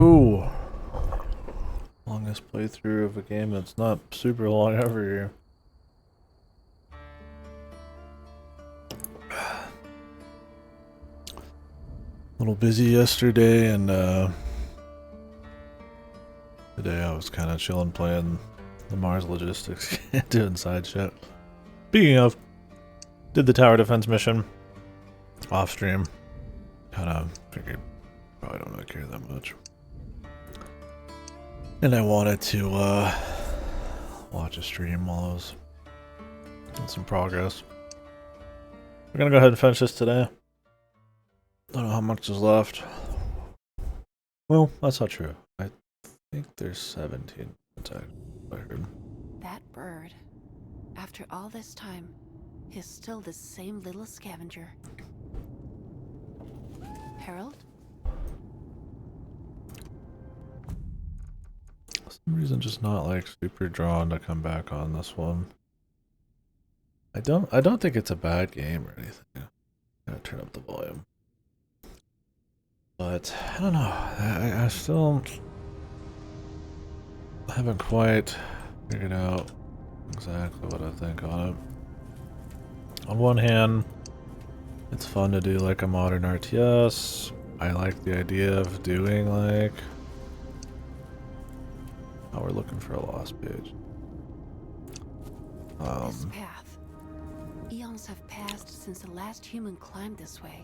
Ooh, longest playthrough of a game that's not super long ever here. A little busy yesterday, and today I was kind of chilling playing the Mars Logistics, doing side shit. Speaking of, did the tower defense mission off stream. Kind of figured probably don't really care that much. And I wanted to watch a stream while I was doing some progress. We're gonna go ahead and finish this today. Don't know how much is left. Well, that's not true. I think there's 17 attack. I heard. That bird, after all this time, is still the same little scavenger. Harold? For some reason, just not like super drawn to come back on this one. I don't think it's a bad game or anything. Gotta turn up the volume. But I don't know. I still haven't quite figured out exactly what I think on it. On one hand, it's fun to do like a modern RTS. I like the idea of doing like... Oh, we're looking for a lost page. This path. Eons have passed since the last human climbed this way.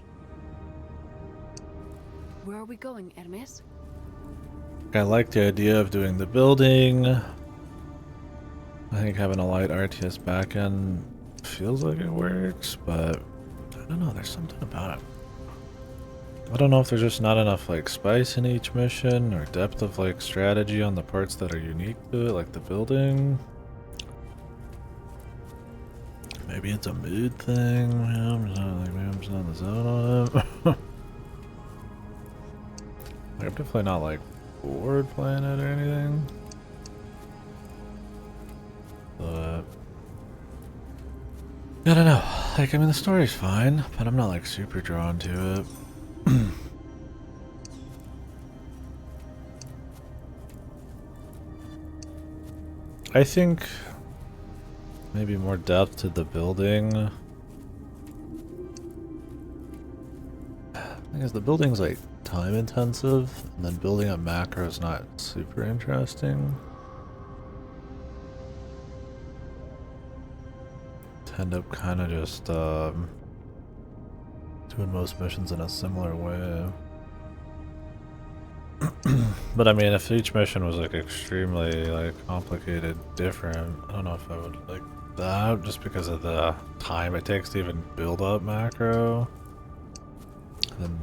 Where are we going, Hermes? I like the idea of doing the building. I think having a light RTS backend feels like it works, but I don't know, there's something about it. I don't know if there's just not enough like spice in each mission or depth of like strategy on the parts that are unique to it, like the building. Maybe it's a mood thing. Maybe I'm just not in the zone on it. I'm definitely not like bored playing it or anything. But I don't know. Like, I mean, the story's fine, but I'm not like super drawn to it. I think maybe more depth to the building. I guess the building's like time intensive, and then building up macro is not super interesting. End up kind of just doing most missions in a similar way. But I mean, if each mission was like extremely like complicated, different, I don't know if I would like that, just because of the time it takes to even build up macro. And then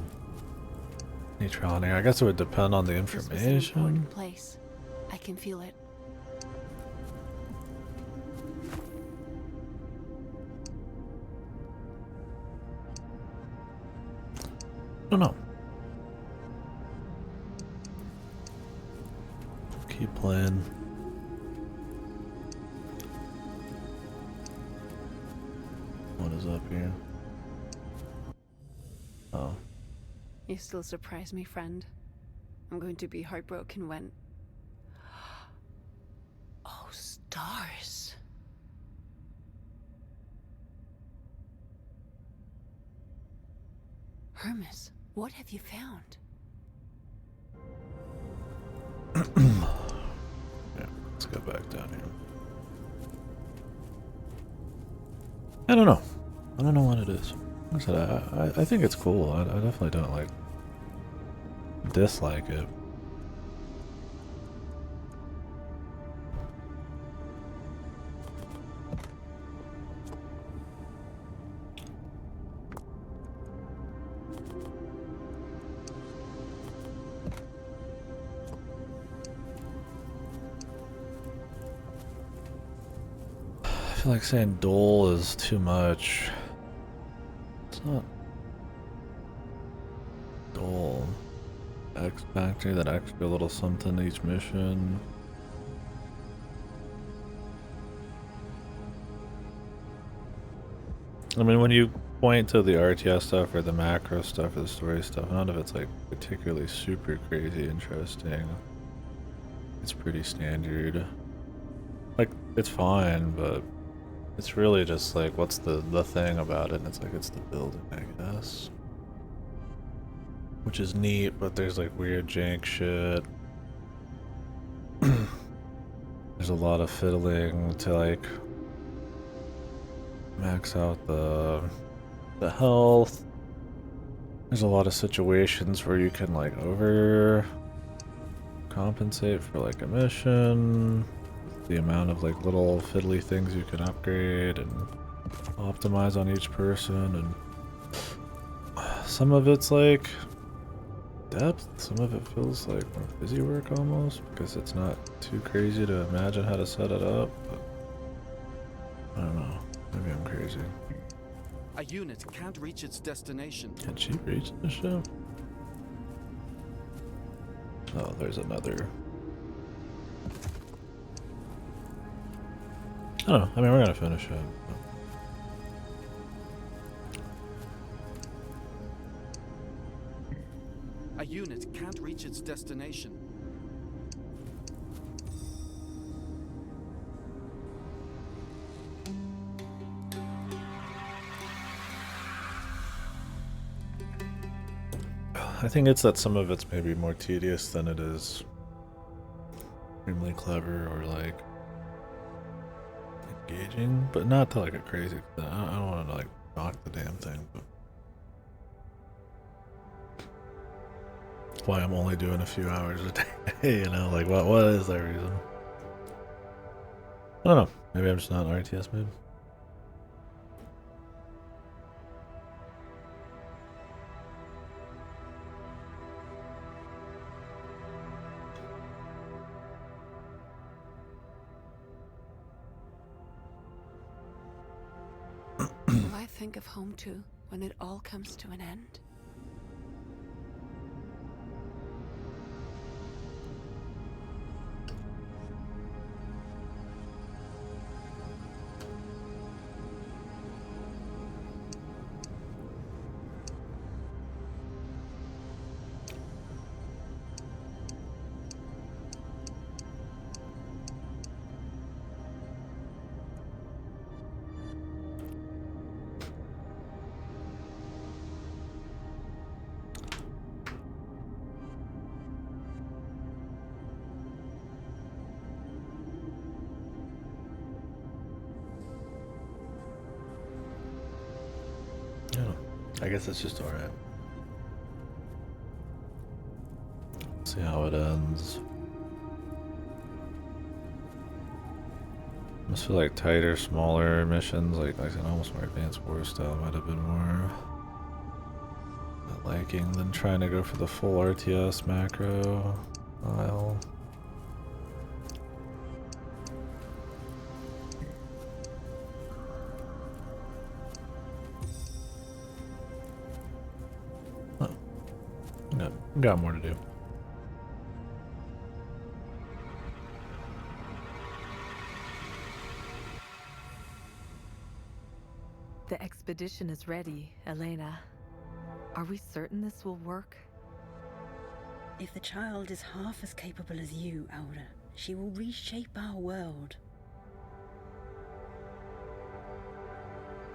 neutrality, I guess it would depend on the information. This was an important place. I can feel it. I don't know. Keep playing. What is up here? Oh. You still surprise me, friend. I'm going to be heartbroken when... Oh, stars. Hermes, what have you found? Yeah, let's go back down here. I don't know. I don't know what it is. Like I said, I think it's cool. I definitely don't like dislike it. I feel like saying dole is too much. It's not dole. X factor, that extra little something each mission. I mean, when you point to the RTS stuff or the macro stuff or the story stuff, none of it's like particularly super crazy interesting. It's pretty standard. Like, it's fine, but it's really just like, what's the thing about it? And it's like, it's the building, I guess. Which is neat, but there's like weird jank shit. There's a lot of fiddling to like max out the health. There's a lot of situations where you can like over compensate for like a mission, the amount of like little fiddly things you can upgrade and optimize on each person, and some of it's like depth, some of it feels like more busy work almost because it's not too crazy to imagine how to set it up, but I don't know, maybe I'm crazy. A unit can't reach its destination. Can she reach the ship? Oh, there's another. I don't know. I mean, we're gonna finish it. A unit can't reach its destination. I think it's that some of it's maybe more tedious than it is extremely clever or like engaging, but not to like a crazy extent. I don't want to like knock the damn thing, but that's why I'm only doing a few hours a day. You know, like what is that reason? I don't know. Maybe I'm just not an RTS mood. Will I think of home too when it all comes to an end? I guess it's just alright. See how it ends. Must feel like tighter, smaller missions, like I said, almost more advanced war style might have been more liking than trying to go for the full RTS macro style. Got more to do. The expedition is ready, Elena. Are we certain this will work? If the child is half as capable as you, Aura, she will reshape our world.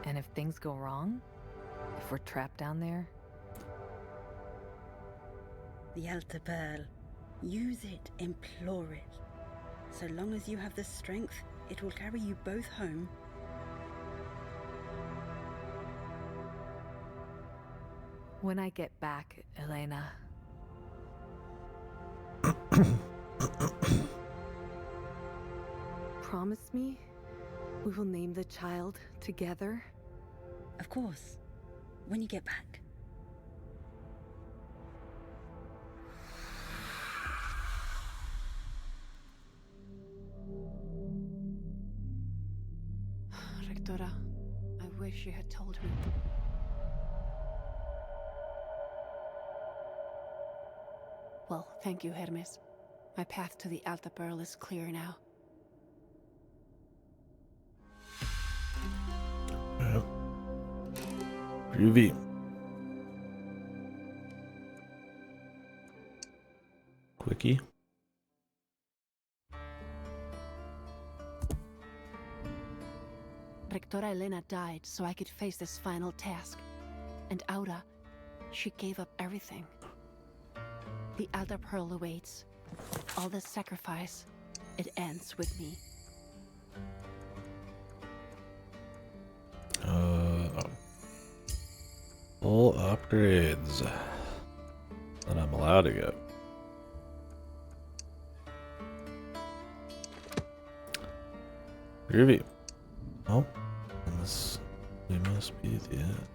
And if things go wrong? If we're trapped down there? The Alta Pearl. Use it, implore it. So long as you have the strength, it will carry you both home. When I get back, Elena. Promise me we will name the child together? Of course. When you get back. Rectora, I wish you had told me. Well, thank you, Hermes. My path to the Alta Pearl is clear now. Groovy. Quickie. Rectora Elena died so I could face this final task. And Aura, she gave up everything. The Elder Pearl awaits. All this sacrifice, it ends with me. Full upgrades that I'm allowed to get. Groovy. Oh, and this must be the end.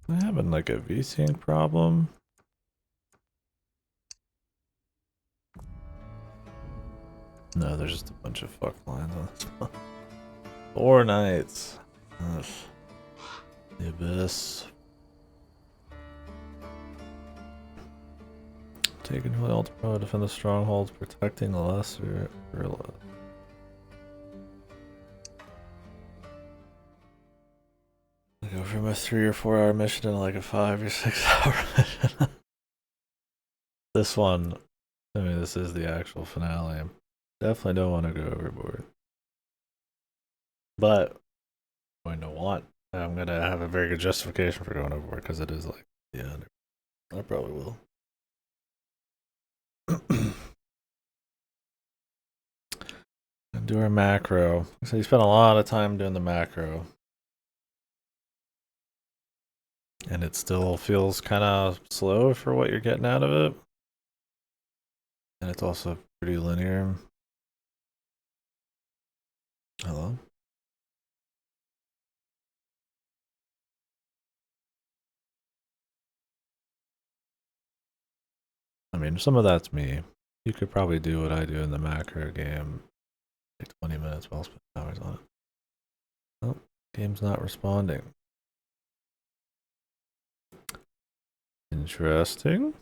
Am I having like a VSync problem? No, there's just a bunch of fuck lines on this one. 4 nights. Ugh. The Abyss. Taking who ultimate, defend the strongholds, protecting the lesser gorilla. I go from a 3 or 4 hour mission to like a 5 or 6 hour mission. This one, I mean, this is the actual finale. Definitely don't want to go overboard. But I'm going to have a very good justification for going overboard because it is like the end. I probably will. And do our macro. So you spent a lot of time doing the macro. And it still feels kind of slow for what you're getting out of it. And it's also pretty linear. Hello? I mean, some of that's me. You could probably do what I do in the macro game. Take 20 minutes while spending hours on it. Oh, game's not responding. Interesting.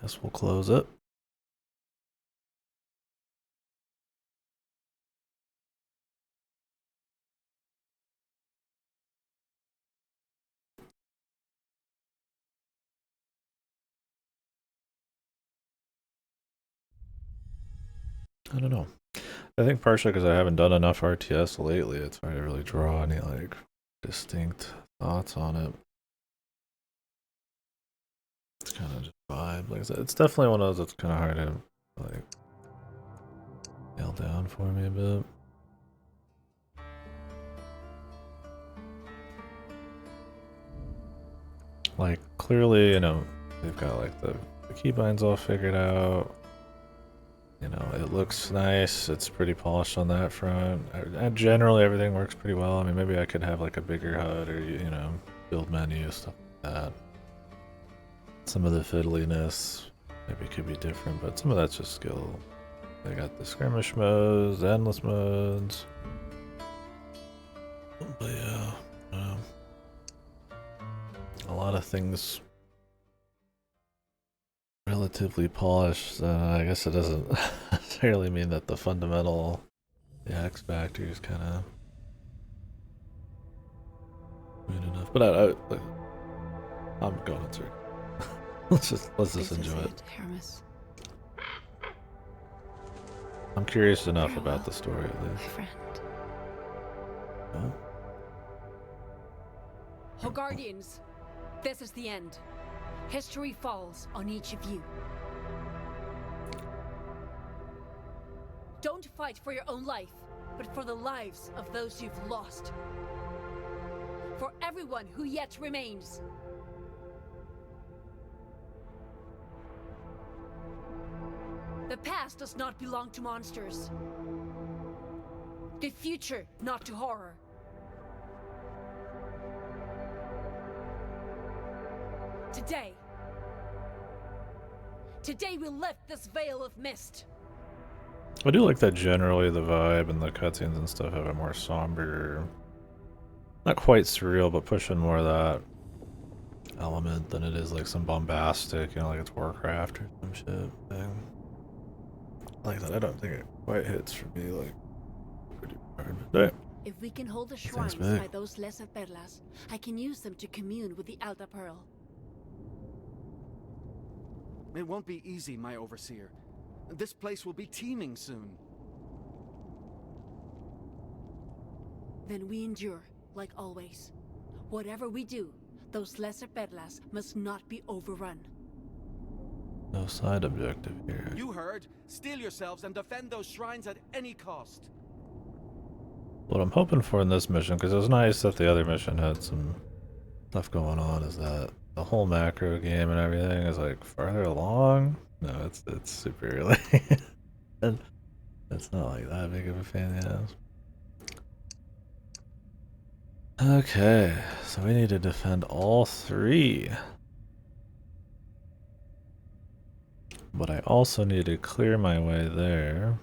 Guess we'll close it. I don't know. I think partially because I haven't done enough RTS lately, it's hard to really draw any like distinct thoughts on it. It's kind of just vibe. Like I said, it's definitely one of those that's kind of hard to like nail down for me a bit. Like clearly, you know, they've got like the keybinds all figured out. You know, it looks nice. It's pretty polished on that front. And generally, everything works pretty well. I mean, maybe I could have like a bigger HUD or, you know, build menu, stuff like that. Some of the fiddliness maybe could be different, but some of that's just skill. They got the skirmish modes, the endless modes. But yeah, a lot of things relatively polished. I guess it doesn't necessarily mean that the fundamental, the X factor is kind of good enough. But I'm going to. let's just enjoy it. Hermes. I'm curious enough Farewell, about the story at my least. friend. Oh, Oh, Guardians, this is the end. History falls on each of you. Don't fight for your own life, but for the lives of those you've lost. For everyone who yet remains. The past does not belong to monsters. The future not to horror. Today we lift this veil of mist. I do like that generally the vibe and the cutscenes and stuff have a more somber not quite surreal, but pushing more of that element than it is like some bombastic, you know, like it's Warcraft or some shit thing. Like that, I don't think it quite hits for me like pretty hard. But yeah, If we can hold the thing's shrines big. by those lesser perlas, I can use them to commune with the Alta Pearl. It won't be easy, my overseer. This place will be teeming soon. Then we endure, like always. Whatever we do, those lesser perlas must not be overrun. No side objective here. You heard. Steel yourselves and defend those shrines at any cost. What I'm hoping for in this mission, because it was nice that the other mission had some stuff going on, is that the whole macro game and everything is like farther along. No, it's super early. And it's not like that big of a pain in the ass. Okay, so we need to defend all three. But I also need to clear my way there.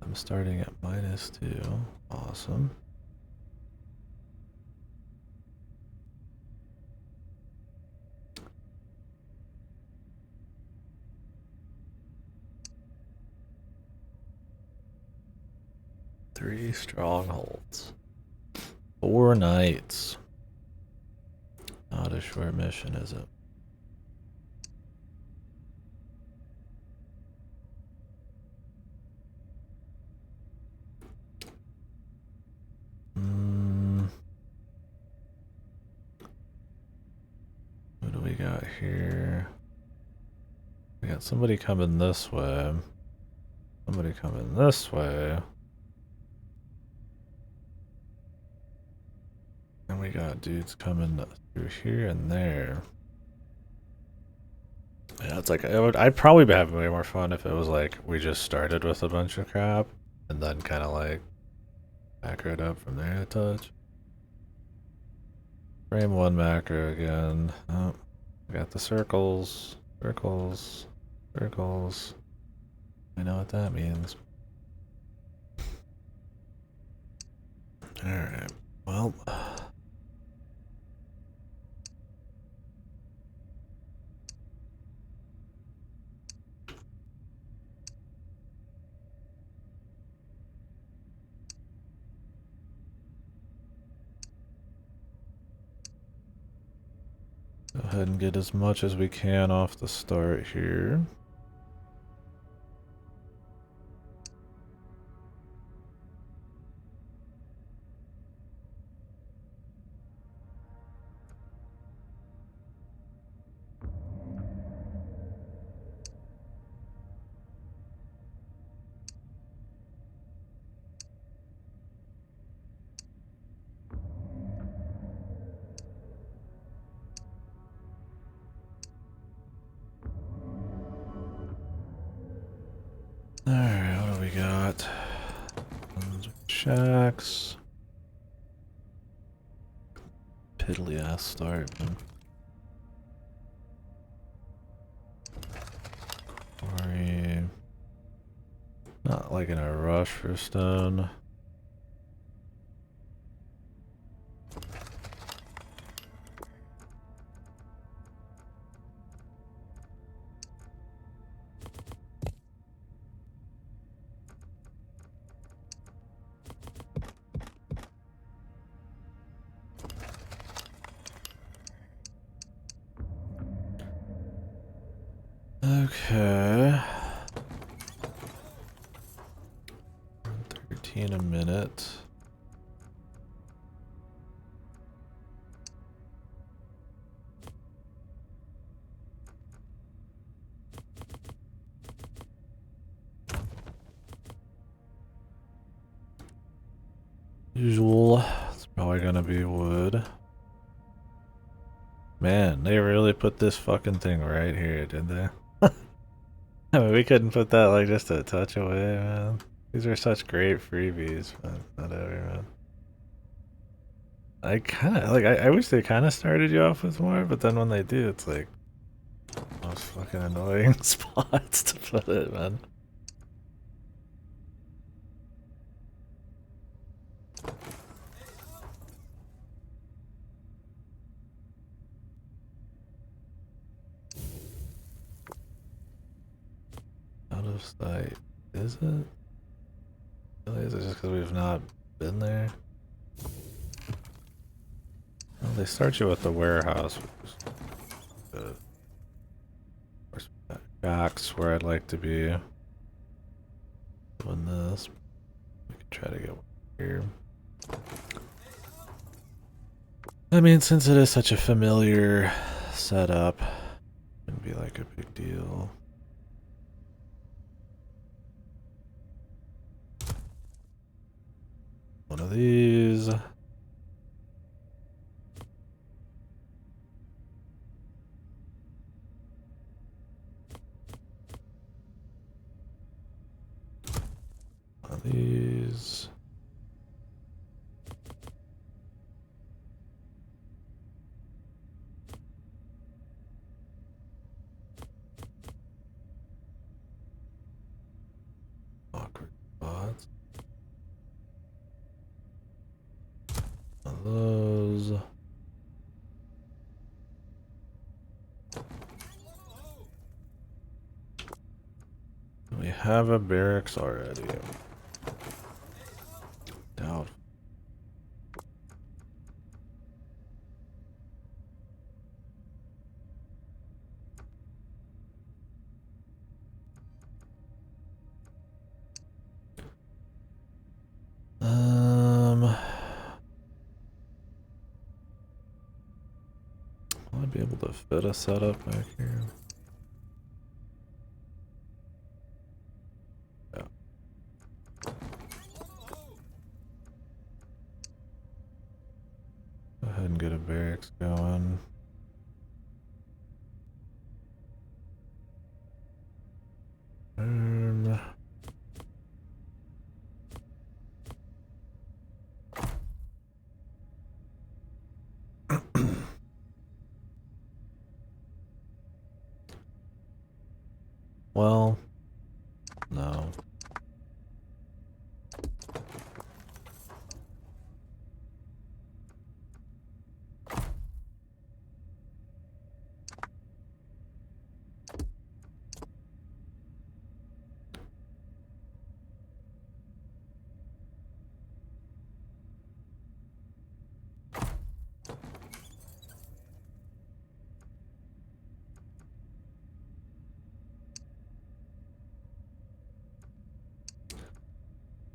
I'm starting at -2. Awesome. Three strongholds. 4 knights. Not a short mission, is it? What do we got here? We got somebody coming this way. Somebody coming this way. And we got dudes coming through here and there. Yeah, it's like I'd probably be having way more fun if it was like we just started with a bunch of crap and then kind of like macro it up from there a touch. Frame 1 macro again. Oh, we got the circles, circles, circles. I know what that means. Alright, well. Go ahead and get as much as we can off the start here. Alright, what do we got? Shacks. Piddly ass start. Quarry. Not like in a rush for stone. Okay. 13 a minute. Usual. It's probably gonna be wood. Man, they really put this fucking thing right here, did they? I mean, we couldn't put that like just a touch away, man. These are such great freebies, but whatever, man. I kind of like. I wish they kind of started you off with more, but then when they do, it's like most fucking annoying spots to put it, man. Ghost site. Is it? Really? Is it just because we've not been there? Well, they start you at the warehouse, which is good. Of course, Docks where I'd like to be. Doing this. We could try to get here. I mean, since it is such a familiar setup, it wouldn't be like a big deal. One of these. One of these. Awkward spots. One of those. We have a barracks already. Doubt. Will I be able to fit a setup back here? Yeah. Go ahead and get a barracks going. And well, no.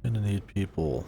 Gonna need people.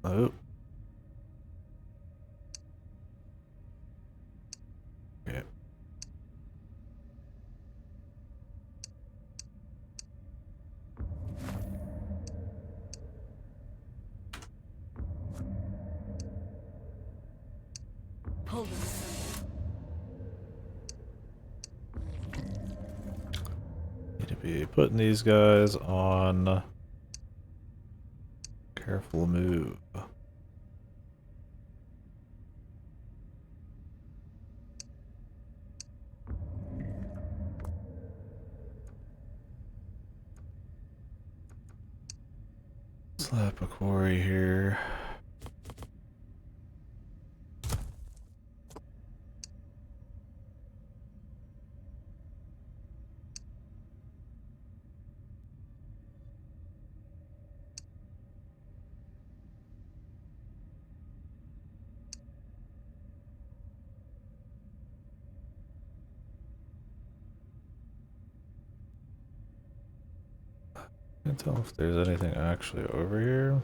Oh. Okay. Pull them. Need to be putting these guys on careful move. Slap a quarry here. Can't tell if there's anything actually over here.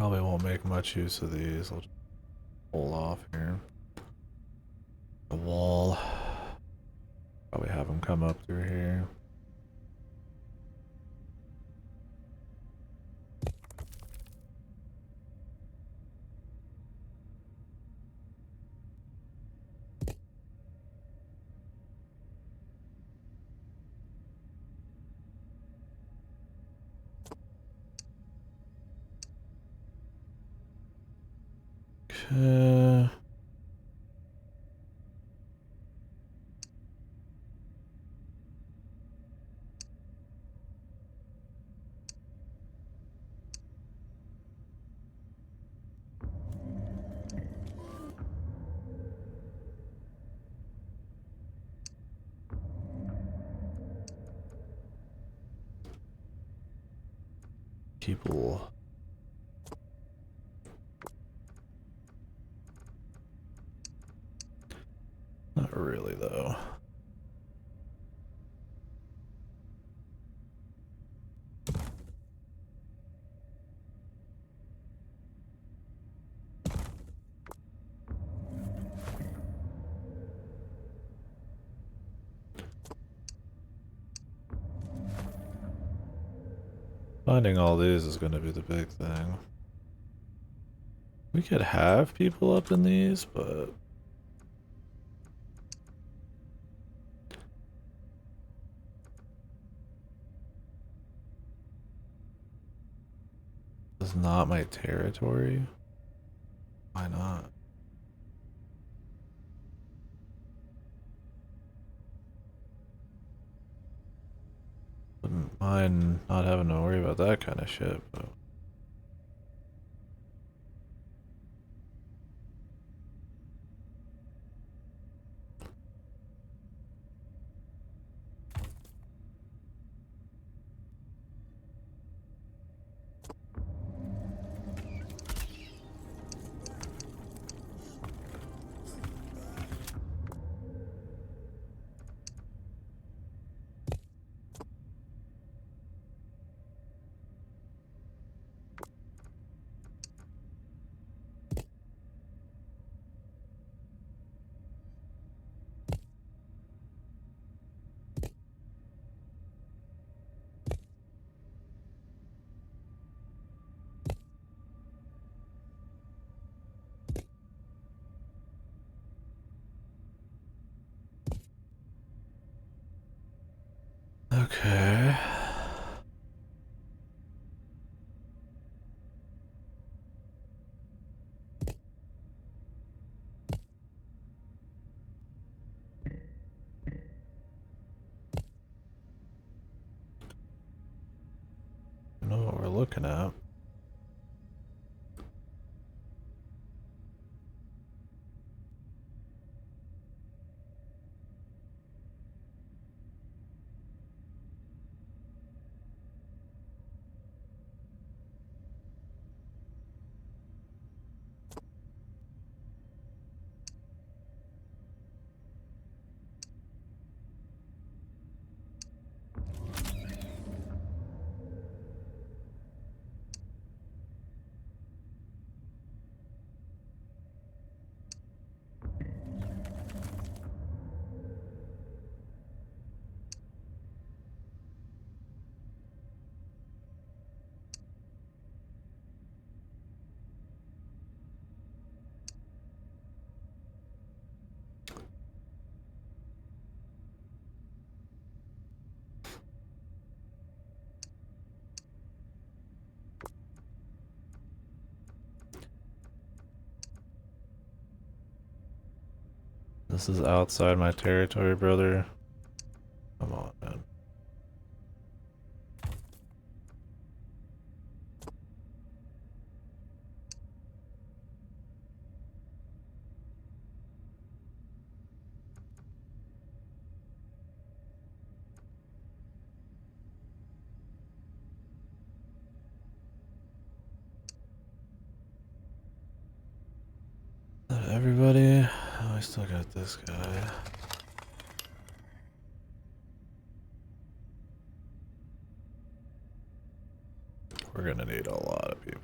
Probably won't make much use of these. I'll just pull off here. The wall. Probably have them come up through here. Okay. People. Not really, though. Finding all these is going to be the big thing. We could have people up in these, but this is not my territory. Why not? Wouldn't mind not having to worry about that kind of shit, but okay. I know what we're looking at. This is outside my territory, brother. Come on, man. Not everybody. Oh, I still got this guy. We're gonna need a lot of people.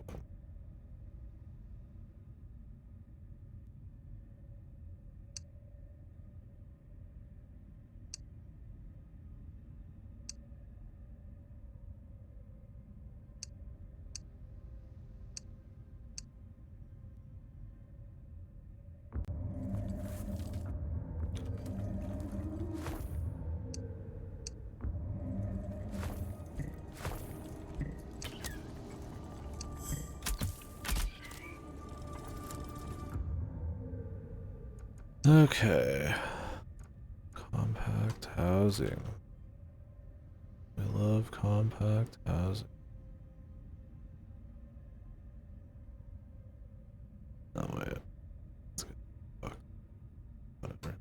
Okay. Compact housing. We love compact housing. No, wait. Let's get fuck. Whatever.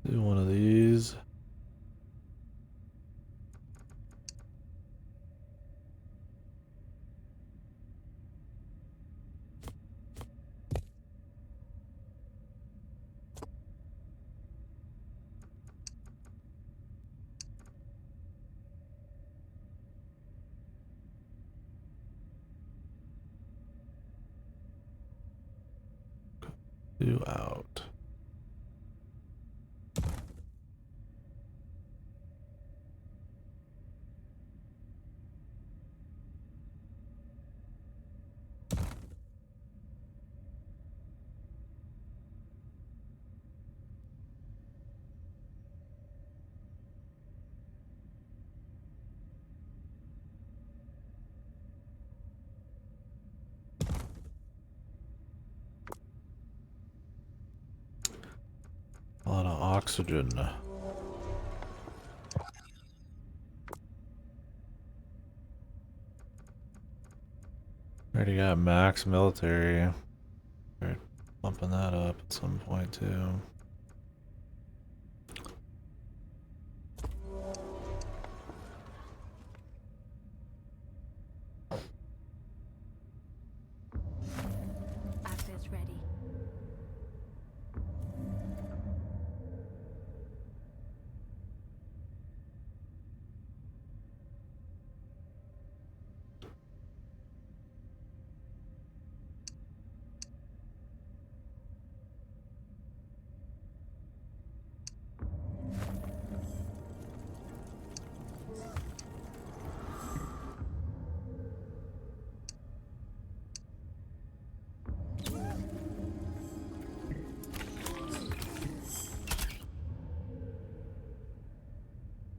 Do one of these. Two out. A lot of oxygen. Already got max military. Start bumping that up at some point too. Assets ready.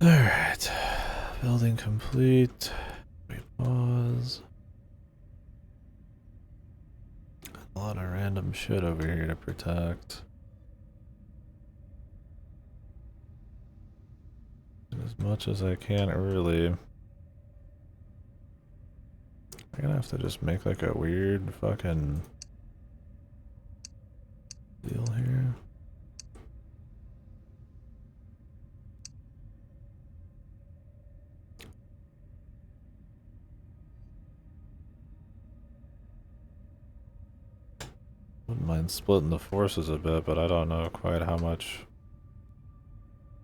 Alright. Building complete. We pause. A lot of random shit over here to protect. As much as I can, really. I'm gonna have to just make like a weird fucking deal here. Wouldn't mind splitting the forces a bit, but I don't know quite how much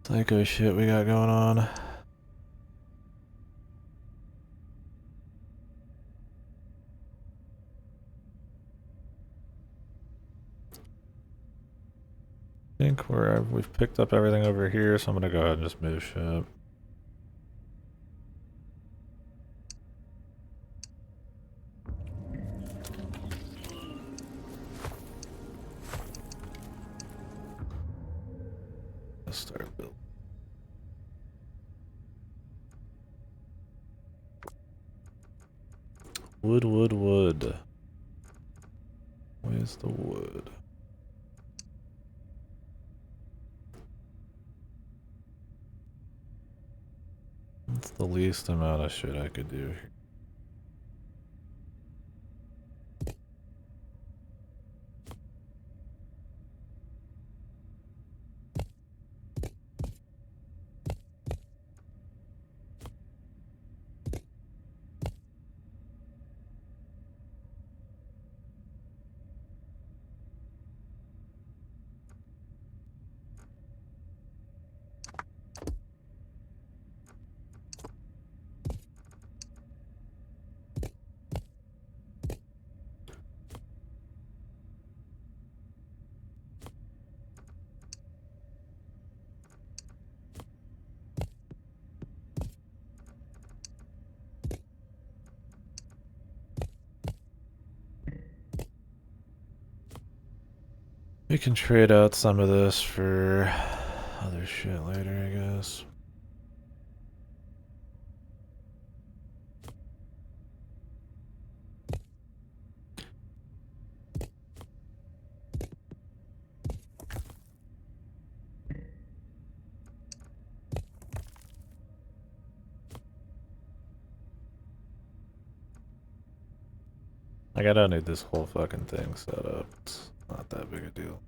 psycho shit we got going on. I think we've picked up everything over here, so I'm gonna go ahead and just move shit. Let's start building. Wood, wood, wood. Where's the wood? That's the least amount of shit I could do here. We can trade out some of this for other shit later, I guess. Like, I don't need this whole fucking thing set up. It's not that big a deal.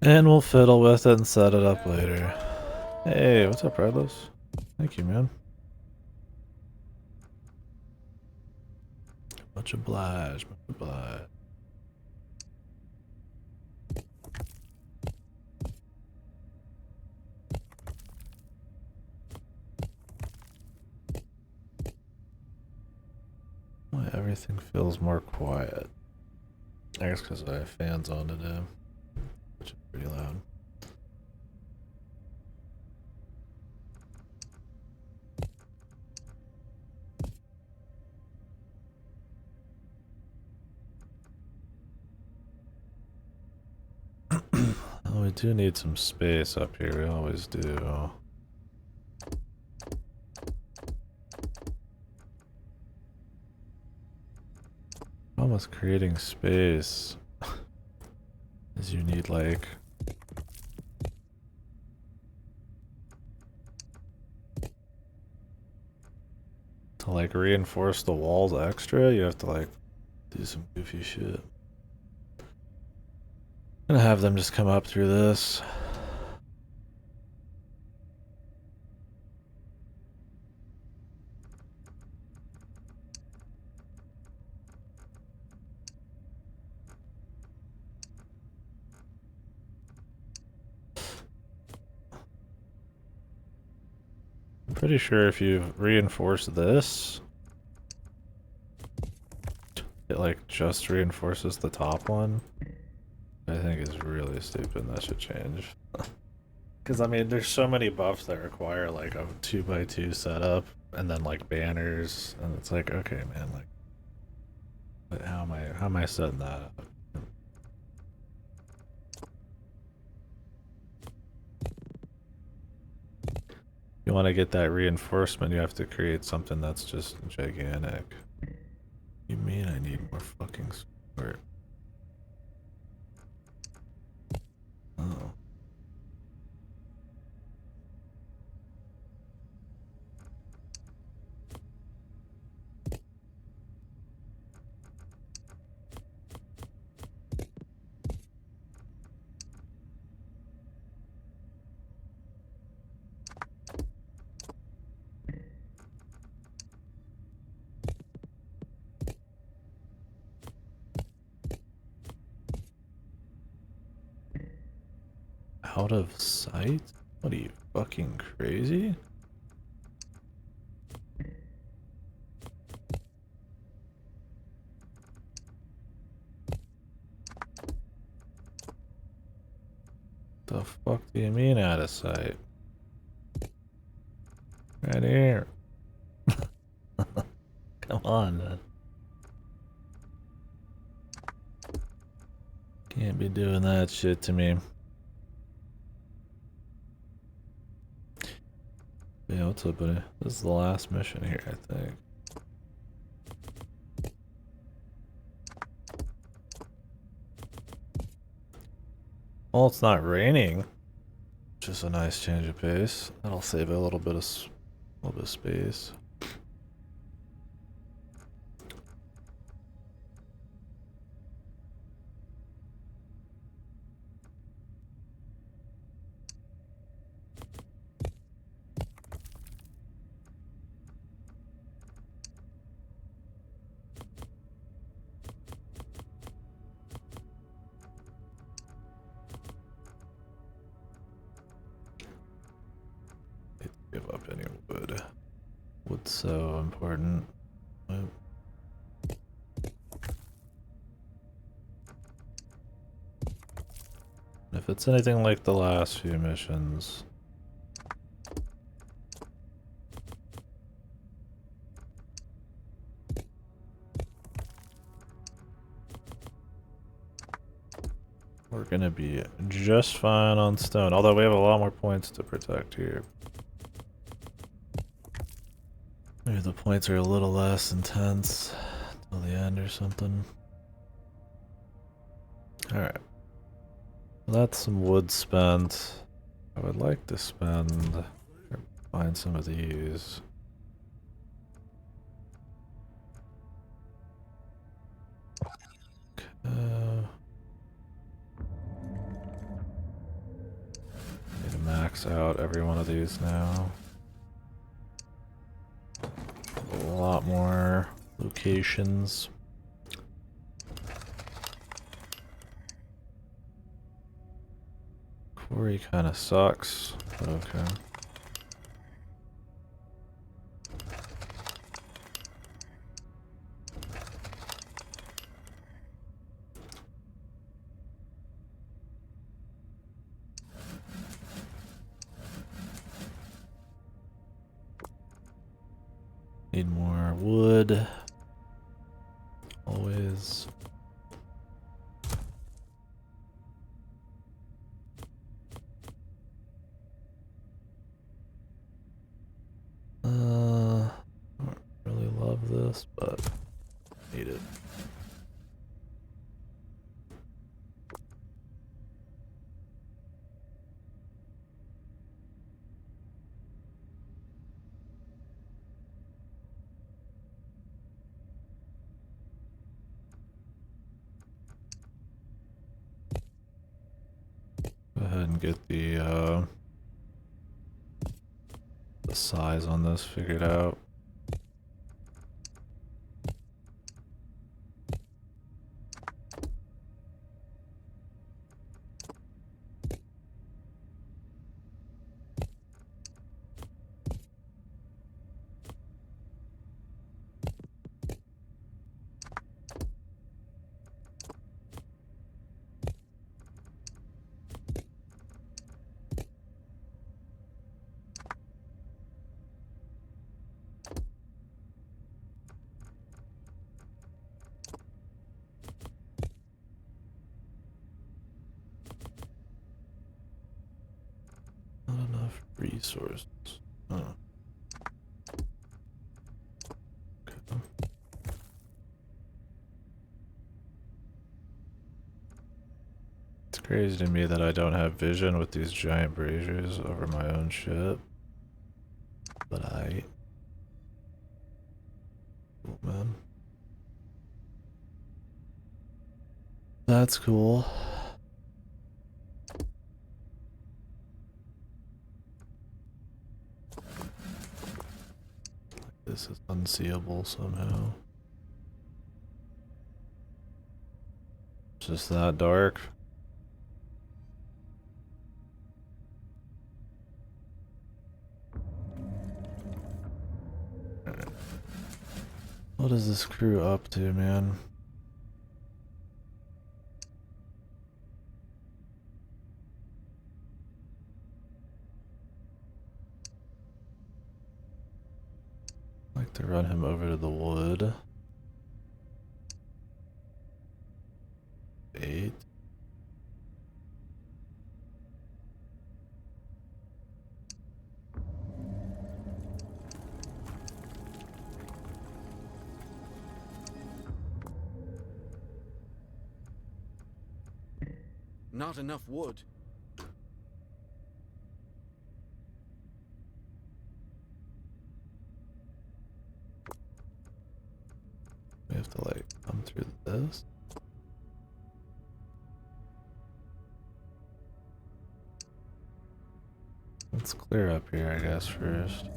And we'll fiddle with it and set it up later. Hey, what's up, Redless? Thank you, man. Much obliged, much obliged. Why everything feels more quiet. I guess because I have fans on today, which is pretty loud. Oh, we do need some space up here, we always do. Almost creating space is you need like to like reinforce the walls extra, you have to like do some goofy shit. I'm gonna have them just come up through this. I'm pretty sure if you reinforce this, it like just reinforces the top one. I think is really stupid. That should change. Because I mean, there's so many buffs that require like a 2x2 setup, and then like banners, and it's like, okay, man, like, but how am I setting that up? You want to get that reinforcement, you have to create something that's just gigantic. You mean I need more fucking support? Oh. Out of sight? What are you, fucking crazy? The fuck do you mean out of sight? Right here. Come on, man. Can't be doing that shit to me. Yeah, what's up, buddy? This is the last mission here, I think. Well, it's not raining. Just a nice change of pace. That'll save a little bit of A little bit of space. Give up any wood. Wood's so important. If it's anything like the last few missions, we're gonna be just fine on stone. Although we have a lot more points to protect here. Maybe the points are a little less intense till the end or something. Alright. That's some wood spent. I would like to spend or find some of these. Need to max out every one of these now. A lot more locations. Quarry kind of sucks, but okay. Need more wood. Always. I don't really love this, but need it. Go ahead and get the size on this figured out. Not enough resources. Oh. Okay. It's crazy to me that I don't have vision with these giant braziers over my own ship. But cool, man. That's cool. This is unseeable somehow. It's just that dark. Alright. What is this crew up to, man? I'd like to run him over to the wood. 8. Not enough wood. I have to like come through this. Let's clear up here, I guess, first.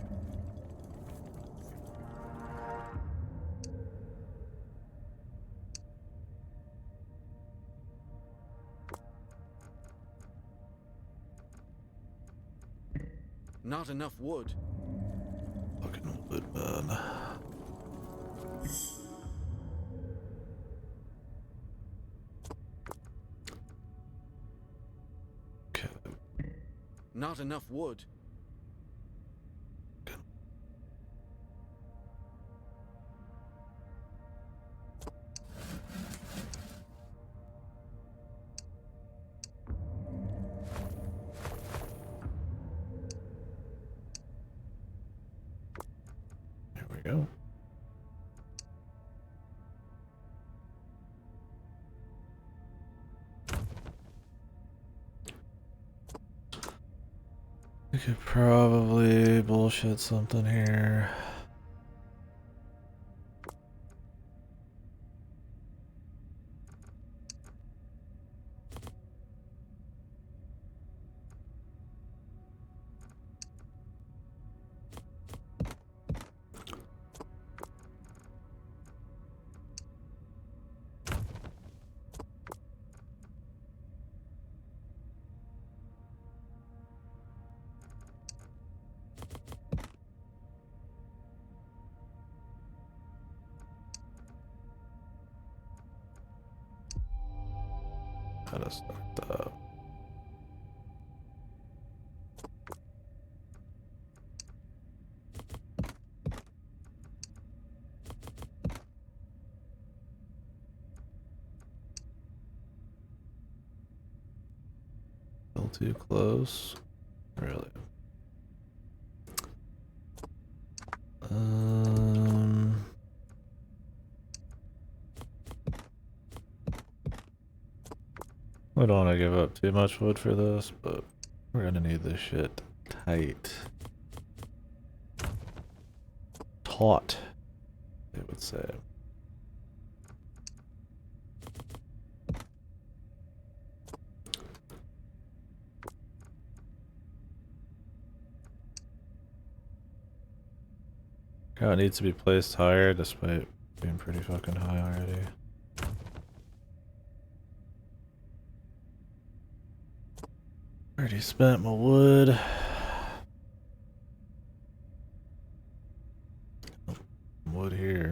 Not enough wood. Fucking woodman. Okay. Not enough wood. There we go. We could probably bullshit something here. How to start that? Still too close. Really? I don't want to give up too much wood for this, but we're gonna need this shit tight. Taut, they would say. God, it needs to be placed higher despite being pretty fucking high already. Already spent my wood. Wood here.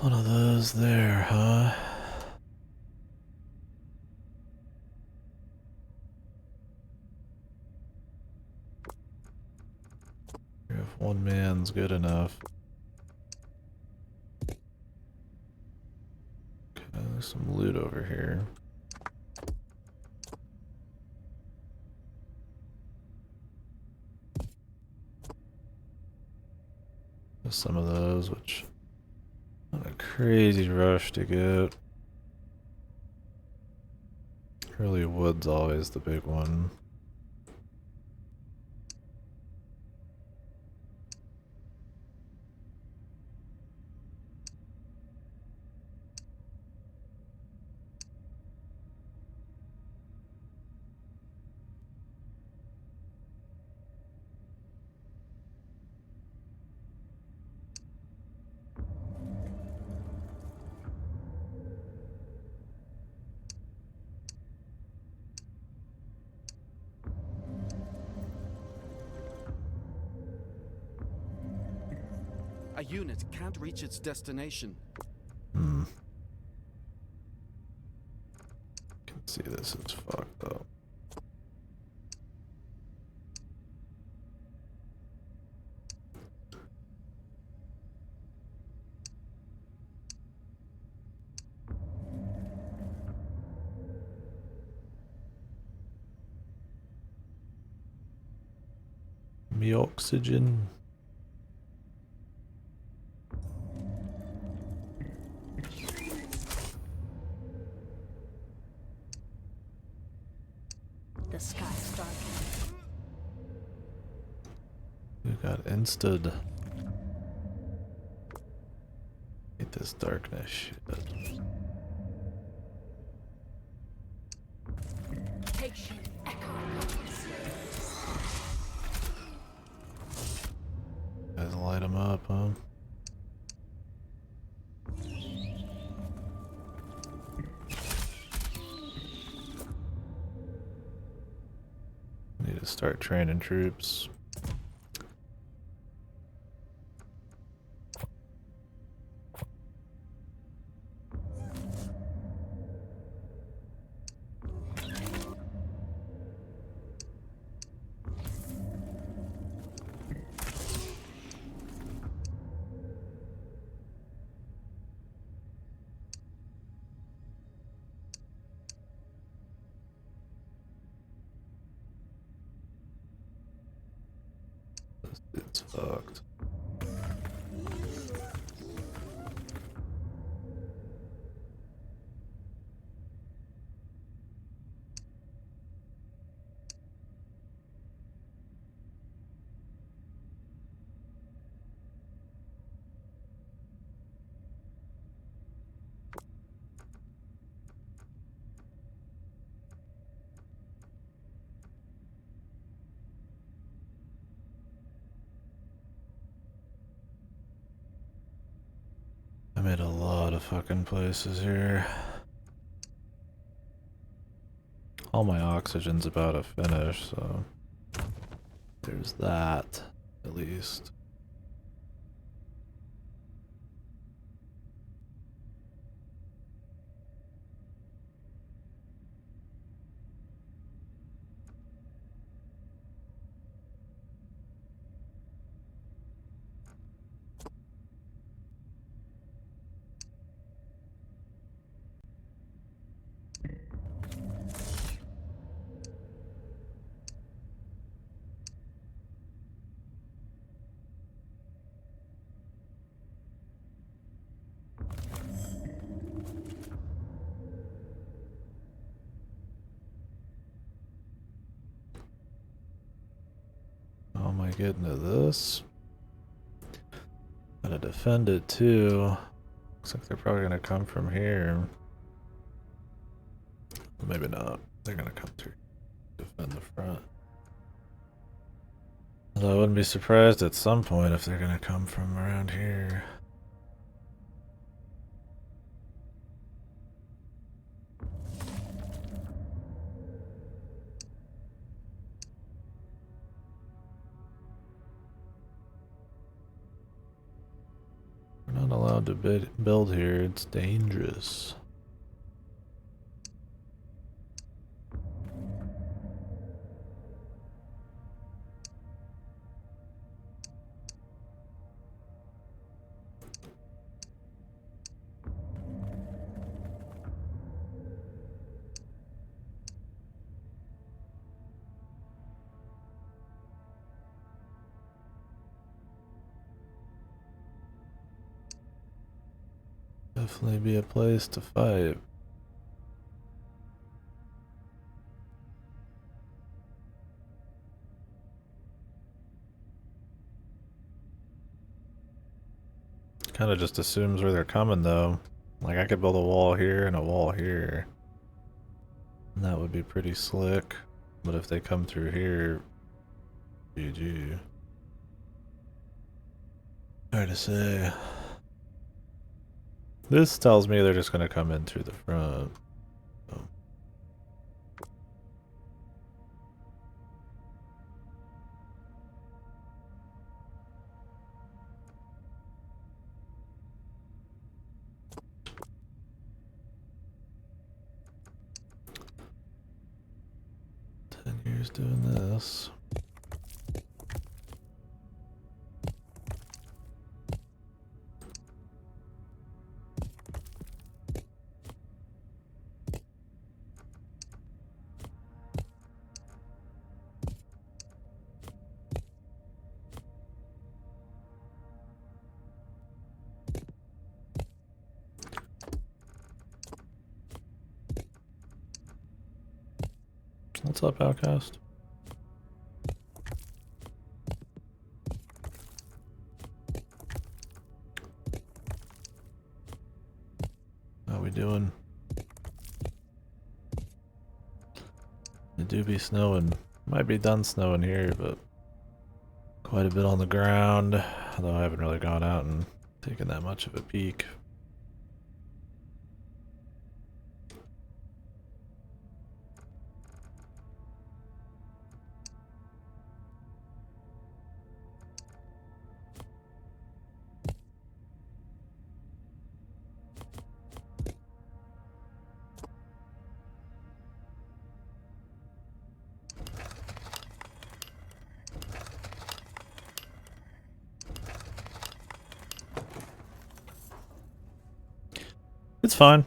One of those there, huh? If one man's good enough. Okay, there's some loot over here. There's some of those, which not a crazy rush to get. Really, wood's always the big one. A unit can't reach its destination. See, this is fucked up. Me oxygen. The sky's darkening. We got insted. Hate this darkness shit. Take shape, echo. Guys light them up, huh? Need to start training troops. It's fucked. I made a lot of fucking places here. All my oxygen's about to finish, so there's that, at least. How am I getting to this? Gotta defend it too. Looks like they're probably gonna come from here. Maybe not. They're gonna come through. Defend the front. Although I wouldn't be surprised at some point if they're gonna come from around here. We're not allowed to build here, it's dangerous. Definitely be a place to fight. Kind of just assumes where they're coming though. Like I could build a wall here and a wall here. And that would be pretty slick. But if they come through here, GG. Hard to say. This tells me they're just gonna come in through the front. So. he's doing this. What's up, Outcast? How we doing? It do be snowing. Might be done snowing here, but quite a bit on the ground. Although I haven't really gone out and taken that much of a peek. It's fine.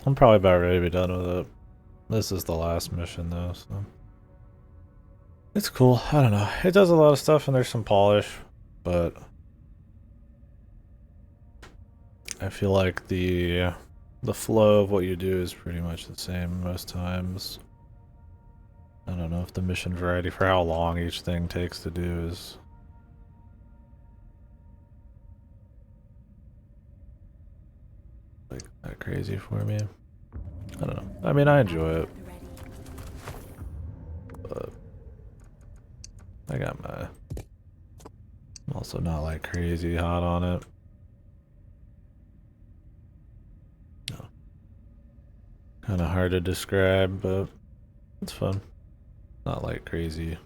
I'm probably about ready to be done with it. This is the last mission though, so. It's cool. I don't know. It does a lot of stuff and there's some polish, but I feel like the flow of what you do is pretty much the same most times. I don't know if the mission variety for how long each thing takes to do is like that crazy for me. I don't know. I mean, I enjoy it, but I got my. I'm also not like crazy hot on it. No. Kind of hard to describe, but it's fun. Not like crazy.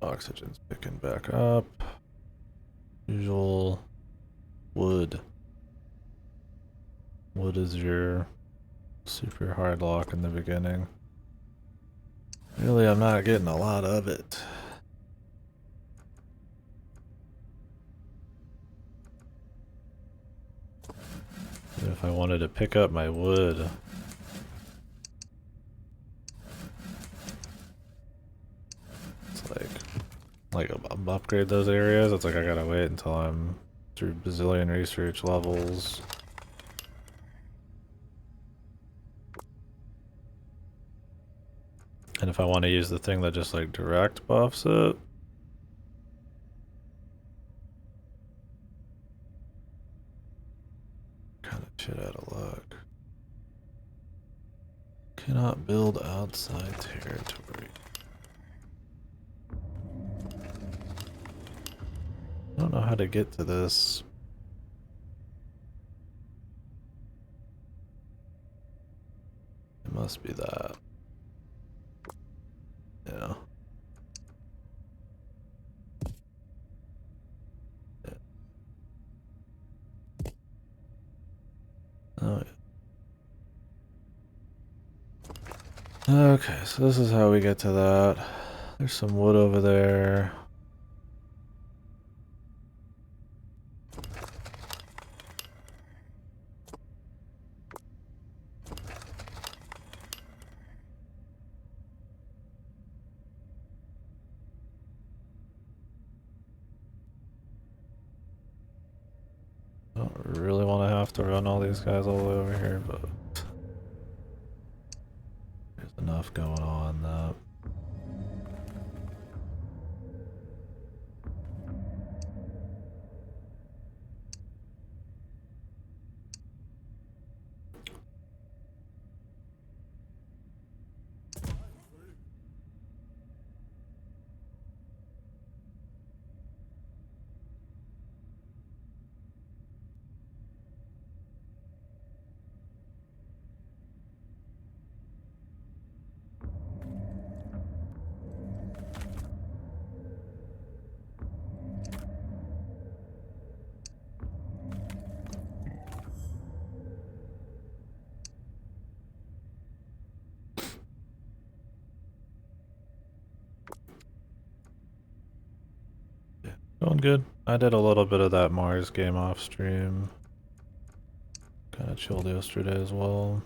Oxygen's picking back up. Usual wood. Wood is your super hard lock in the beginning. Really, I'm not getting a lot of it. But if I wanted to pick up my wood, it's like upgrade those areas. It's like I gotta wait until I'm through bazillion research levels. And if I want to use the thing that just like direct buffs it, kind of shit out of luck. Cannot build outside territory. I don't know how to get to this. It must be that. Yeah. Oh, yeah. Okay, so this is how we get to that. There's some wood over there. I don't really want to have to run all these guys all the way over here, but there's enough going on that. going good. I did a little bit of that Mars game off stream. Kind of chilled yesterday as well.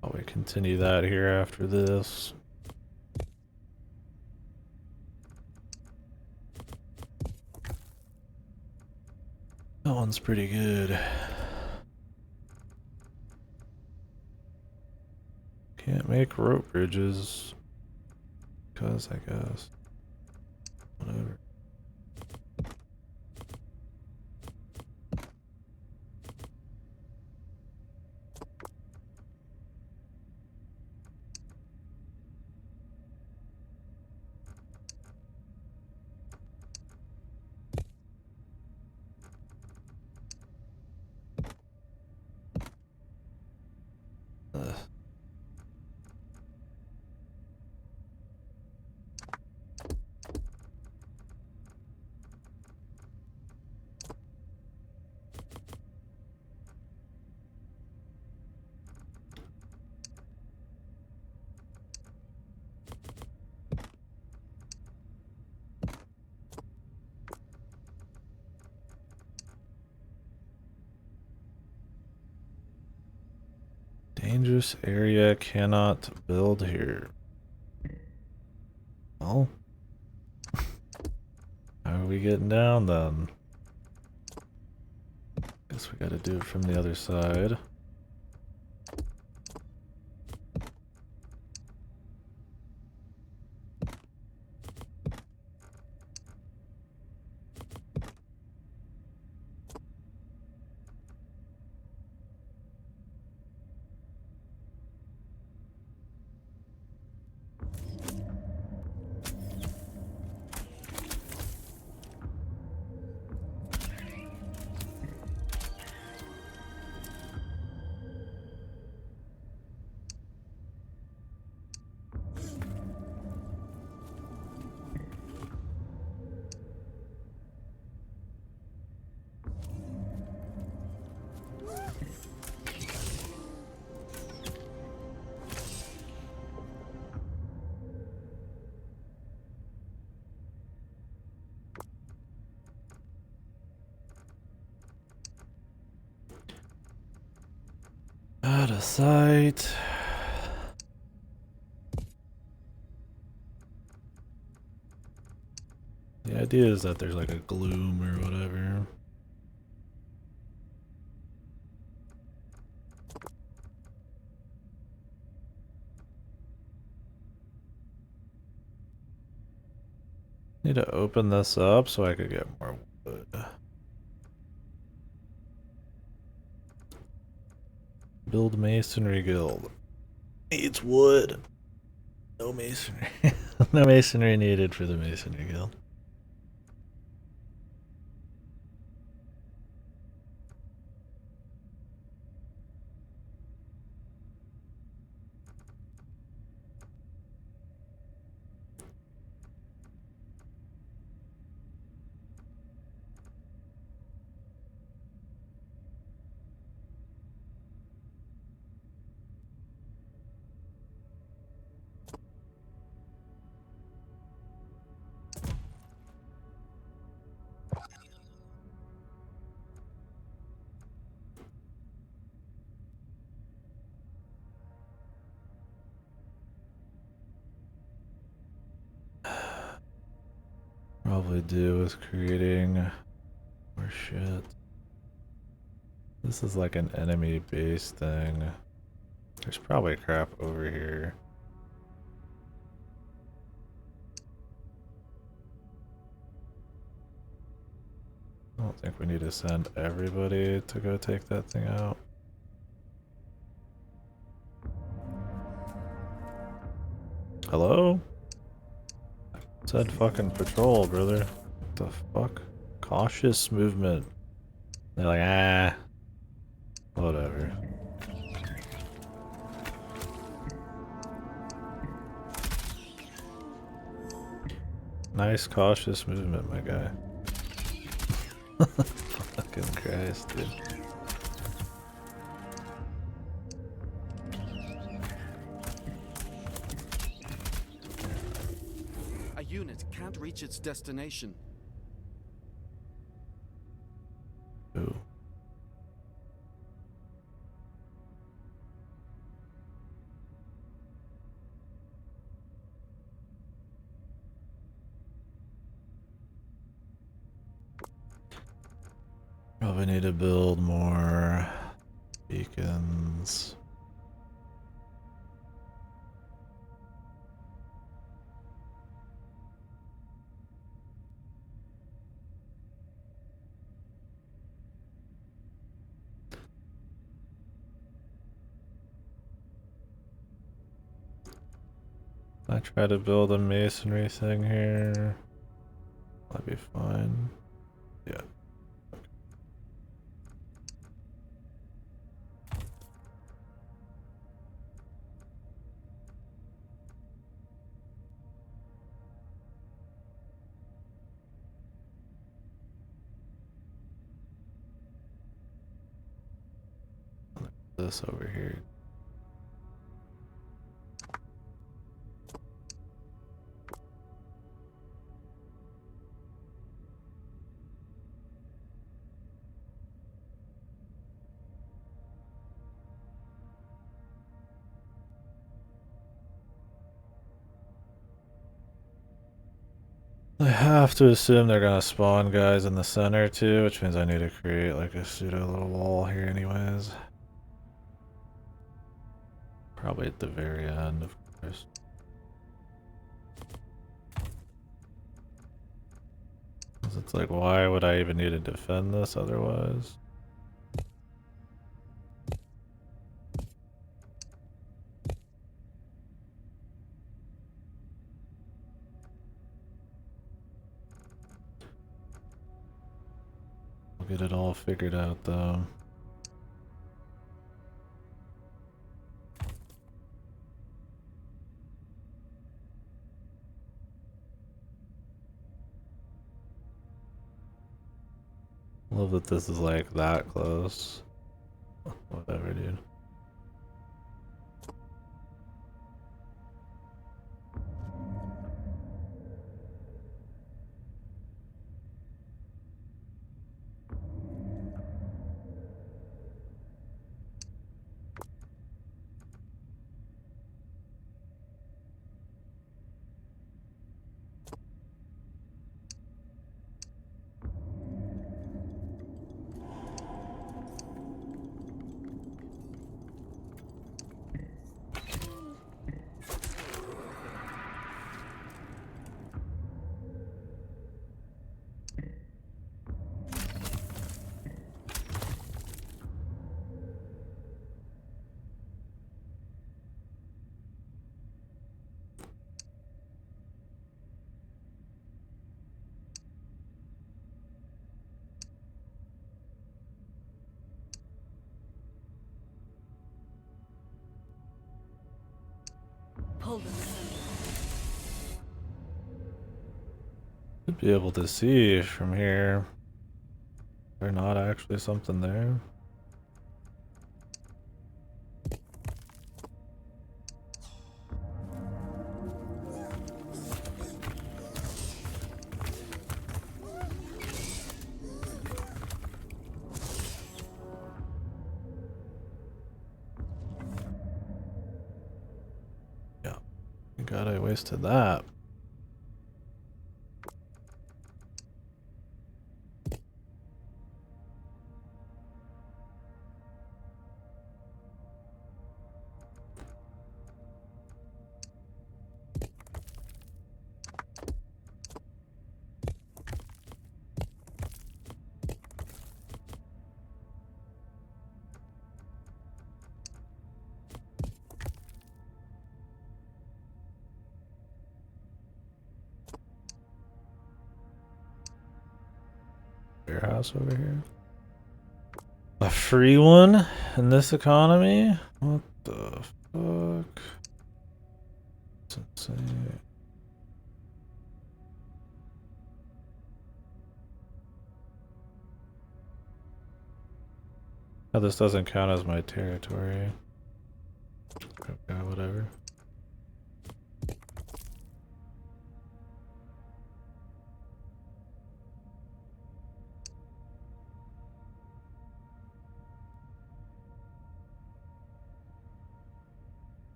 Probably continue that here after this. That one's pretty good. Can't make rope bridges. Because I guess. Whatever. Ugh. Dangerous area, cannot build here. Well, how are we getting down then? Guess we gotta do it from the other side. Out of sight. The idea is that there's like a gloom or whatever. Need to open this up so I could get more wood. Build masonry guild. Needs wood. No masonry. No masonry needed for the masonry guild. Probably do with creating more shit. This is like an enemy base thing. There's probably crap over here. I don't think we need to send everybody to go take that thing out. Hello? Said fucking patrol, brother. What the fuck? Cautious movement. They're like, ah. Whatever. Nice cautious movement, my guy. Fucking Christ, dude. A unit can't reach its destination. Probably need to build more beacons. I try to build a masonry thing here. That'd be fine. Yeah. This over here. I have to assume they're gonna spawn guys in the center too, which means I need to create like a pseudo little wall here anyways. Probably at the very end, of course. It's like, why would I even need to defend this otherwise? We'll get it all figured out though. Love that this is like that close. Whatever, dude. Pull them asunder. Should be able to see from here. There's not actually something there. Yeah. God, I wasted that. Warehouse over here. A free one in this economy? What the fuck? It's insane. Oh, this doesn't count as my territory. Okay, whatever.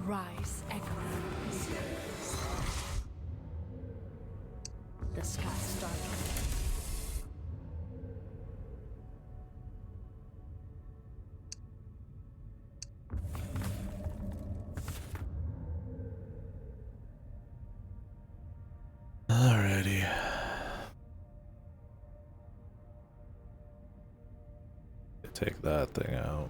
Rise, echoing in skies. The sky startled. Alrighty. Take that thing out.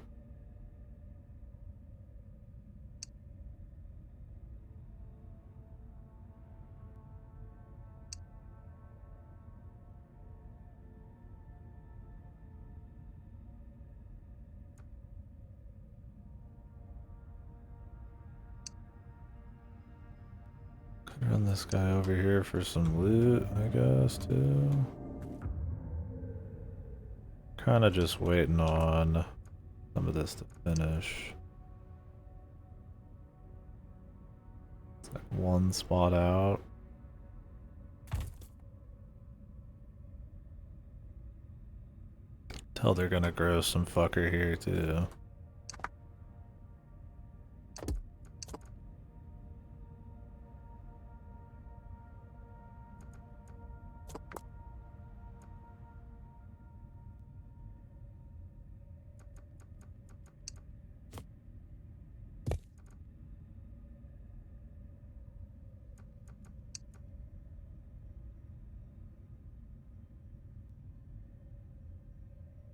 Could run this guy over here for some loot, I guess, too. Kind of just waiting on some of this to finish. It's like one spot out. Tell they're gonna grow some fucker here too.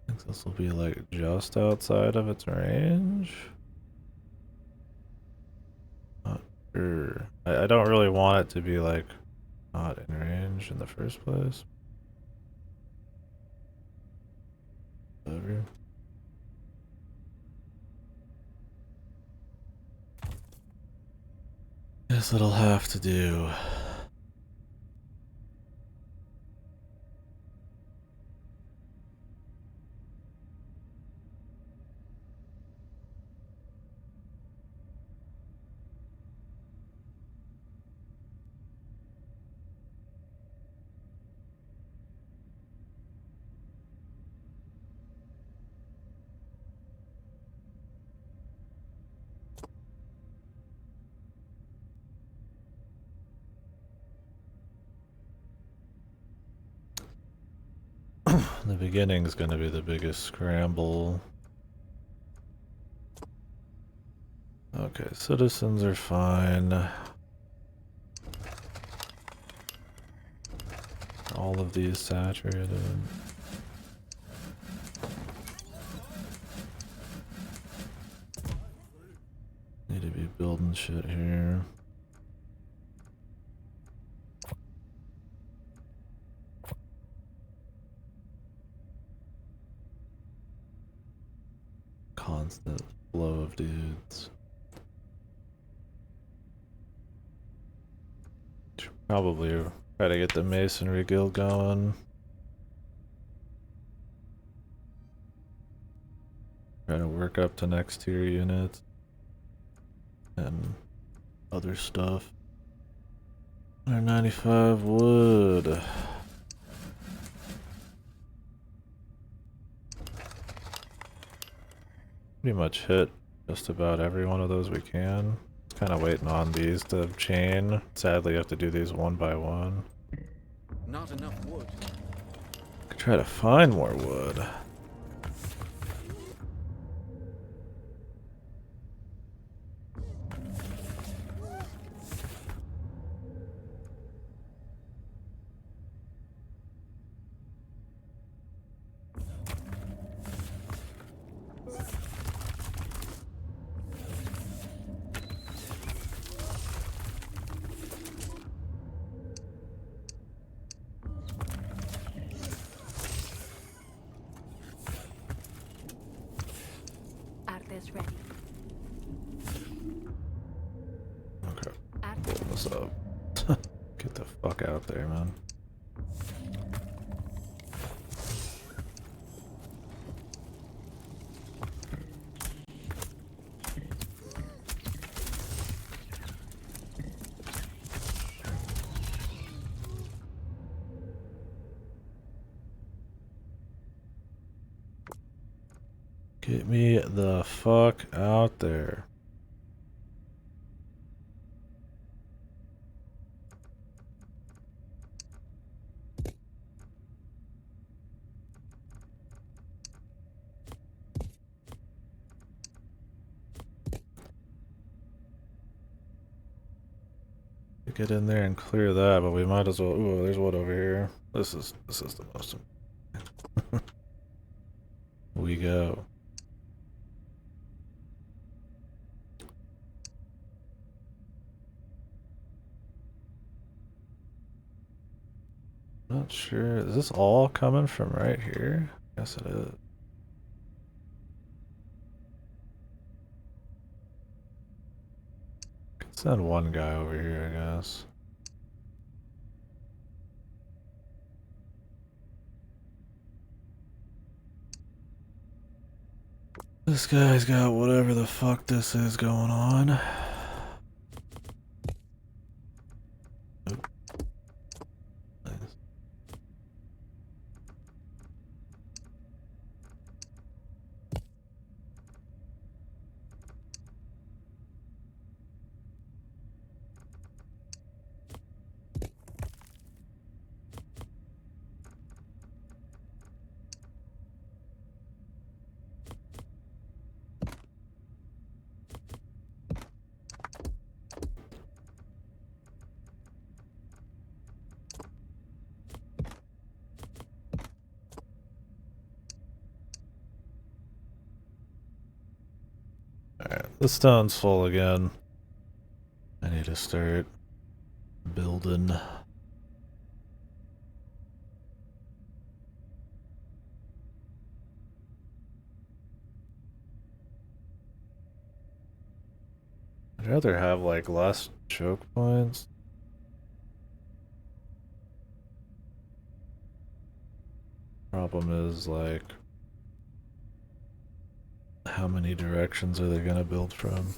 I think this will be like just outside of its range. Not sure. I don't really want it to be like not in range in the first place. Whatever. Guess it'll have to do. The beginning is going to be the biggest scramble. Okay, citizens are fine. All of these saturated. Need to be building shit here. Constant flow of dudes. Should probably try to get the masonry guild going. Try to work up to next tier units and other stuff. 195 wood. Pretty much hit just about every one of those we can. Kind of waiting on these to chain. Sadly, you have to do these one by one. Not enough wood. Could try to find more wood. Artes ready. Okay, Arte. pull this up. Get the fuck out there, man. Get me the fuck out there. get in there and clear that, but we might as well. Ooh, there's wood over here. This is the most. We go. Not sure. Is this all coming from right here? Yes, it is. Could send one guy over here, I guess. This guy's got whatever the fuck this is going on. Oop. Nice. Alright, the stone's full again. I need to start building. I'd rather have like less choke points. Problem is like, how many directions are they gonna build from?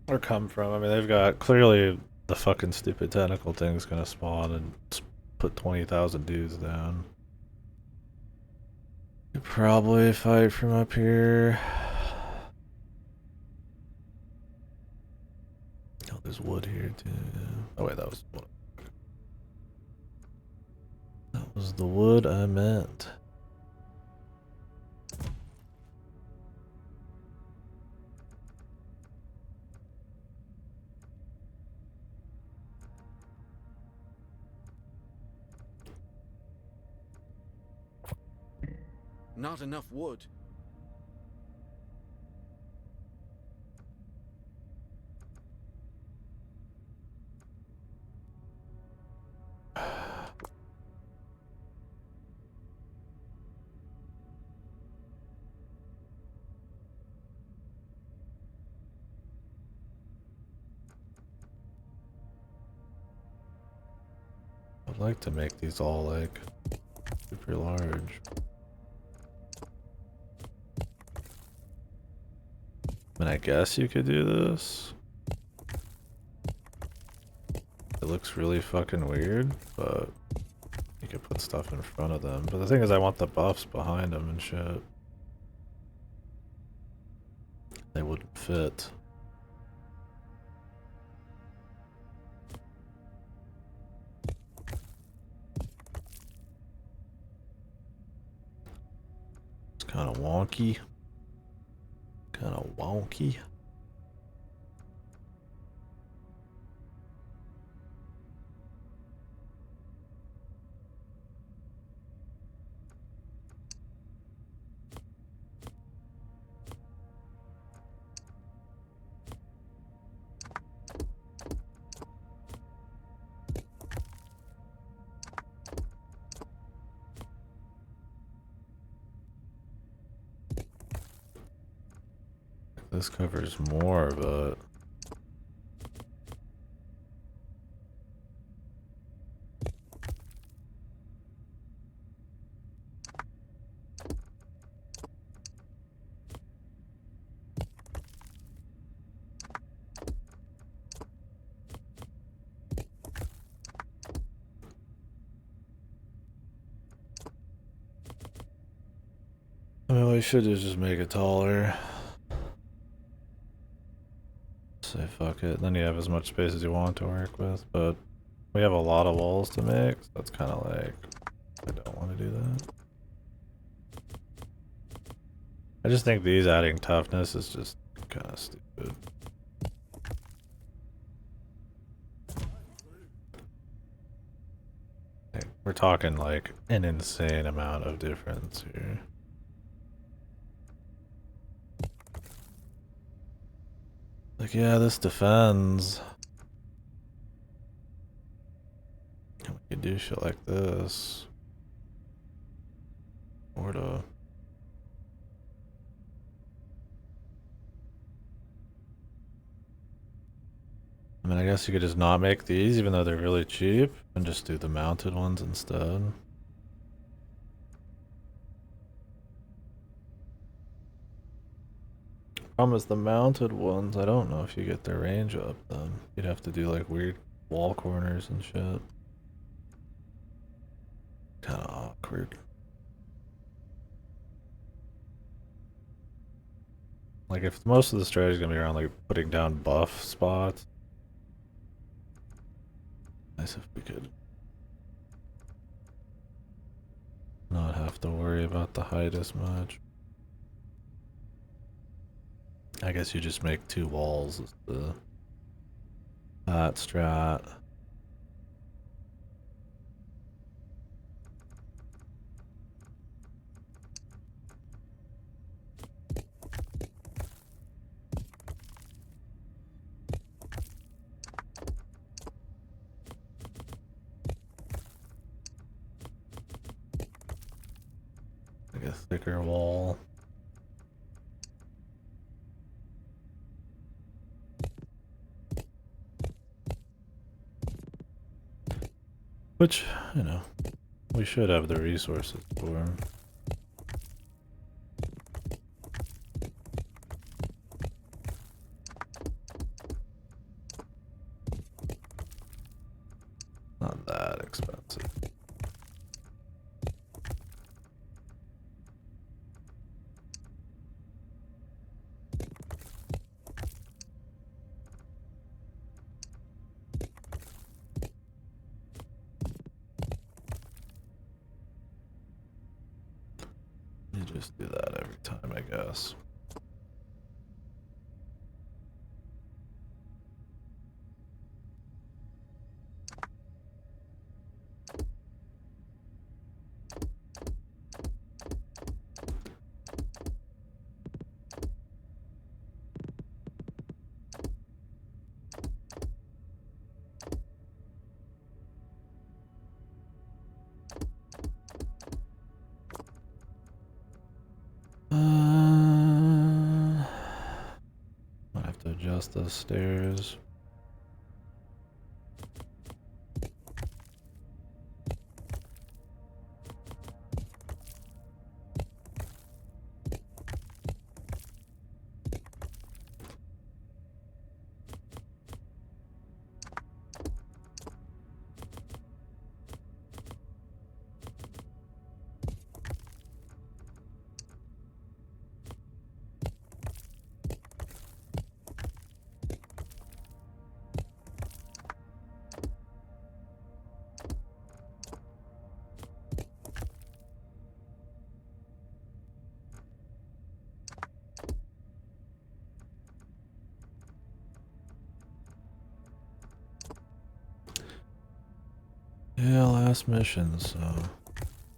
Or come from? I mean, they've got clearly the fucking stupid tentacle thing's gonna spawn and put 20,000 dudes down. Could probably fight from up here. Oh, there's wood here too. Oh wait, that was wood. That was the wood I meant. Not enough wood. I'd like to make these all like super large. I mean, I guess you could do this. It looks really fucking weird, but you could put stuff in front of them. But the thing is, I want the buffs behind them and shit. They wouldn't fit. It's kind of wonky. Kind of wonky. This covers more, but I mean, we should just make it taller. Say fuck it. Then you have as much space as you want to work with, but we have a lot of walls to make, so that's kind of like, I don't want to do that. I just think these adding toughness is just kind of stupid. talking like an insane amount of difference here. Like, yeah, this defends. We could do shit like this. Or to... I mean, I guess you could just not make these, even though they're really cheap, and just do the mounted ones instead. Problem is the mounted ones, I don't know if you get their range up then. You'd have to do like weird wall corners and shit. Kinda awkward. Like if most of the strategy is gonna be around like putting down buff spots. Nice if we could not have to worry about the height as much. I guess you just make 2 walls as the that strat. Like a thicker wall. Which, you know, we should have the resources for. Not that expensive. You just do that every time, I guess. Might have to adjust those stairs. Yeah, last mission, so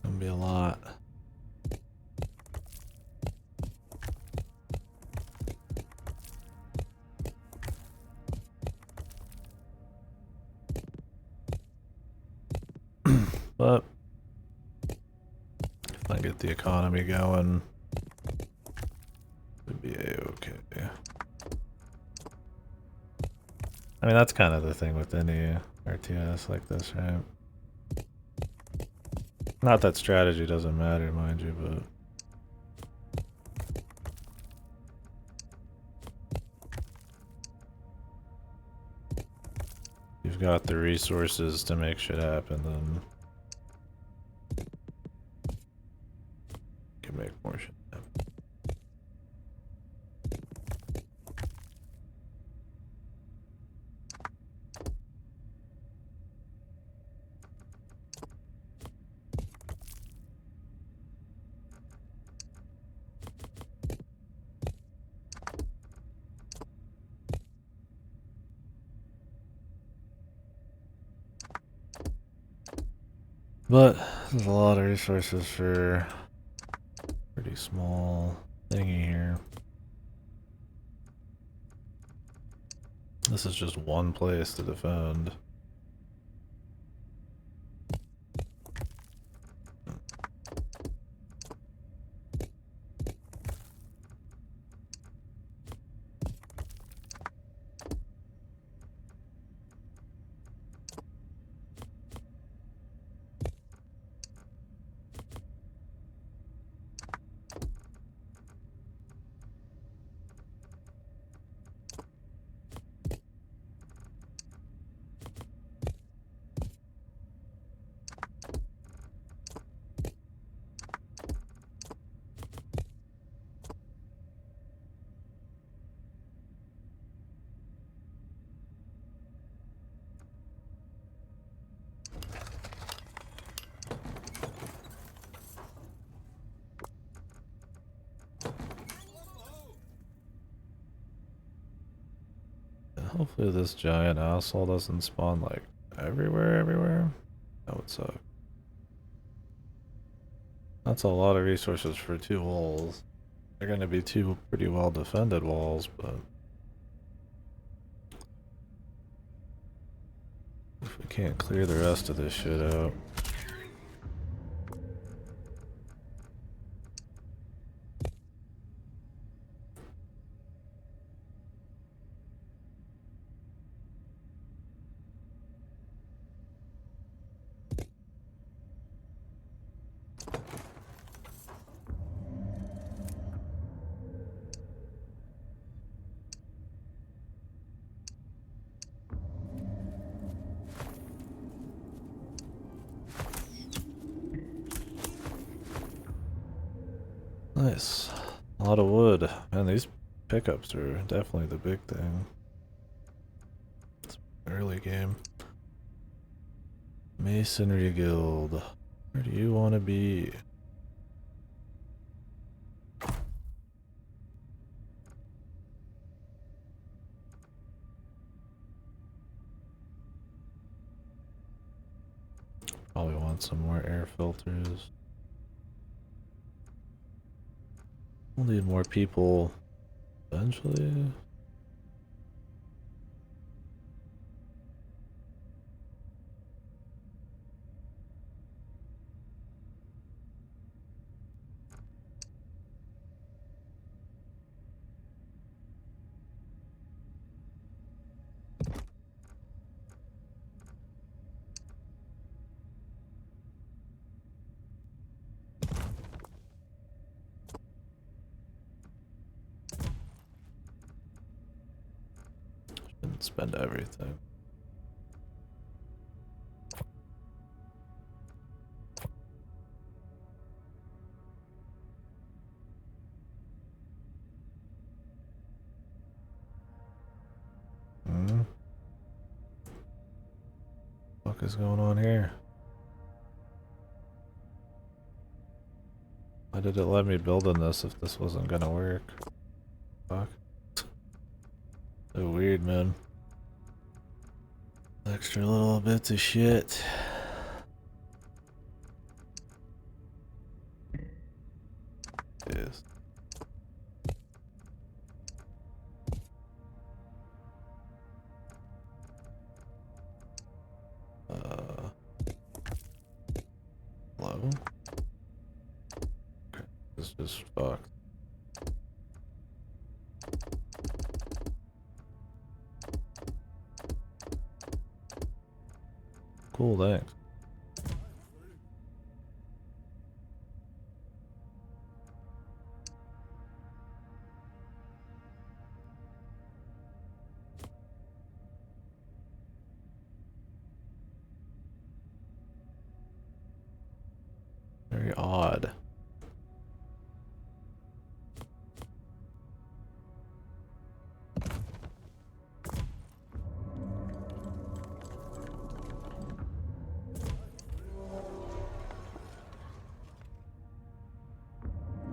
gonna be a lot. But if I get the economy going, it'd be a-okay. I mean, that's kind of the thing with any RTS like this, right? Not that strategy doesn't matter, mind you, but you've got the resources to make shit happen, then you can make more shit happen. But there's a lot of resources for a pretty small thingy here. This is just one place to defend. Hopefully this giant asshole doesn't spawn like everywhere. That would suck. That's a lot of resources for 2 walls. They're gonna be 2 pretty well defended walls, but if we can't clear the rest of this shit out. Nice. A lot of wood. Man, these pickups are definitely the big thing. It's early game. Masonry Guild. Where do you want to be? Probably want some more air filters. We'll need more people eventually. Shouldn't spend everything. What is going on here? Why did it let me build in this if this wasn't gonna work? Fuck. So weird, man. Extra little bits of shit. Yes. Hello? Okay, this is fucked. Cool, thanks. Very odd.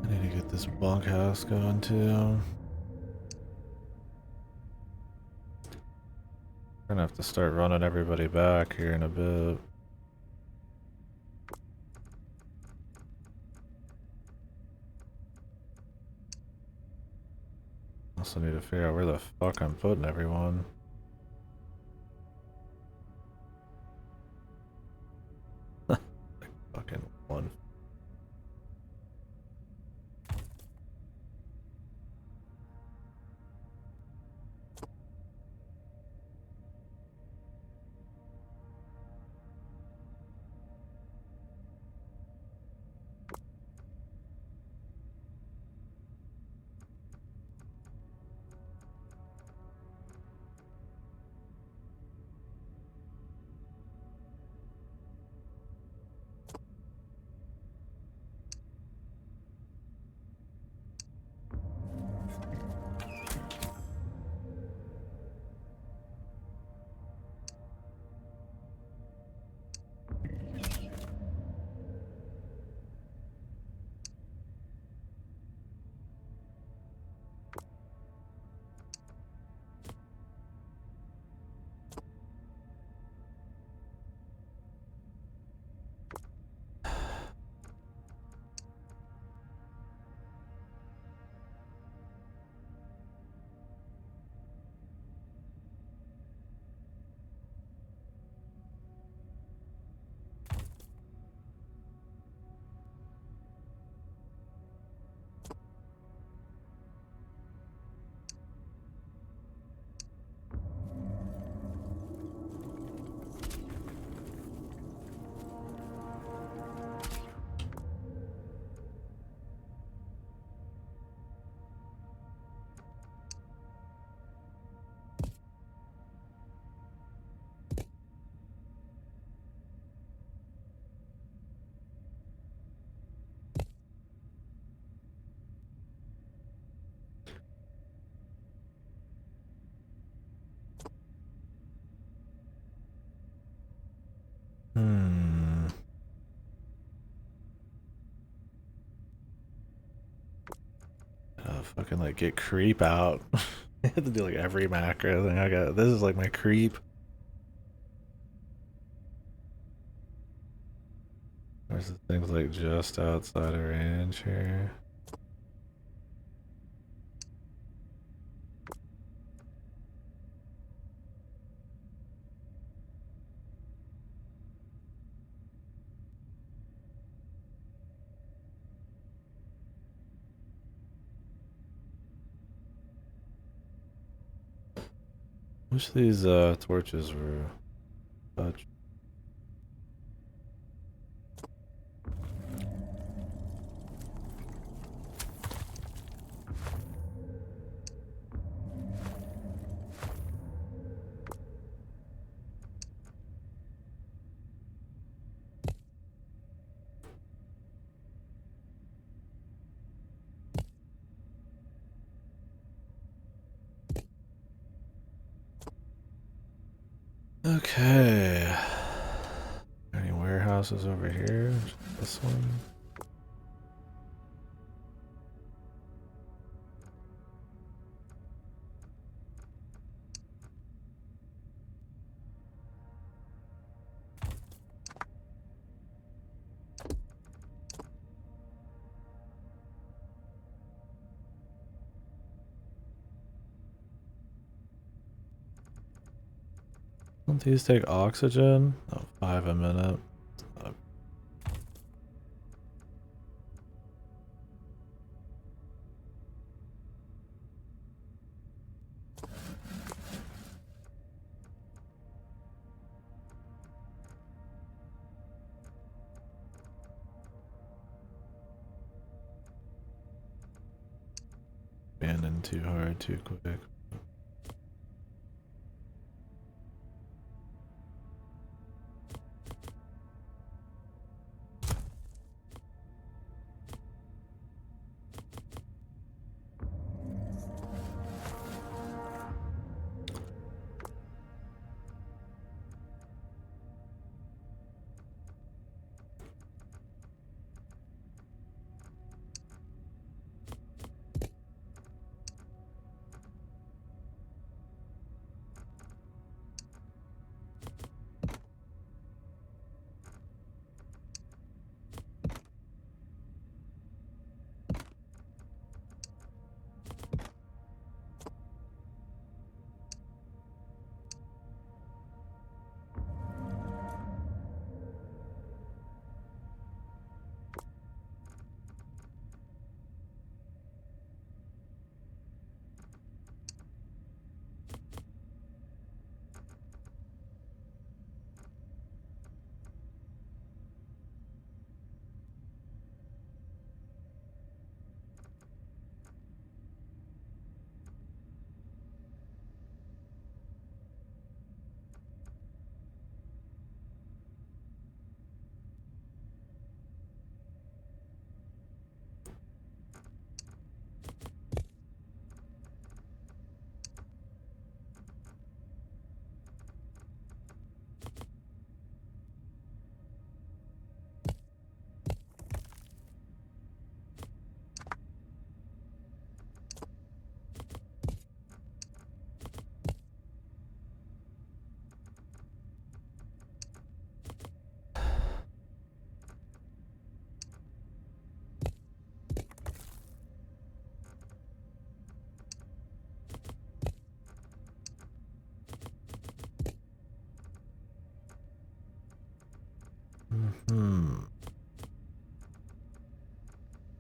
I need to get this bunkhouse going too. We're gonna have to start running everybody back here in a bit. Also need to figure out where the fuck I'm putting everyone. Fucking one. Fucking like get creep out. I have to do like every macro thing. I got this is like my creep. Where's the things like just outside of range here? Wish these torches were touched. Okay. Any warehouses over here? This one. Don't these take oxygen? Oh, 5 a minute. Abandon too hard, too quick.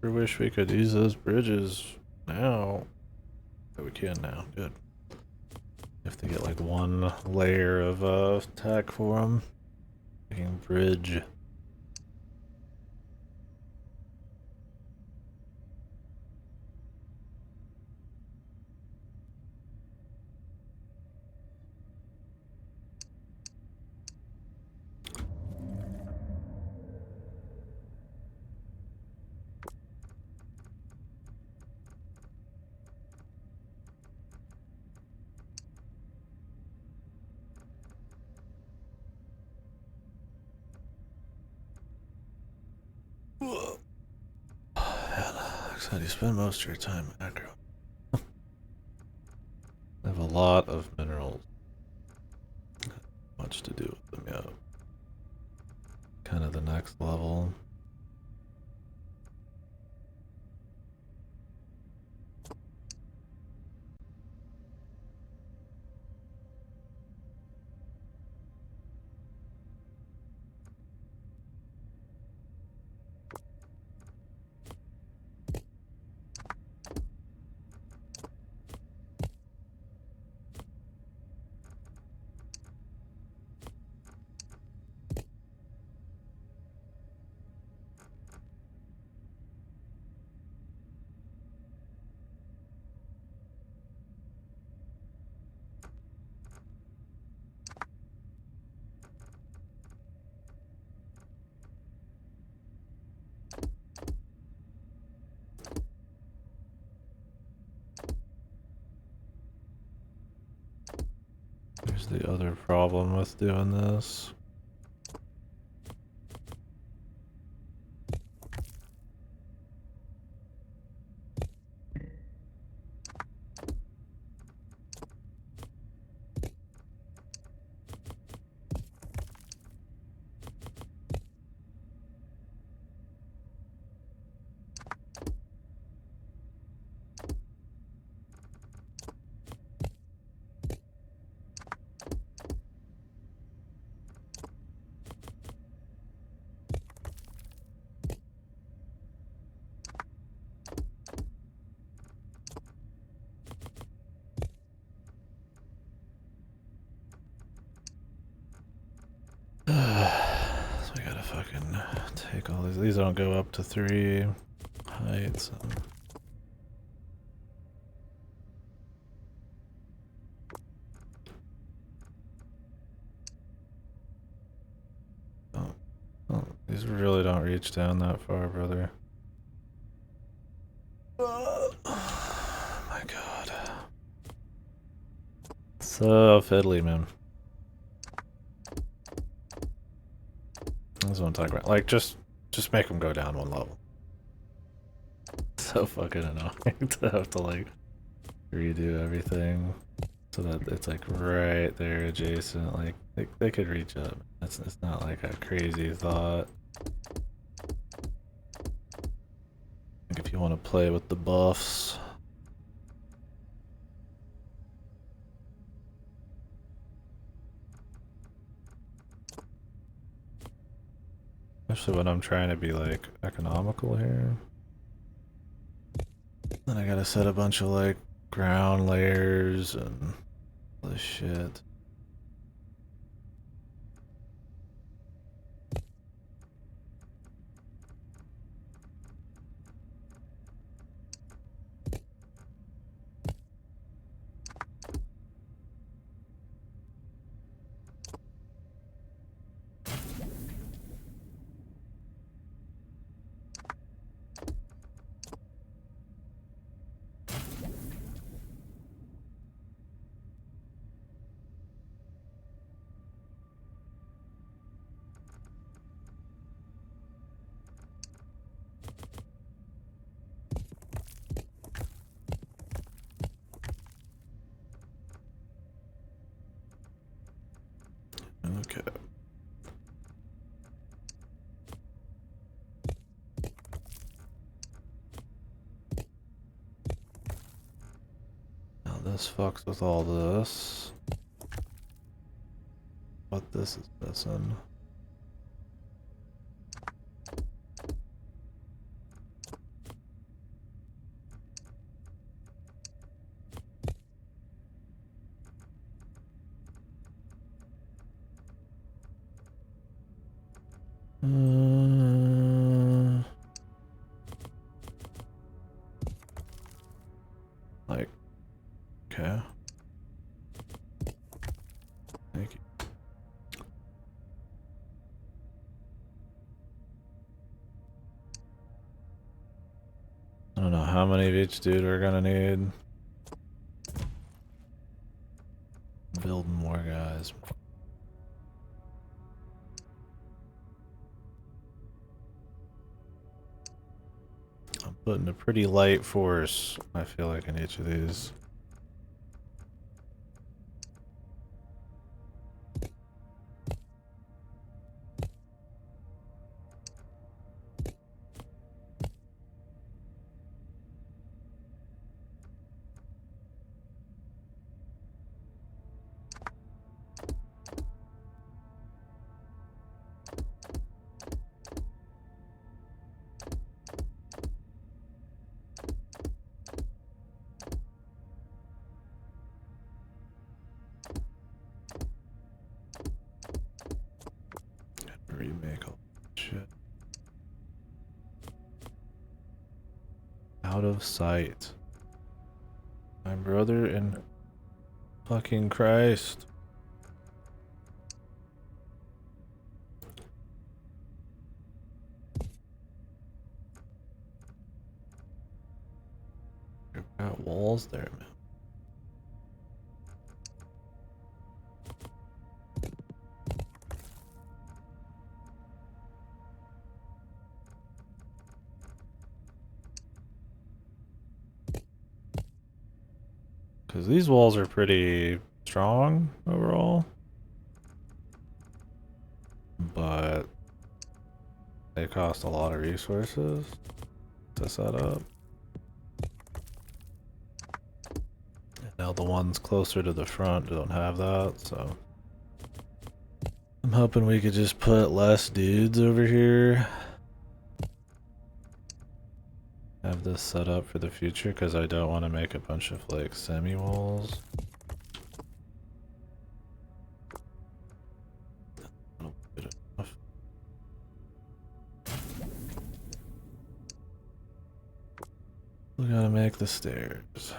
I wish we could use those bridges now. But we can now. Good. You have to get like one layer of tech for them. Fucking bridge. How do you spend most of your time aggro? I have a lot of minerals. Much to do with them, yeah. Kind of the next level. Here's the other problem with doing this. So we gotta fucking take all these. These don't go up to 3 heights. Oh, these really don't reach down that far, brother. Oh my god. So fiddly, man. That's what I'm talking about. Like, just make them go down one level. So fucking annoying to have to like redo everything so that it's like right there adjacent. Like they could reach up. It's not like a crazy thought. Like if you want to play with the buffs. Especially when I'm trying to be like economical here. Then I gotta set a bunch of like ground layers and all this shit. Okay. Now this fucks with all this. But this is missing. Like, okay. Thank you. I don't know how many of each dude we're gonna need. Building more guys. I'm putting a pretty light force, I feel like, in each of these. Remake all that shit. Out of sight. My brother in fucking Christ. You've got walls there, man. Because these walls are pretty strong overall. But they cost a lot of resources to set up. And now the ones closer to the front don't have that, so I'm hoping we could just put less dudes over here. Have this set up for the future because I don't want to make a bunch of like semi-walls. Good enough. We gotta make the stairs.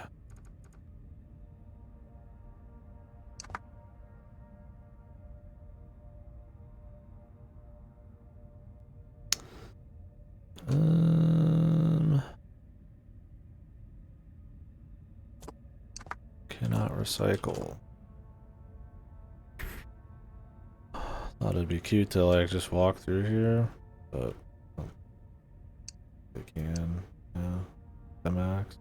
Cannot recycle. Thought it'd be cute to like just walk through here, but they can. Yeah, the max.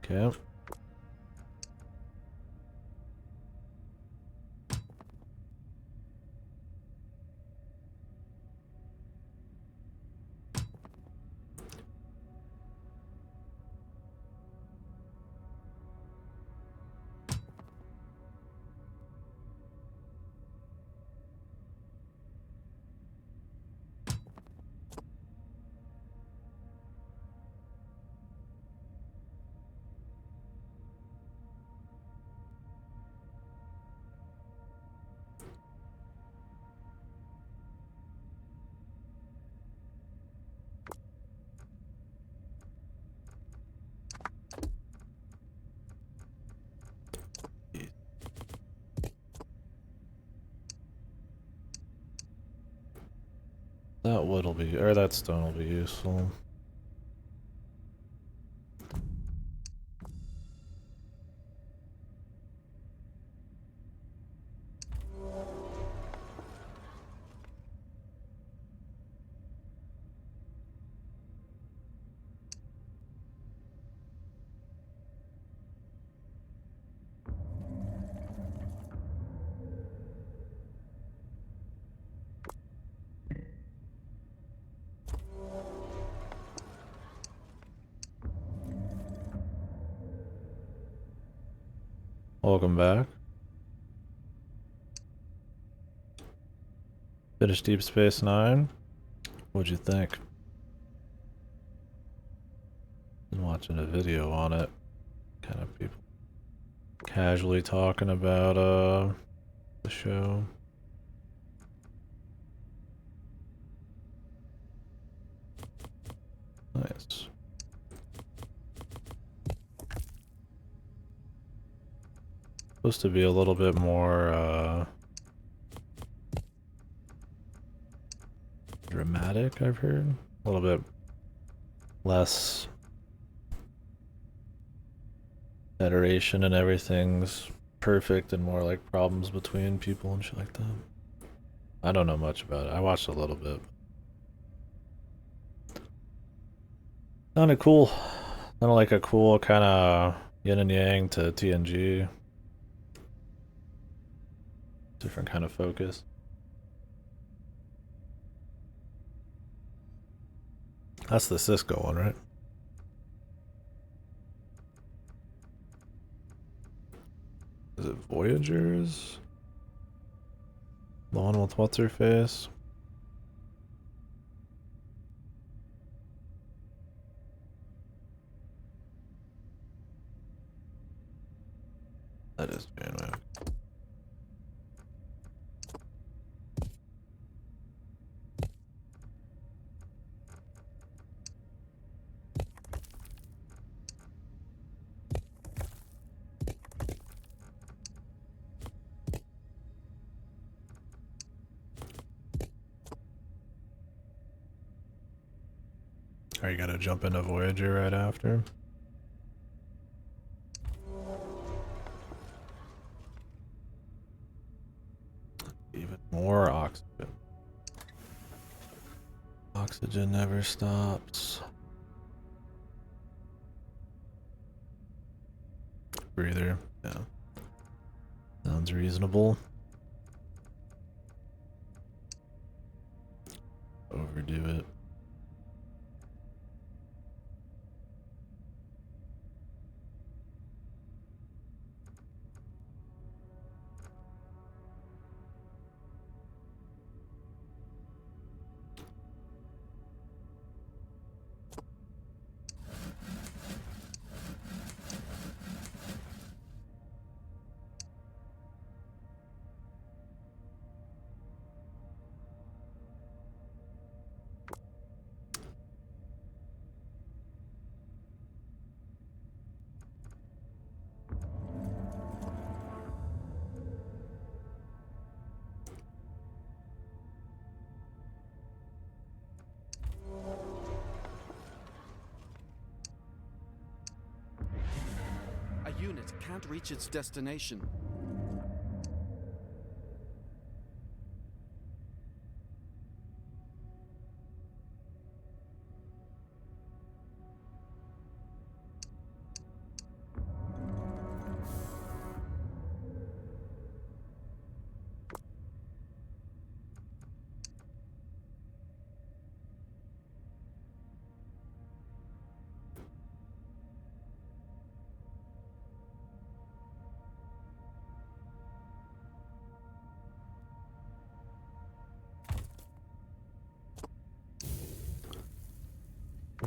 Okay. That wood will be, or that stone will be useful. Welcome back. Finished Deep Space Nine. What'd you think? Been watching a video on it. Kind of people casually talking about the show. Nice. Supposed to be a little bit more dramatic, I've heard. A little bit less federation and everything's perfect and more like problems between people and shit like that. I don't know much about it. I watched a little bit. Sounded cool. Sounded like a cool kind of yin and yang to TNG. Different kind of focus. That's the Cisco one, right? Is it Voyagers? The one with what's her face? That is Janeway. Are you gonna jump into Voyager right after? Even more oxygen. Oxygen never stops. Breather, yeah. Sounds reasonable. Overdo it. A unit can't reach its destination.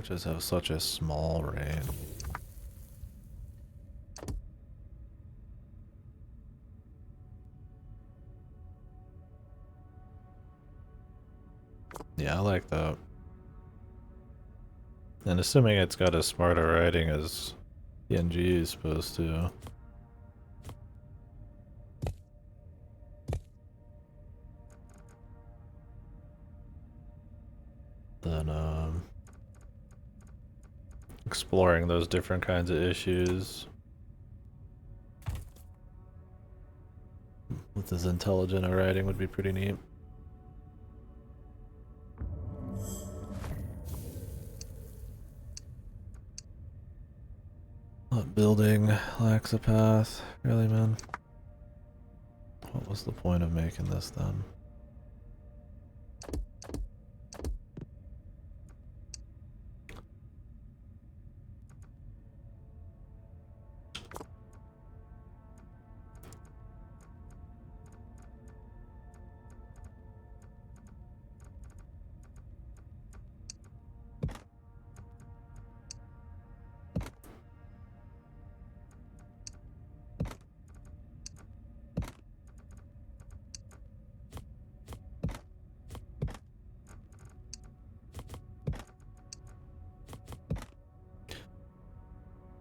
Just have such a small range. Yeah, I like that. And assuming it's got as smart a writing as TNG is supposed to. Then, exploring those different kinds of issues with as intelligent a writing would be pretty neat. Not building lacks a path, really, man. What was the point of making this then?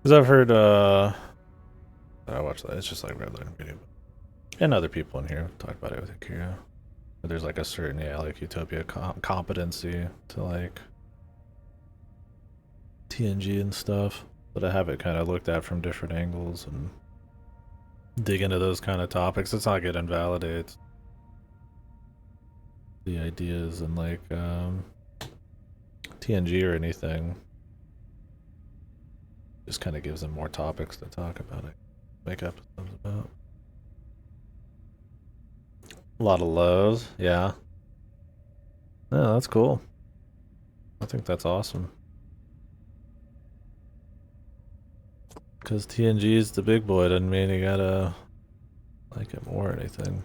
Because I've heard I watch that. It's just like regular video. And other people in here talk about it with Akira. But there's like a certain, yeah, like Utopia competency to like TNG and stuff. But I have it kind of looked at from different angles and dig into those kind of topics. It's not getting invalidates the ideas and like TNG or anything. Just kind of gives them more topics to talk about it. Make episodes about. A lot of lows, yeah. No, that's cool. I think that's awesome. Because TNG is the big boy doesn't mean you gotta like it more or anything.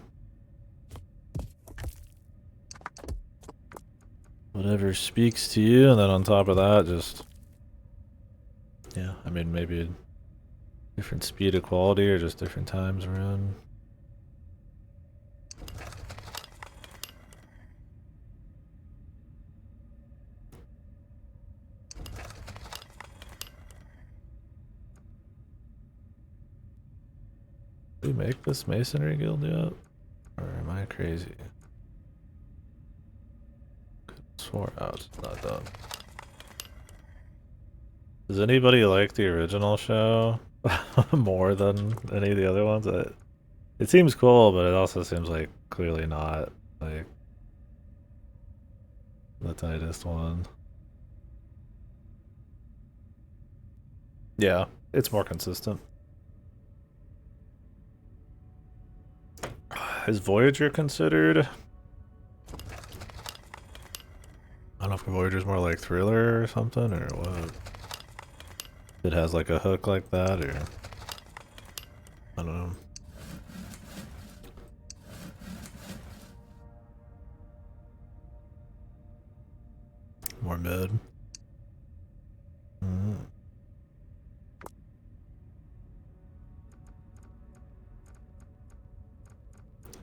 Whatever speaks to you, and then on top of that, just yeah, I mean maybe a different speed of quality or just different times around. Did we make this masonry guild yet? Or am I crazy? Swore out, it's not done. Does anybody like the original show more than any of the other ones? It seems cool, but it also seems like clearly not like the tightest one. Yeah, it's more consistent. Is Voyager considered? I don't know if Voyager's more like thriller or something, or what. It has like a hook like that, or I don't know. More mid.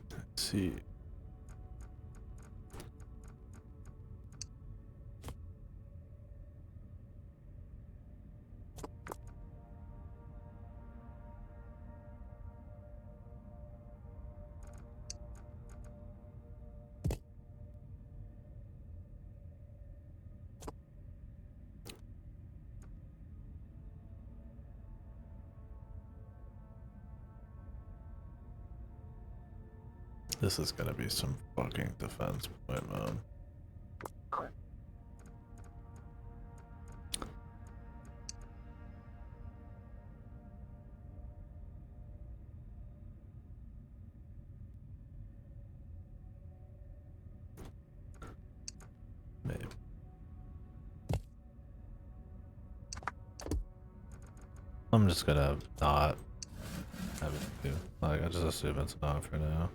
Let's see. This is gonna be some fucking defense point, man. Maybe. I'm just gonna not have it do. Like, I just assume it's not for now.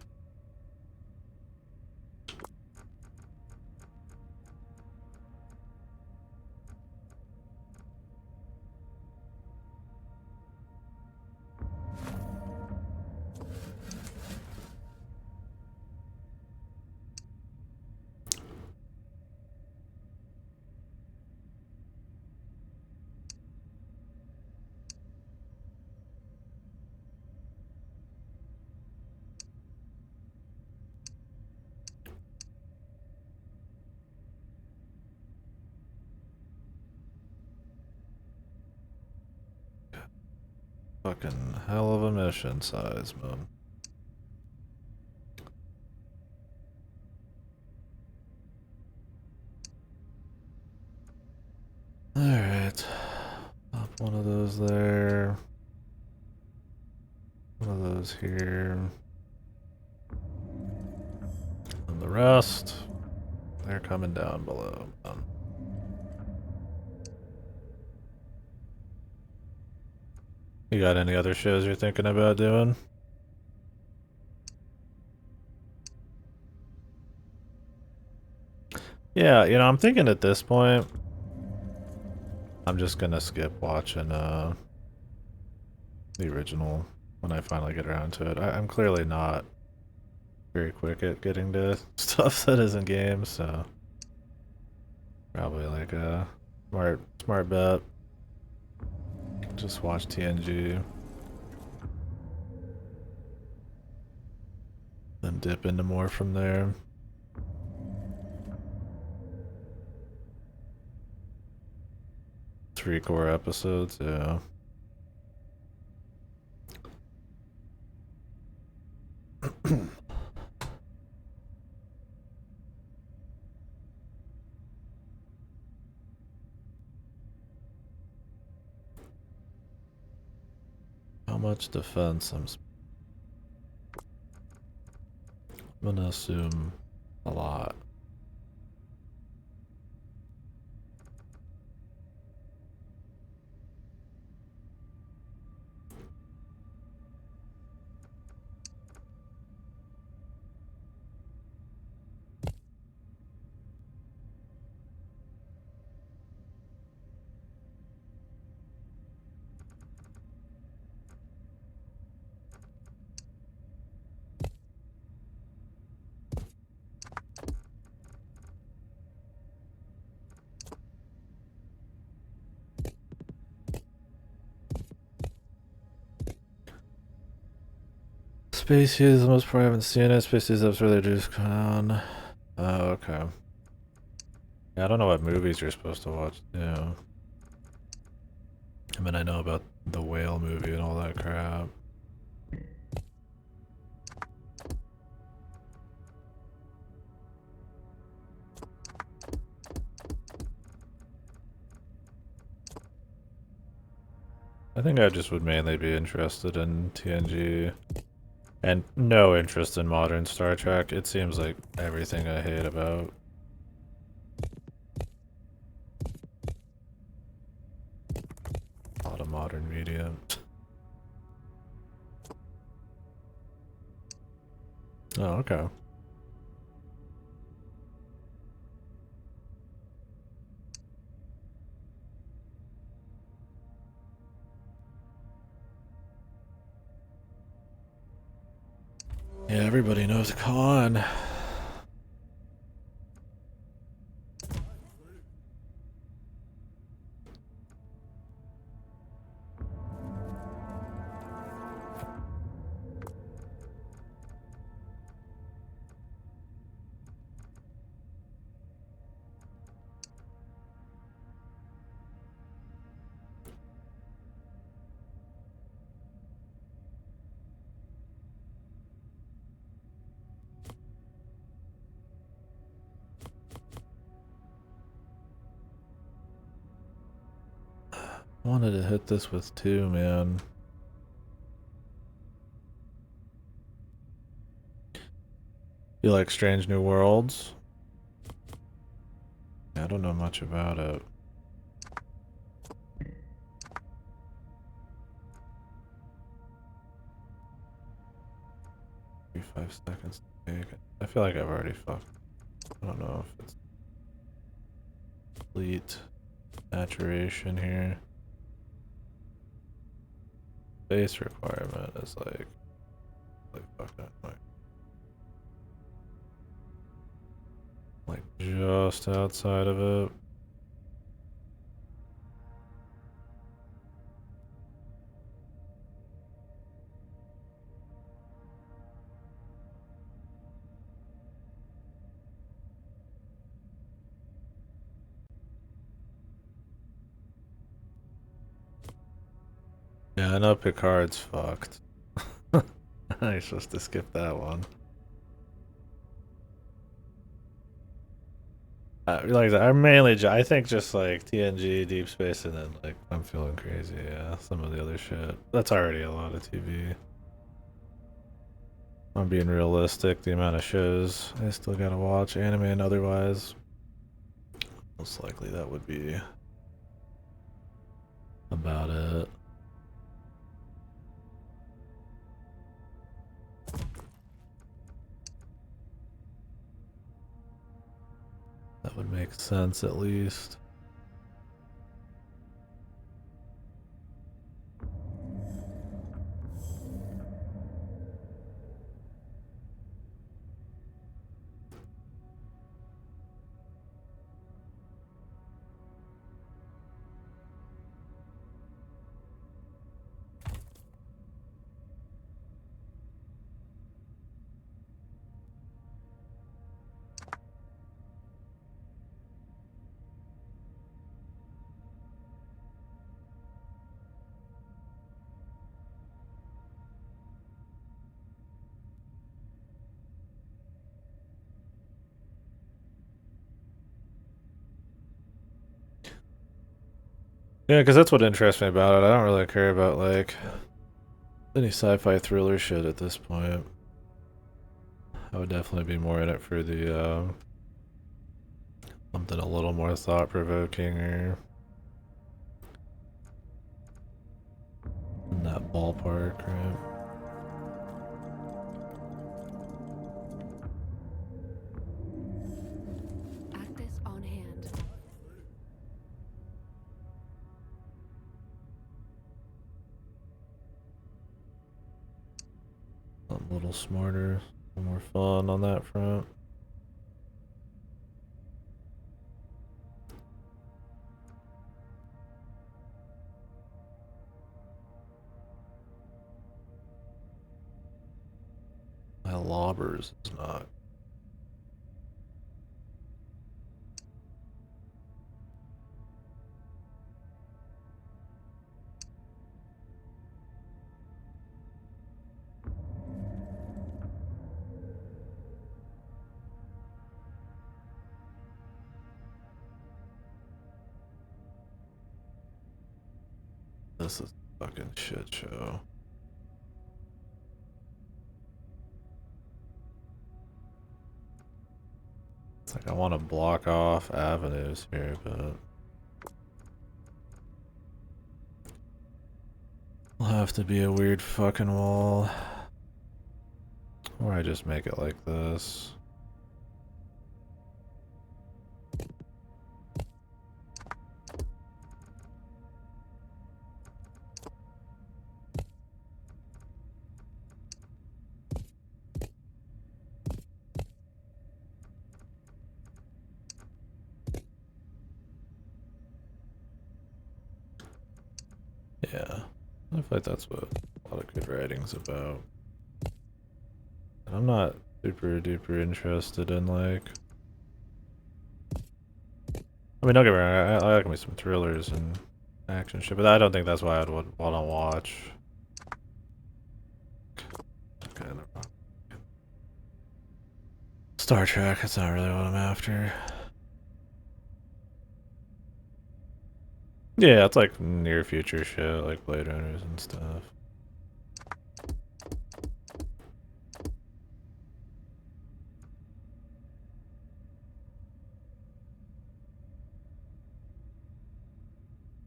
Fucking hell of a mission size, man. Alright. Pop one of those there. One of those here. And the rest, they're coming down below. You got any other shows you're thinking about doing? Yeah, you know, I'm thinking at this point, I'm just gonna skip watching the original when I finally get around to it. I'm clearly not very quick at getting to stuff that isn't games, so probably like a smart bet. Just watch TNG. Then dip into more from there. Three core episodes, yeah. How much defense? I'm gonna assume a lot. Species, the most part I haven't seen it. Species that's really just con. Oh, okay. Yeah, I don't know what movies you're supposed to watch, too. I mean, I know about the whale movie and all that crap. I think I just would mainly be interested in TNG. And no interest in modern Star Trek. It seems like everything I hate about. A lot of modern media. Oh, okay. Yeah, everybody knows Khan. Wanted to hit this with two, man. You like Strange New Worlds? I don't know much about it. 5 seconds to take it. I feel like I've already fucked. I don't know if it's complete maturation here. Base requirement is like fuck that, like just outside of it. Yeah, I know Picard's fucked. I'm supposed to skip that one. Like I mainly, I think just like TNG, Deep Space, and then like I'm feeling crazy. Yeah, some of the other shit. That's already a lot of TV. I'm being realistic. The amount of shows I still gotta watch, anime and otherwise. Most likely that would be about it. That would make sense at least. Yeah, because that's what interests me about it. I don't really care about, like, any sci-fi thriller shit at this point. I would definitely be more in it for the, something a little more thought-provoking or in that ballpark, right? Actus on hand. Something a little smarter, a little more fun on that front. My lobbers is not. This is a fucking shit show. It's like I want to block off avenues here, but it'll have to be a weird fucking wall. Or I just make it like this. Yeah, I feel like that's what a lot of good writing's about. And I'm not super duper interested in, like, I mean, don't get me wrong, I like me some thrillers and action shit, but I don't think that's why I'd want to watch. Kind of Star Trek, that's not really what I'm after. Yeah, it's like near future shit, like Blade Runners and stuff.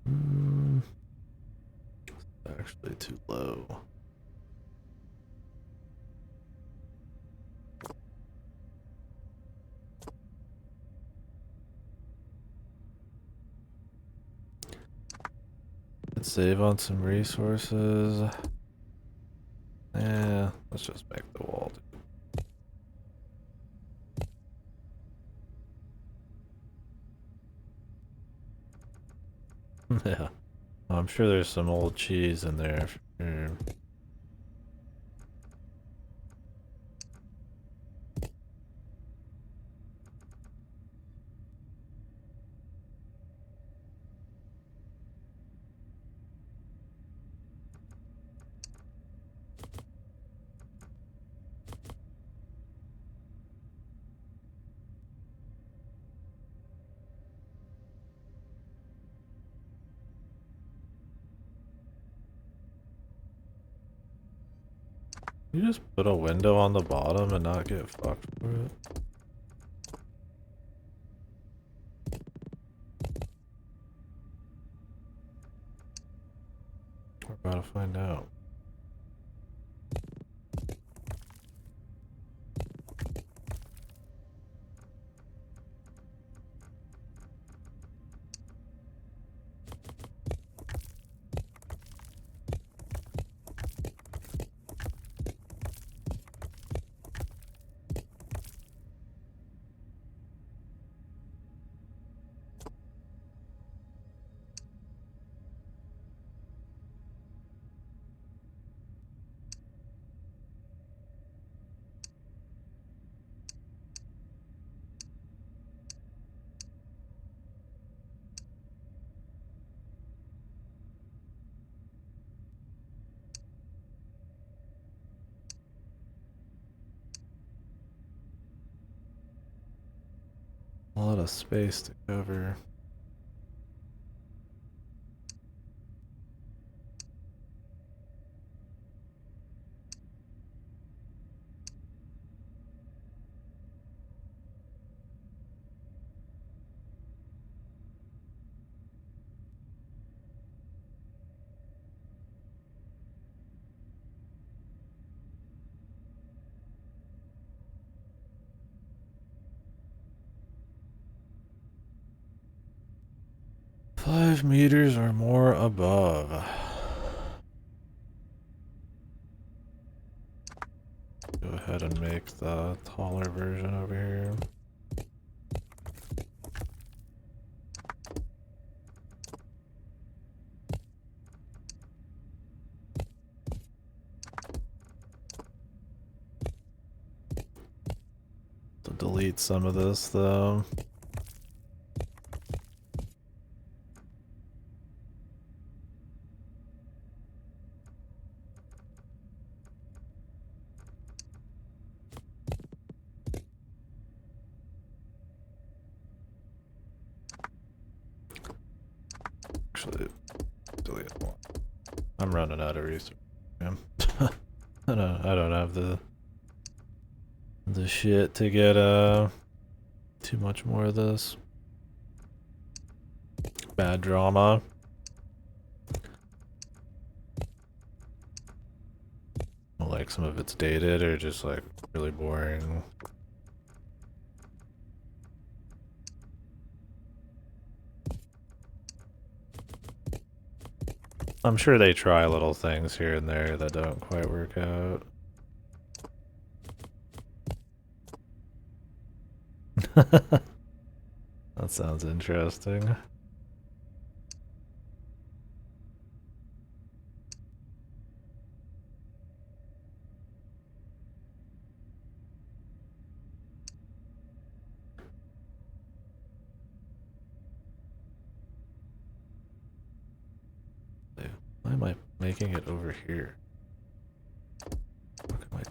Mm, actually too low. Let's save on some resources. Yeah, let's just make the wall. Yeah, I'm sure there's some old cheese in there for sure. You just put a window on the bottom and not get fucked for it? We're about to find out. A lot of space to cover. 5 meters or more above. Go ahead and make the taller version over here. To delete some of this though. Actually, delete one. I'm running out of research. Yeah. I don't have the shit to get too much more of this. Bad drama. Like some of it's dated or just like really boring. I'm sure they try little things here and there that don't quite work out. That sounds interesting. Why am I making it over here? What am I...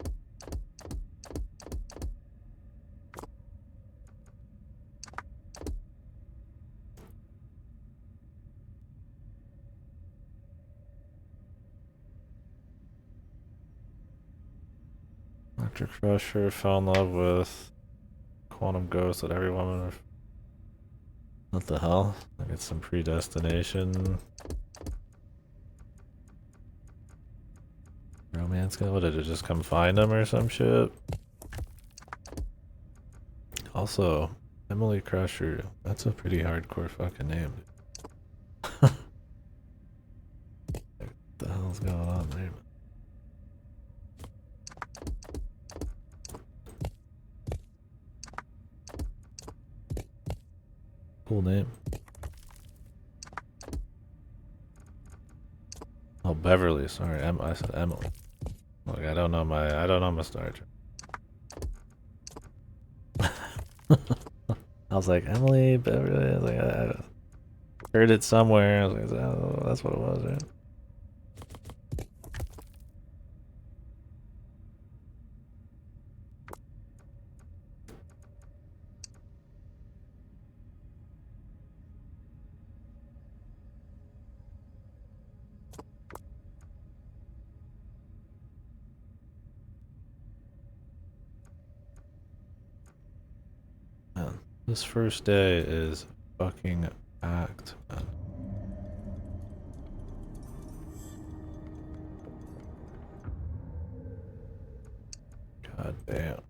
Dr. Crusher fell in love with Quantum Ghost that every woman... What the hell? I get some predestination. Romance guy? What did it just come find him or some shit? Also, Emily Crusher. That's a pretty hardcore fucking name. What the hell's going on there? Cool name. Oh, Beverly. Sorry, I said Emily. Look, I don't know my Star Trek. I was like, Emily, Beverly. I was like, I heard it somewhere. I was like, oh, that's what it was, right? Man, this first day is fucking packed, man. God damn.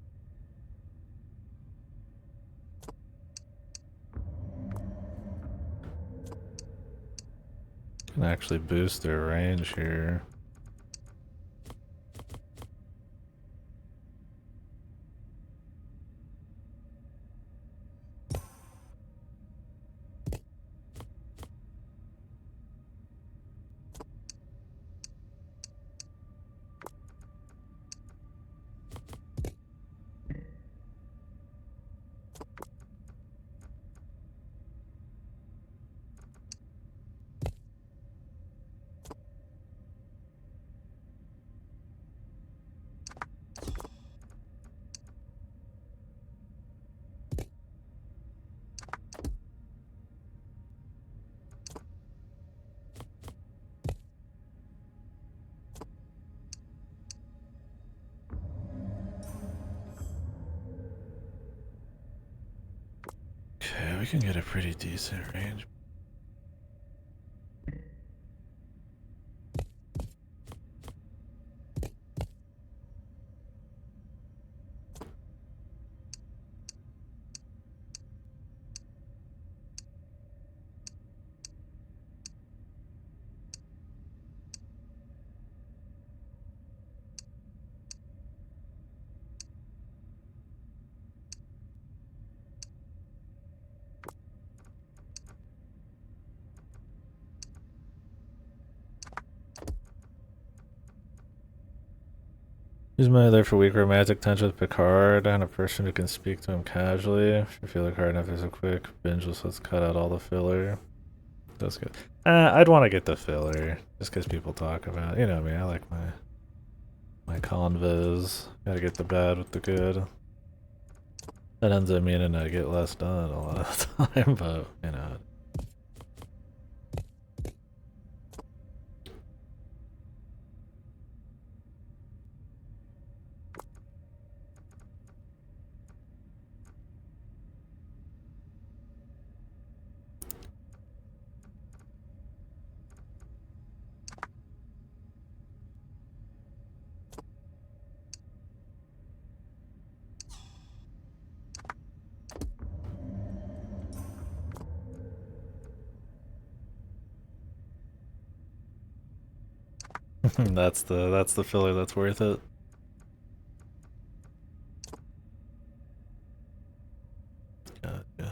Can actually boost their range here. Okay, we can get a pretty decent range. Use money there for weak romantic tension with Picard and a person who can speak to him casually. If you feel like hard enough, there's a quick binge. Let's cut out all the filler. That's good. I'd want to get the filler just because people talk about it. You know me, I like my convos. Gotta get the bad with the good. That ends up meaning I get less done a lot of the time, but you know. that's the filler that's worth it. Yeah.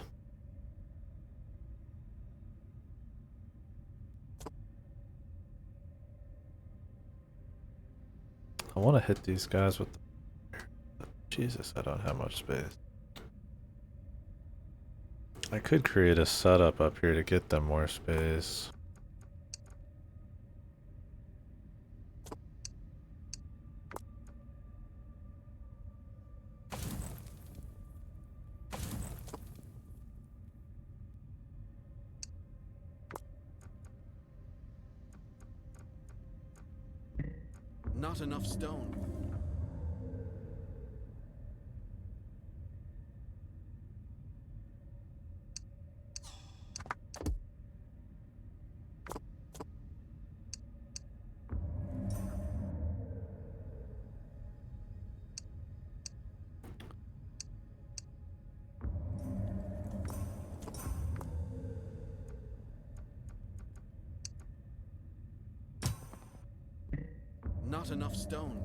I want to hit these guys with Jesus, I don't have much space. I could create a setup up here to get them more space. Not enough stone. Not enough stone.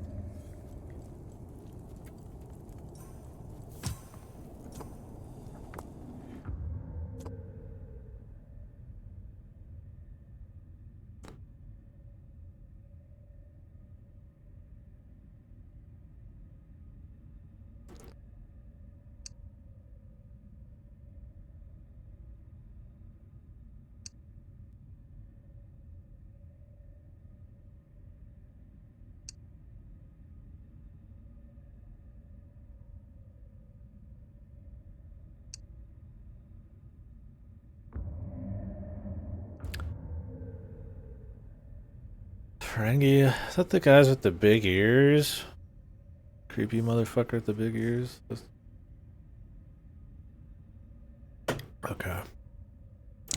Ferengi, is that the guys with the big ears? Creepy motherfucker with the big ears? Okay.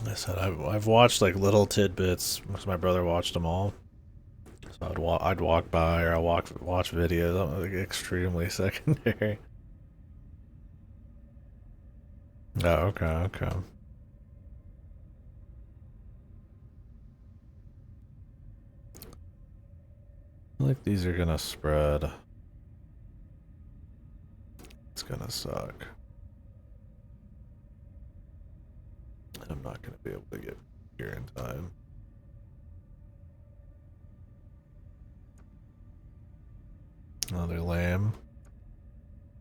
Like I said, I've watched like little tidbits because my brother watched them all. So I'd walk by or watch videos. I'm like extremely secondary. Oh, okay. I feel like these are gonna spread. It's gonna suck. I'm not gonna be able to get here in time. Another lamb.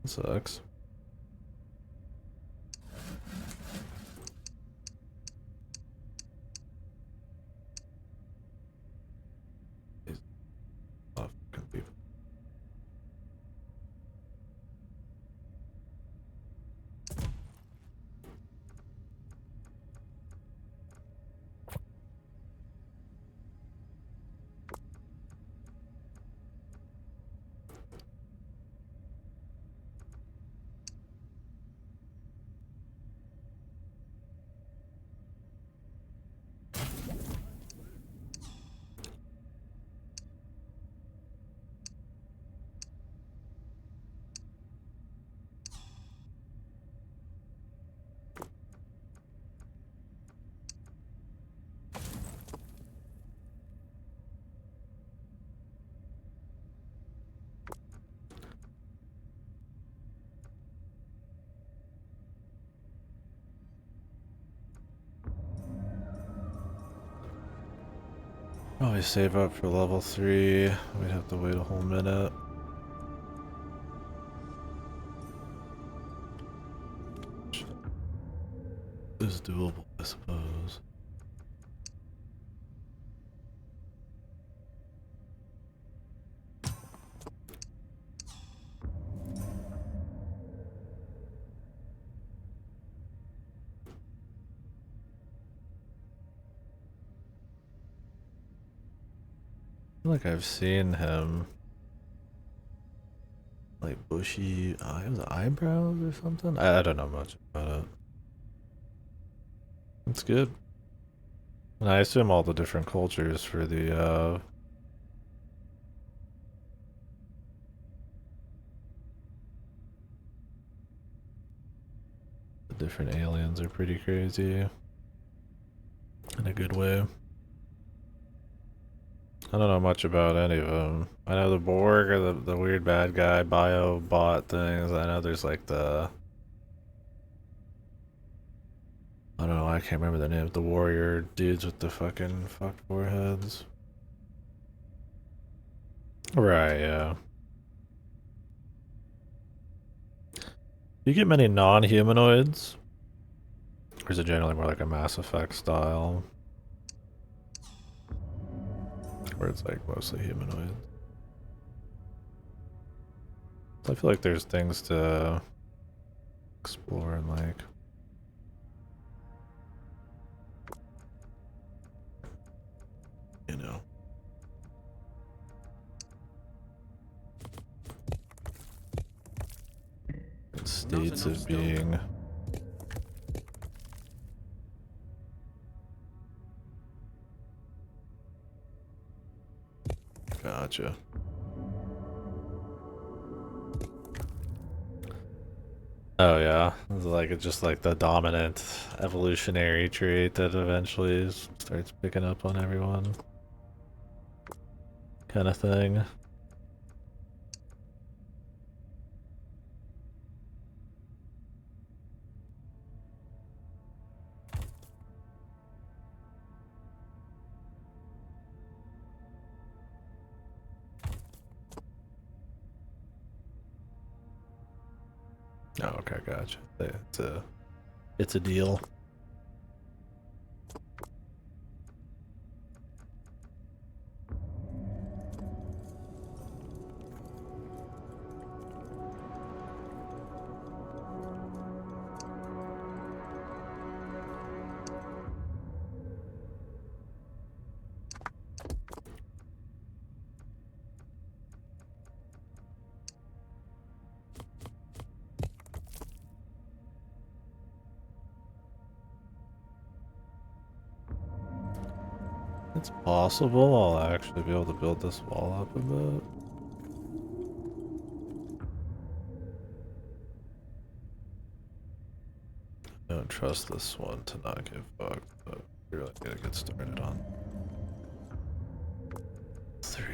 Sucks. These fucking people. Probably save up for level 3. We'd have to wait a whole minute. is doable, I suppose. I feel like I've seen him. Like bushy eyebrows or something? I don't know much about it. It's good. And I assume all the different cultures for the different aliens are pretty crazy. In a good way. I don't know much about any of them. I know the Borg are the weird bad guy bio bot things. I know there's like the... I don't know, I can't remember the name. The warrior dudes with the fucking fucked foreheads. Right, yeah. Do you get many non-humanoids? Or is it generally more like a Mass Effect style? Where it's like mostly humanoids? I feel like there's things to explore and like... You know. States of being. Gotcha. Oh yeah, it's just like the dominant evolutionary trait that eventually starts picking up on everyone. Kind of thing. Oh, okay, gotcha. It's a deal. It's possible I'll actually be able to build this wall up a bit. I don't trust this one to not get fucked, but we really gotta get started on 3.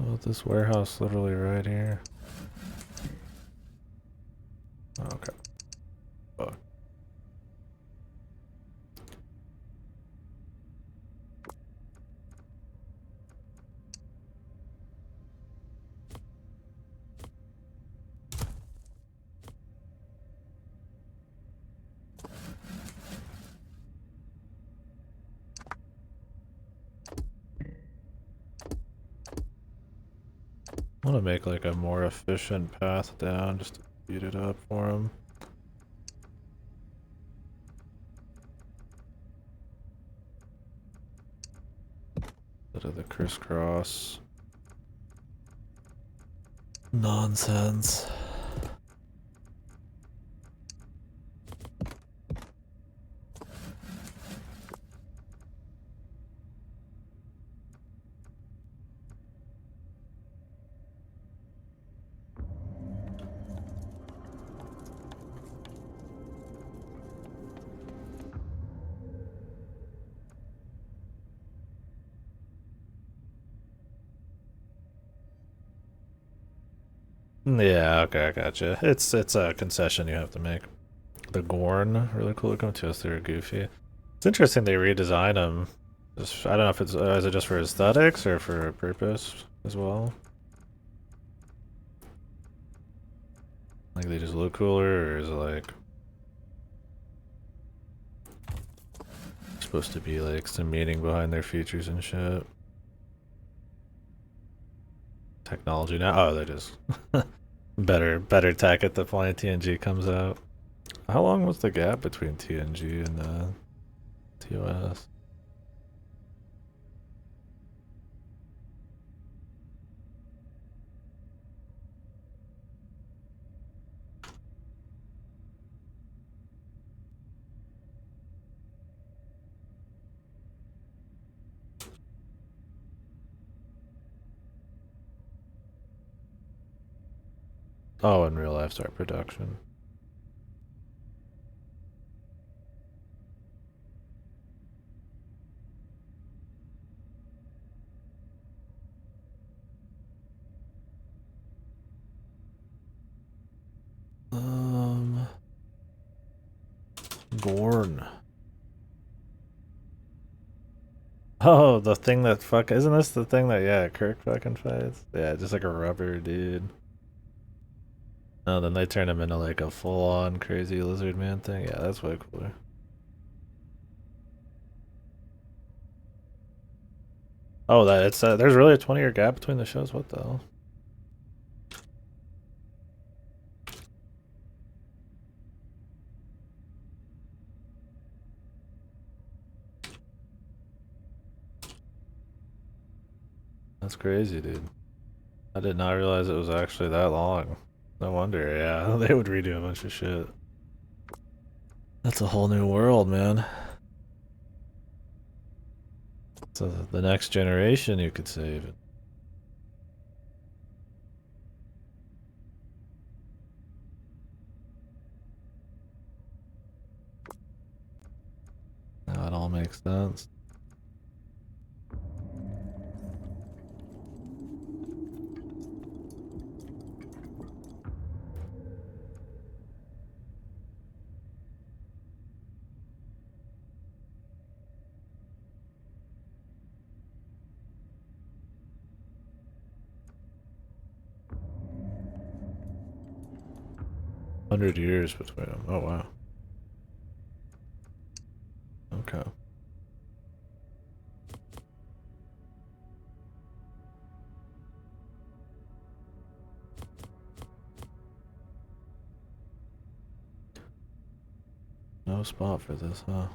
Oh, this warehouse literally right here. Okay. Fuck. I want to make like a more efficient path down just to speed it up for him. Instead of the crisscross nonsense. Yeah, okay, I gotcha. It's a concession you have to make. The Gorn, really cool looking too. They're goofy. It's interesting they redesign them. Just, I don't know if it's is it just for aesthetics or for a purpose as well. Like they just look cooler, or is it like supposed to be like some meaning behind their features and shit? Technology now. Oh, they just better tech at the point TNG comes out. How long was the gap between TNG and TOS? Oh, in real life start production. Gorn. Oh, the thing that isn't this the thing that Kirk fucking fights? Yeah, just like a rubber dude. Oh, then they turn him into like a full-on crazy lizard man thing. Yeah, that's way cooler. Oh, that it's there's really a 20-year gap between the shows. What the hell? That's crazy, dude. I did not realize it was actually that long. No wonder, yeah. They would redo a bunch of shit. That's a whole new world, man. So the next generation you could save it. Now it all makes sense. $100 between them. Oh wow. Okay. No spot for this, huh?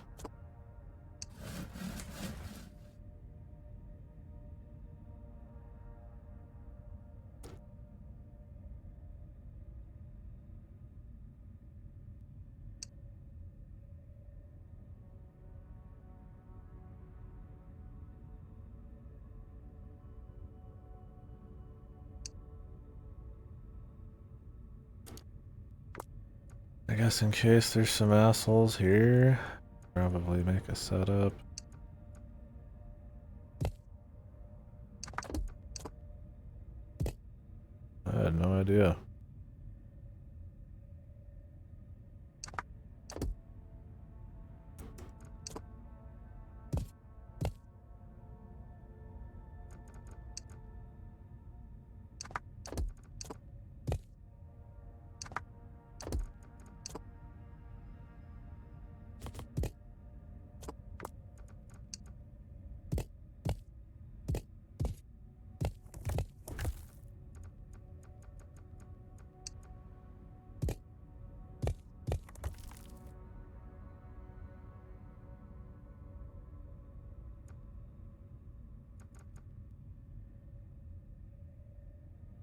I guess in case there's some assholes here, probably make a setup. I had no idea.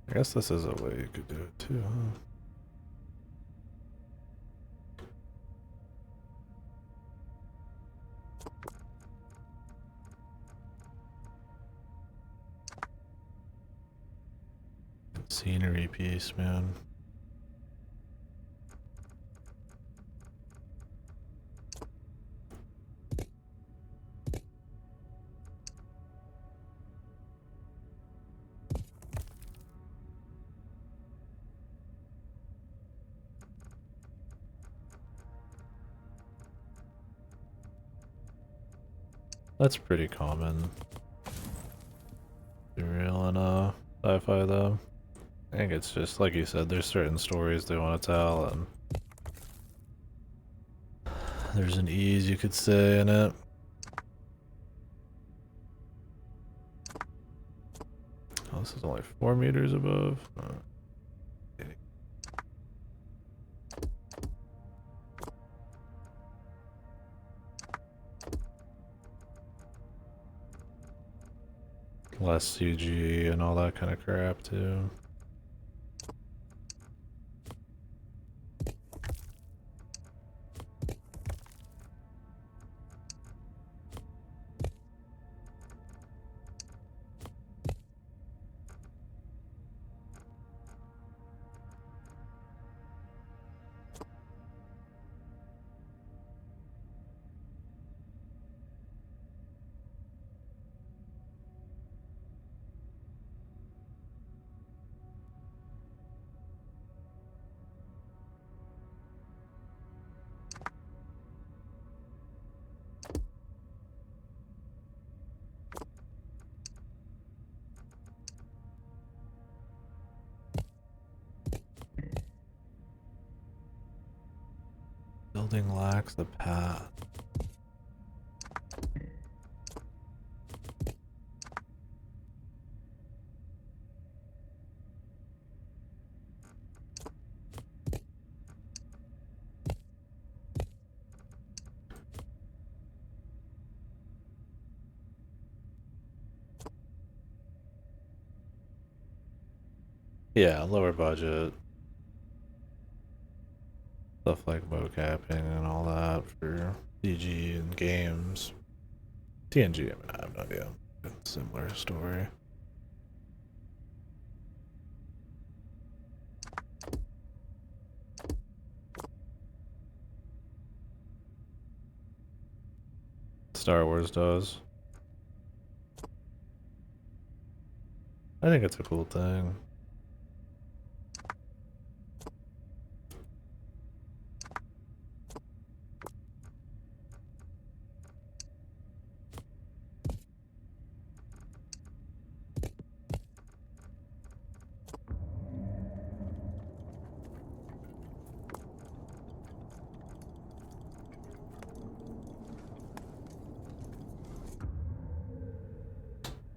I guess this is a way you could do it too, huh? Scenery piece, man. That's pretty common. Be real in sci-fi though. I think it's just like you said, there's certain stories they want to tell, and there's an ease you could say in it. Oh, this is only 4 meters above. Less CG and all that kind of crap too. Building lacks the path. Yeah, lower budget. Stuff like mocapping and all that for CG and games. TNG, I mean, I have no idea. Similar story. Star Wars does. I think it's a cool thing.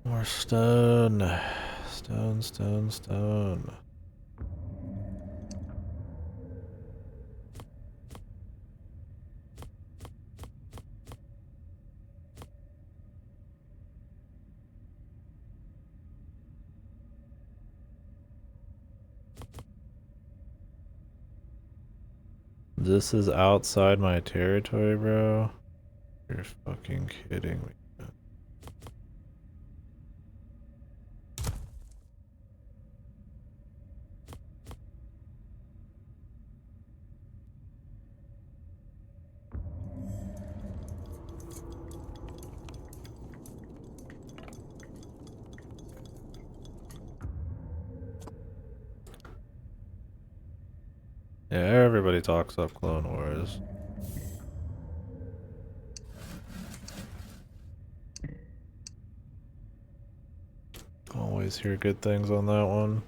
More stone. Stone, stone, stone. This is outside my territory, bro. You're fucking kidding me. Yeah, everybody talks up Clone Wars. Always hear good things on that one.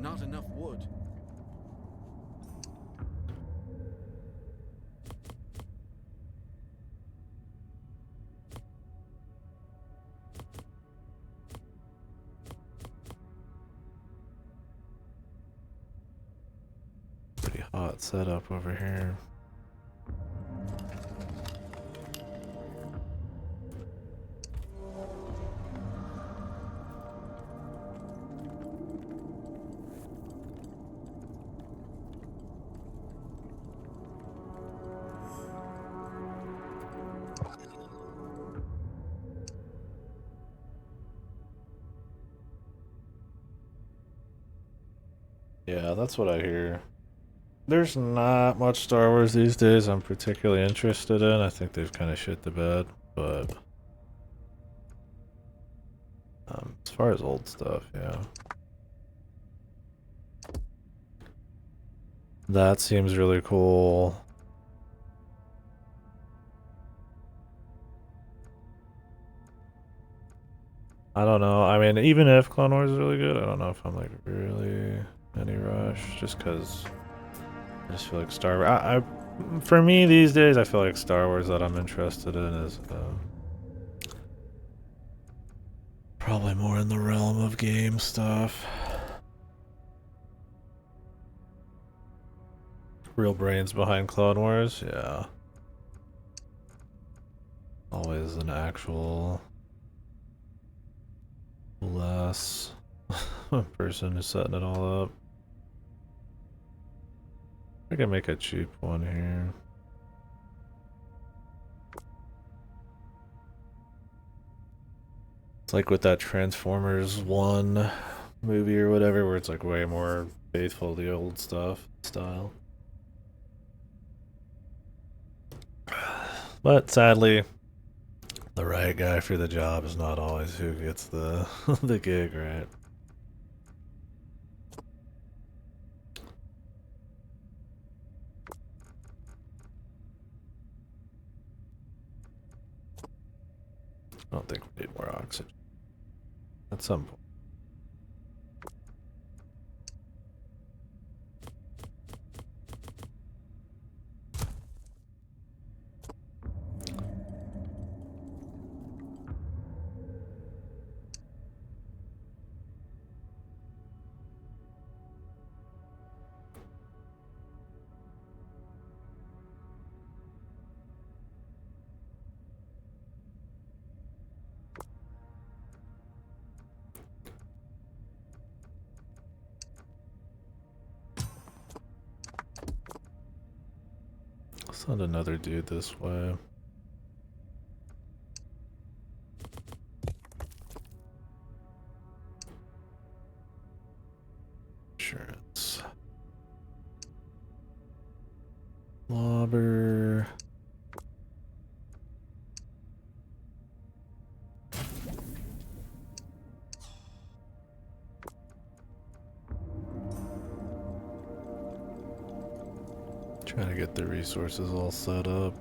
Not enough wood. Pretty hot setup over here. Yeah, that's what I hear. There's not much Star Wars these days I'm particularly interested in. I think they've kind of shit the bed, but as far as old stuff, yeah. That seems really cool. I don't know. I mean, even if Clone Wars is really good, I don't know if I'm like really in any rush. Just because I just feel like Star Wars. For me these days, I feel like Star Wars that I'm interested in is probably more in the realm of game stuff. Real brains behind Clone Wars, yeah. Always an actual less person who's setting it all up. I can make a cheap one here. It's like with that Transformers 1 movie or whatever, where it's like way more faithful to the old stuff style. But sadly, the right guy for the job is not always who gets the the gig, right? I don't think we need more oxygen. At some point. Send another dude this way. Insurance. Lobber. Trying to get the resources all set up.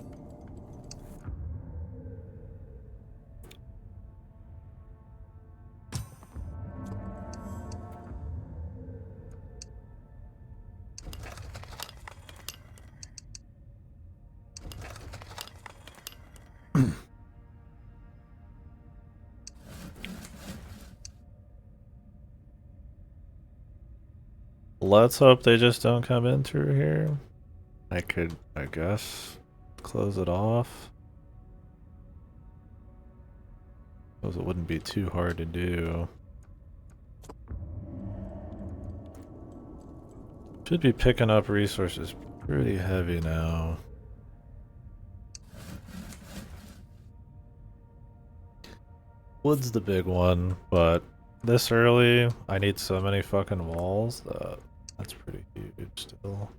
Let's hope they just don't come in through here. I could, I guess, close it off. Suppose it wouldn't be too hard to do. Should be picking up resources pretty heavy now. Wood's the big one, but this early, I need so many fucking walls that that's pretty huge still.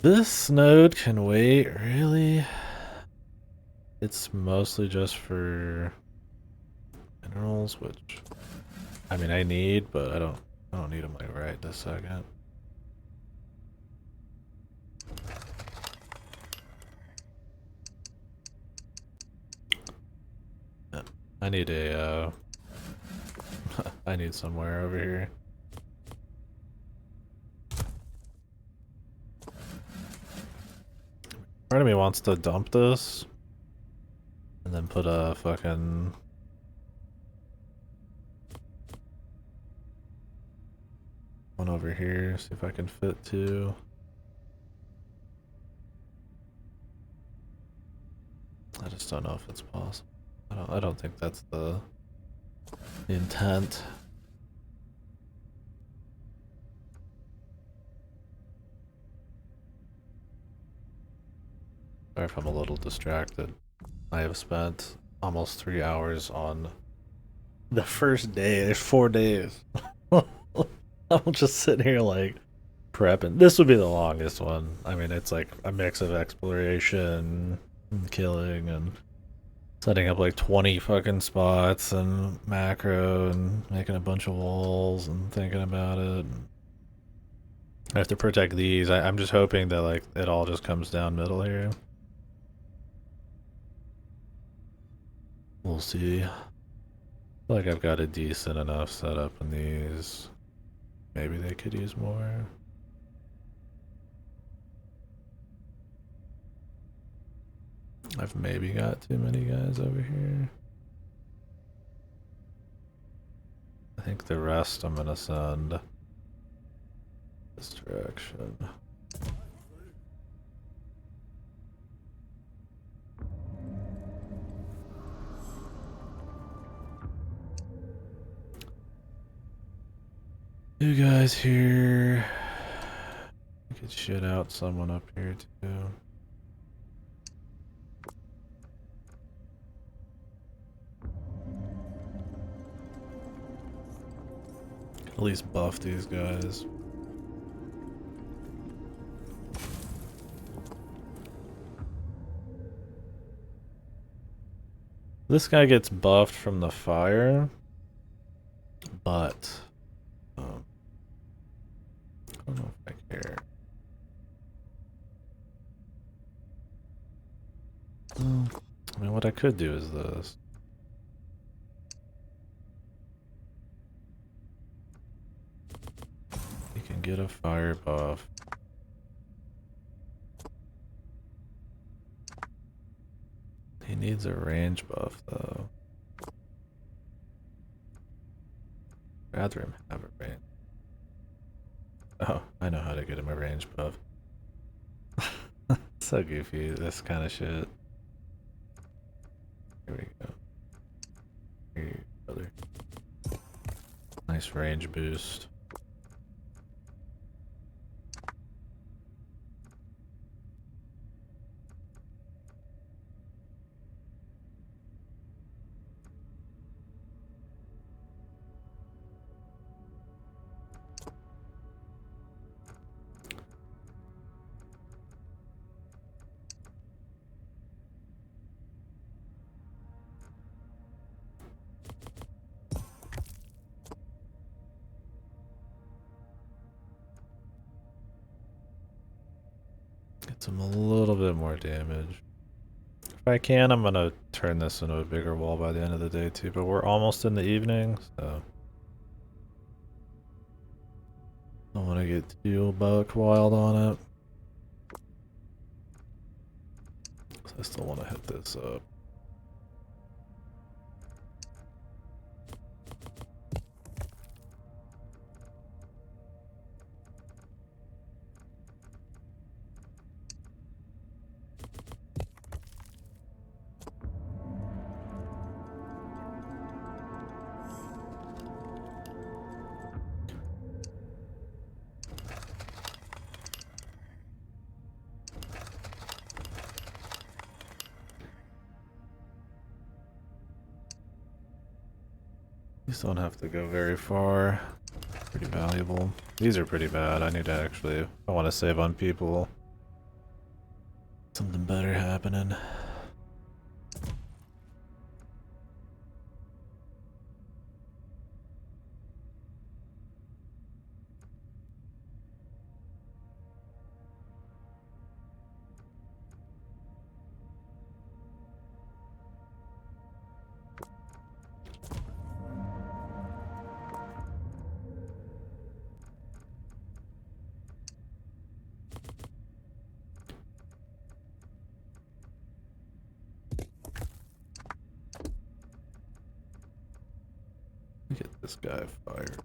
This node can wait, really? It's mostly just for minerals, which I mean I need, but I don't need them like right this second. Yeah, I need a I need somewhere over here. Part of me wants to dump this and then put a fucking one over here, see if I can fit two. I just don't know if it's possible. I don't think that's the intent. Sorry if I'm a little distracted. I have spent almost 3 hours on the first day. There's 4 days. I'm just sitting here like prepping. This would be the longest one. I mean, it's like a mix of exploration and killing and setting up like 20 fucking spots and macro and making a bunch of walls and thinking about it. I have to protect these. I'm just hoping that like it all just comes down middle here. We'll see. I feel like I've got a decent enough setup in these. Maybe they could use more. I've maybe got too many guys over here. I think the rest I'm gonna send this direction. You guys here. I could shit out someone up here too. At least buff these guys. This guy gets buffed from the fire, but I don't know if I care. I mean, what I could do is this. You can get a fire buff. He needs a range buff, though. I'd rather him have a range. Oh, I know how to get him a range buff. So goofy, this kind of shit. Here we go. Here you go, brother. Nice range boost. Get some a little bit more damage. If I can, I'm gonna turn this into a bigger wall by the end of the day too, but we're almost in the evening, so I don't want to get too buck wild on it. I still want to hit this up. These don't have to go very far. Pretty valuable. These are pretty bad. I need to actually, I want to save on people. Something better happening. Get this guy fired.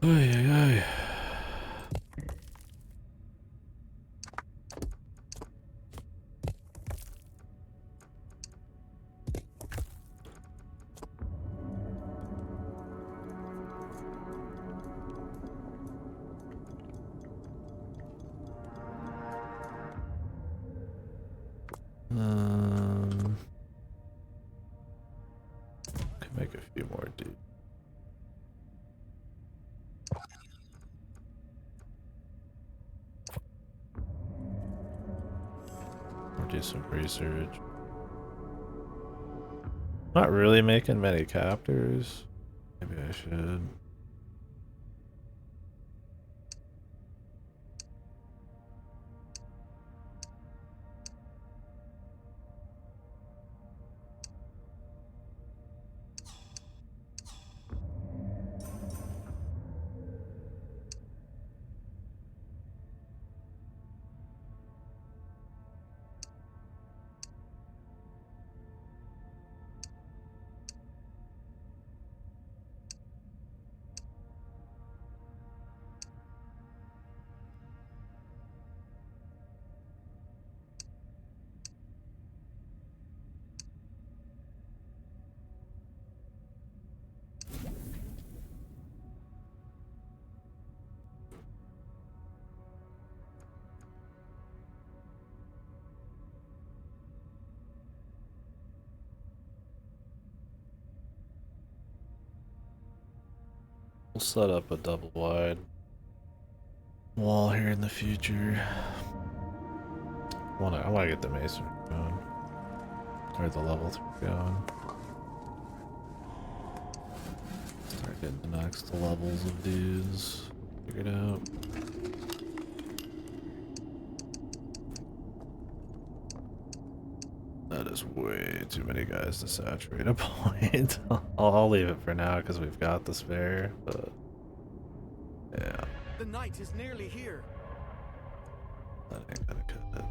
Ay, ay, ay. Can make a few more dude. Or do some research. Not really making many captors. Maybe I should. We'll set up a double wide wall here in the future. I wanna get the masonry going. Or the level 3 going. Start getting the next levels of these figured out. That is way too many guys to saturate a point. I'll leave it for now because we've got the spare, but yeah. The night is nearly here. That ain't gonna cut it.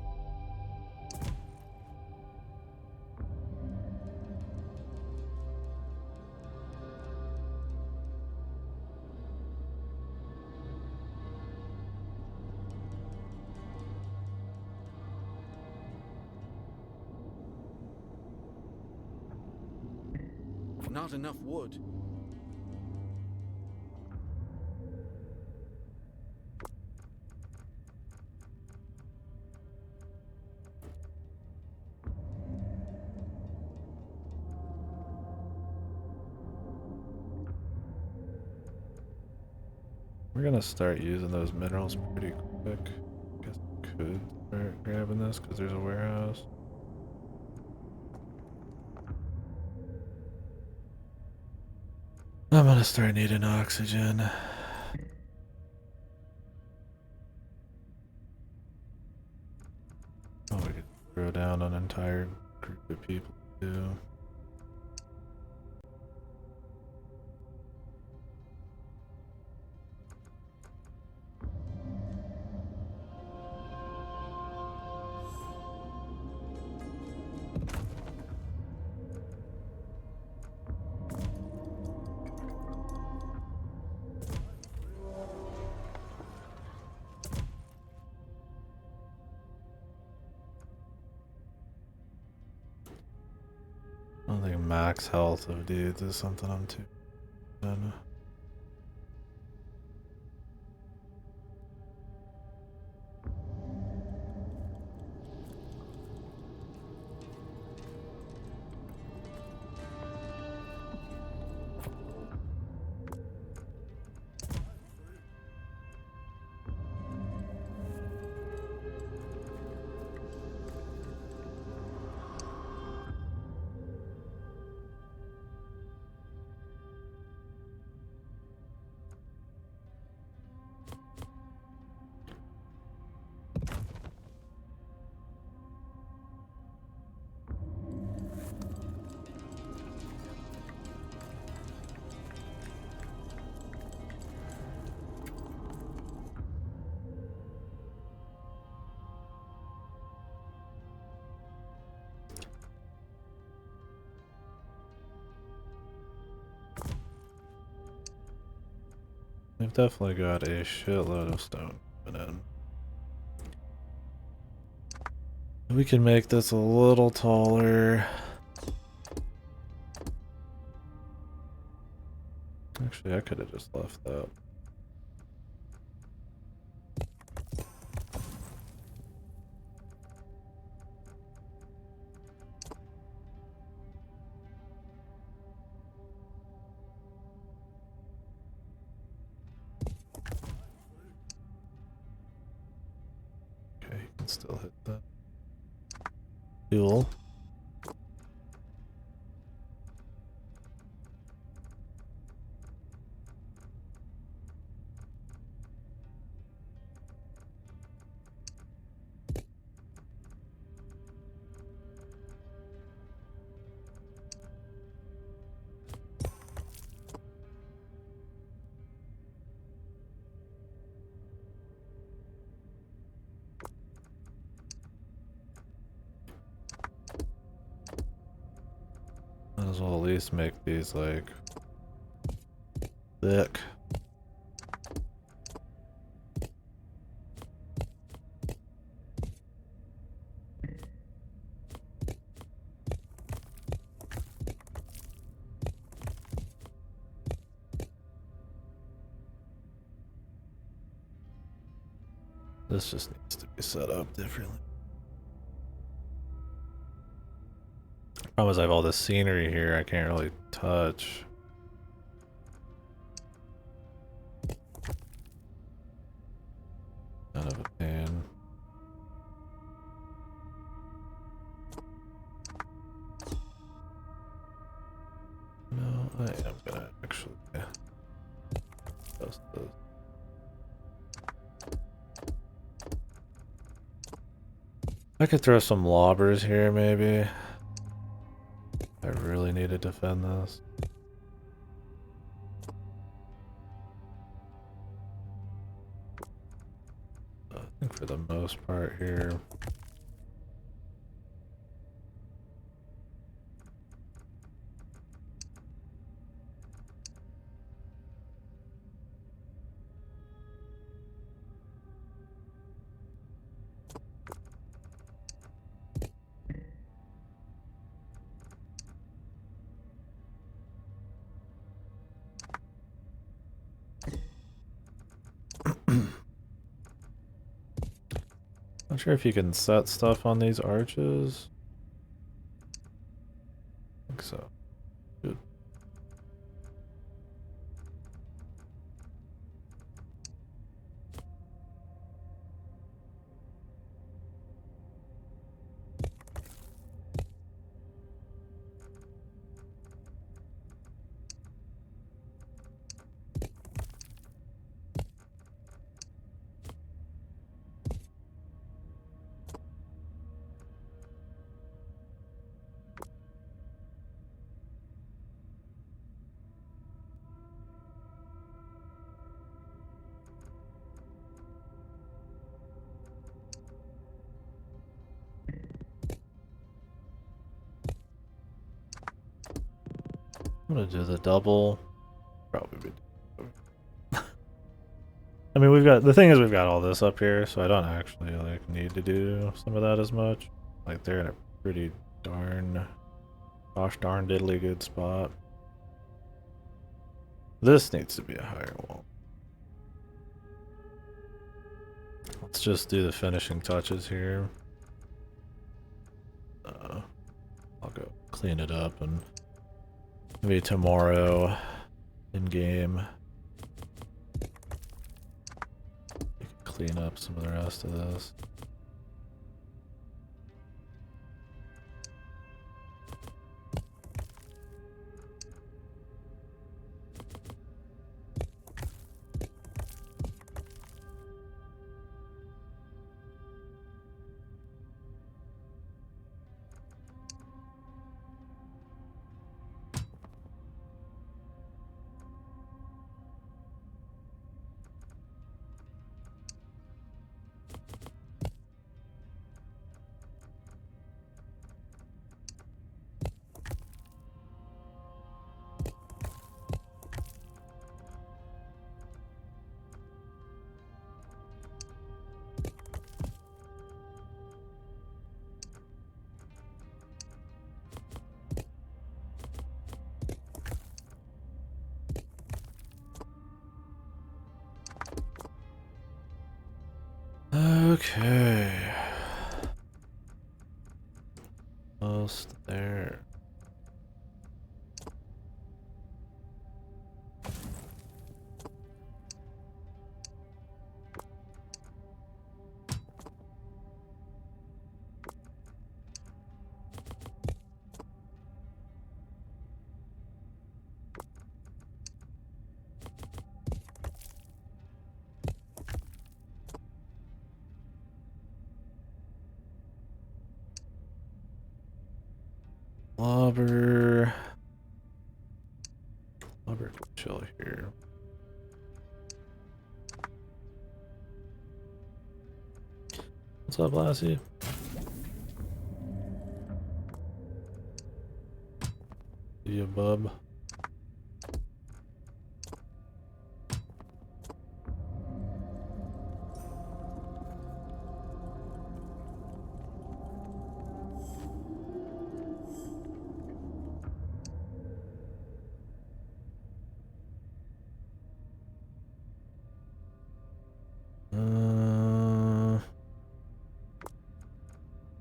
Not enough wood. We're gonna start using those minerals pretty quick. Guess I could start grabbing this because there's a warehouse. I'm gonna start needing oxygen. Oh, we could throw down an entire group of people too. I don't think max health of dudes is something I'm too done. We've definitely got a shitload of stone coming in. We can make this a little taller. Actually, I could have just left that. Okay, you can still hit that. Cool. Might as well at least make these like thick. This just needs to be set up differently. Problem is I have all this scenery here I can't really touch. Kind of a pain. No, I am gonna actually post this. I could throw some lobbers here maybe. I really need to defend this. I think for the most part here. Not sure if you can set stuff on these arches. I think so. Good. I'm gonna do the double. Probably be. I mean, we've got the thing is we've got all this up here, so I don't actually like need to do some of that as much. Like they're in a pretty gosh darn diddly good spot. This needs to be a higher wall. Let's just do the finishing touches here. I'll go clean it up and maybe tomorrow in game you can clean up some of the rest of this. Okay. Almost there. Lobber. Lobber, chill here. What's up, Lassie? See ya, bub.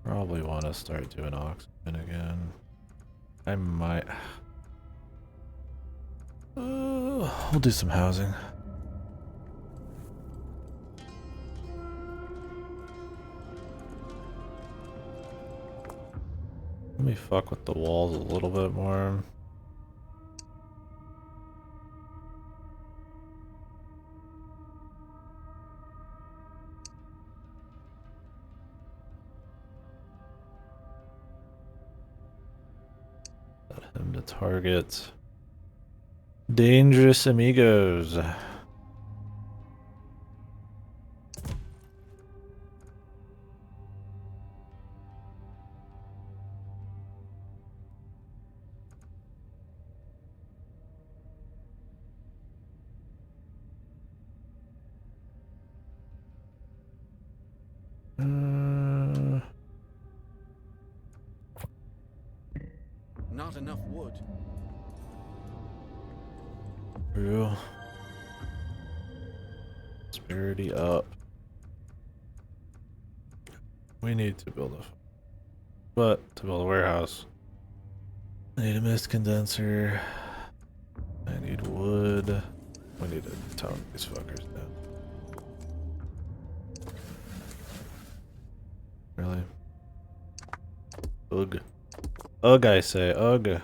Probably want to start doing oxygen again. I might. We'll do some housing. Let me fuck with the walls a little bit more. Set him to target. Dangerous amigos. Not enough wood. True. Prosperity up. We need to build a. But to build a warehouse, I need a mist condenser. I need wood. We need to town these fuckers down. Really? Ugh. Ugh, I say. Ugh.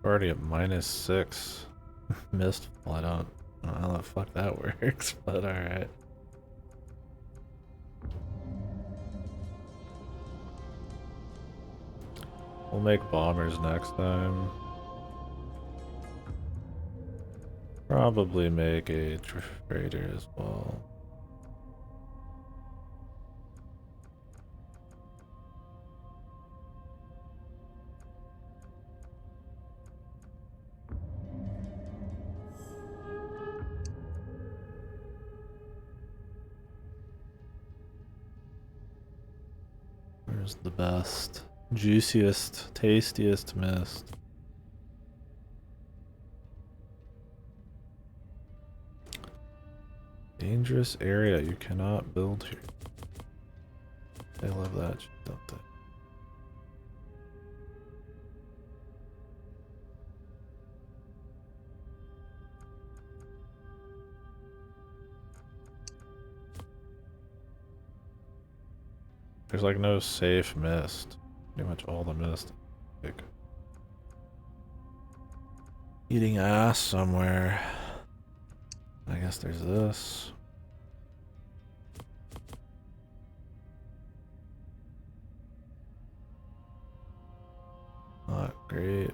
Already at -6. Missed. Well, I don't know how the fuck that works, but alright. We'll make bombers next time. Probably make a trader as well. Where's the best, juiciest, tastiest mist? Dangerous area. You cannot build here. They love that shit, don't they? There's like no safe mist. Pretty much all the mist. Like eating ass somewhere. I guess there's this. Not great.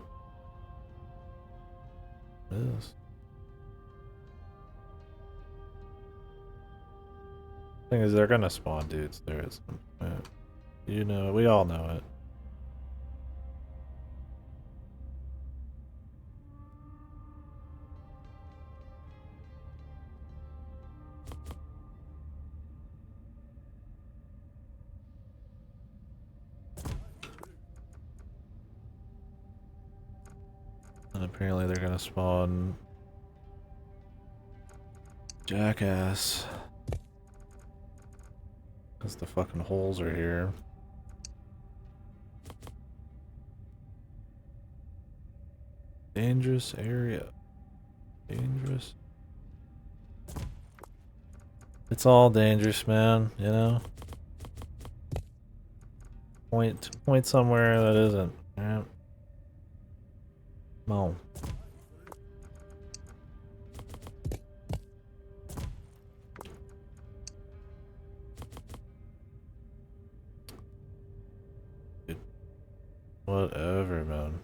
This. Thing is, they're gonna spawn dudes there at some point. You know, we all know it. Apparently they're gonna spawn jackass. Because the fucking holes are here. Dangerous area. Dangerous. It's all dangerous, man, you know? Point somewhere that isn't. Alright. Come on. Whatever, man.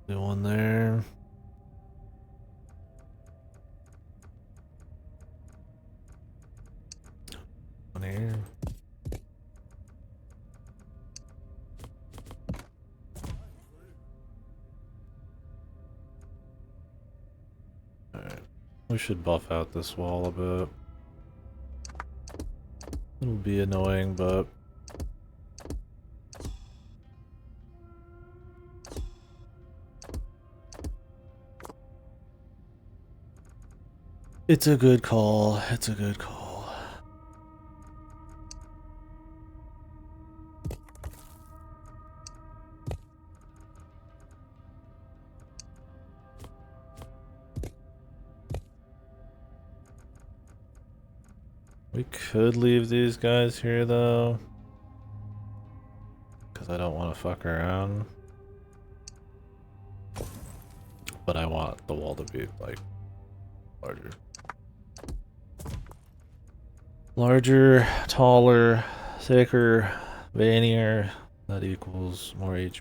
Do one there. One here. Alright. We should buff out this wall a bit. It'll be annoying, but it's a good call. It's a good call. We could leave these guys here though, because I don't want to fuck around. But I want the wall to be like larger. Larger, taller, thicker, veinier. That equals more HP.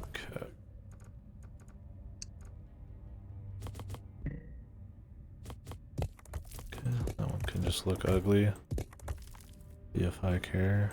Okay. That one can just look ugly. If I care.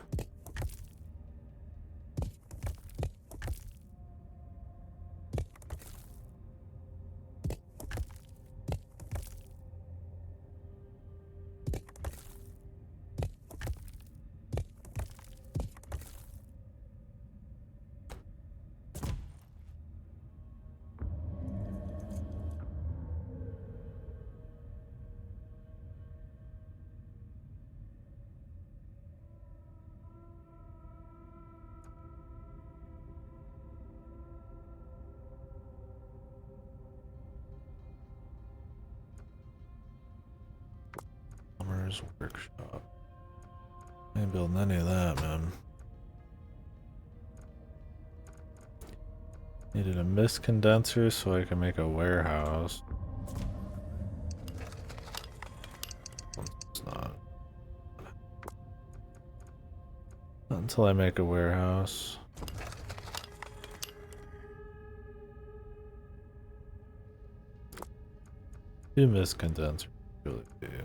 Workshop. I ain't building any of that, man. Needed a mist condenser so I can make a warehouse. It's not. Not until I make a warehouse. Two mist condensers. Really do. Okay.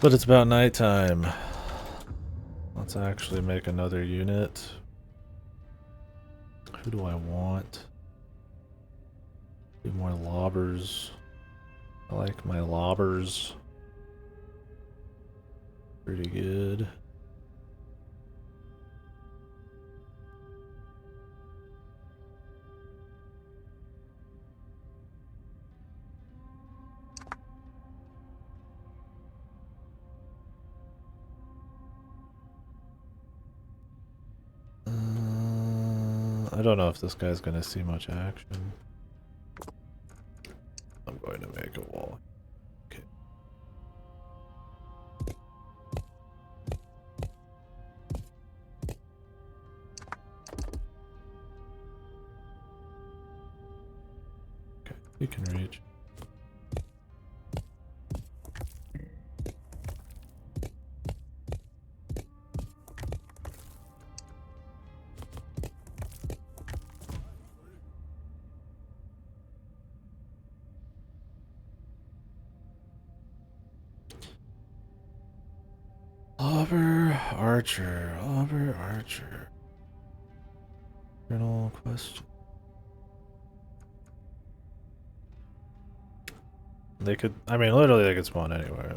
But it's about nighttime. Let's actually make another unit. Who do I want? Do more lobbers. I like my lobbers. Pretty good. I don't know if this guy's gonna see much action. I'm going to make a wall. Okay. Okay, you can reach. Archer. Albert Archer. Journal question. They could, I mean, literally they could spawn anywhere.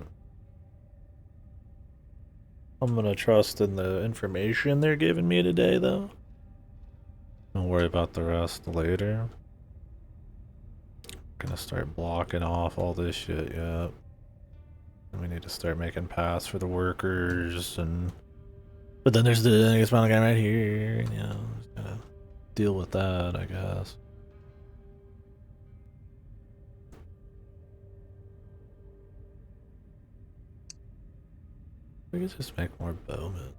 I'm gonna trust in the information they're giving me today, though. Don't worry about the rest later. Gonna start blocking off all this shit, yeah. And we need to start making paths for the workers, and... But then there's the spawn guy right here, and, you know, just gotta deal with that, I guess. We could just make more bowmen.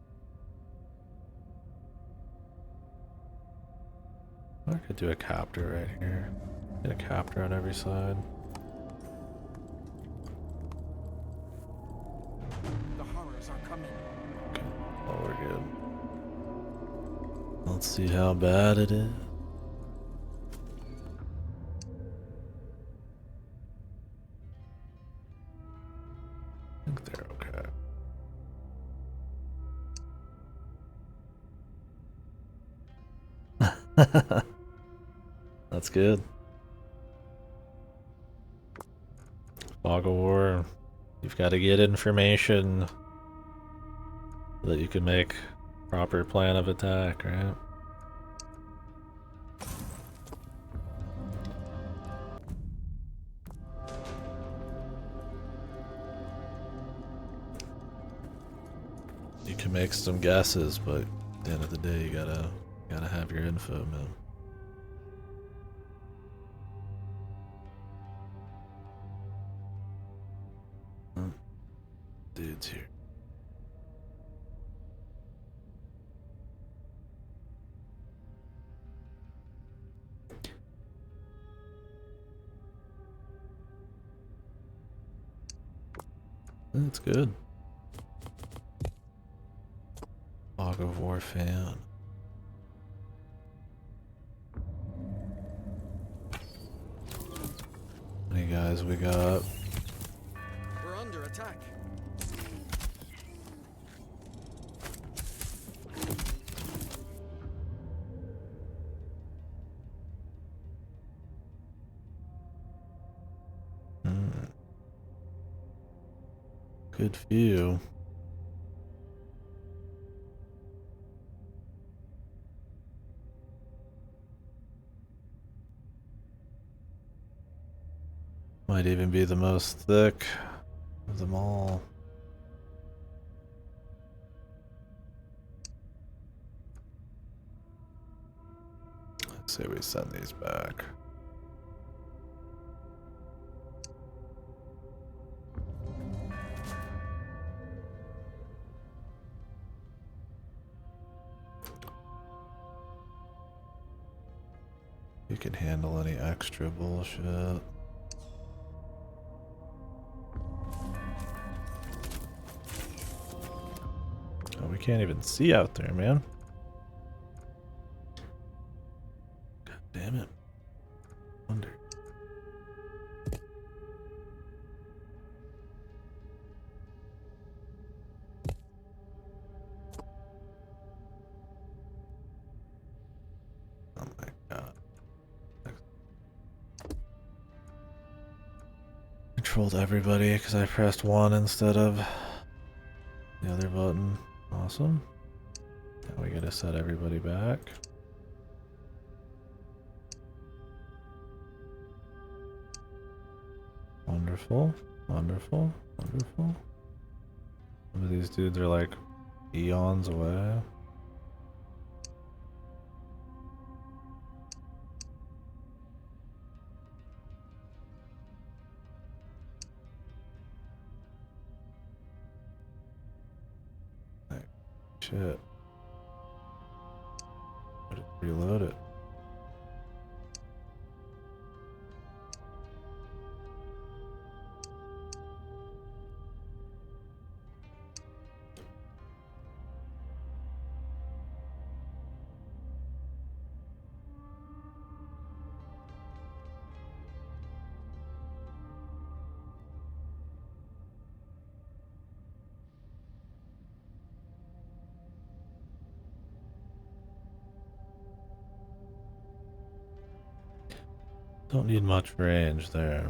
I could do a captor right here. Get a captor on every side. The horrors are coming. Okay, oh, we're good. Let's see how bad it is. I think they're okay. That's good. Fog of War. You've got to get information so that you can make proper plan of attack, right? You can make some guesses, but at the end of the day, you gotta have your info, man. Dudes here. That's good. Fog of War fan. How many guys we got? We're under attack. Good few. Might even be the most thick of them all. Let's say we send these back. You can handle any extra bullshit. Oh, we can't even see out there, man. God damn it. Wonder. Oh my god. Controlled everybody because I pressed 1 instead of the other button. Awesome. Now we gotta set everybody back. Wonderful, wonderful, wonderful. Some of these dudes are like eons away. Shit. Reload it. Don't need much range there.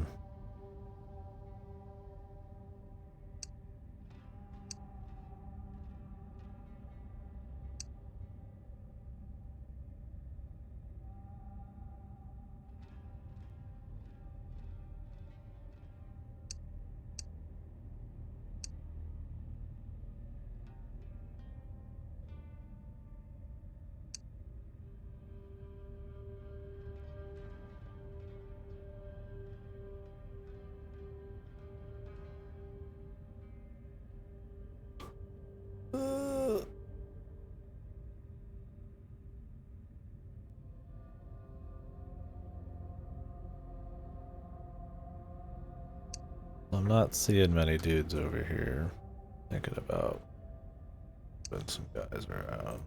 I'm not seeing many dudes over here. Thinking about putting some guys around.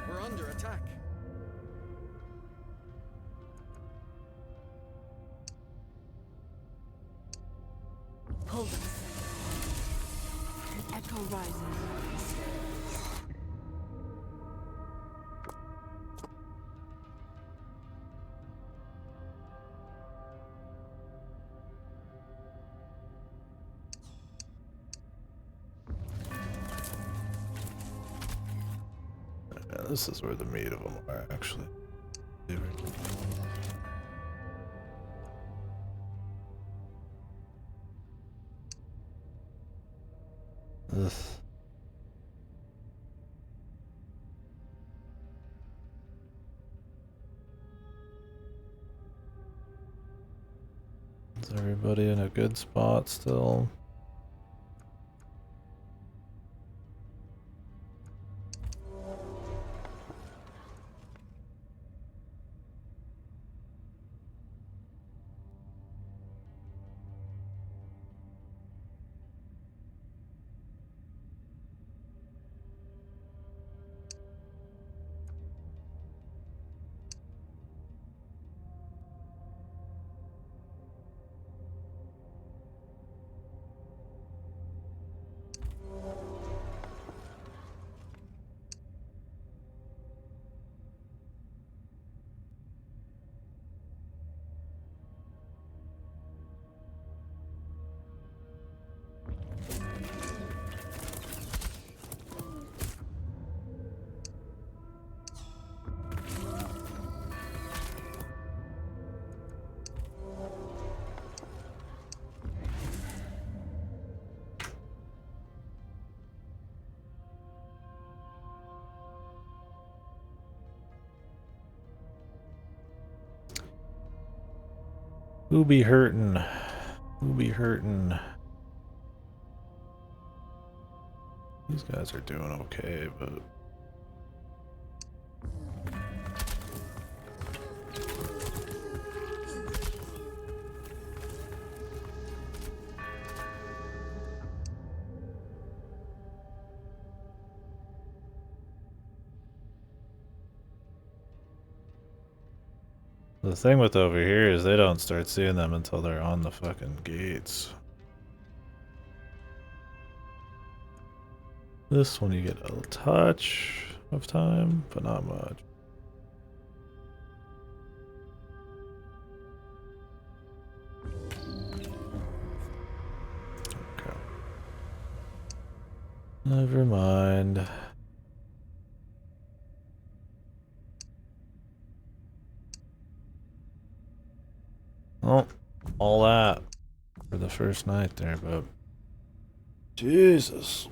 We're under attack. Hold them. An echo rises. Yeah, this is where the meat of them are, actually. Ugh. Is everybody in a good spot still? Who be hurting? Who be hurting? These guys are doing okay, but... The thing with over here is they don't start seeing them until they're on the fucking gates. This one you get a touch of time, but not much. Okay. Never mind. Oh, all that for the first night there, but Jesus.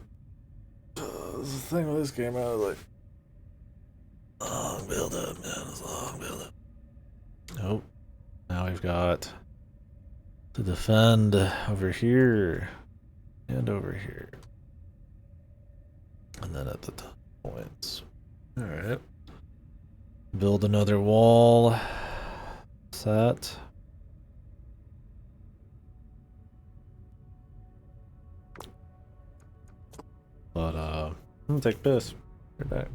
The thing with this game, I was like, long build up, man, it's a long build up. Nope. Now we've got to defend over here and over here. And then at the top points. Alright. Build another wall. Set. But I'm gonna take piss. Right back.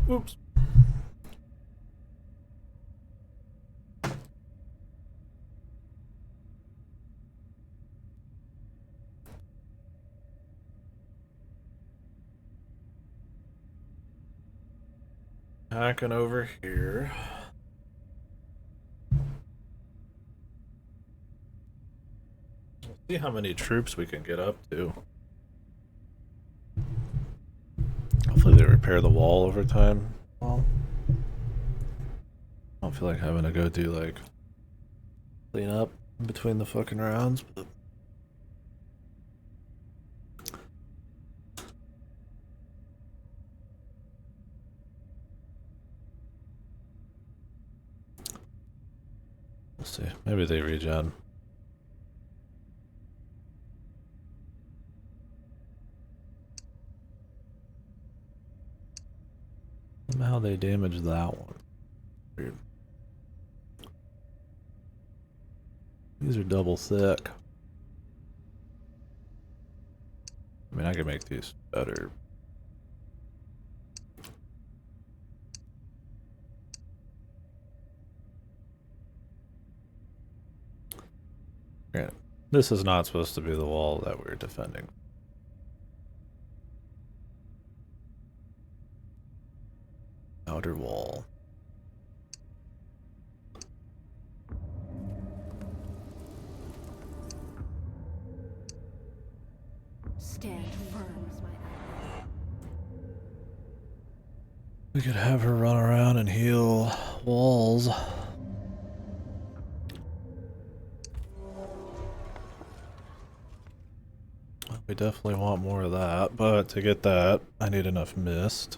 Oops. Hacking over here. Let's see how many troops we can get up to. Hopefully they repair the wall over time. Well, I don't feel like having to go do like clean up in between the fucking rounds, but we'll see. Maybe they regen. Somehow they damaged that one. Weird. These are double thick. I mean, I could make these better. Granted, this is not supposed to be the wall that we're defending. Outer wall. Stand firm. We could have her run around and heal walls. We definitely want more of that, but to get that, I need enough mist.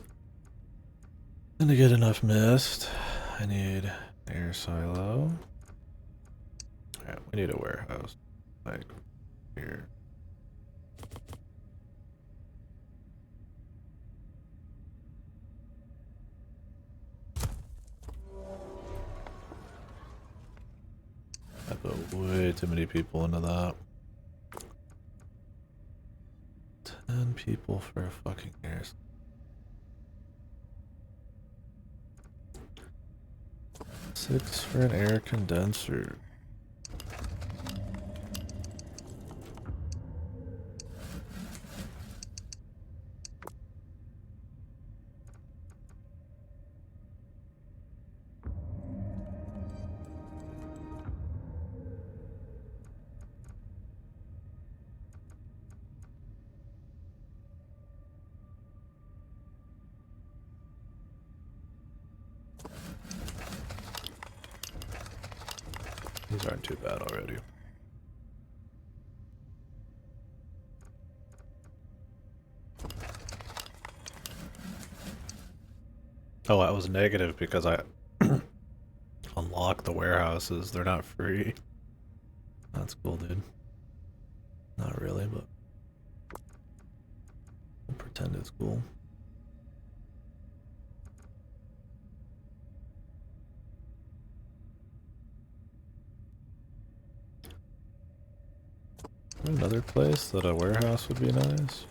And to get enough mist, I need air silo. Alright, we need a warehouse. Like, here. I put way too many people into that. 10 people for a fucking air. 6 for an air condenser. These aren't too bad already. Oh, that was negative because I unlocked the warehouses. They're not free. That's cool, dude. Not really, but we'll pretend it's cool. Another place that a warehouse would be nice.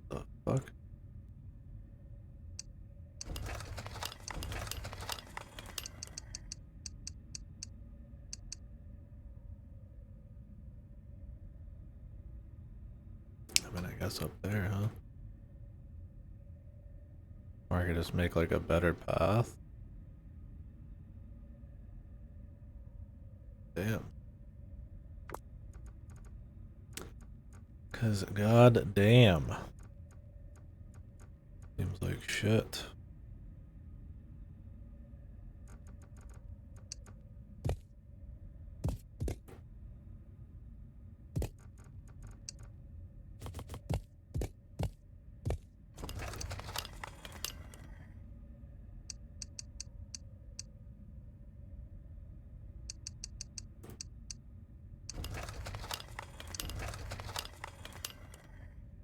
The fuck? I mean, I guess up there, huh? Or I could just make like a better path. Damn. Cause god damn. Seems like shit.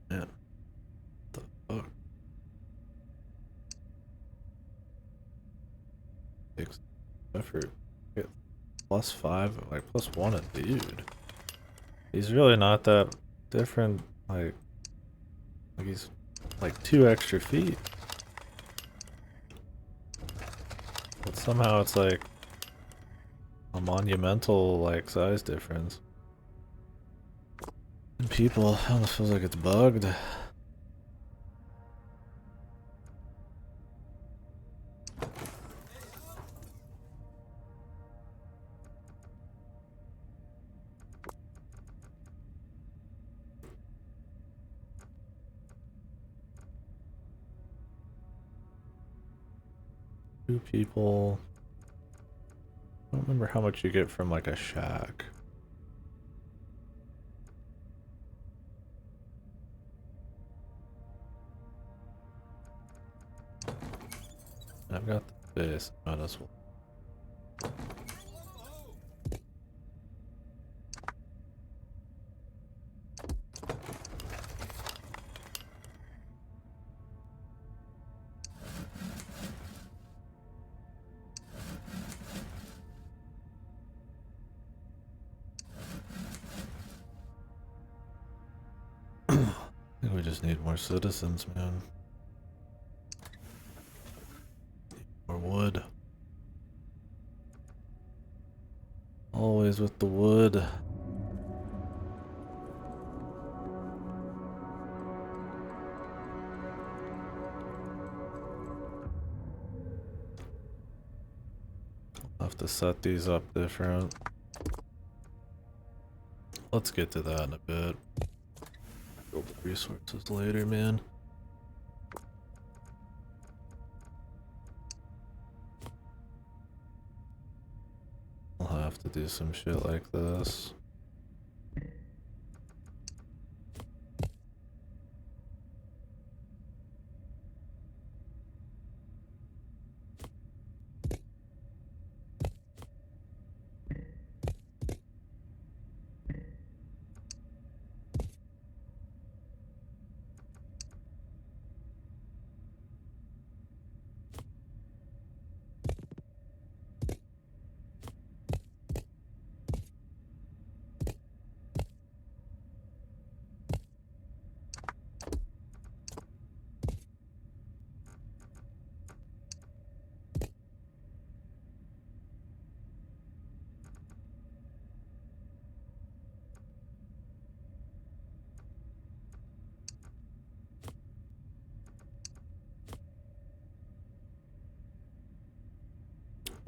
Yeah. The fuck? Takes effort. Get +5, like +1 a dude. He's really not that different, like he's like 2 extra feet. But somehow it's like a monumental like size difference. And people, it almost feels like it's bugged. Two people. I don't remember how much you get from like a shack. I've got the base, might as well. I think we just need more citizens, man. More wood. Always with the wood. I'll have to set these up different. Let's get to that in a bit. Build the resources later, man. I'll have to do some shit like this.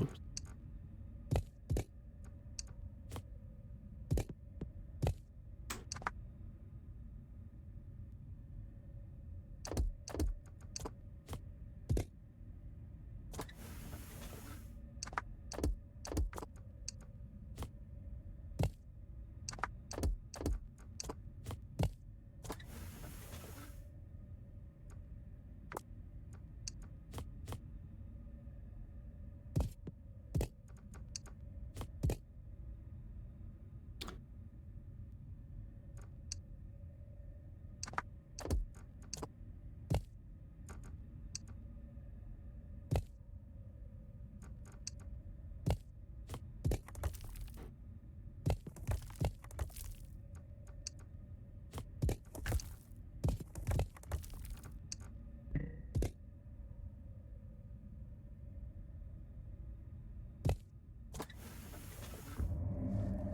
Oops.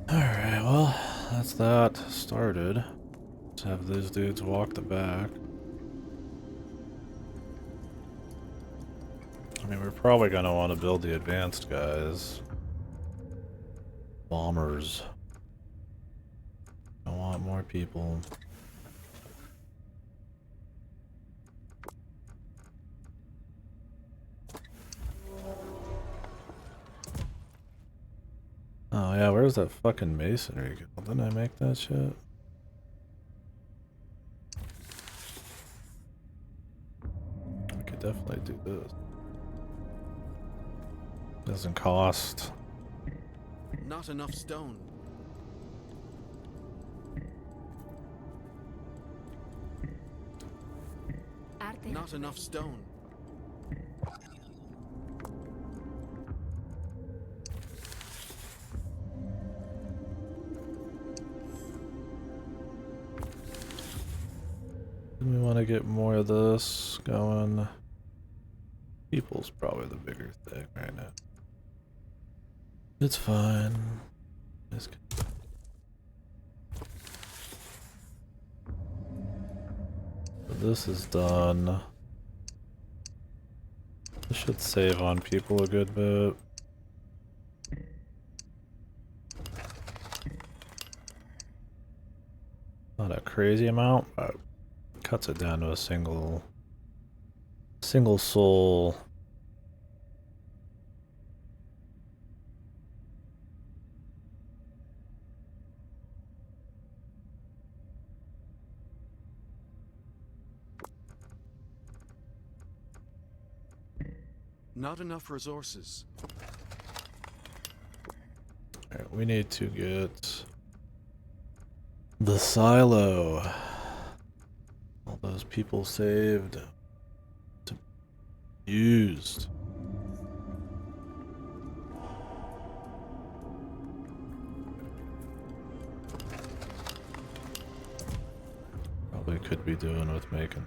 Alright, well, that's that started. Let's have these dudes walk the back. I mean, we're probably gonna want to build the advanced guys. Bombers. I want more people. Oh yeah, where's that fucking masonry go? Didn't I make that shit? I could definitely do this. Doesn't cost. Not enough stone. Not enough stone. We want to get more of this going. People's probably the bigger thing right now. It's fine. It's good. But this is done. This should save on people a good bit. Not a crazy amount, but cuts it down to a single soul. Not enough resources. Alright, we need to get the silo. All those people saved to be used. Probably could be doing with making.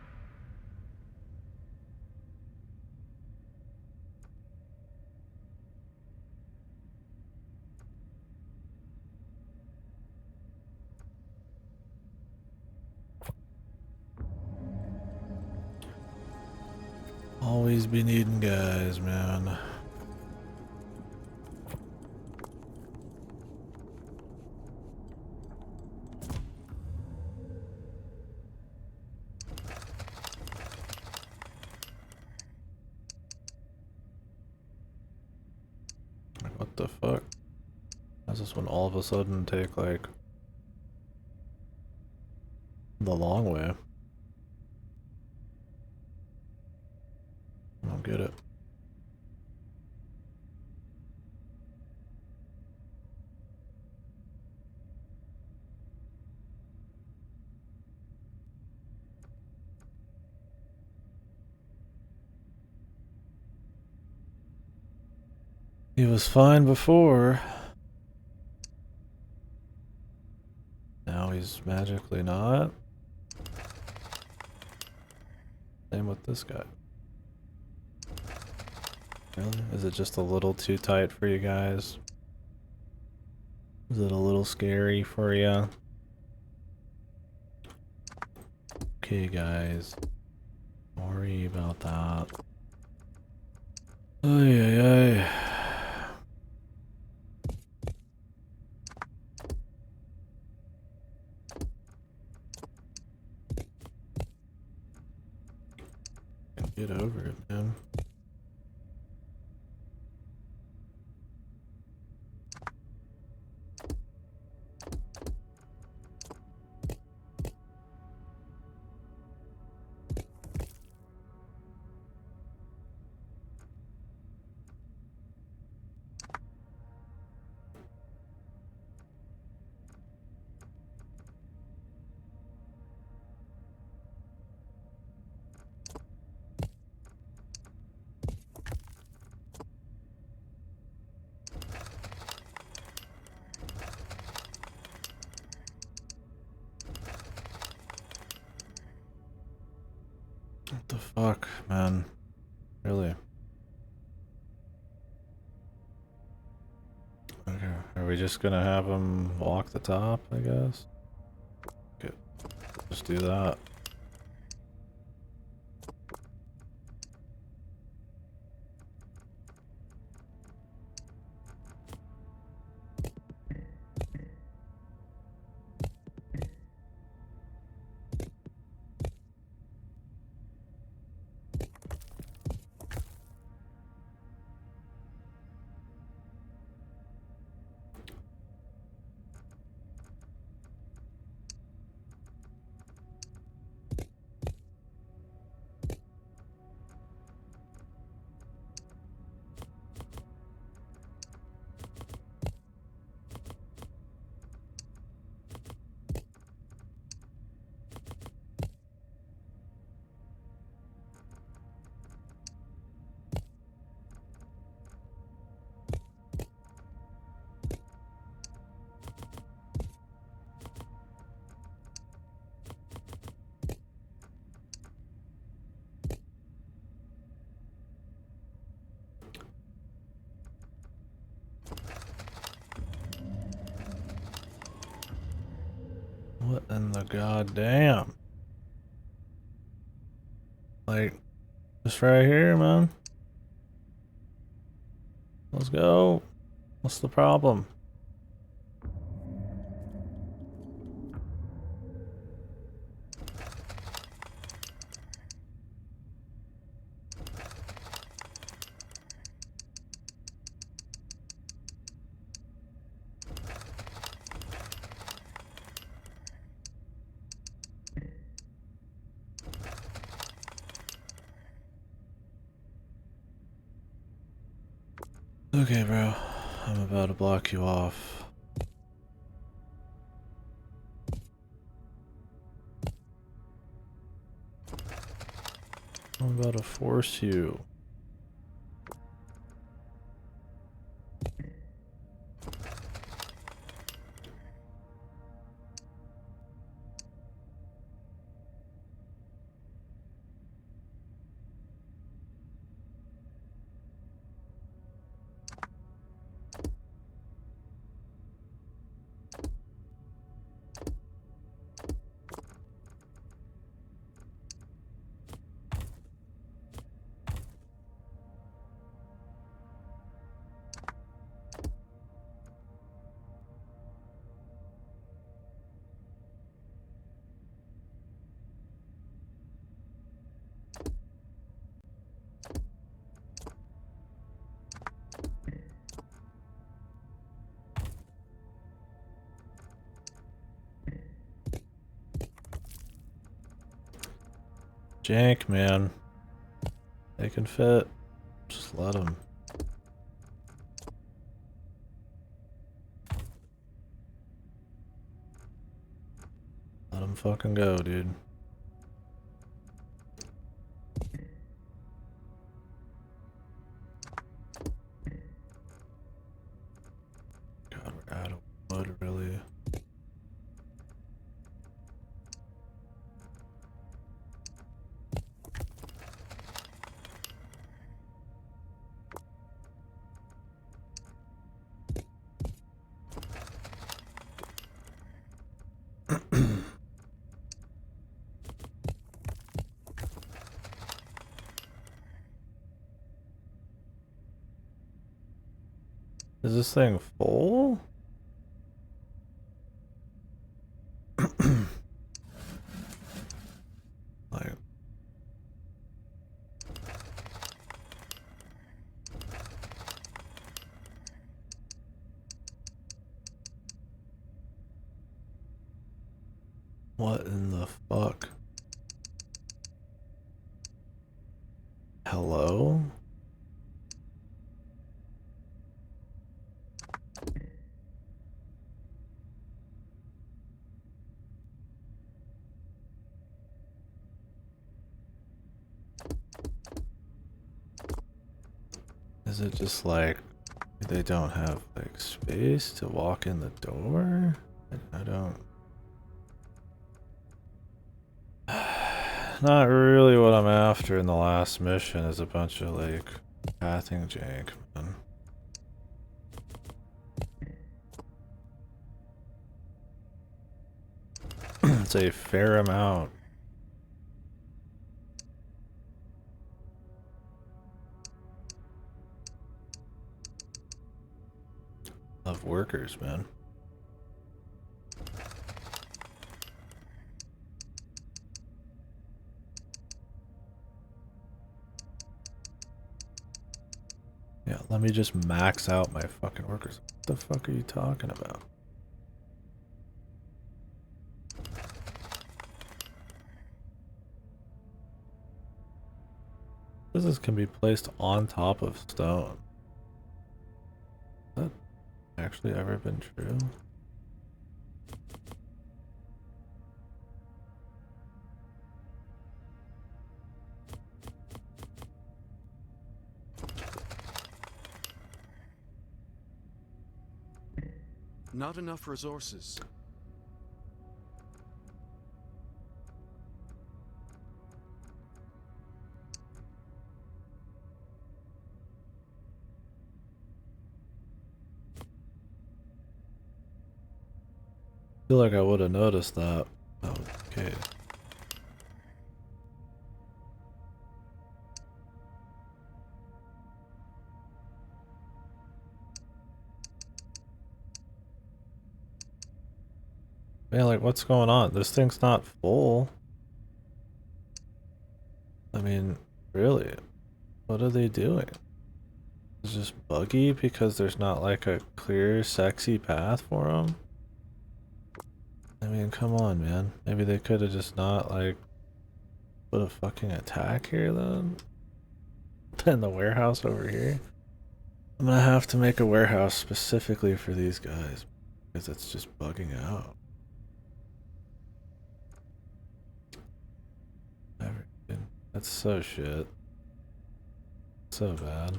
Always be needing guys, man. Like, what the fuck? How's this one all of a sudden take, like, the long way? I don't get it. He was fine before. Now he's magically not. Same with this guy. Really? Is it just a little too tight for you guys? Is it a little scary for you? Okay, guys. Don't worry about that. Ay, ay, ay. Get over it, man. What the fuck, man? Really? Okay, are we just gonna have him walk the top, I guess? Okay, just do that. god damn. Like, just right here, man. Let's go. What's the problem? Okay, bro. I'm about to block you off. I'm about to force you. Jank, man. They can fit. Just let them. Let them fucking go, dude. God, we're out of wood, really. Is this thing full? Like, what in the fuck? Hello? Is it just like they don't have like space to walk in the door? I don't. Not really what I'm after in the last mission is a bunch of like pathing jank, man. It's a fair amount of workers, man. Yeah, let me just max out my fucking workers. What the fuck are you talking about? This can be placed on top of stone. Has that actually ever been true? Not enough resources. I feel like I would have noticed that. Oh, way. Yeah, like what's going on? This thing's not full. I mean, really? What are they doing? It's just buggy because there's not like a clear, sexy path for them? I mean, come on, man. Maybe they could have just not, like, put a fucking attack here then? Then the warehouse over here? I'm gonna have to make a warehouse specifically for these guys because it's just bugging out. Everything. That's so shit. So bad.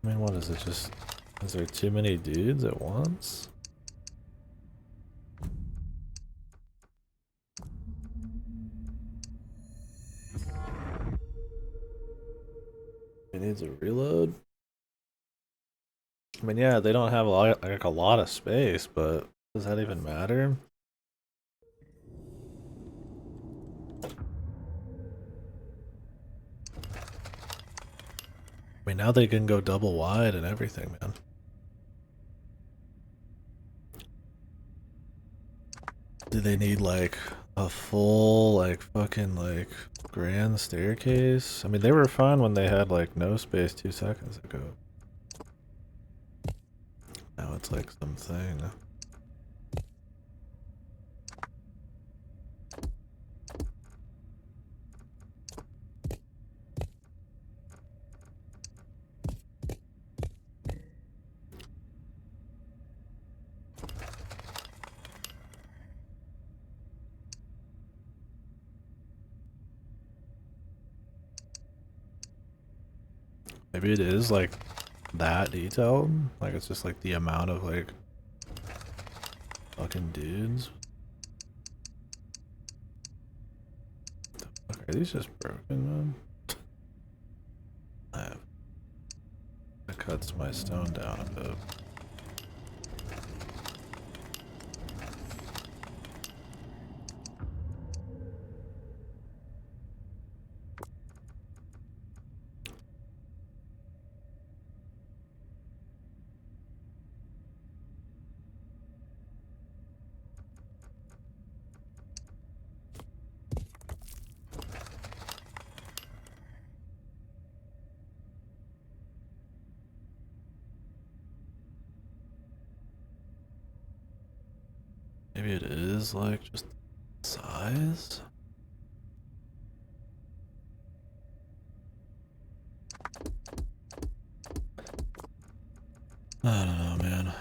I mean, what is it? Just, is there too many dudes at once? It needs a reload. I mean, yeah, they don't have like a lot of space, but does that even matter? I mean, now they can go double wide and everything, man. Do they need like a full, like fucking like grand staircase? I mean, they were fine when they had like no space 2 seconds ago. Now it's like something. Maybe it is like that detailed. Like it's just like the amount of like fucking dudes. Fuck, are these just broken, man? That cuts my stone down a bit. Maybe it is like just size? I don't know, man.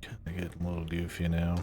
Kinda getting a little goofy now.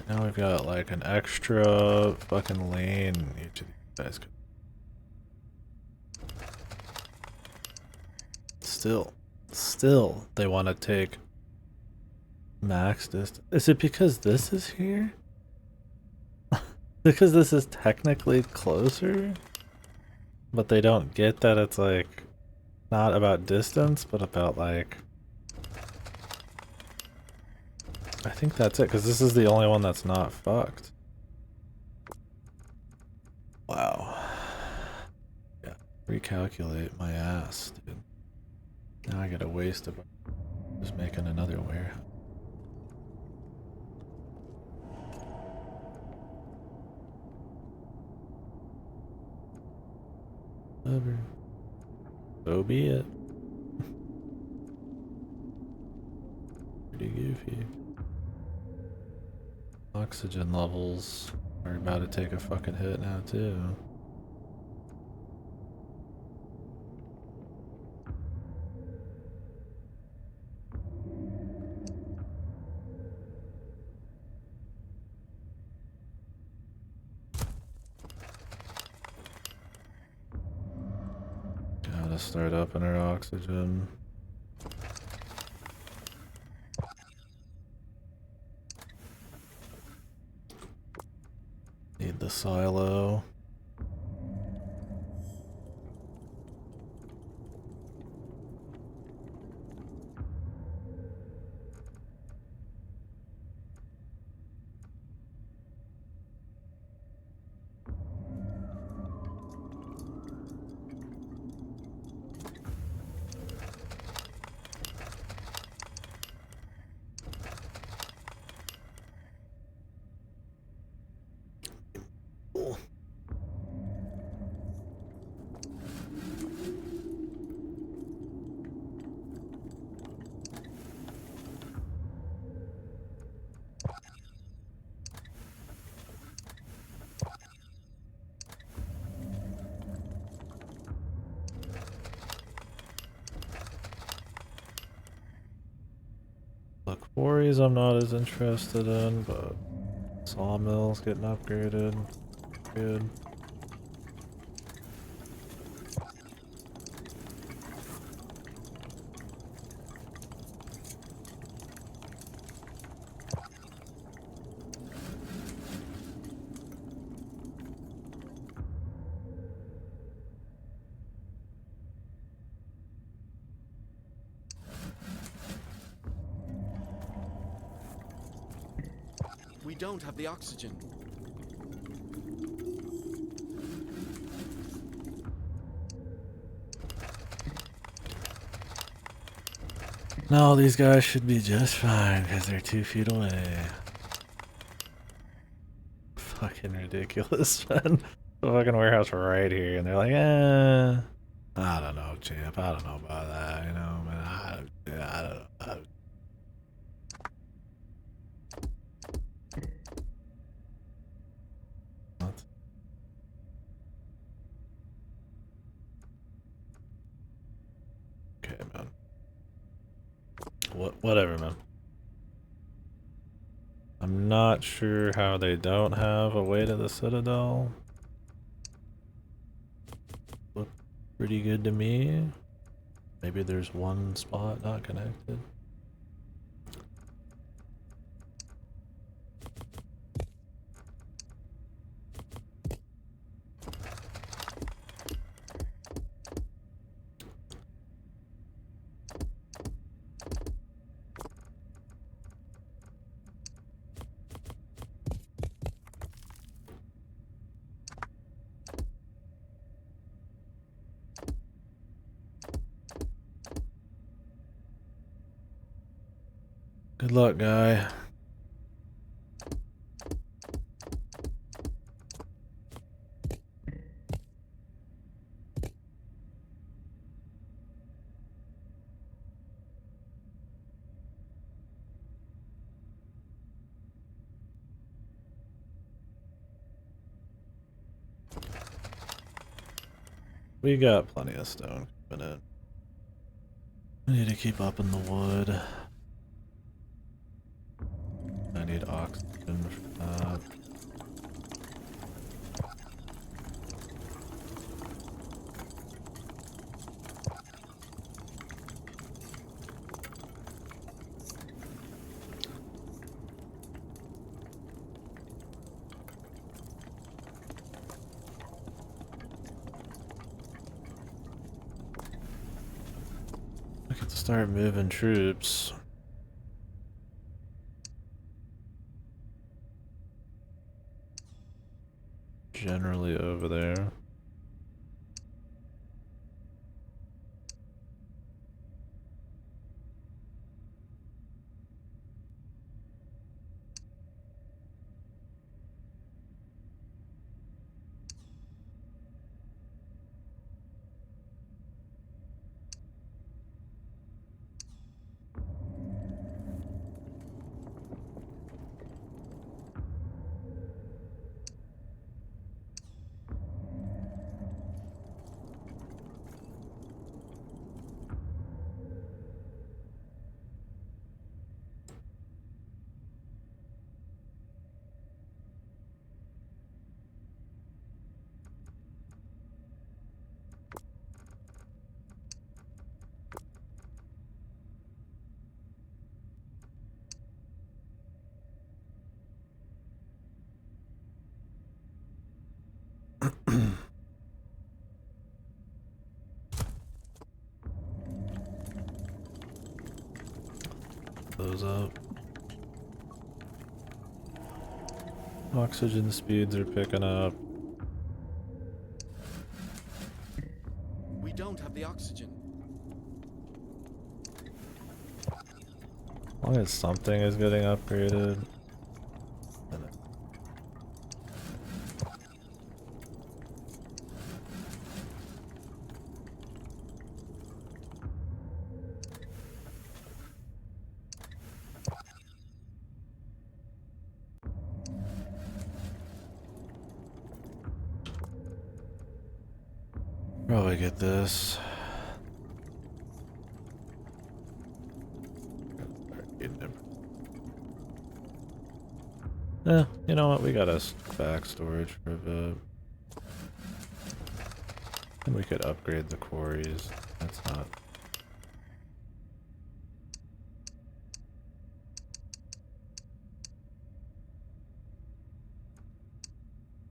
Now we've got like an extra fucking lane each of these guys could. Still, they want to take max distance. Is it because this is here? Because this is technically closer? But they don't get that it's like not about distance, but about like... I think that's it, because this is the only one that's not fucked. Wow. Yeah, recalculate my ass, dude. Now I gotta waste a... just making another warehouse. Whatever. So be it. Pretty goofy. Oxygen levels are about to take a fucking hit now too. Gotta start up in our oxygen. Need the silo. The quarries I'm not as interested in, but sawmills getting upgraded. Good. We don't have the oxygen. No, these guys should be just fine because they're 2 feet away. Fucking ridiculous, man. The fucking warehouse right here, and they're like, I don't know, champ. I don't know about that, you know, man. I don't know. What? Okay, man. Whatever, man. I'm not sure how they don't have a way to the Citadel. Look pretty good to me. Maybe there's one spot not connected. Good luck, guy. We got plenty of stone coming in. I need to keep up in the wood. I need oxygen for that. I could start moving troops. Generally over there. those up. Oxygen speeds are picking up. We don't have the oxygen. As long as something is getting upgraded. Probably get this. You know what? We got us back storage for a bit. And we could upgrade the quarries. That's not.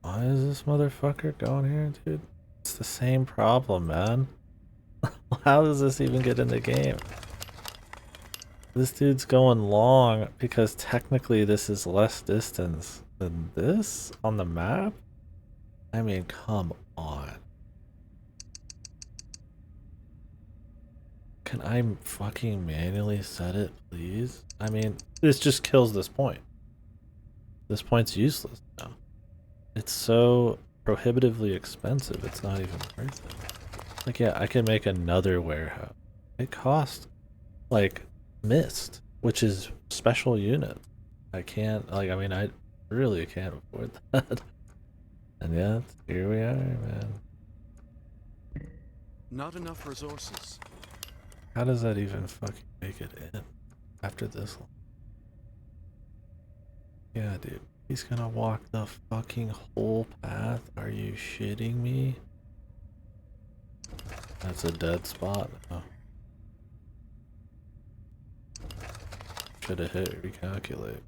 Why is this motherfucker going here, dude? It's the same problem, man. How does this even get in the game? This dude's going long because technically this is less distance than this on the map? I mean, come on. Can I fucking manually set it, please? I mean, this just kills this point. This point's useless now. It's so prohibitively expensive, it's not even worth it. Like, yeah, I can make another warehouse. It costs, like, mist, which is special unit. I can't, like, I mean, I really can't afford that. And yet, here we are, man. Not enough resources. How does that even fucking make it in after this long? Yeah, dude. He's gonna walk the fucking whole path? Are you shitting me? That's a dead spot. Oh. Should have hit recalculate.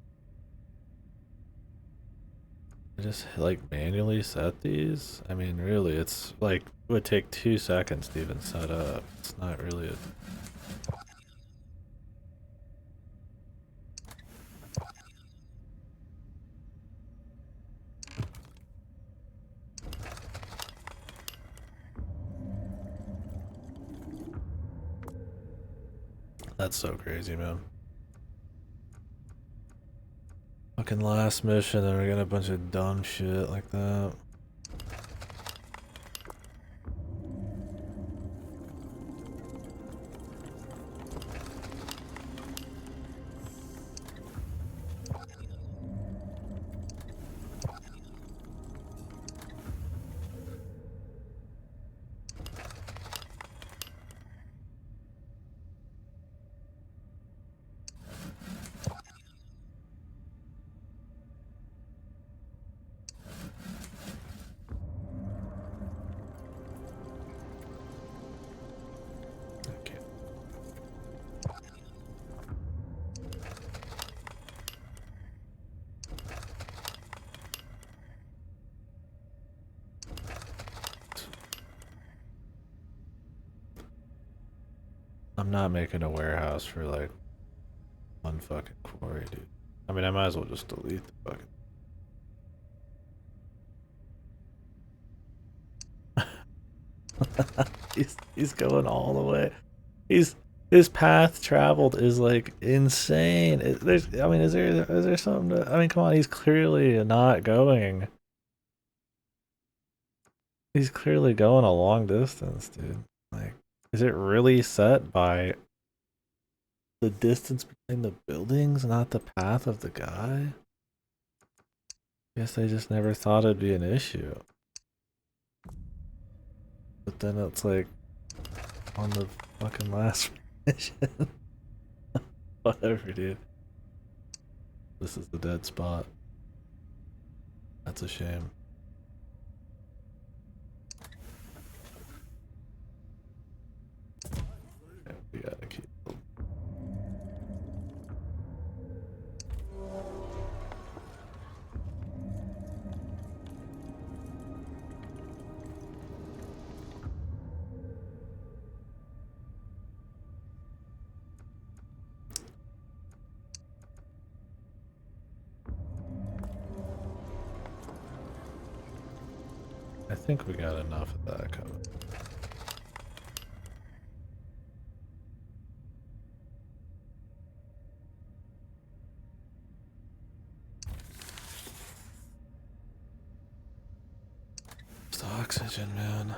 I just like manually set these? I mean, really, it's like, it would take 2 seconds to even set up. It's not really a... That's so crazy, man. Fucking last mission and we're getting a bunch of dumb shit like that. I'm not making a warehouse for like one fucking quarry, dude. I mean, I might as well just delete the fucking... he's going all the way. His path traveled is like insane. I mean, is there something to, I mean, come on, he's clearly not going. He's clearly going a long distance, dude. Like, is it really set by the distance between the buildings, not the path of the guy? Guess I just never thought it'd be an issue. But then it's like on the fucking last mission. Whatever, dude. This is the dead spot. That's a shame. Okay, we gotta keep. think we got enough of that coming. It's the oxygen, man.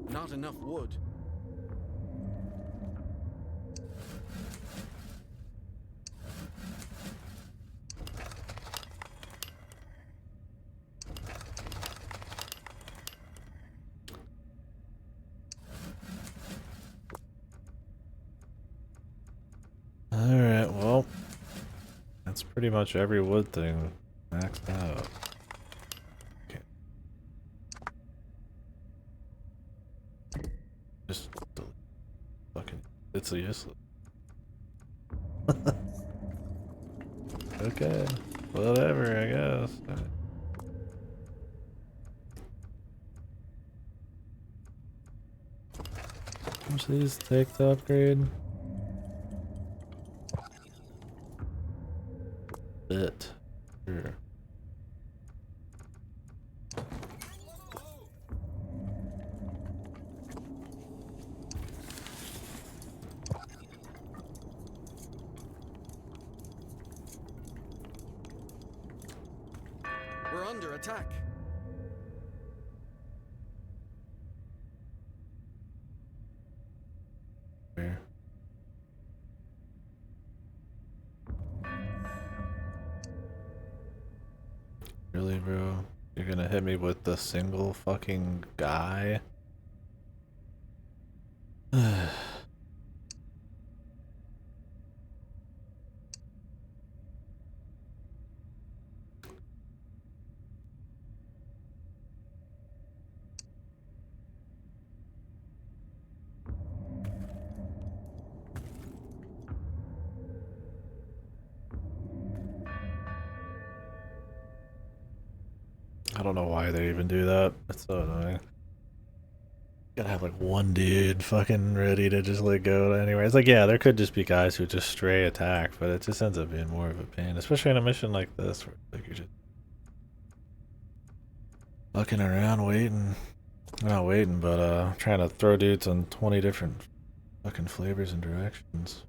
Not enough wood. Alright, well, that's pretty much every wood thing maxed out. Okay. Just delete. Fucking, it's useless. Okay, whatever, I guess. How much do these take to upgrade? Bit. Sure. We're under attack. Where? Really, bro? You're gonna hit me with the single fucking guy? I don't know why they even do that. It's so annoying. Gotta have like one dude fucking ready to just let go anywhere. It's like, yeah, there could just be guys who just stray attack, but it just ends up being more of a pain, especially in a mission like this where like you're just fucking around waiting. Not waiting, but trying to throw dudes in 20 different fucking flavors and directions.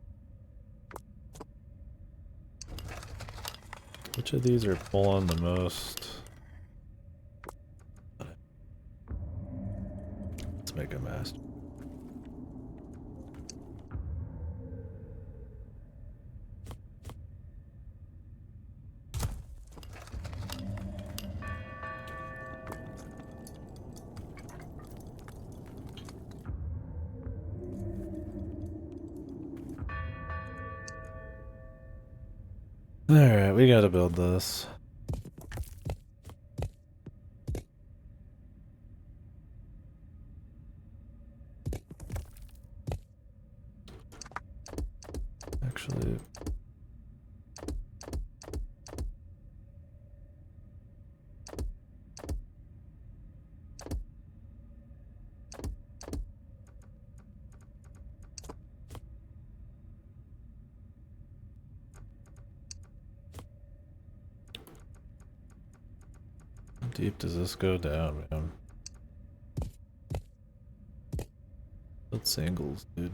Which of these are pulling the most? Let's make a master. Alright, we gotta build this. Actually, how deep does this go down, man? Build singles, dude.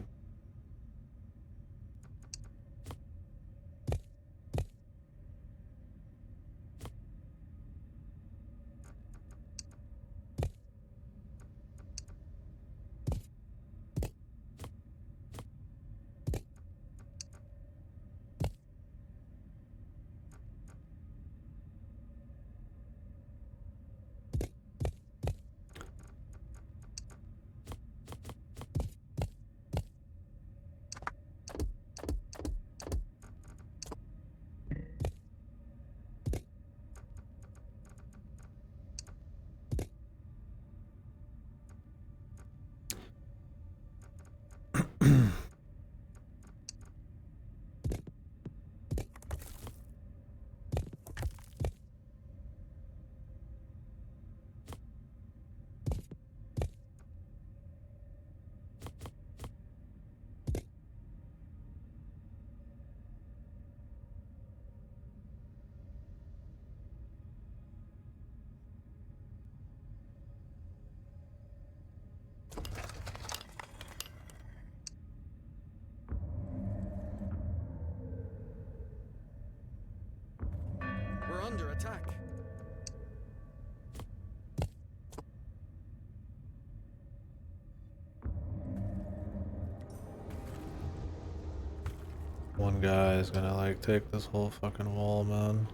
one guy is gonna like take this whole fucking wall, man.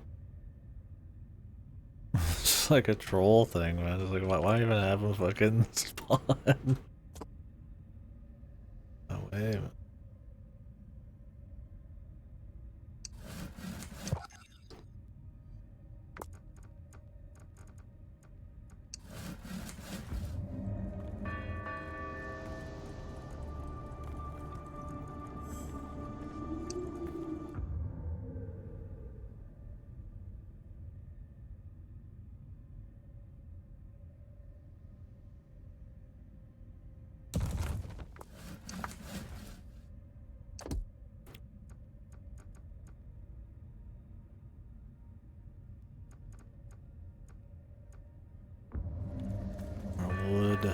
It's just like a troll thing, man. It's like, why even have him fucking spawn? No way, man. Wood.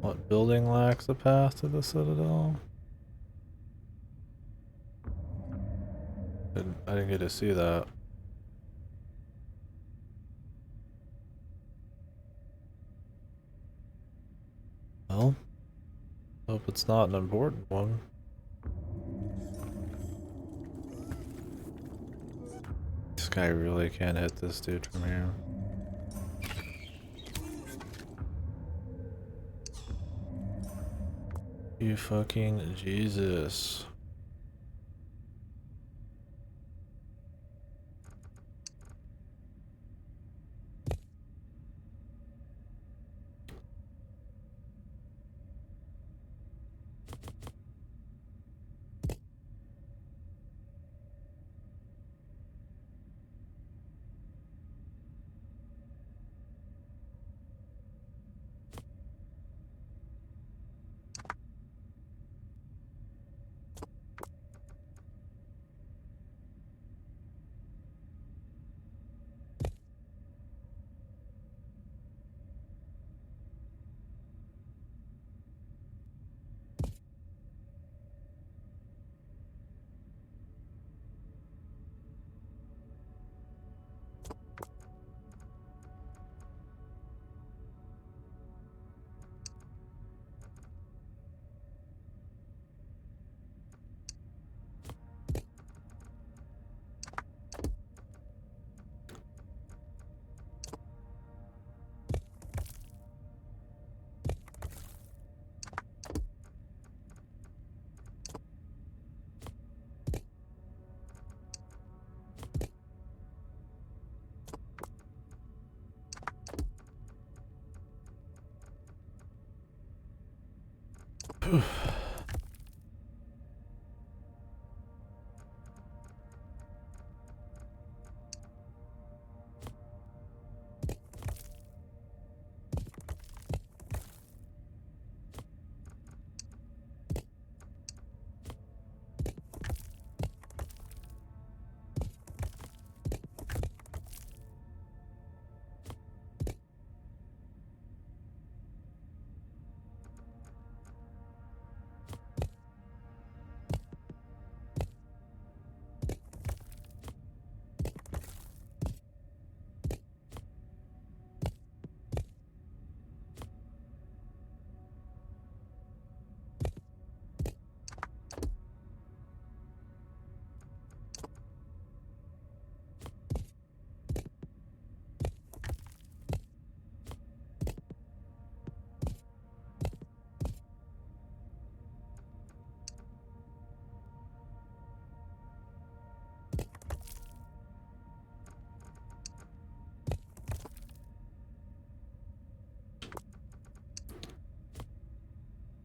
What building lacks a path to the Citadel? I didn't get to see that. Well, hope it's not an important one. This guy really can't hit this dude from here. You fucking Jesus.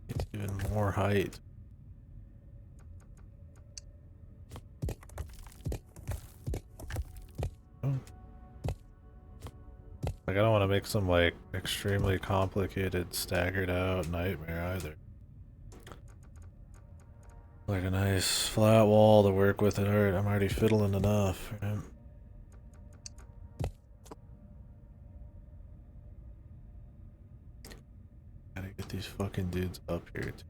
It's even more height. Oh. Like, I don't want to make some, like, extremely complicated, staggered out nightmare either. Like a nice flat wall to work with it. Alright, I'm already fiddling enough, right? Gotta get these fucking dudes up here too.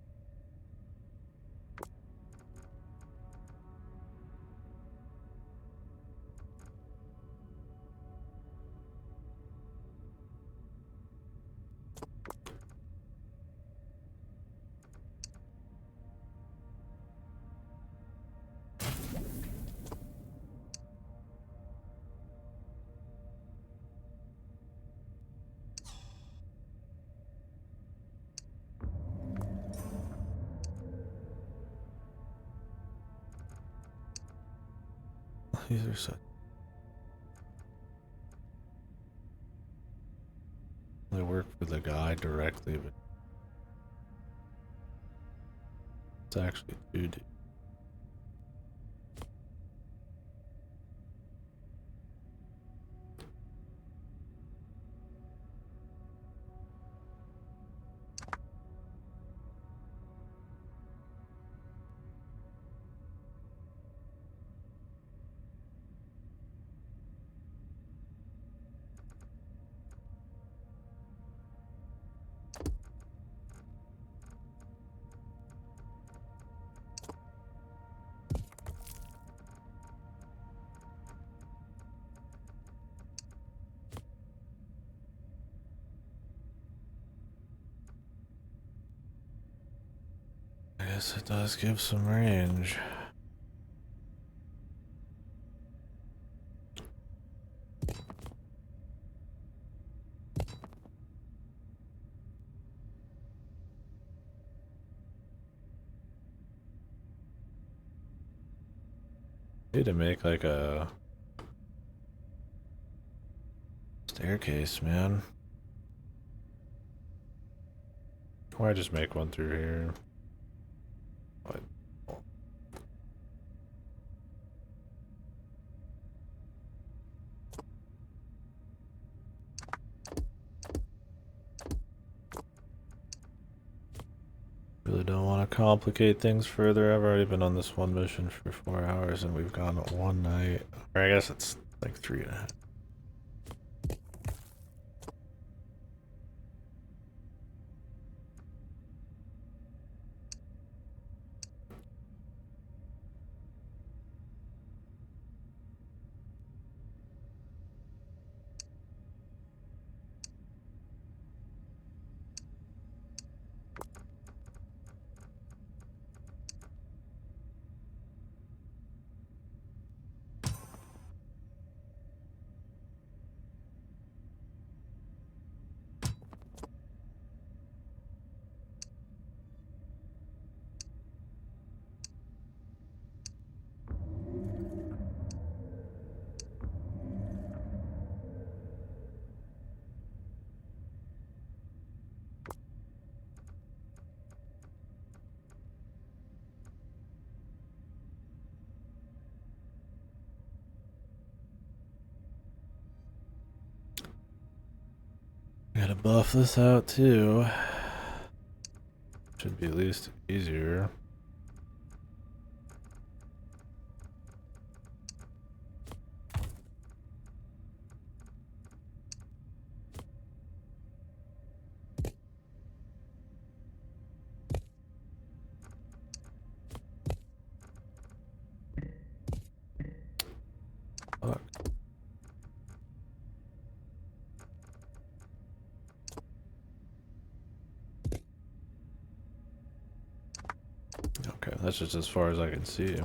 These are set. They work for the guy directly, but it's actually 2D. I guess it does give some range. Need to make like a staircase, man. Or I just make one through here. What? Really don't want to complicate things further. I've already been on this one mission for 4 hours and we've gone one night. Or I guess it's like 3.5. Gotta buff this out too. Should be at least easier. Fuck. Okay, that's just as far as I can see.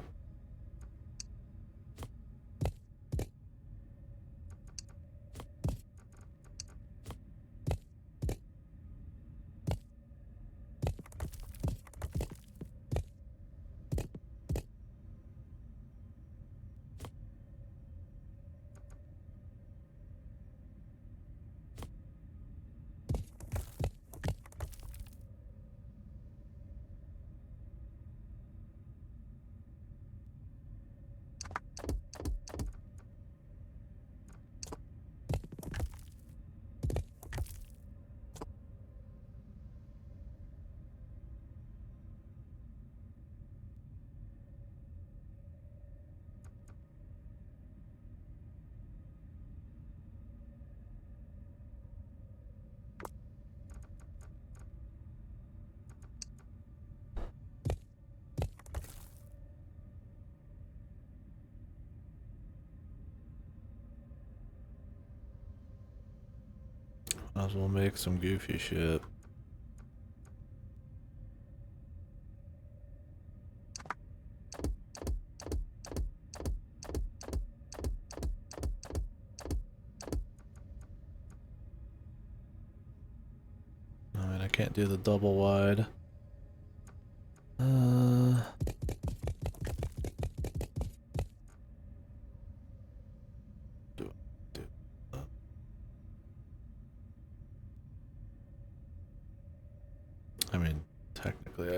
Might as well make some goofy shit. I mean, I can't do the double wide.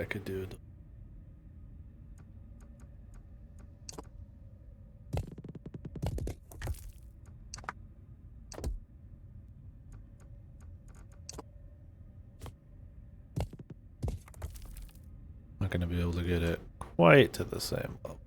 I could do. Not gonna be able to get it quite to the same level.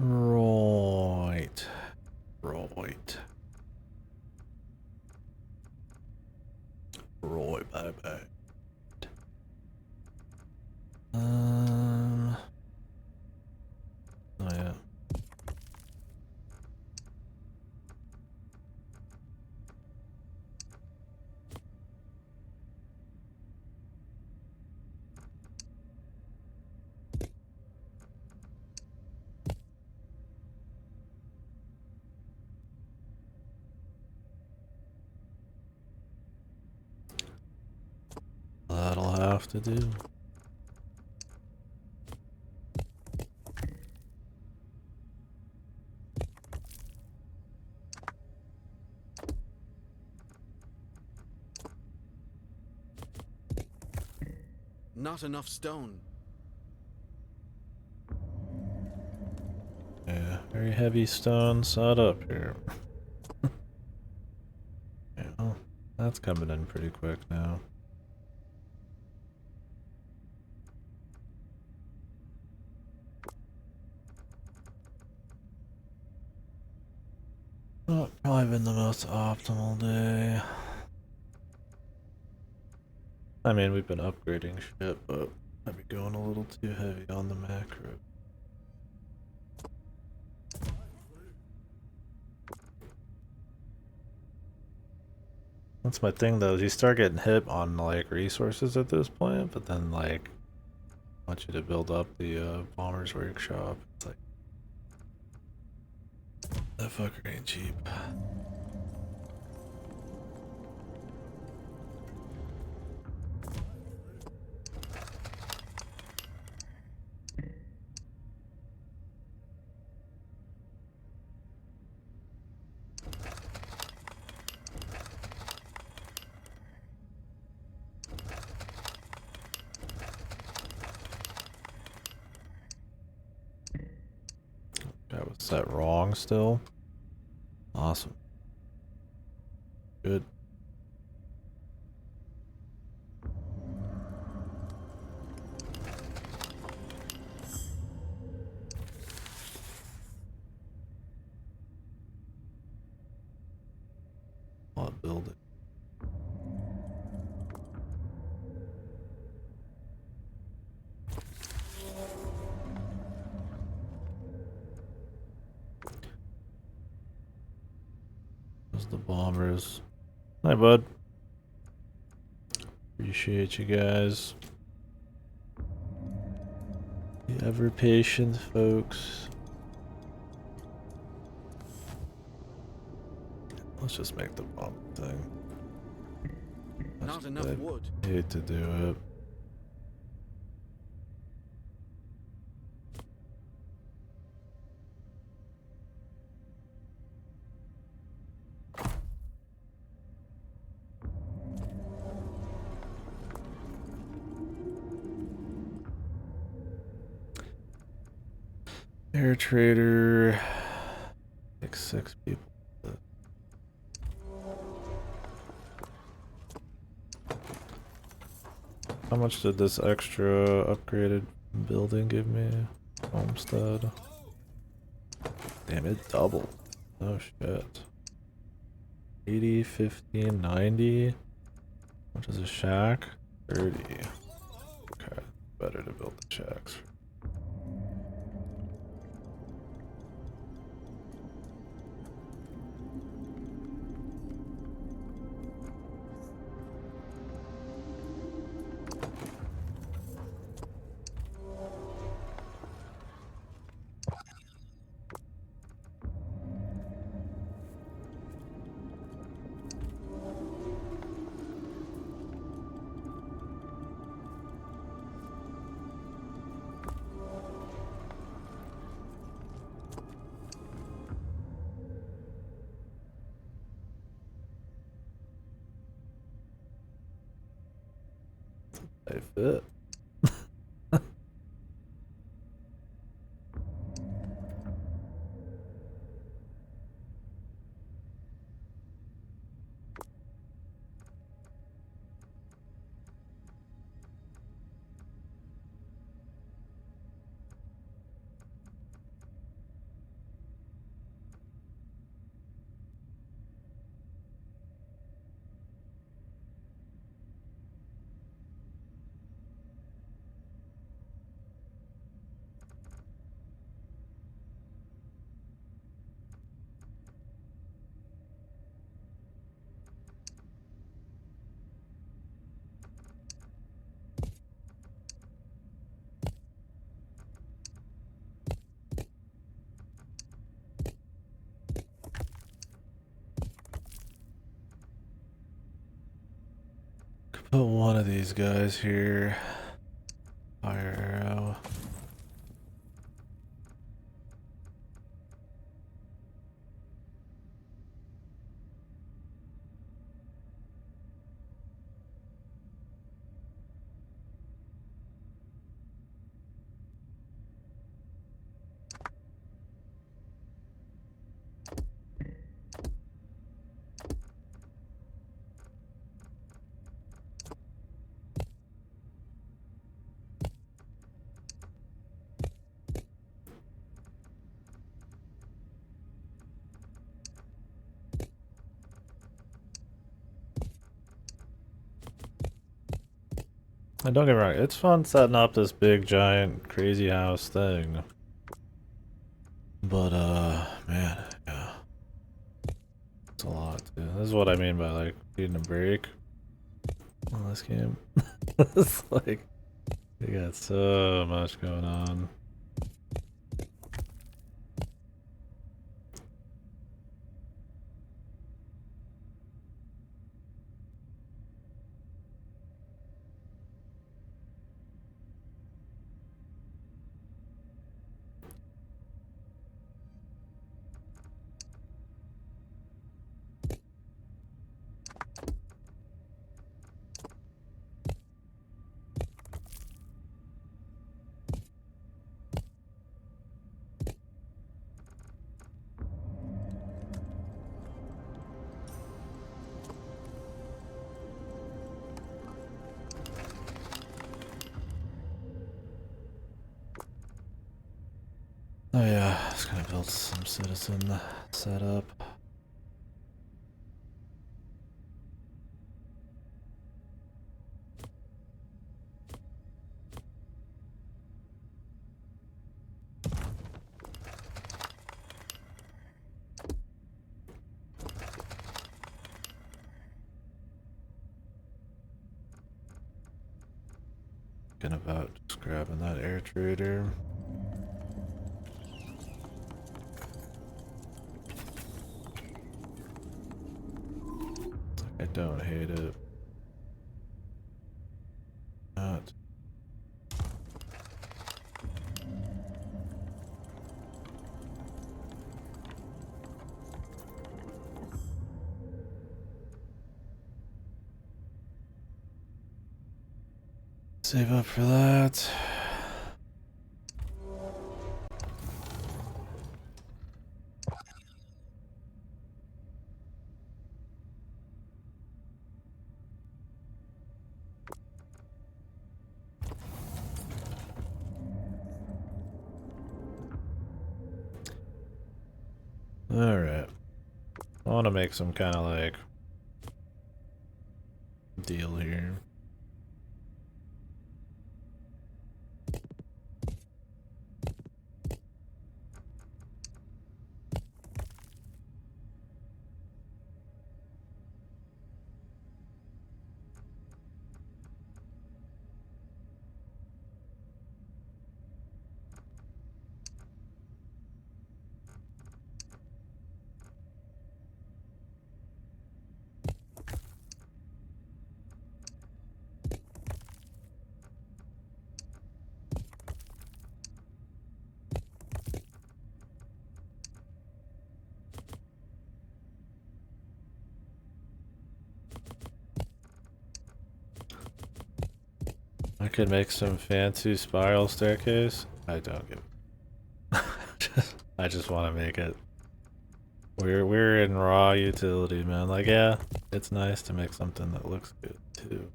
Right. Right. Right, baby. Oh yeah. That'll have to do. Not enough stone. Yeah, very heavy stone set up here. Yeah, well, that's coming in pretty quick now. Not probably been the most optimal day. I mean, we've been upgrading shit, but I'd be going a little too heavy on the macro. That's my thing though, is you start getting hit on like resources at this point, but then like I want you to build up the bomber's workshop. It's like that fucker ain't cheap. That was set wrong still. Awesome. Good. I'll build it. There's the bombers. Hi, bud. Appreciate you guys. The ever patient folks. Let's just make the bomb thing. Not enough I wood. hate to do it. Air trader. Like 6 people. How much did this extra upgraded building give me? Homestead. Damn, it doubled. Oh shit. 80, 15, 90. What is a shack? 30. Okay, better to build the shacks. They fit. Put one of these guys here. Fire arrow. And don't get me wrong, it's fun setting up this big giant crazy house thing. But man, yeah. It's a lot too. This is what I mean by like needing a break on this game. It's like you got so much going on. Oh yeah, I was gonna build some citizen setup. thinking about just grabbing that air trader. I don't hate it. Not. Save up for that. Alright. I want to make some kind of like deal here. I could make some fancy spiral staircase. I don't give. I just want to make it. We're in raw utility, man. Like, yeah, it's nice to make something that looks good too.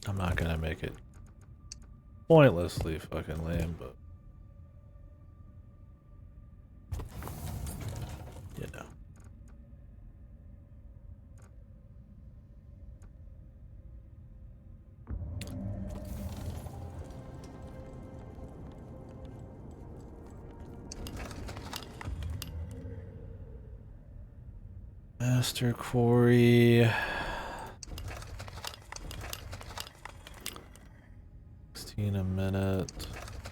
I'm not gonna make it pointlessly fucking lame, but you know. Master quarry. 16 a minute.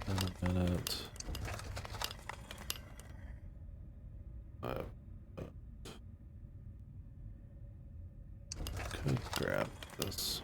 A minute. 5. Could grab this.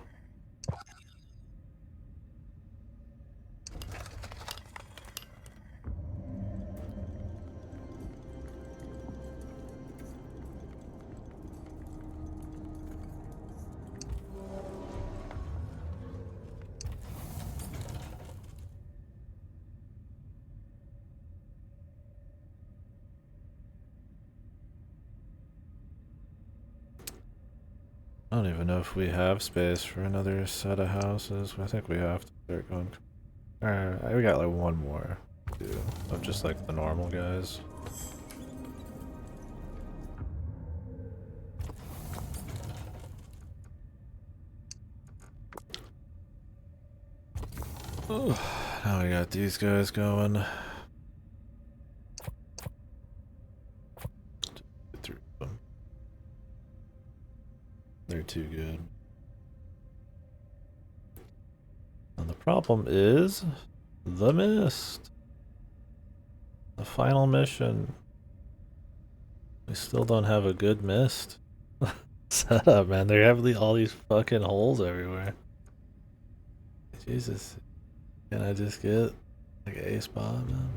I don't even know if we have space for another set of houses. I think we have to start going. Alright, we got like one more to do of just like the normal guys. Oh, now we got these guys going. Get through them. They're too good. And the problem is the mist. The final mission. We still don't have a good mist setup, man. They have all these fucking holes everywhere. Jesus. Can I just get like a spot, man?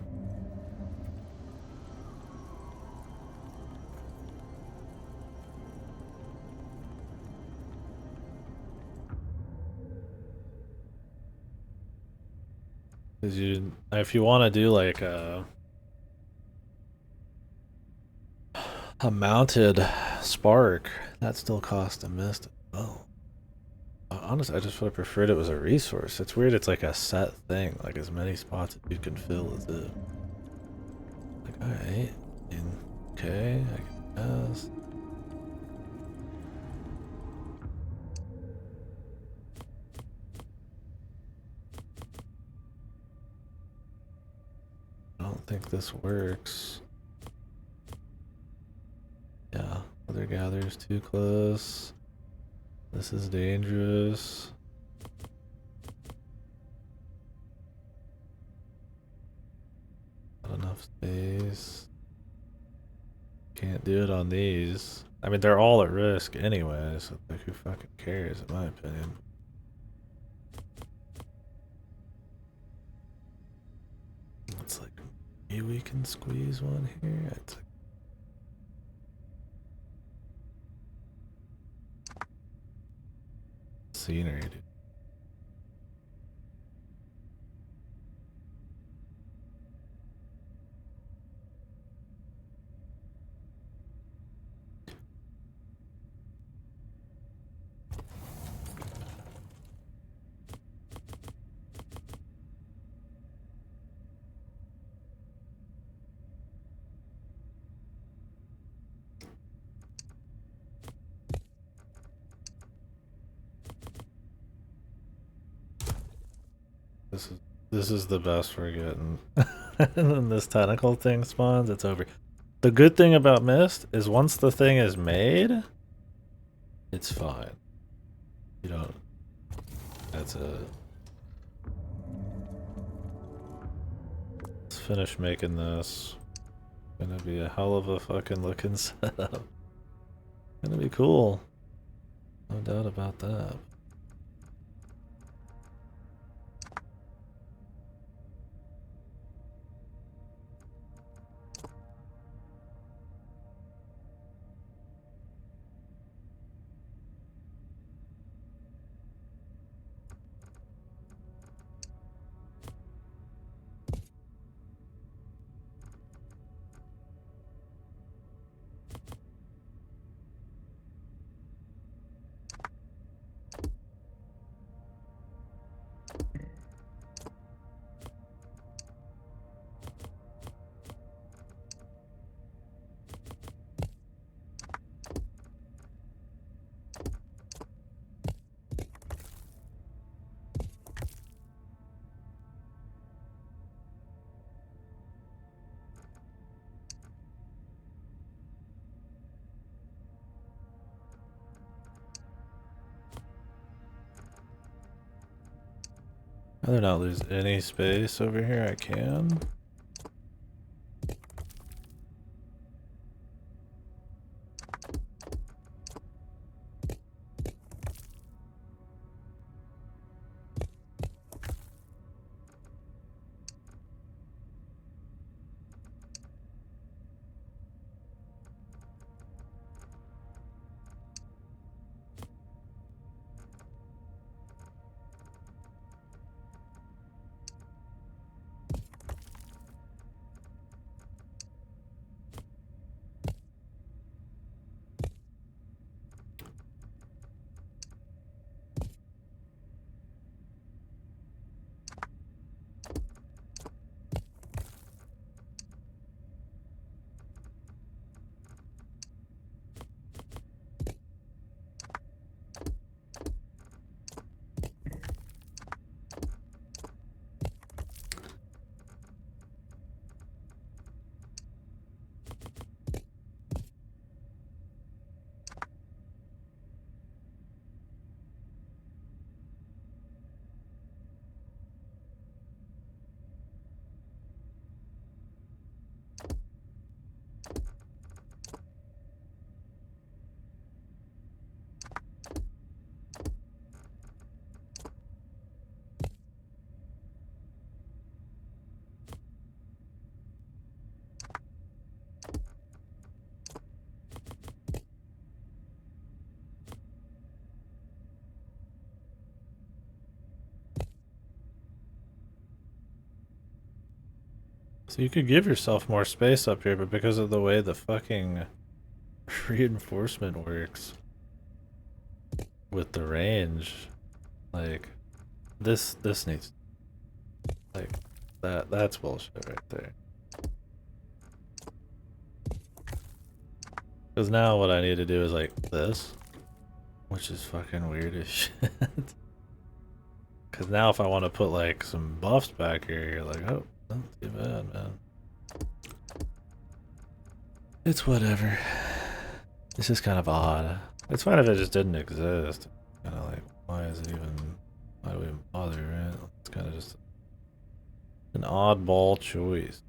Cause if you want to do like a mounted spark, that still costs a mist. Oh, honestly, I just would have preferred it was a resource. It's weird. It's like a set thing, like as many spots as you can fill as it. Like, all right, okay, I guess. I don't think this works. Yeah, other gatherers too close. This is dangerous. Enough space. Can't do it on these. I mean, they're all at risk anyway, so like, who fucking cares, in my opinion. It's like, maybe we can squeeze one here. It's like, scenery, dude. This is the best we're getting. And then this tentacle thing spawns, it's over. The good thing about Mist is once the thing is made, it's fine. You don't. That's it. Let's finish making this. Gonna be a hell of a fucking looking setup. Gonna be cool. No doubt about that. I'd rather not lose any space over here. I can. So you could give yourself more space up here, but because of the way the fucking reinforcement works with the range, like this needs, like, that's bullshit right there. Because now what I need to do is like this, which is fucking weird as shit. Because now if I want to put like some buffs back here, you're like, oh, not too bad, man. It's whatever. It's just kind of odd. It's fine if it just didn't exist. Kind of like, why is it even, why do we even bother, right? It's kind of just an oddball choice.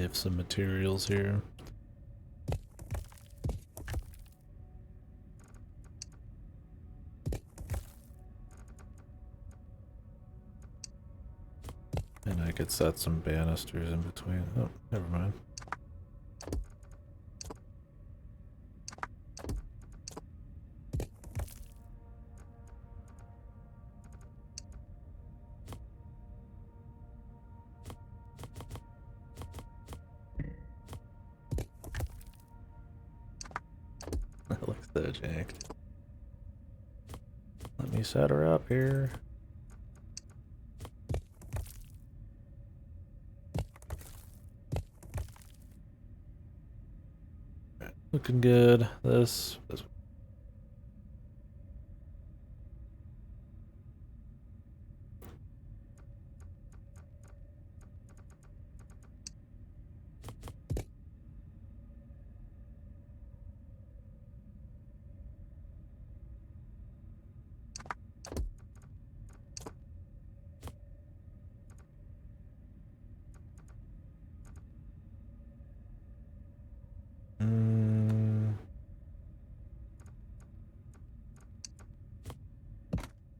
Save some materials here. And I could set some banisters in between. Oh, never mind. That looks so janked. Let me set her up here. Looking good. This.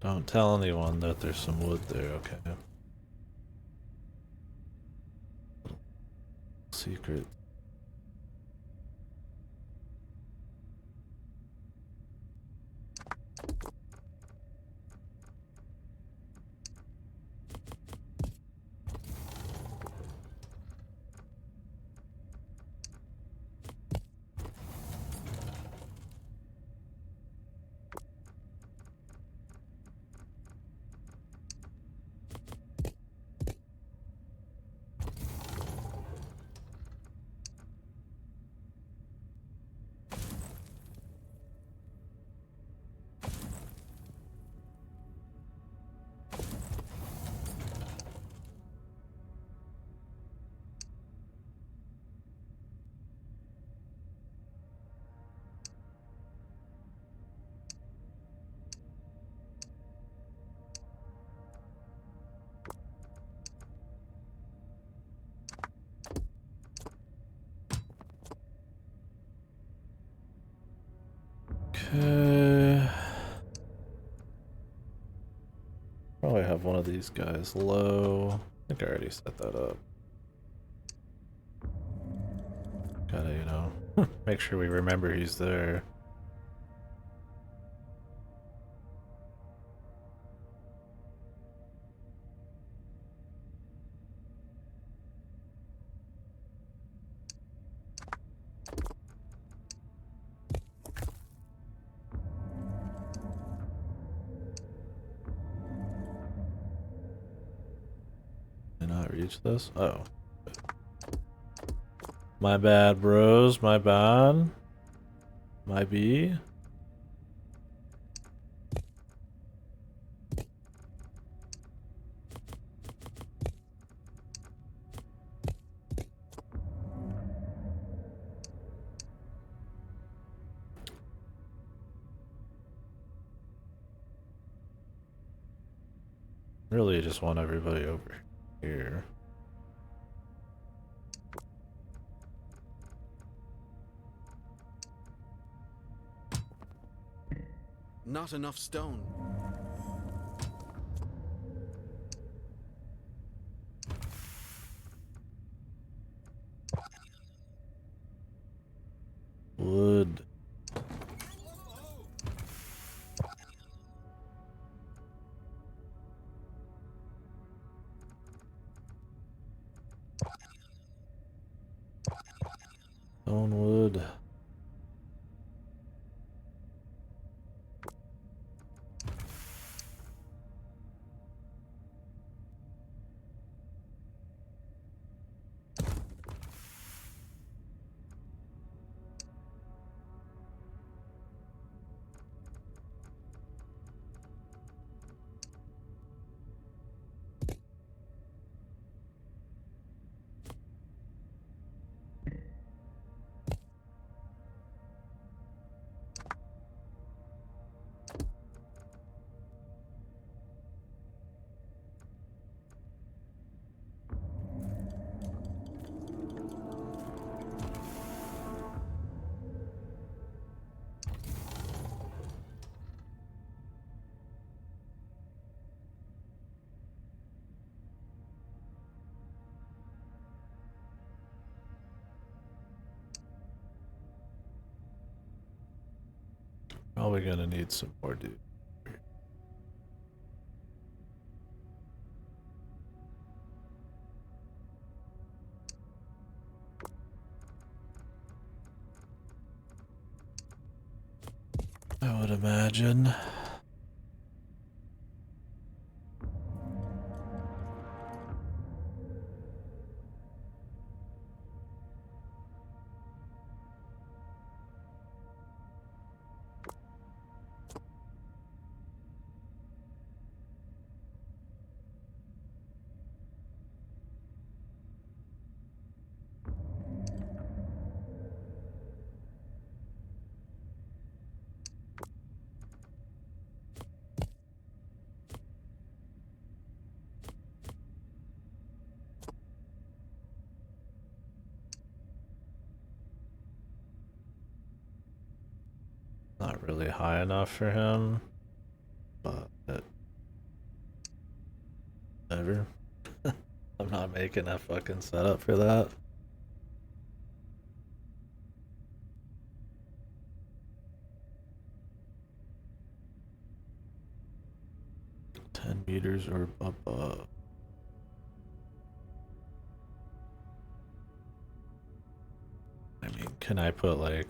Don't tell anyone that there's some wood there, okay? Secret. Okay. Probably have one of these guys low. I think I already set that up. Gotta, you know, make sure we remember he's there. Did I not reach this? Oh. My bad, bros. My bad. My B. Really just want everybody over here. Not enough stone. Wood. Stone wood. probably gonna need some more dude. I would imagine. Not really high enough for him, but whatever. I'm not making a fucking setup for that. 10 meters or above. I mean, can I put like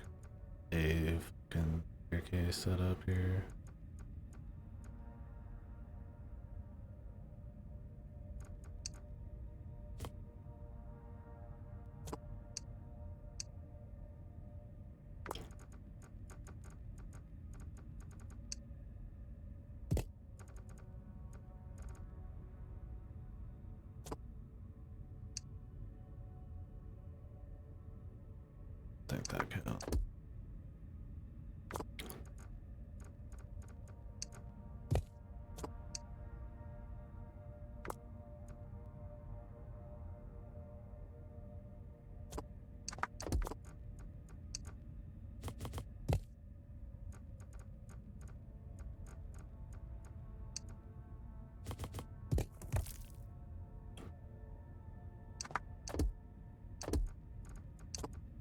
a fucking staircase set up here? I think that counts.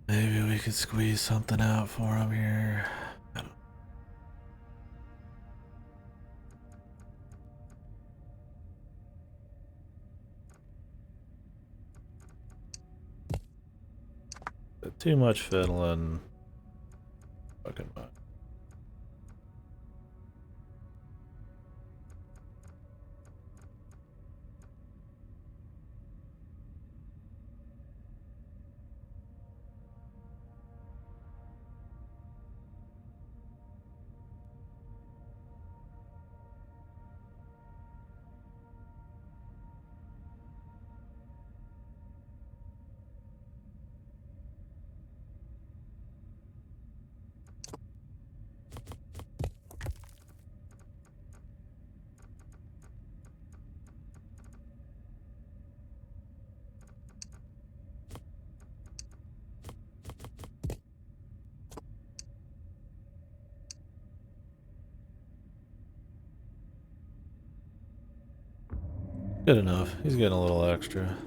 Maybe we could squeeze something out for him here. I don't. Too much fiddling. Fucking much. Good enough. He's getting a little extra.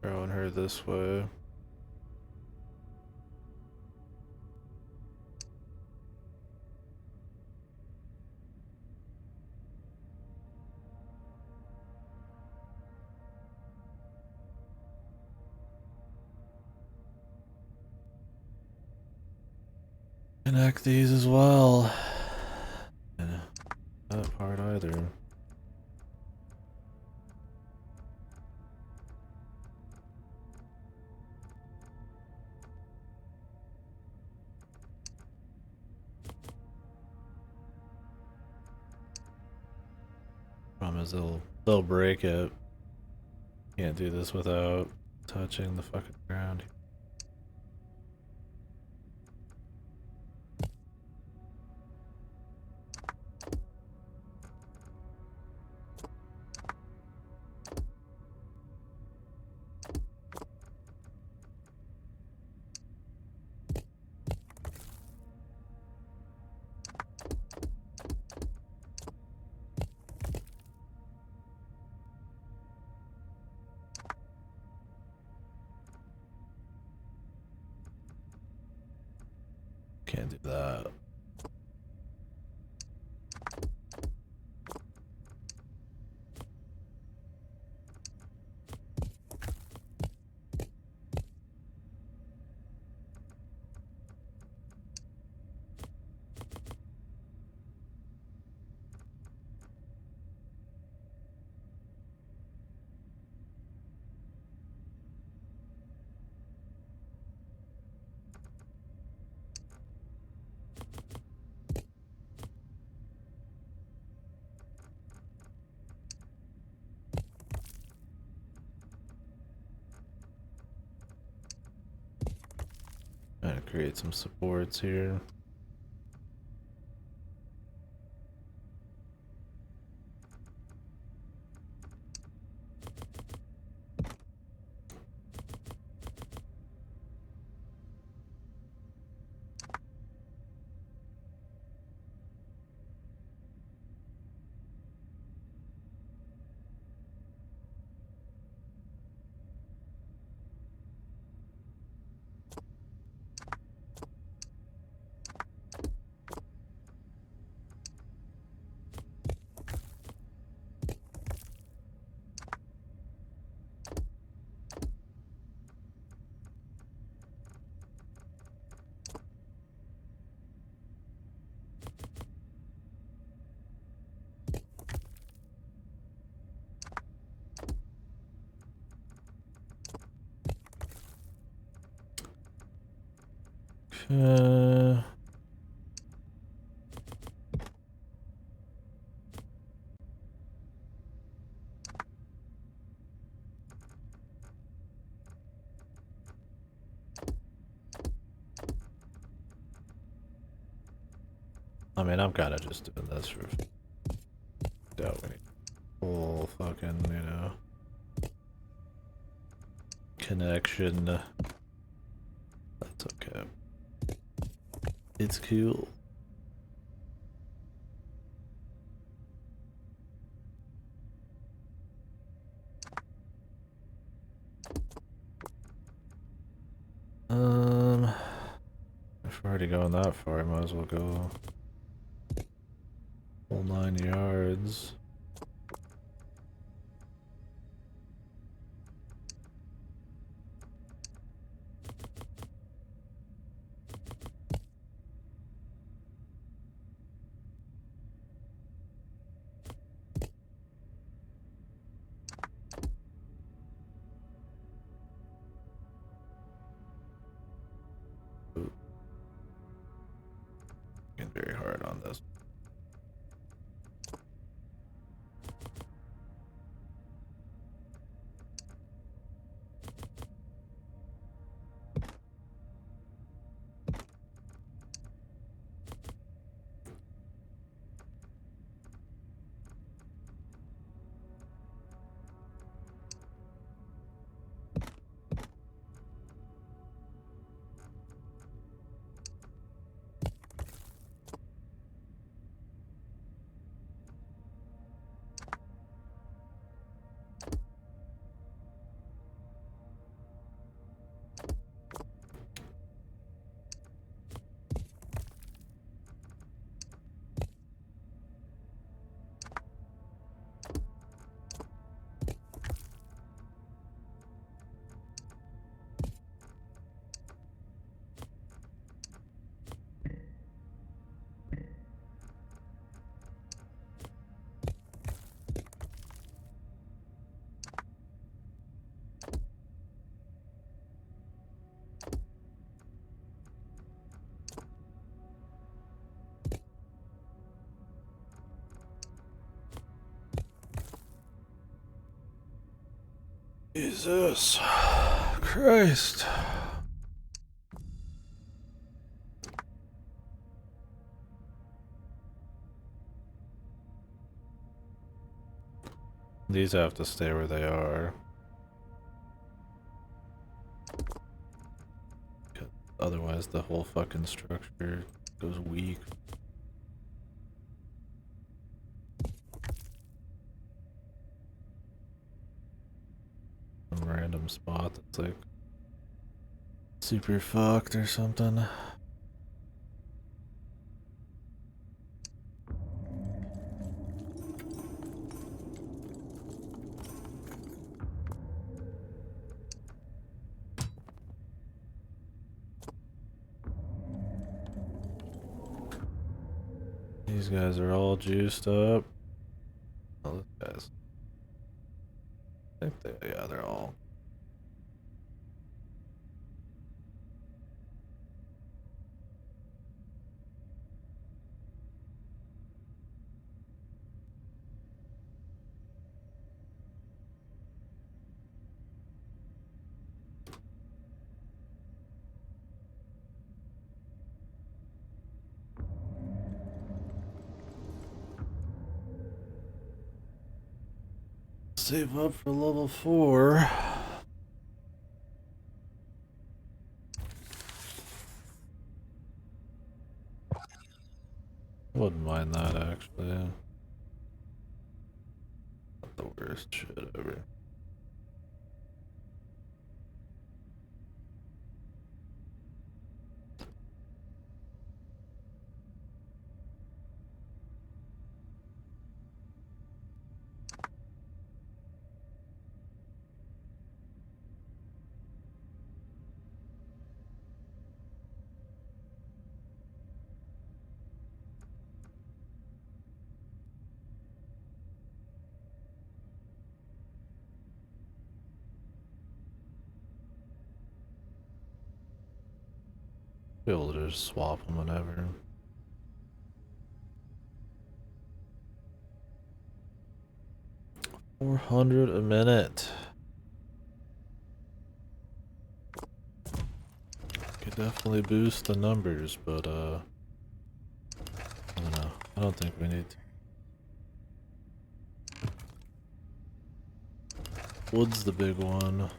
Throwing her this way. Connect these as well. And that part either. Problem is they'll break it. Can't do this without touching the fucking ground. Can't do that. Trying to create some supports here. Uh, I mean, I'm kind of just doing this for doubt we need full fucking, you know, connection. That's okay. It's cool. If we're already going that far, I might as well go whole 9 yards. Very hard on this. Jesus Christ. These have to stay where they are. Otherwise the whole fucking structure goes weak. Some random spot that's like super fucked or something. These guys are all juiced up. Oh, those guys. I think they, yeah, they're all. Save up for level 4. Wouldn't mind that actually. Not the worst shit ever. Be able to just swap them whenever. $400 a minute. Could definitely boost the numbers, but I don't know. I don't think we need to. Wood's the big one.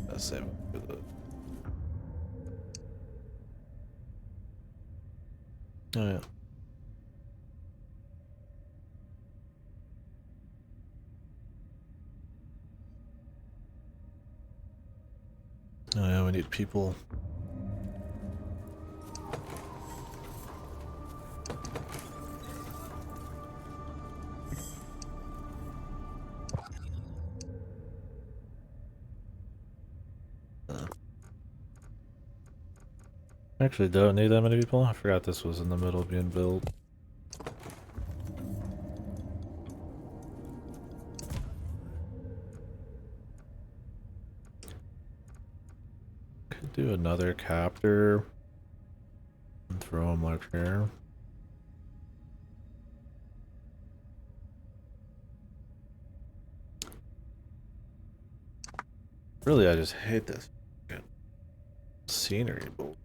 Let's save it for the. Oh yeah. Oh yeah, we need people. Actually don't need that many people. I forgot this was in the middle being built. Could do another captor and throw him like here. Really, I just hate this scenery bullshit.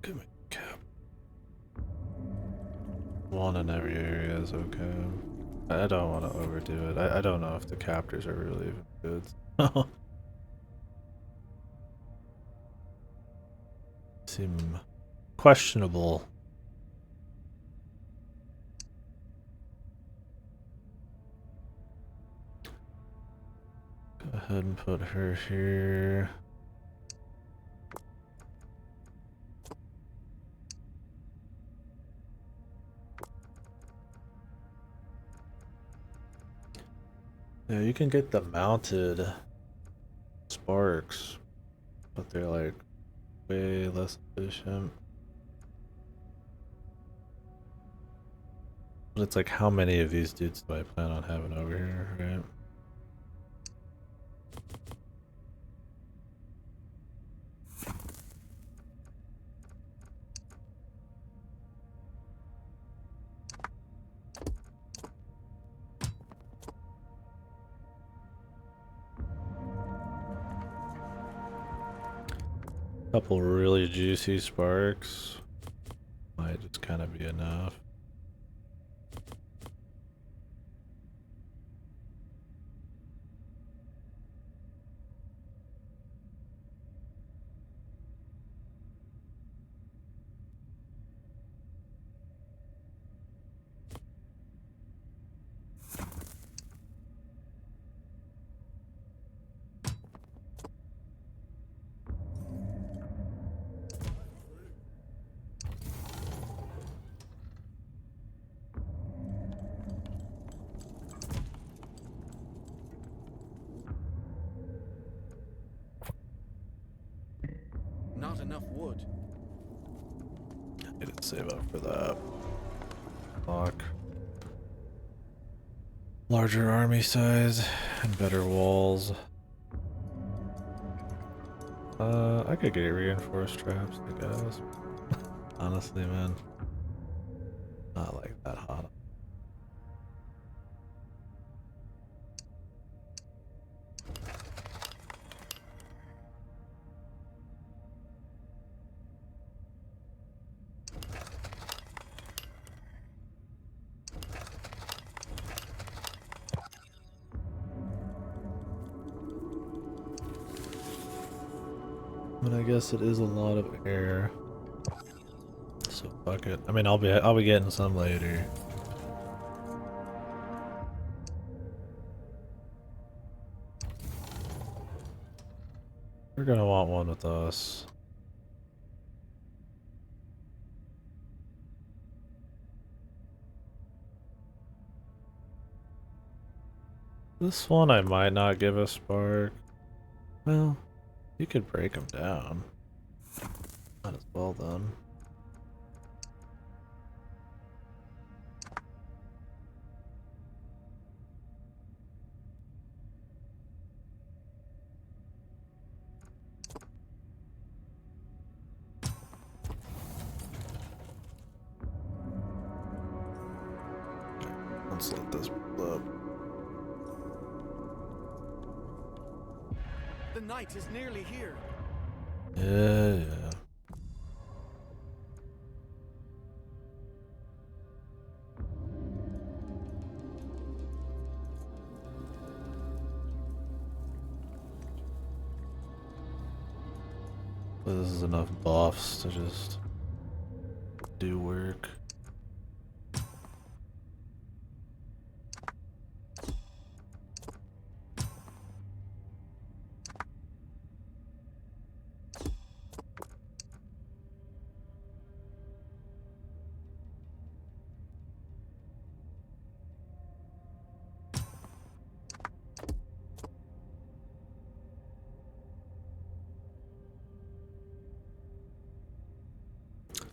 Give me cap. One in every area is okay. I don't want to overdo it. I don't know if the captors are really even good. Seem questionable. Go ahead and put her here. Yeah, you can get the mounted sparks, but they're like way less efficient. But it's like, how many of these dudes do I plan on having over here, right? Couple really juicy sparks might just kind of be enough. Not enough wood. I need to save up for that. Lock. Larger army size and better walls. I could get reinforced traps, I guess. Honestly, man. Not like that hot. But I guess it is a lot of air. So fuck it. I mean, I'll be getting some later. We're gonna want one with us. This one I might not give a spark. Well, you could break them down. Might as well then. Let's let this blow up. The night is nearly here. Yeah. But this is enough buffs to just do work.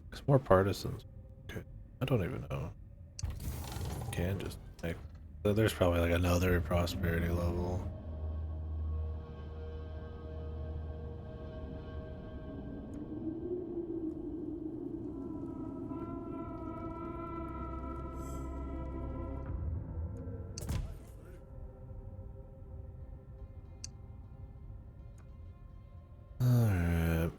There's more partisans. Okay. I don't even know. Can just make. There's probably like another prosperity level. Alright.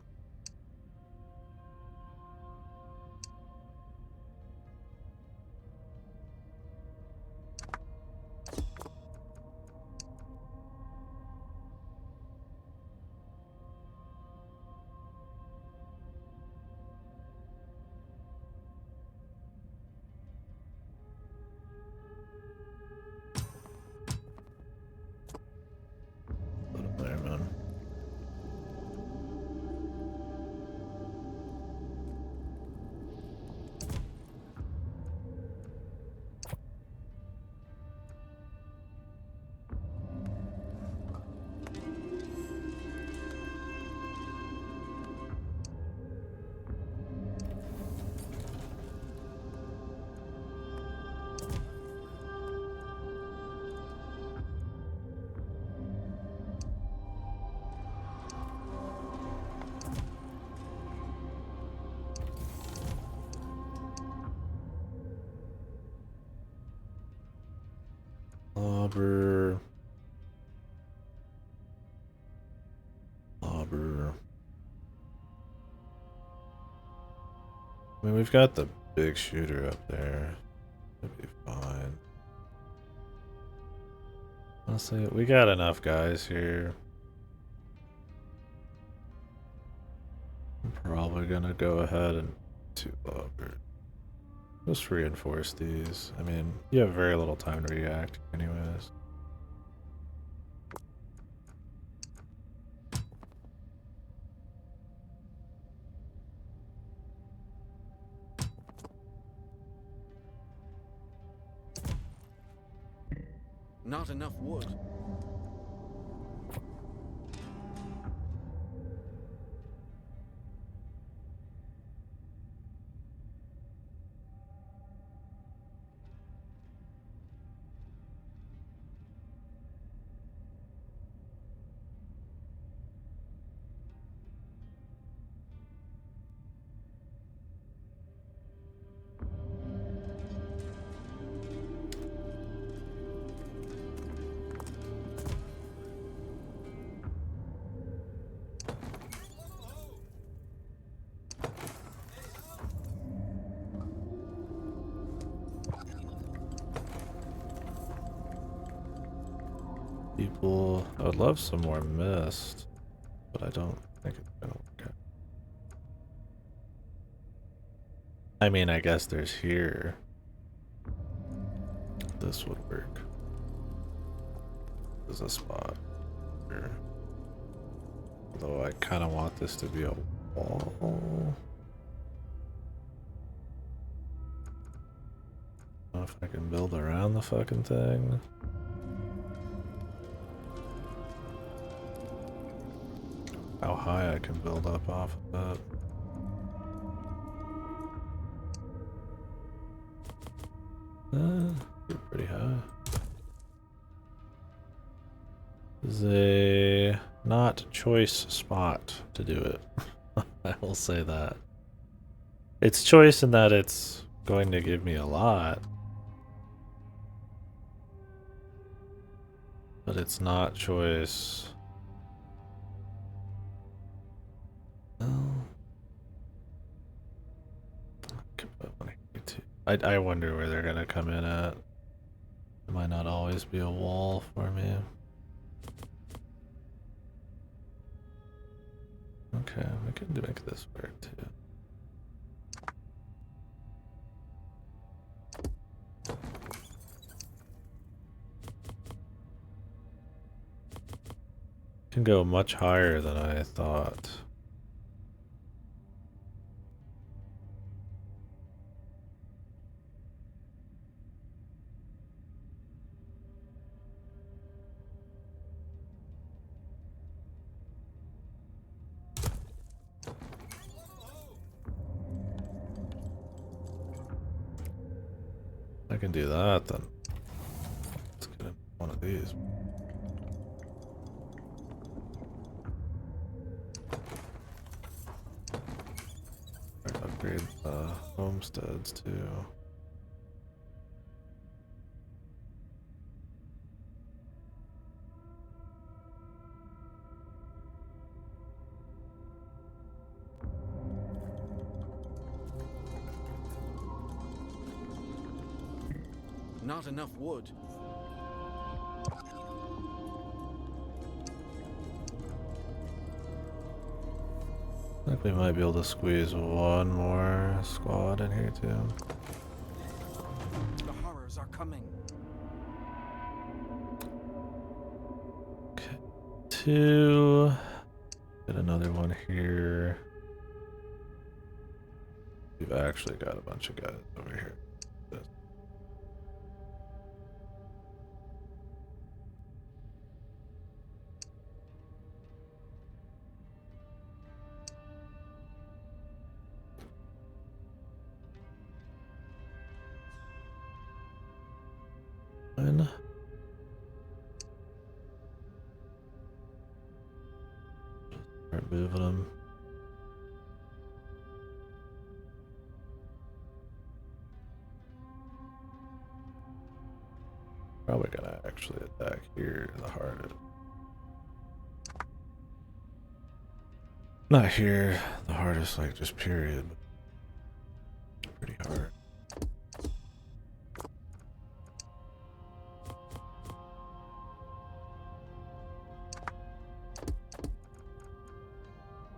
Lobber. Lobber. I mean, we've got the big shooter up there. It'll be fine. Honestly, we got enough guys here. I'm probably gonna go ahead and 2 lobbers. Just reinforce these. I mean, you have very little time to react anyways. Not enough wood. People, I would love some more mist, but I don't think it's gonna work out. I mean, I guess there's here. This would work. There's a spot here. Although I kind of want this to be a wall. I don't know if I can build around the fucking thing. How high I can build up off of it. Pretty high. This is a not choice spot to do it. I will say that. It's choice in that it's going to give me a lot. But it's not choice. Well, I wonder where they're gonna come in at. It might not always be a wall for me. Okay, we can make this work too. Can go much higher than I thought. I can do that then. Let's get in one of these. Upgrade the homesteads too. Not enough wood. I think we might be able to squeeze one more squad in here too. The horrors are coming. Okay, 2. Get another one here. We've actually got a bunch of guys over here. Fine. Start moving them. Probably gonna actually attack here the hardest. Not here, the hardest, like just period. Pretty hard.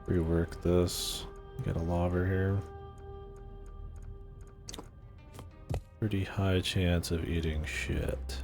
Rework this. Get a lobber here. Pretty high chance of eating shit.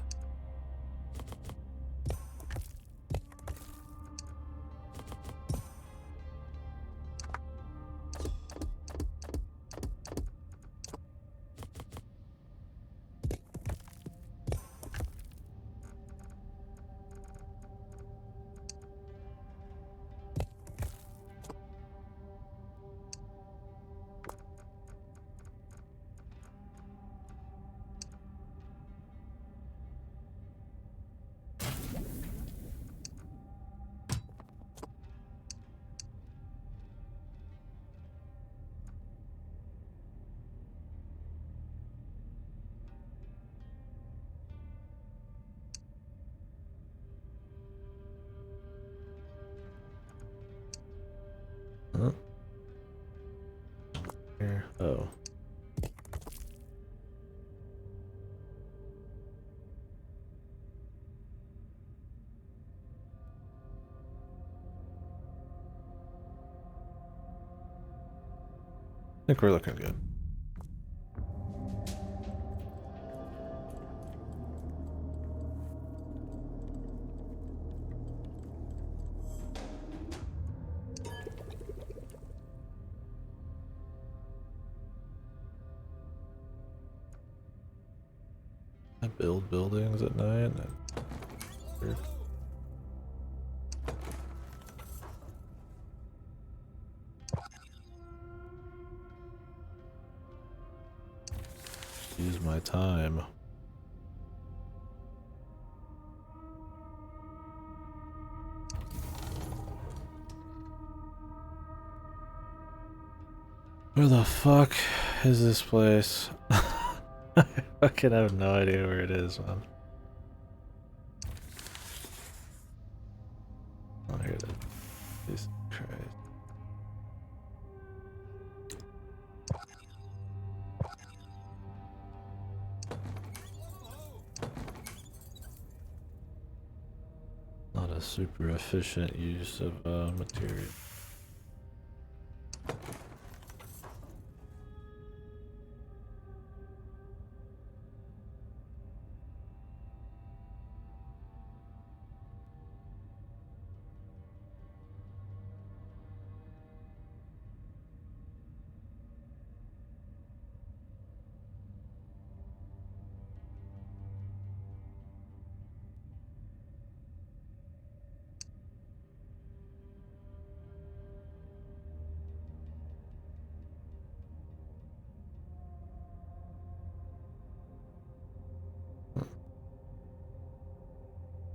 Huh? Here. Oh. I think we're looking good. I build buildings at night. Weird. Use my time. Where the fuck is this place? I fucking have no idea where it is, man. Oh, here it is. Jesus Christ. Not a super efficient use of material.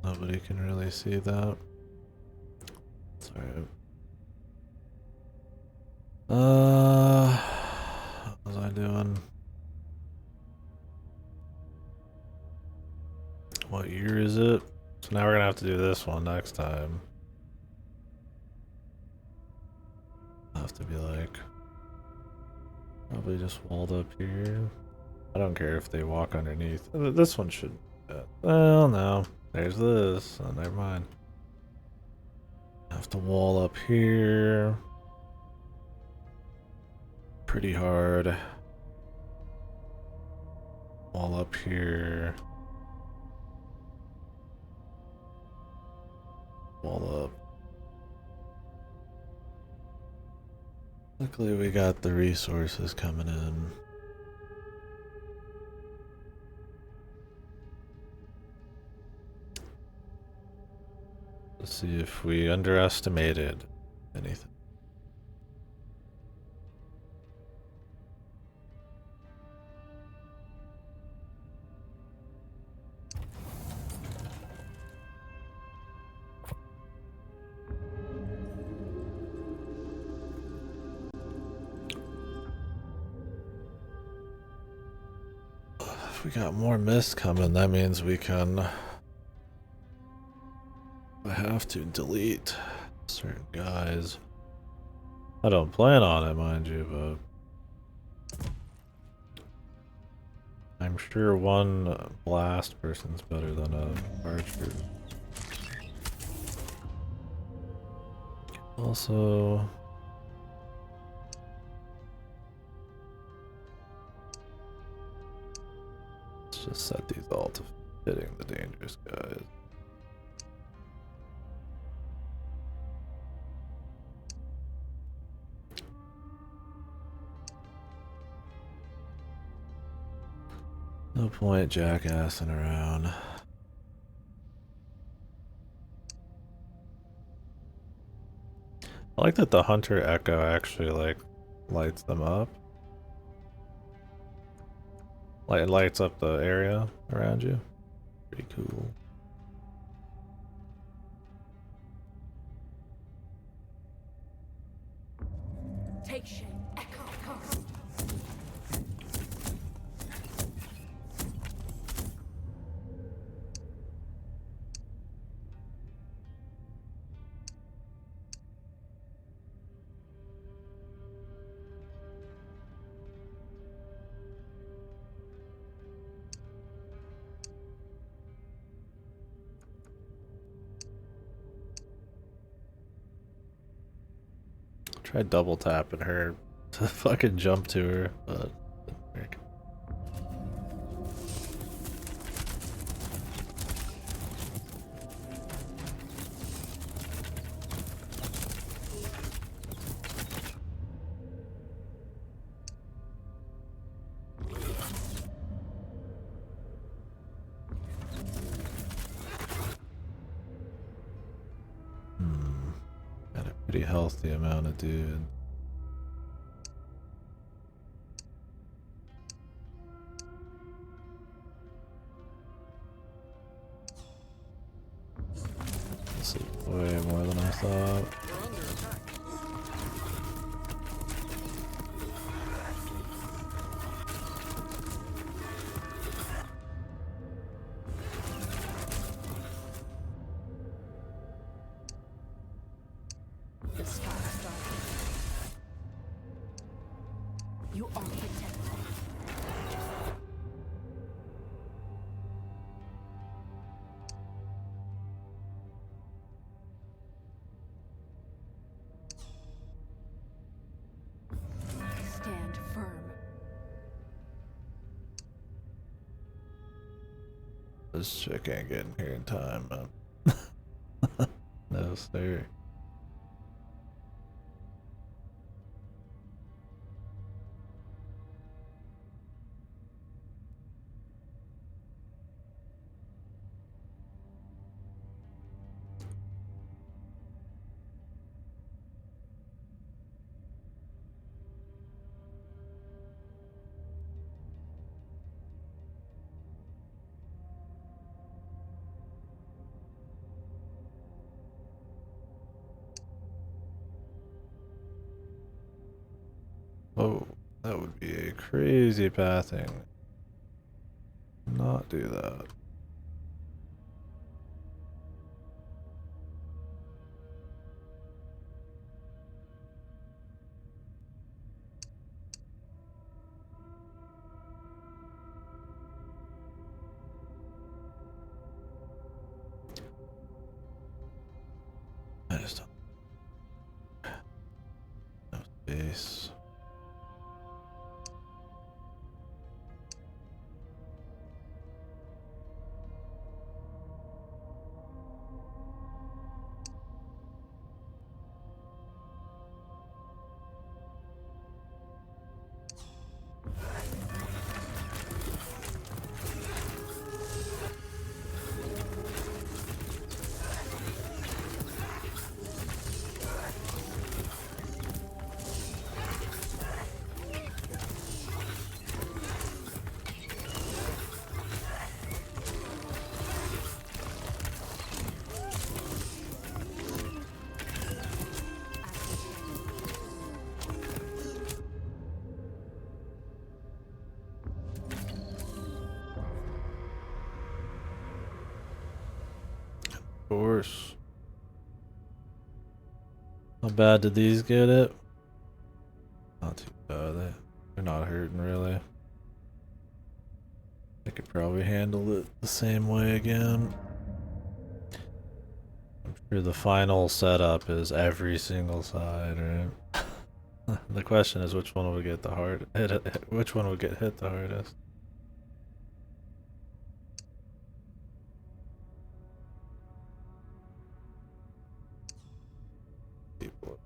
Nobody can really see that. Sorry. What was I doing? What year is it? So now we're gonna have to do this one next time. I'll have to be like, probably just walled up here. I don't care if they walk underneath. This one should. Well, no. There's this. Oh, never mind. Have to wall up here. Pretty hard. Wall up here. Wall up. Luckily we got the resources coming in. Let's see if we underestimated anything. If we got more mist coming, that means we can I have to delete certain guys. I don't plan on it, mind you, but I'm sure one blast person's better than a archer. Also, let's just set these all to hitting the dangerous guys. No point jackassing around. I like that the hunter echo actually like lights them up. Like it lights up the area around you. Pretty cool. Take shape. Echo. Tried double tapping her to fucking jump to her, but it didn't work. Got a pretty healthy amount of dude. This is way more than I thought. We're under attack. The sky is dark. You are protected. Stand firm. This chick ain't getting here in time, man. No, sir. Oh, that would be a crazy pathing. Not do that. I just don't. No space. Of course. How bad did these get it? Not too bad. They're not hurting really. I could probably handle it the same way again. I'm sure the final setup is every single side, right? The question is which one will get the which one will get hit the hardest. People.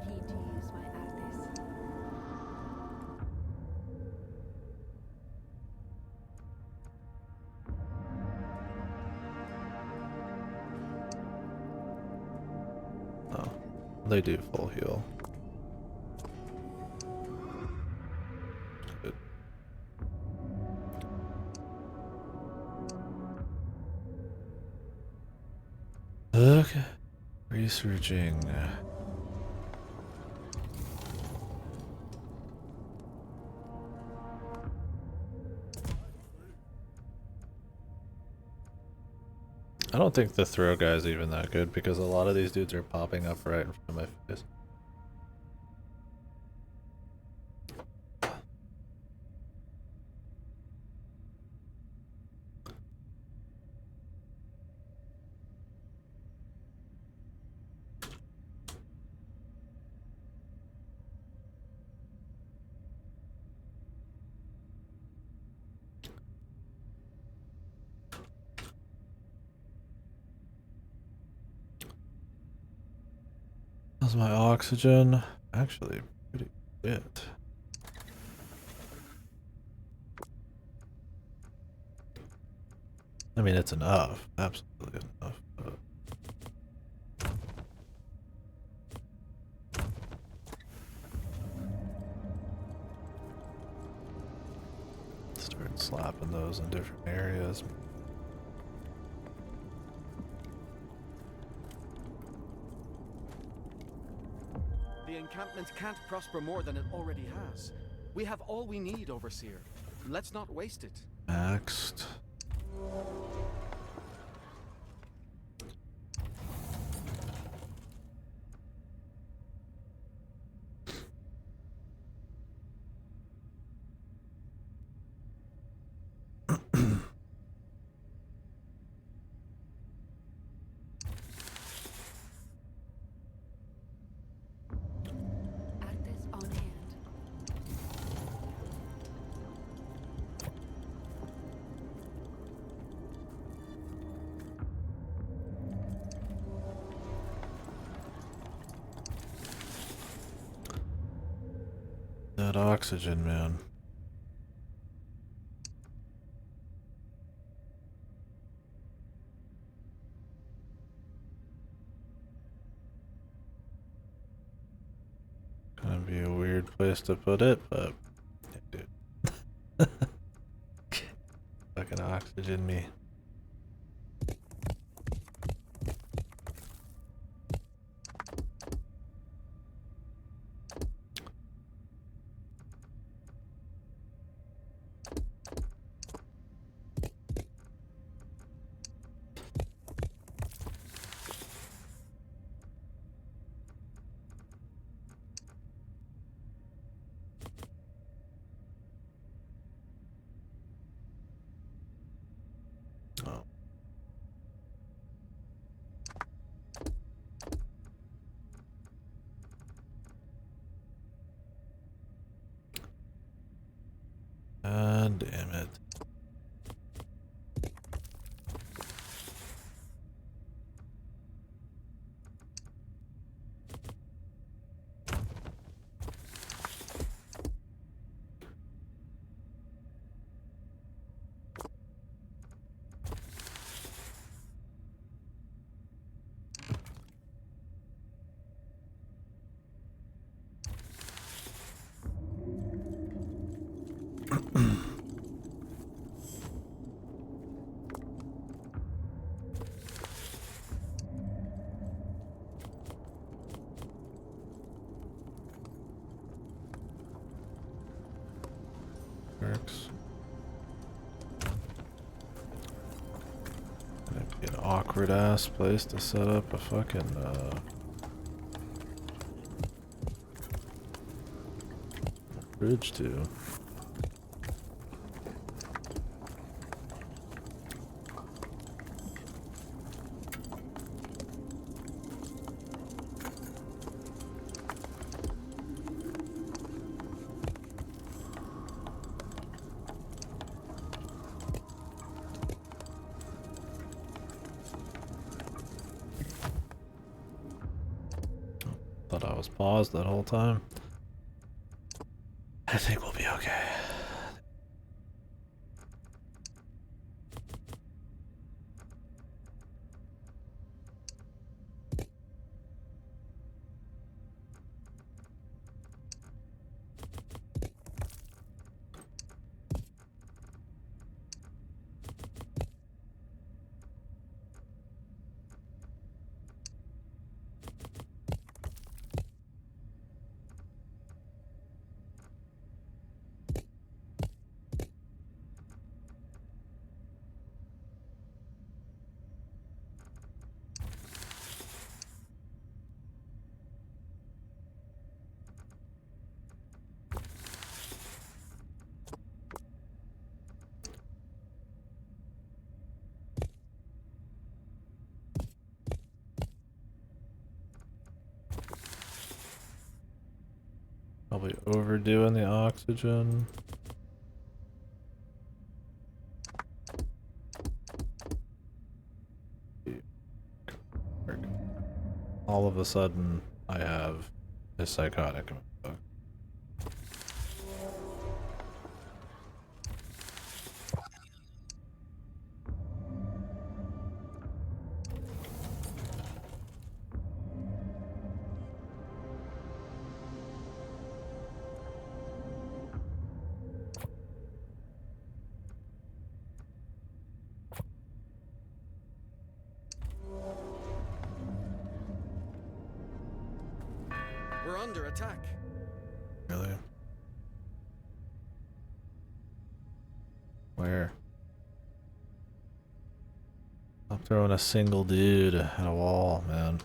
Keen to use my artes. Oh, they do full heal. Good. Okay, researching. I don't think the throw guy is even that good because a lot of these dudes are popping up right in front of my face. How's my oxygen? Actually, pretty good. I mean, it's enough. Absolutely enough. But start slapping those in different areas. The encampment can't prosper more than it already has. We have all we need, Overseer. Let's not waste it. Maxed. Artes on hand. That oxygen, man. Gonna be a weird place to put it, but yeah, dude. Fucking oxygen me. works. Gonna be an awkward ass place to set up a fucking bridge to. Thought I was paused that whole time. I think we'll be okay. Probably overdoing the oxygen. All of a sudden, I have a psychotic. We're under attack. Really? Where? I'm throwing a single dude at a wall, man.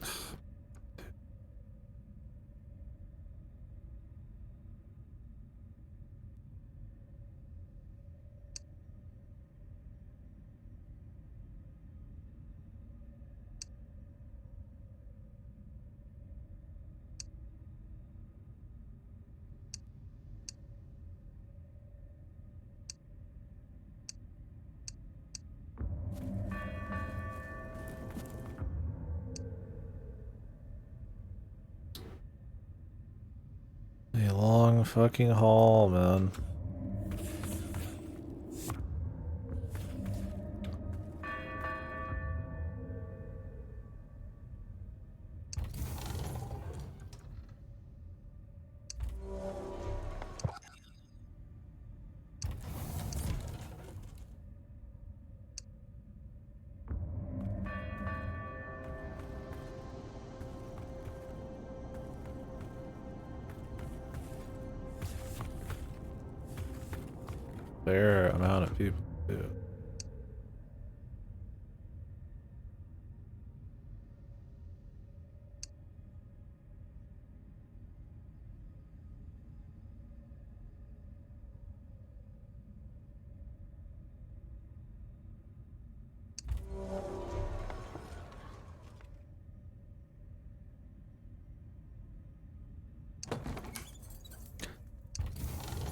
A long fucking haul, man. Fair amount of people too.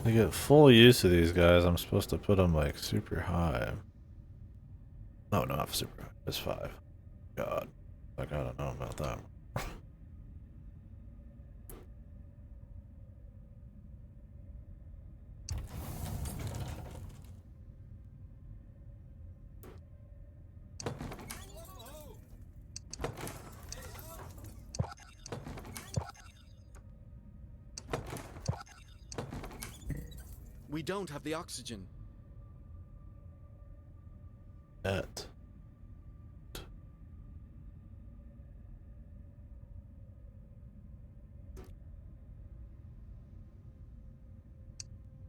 To get full use of these guys, I'm supposed to put them like super high. No, not super high. It's 5. God. Like, I don't know about that. We don't have the oxygen. Net.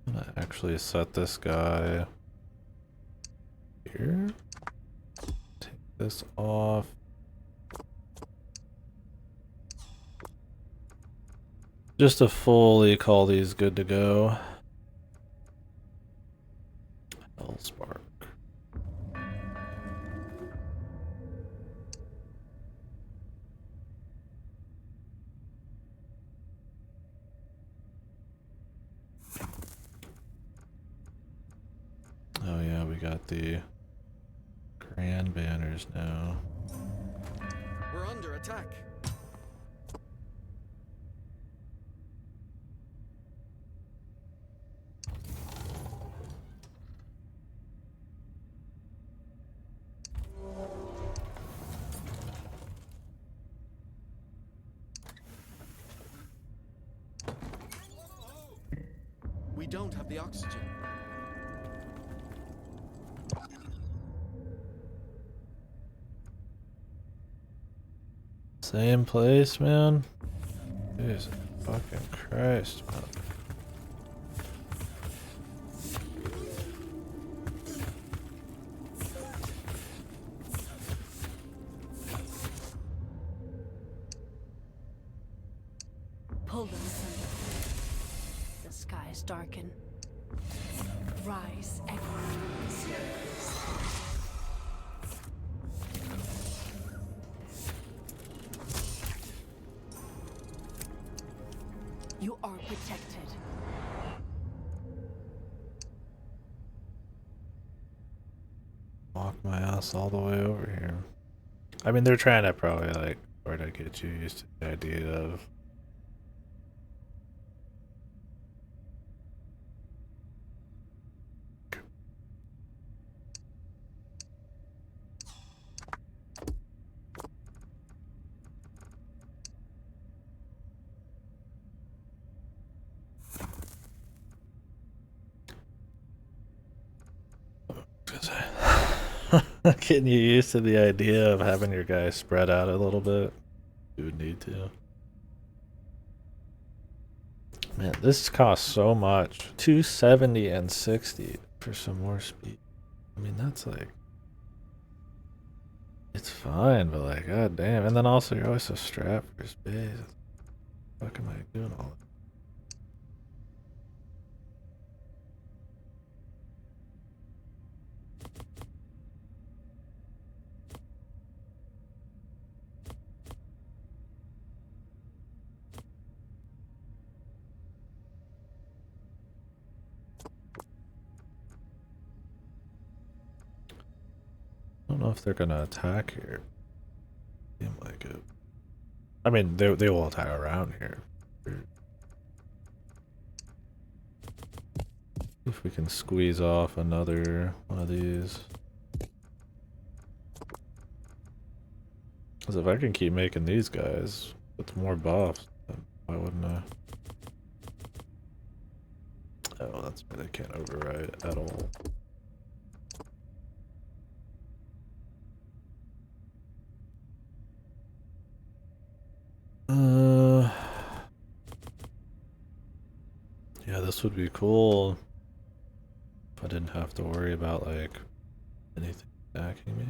I'm gonna actually set this guy here. Take this off. Just to fully call these good to go. Hellspark. Oh yeah, we got the grand banners now. We're under attack. We don't have the oxygen. Same place, man. Jesus fucking Christ, man. Pull them asunder. The skies darken. Rise, echoes. You are protected. Walk my ass all the way over here. I mean, they're trying to probably like try to get you used to the idea of getting you used to the idea of having your guys spread out a little bit. You would need to. Man, this costs so much. 270 and 60 for some more speed. I mean, that's like, it's fine, but like, god damn. And then also, you're always so strapped for space. What the fuck am I doing all that? I don't know if they're gonna attack here. Seem like it. I mean, they will attack around here. If we can squeeze off another one of these. Because if I can keep making these guys with more buffs, then why wouldn't I? Oh, that's why they can't override at all. Yeah, this would be cool if I didn't have to worry about like anything attacking me.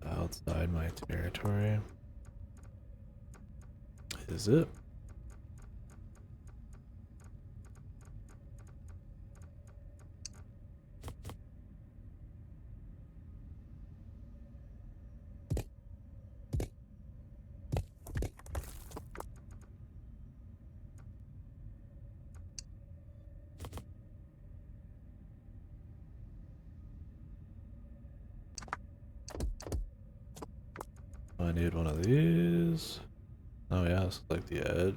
Outside my territory. Is it? I need one of these. Oh yeah, it's like the edge.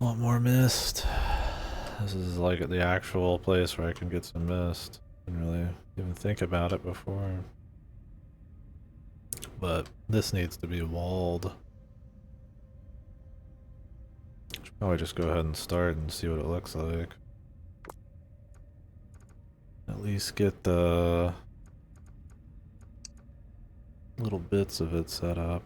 want more mist. This is like the actual place where I can get some mist. Didn't really even think about it before. But this needs to be walled. Should probably just go ahead and start and see what it looks like. At least get the little bits of it set up.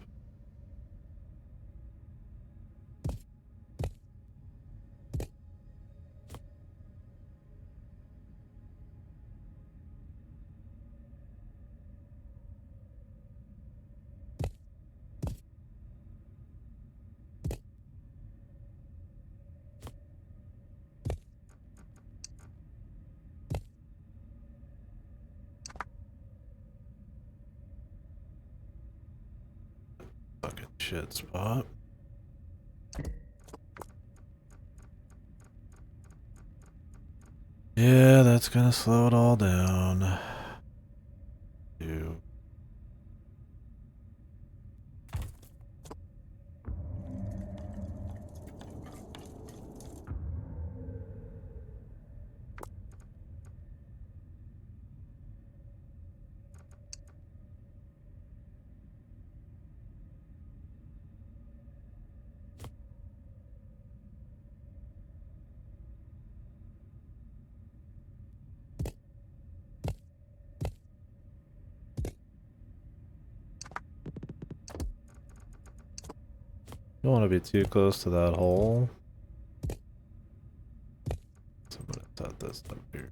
Fucking shit spot. Yeah, that's gonna slow it all down. Ew. Don't want to be too close to that hole. So I'm gonna set this up here.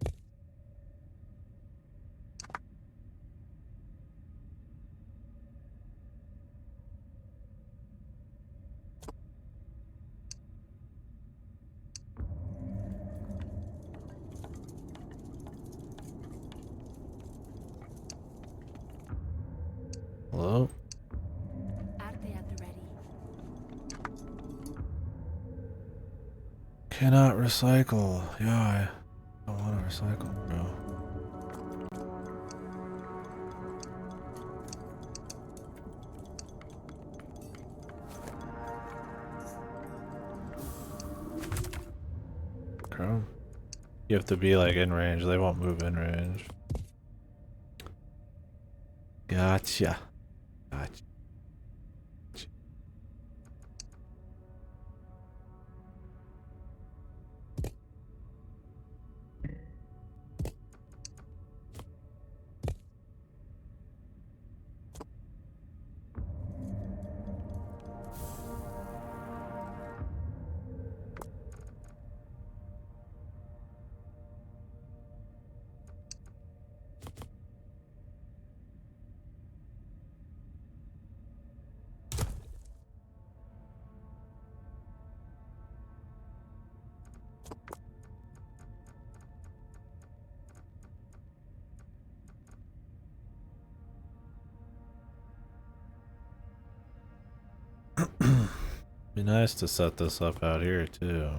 Hello? Arte at the ready. Cannot recycle. Yeah, I don't want to recycle, bro. Chrome. You have to be like in range. They won't move in range. Gotcha. Gotcha. Be nice to set this up out here too.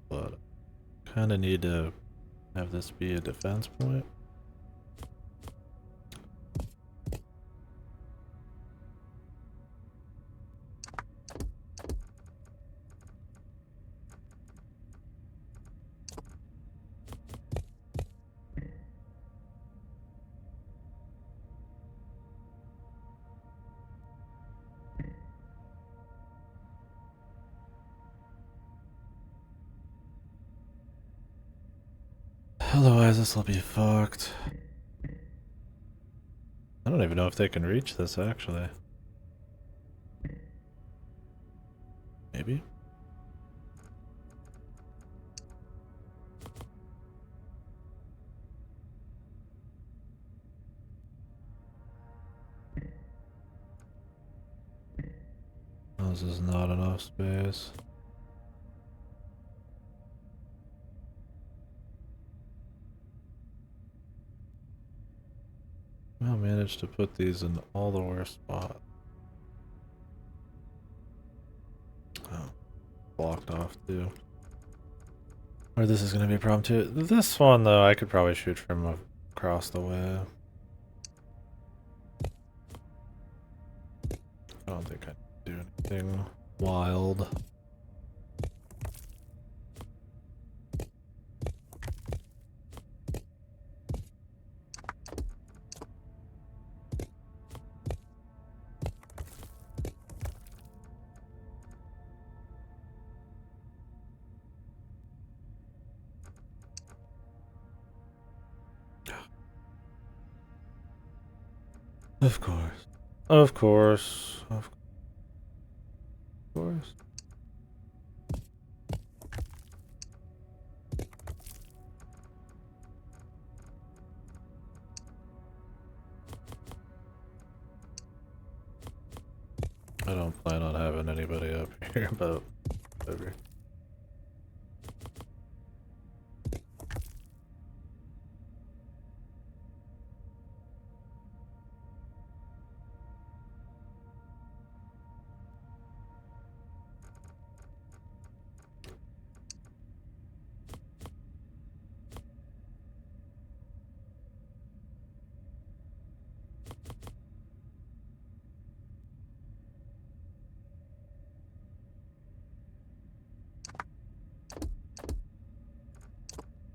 But kind of need to have this be a defense point. Otherwise this will be fucked. I don't even know if they can reach this actually. Maybe? Oh, this is not enough space. I managed to put these in all the worst spots. Oh, blocked off too. Or this is gonna be a problem too. This one though, I could probably shoot from across the way. I don't think I do anything wild. Of course. Of course. Of course. I don't plan on having anybody up here, but whatever.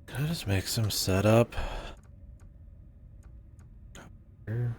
Can I just make some setup? Here.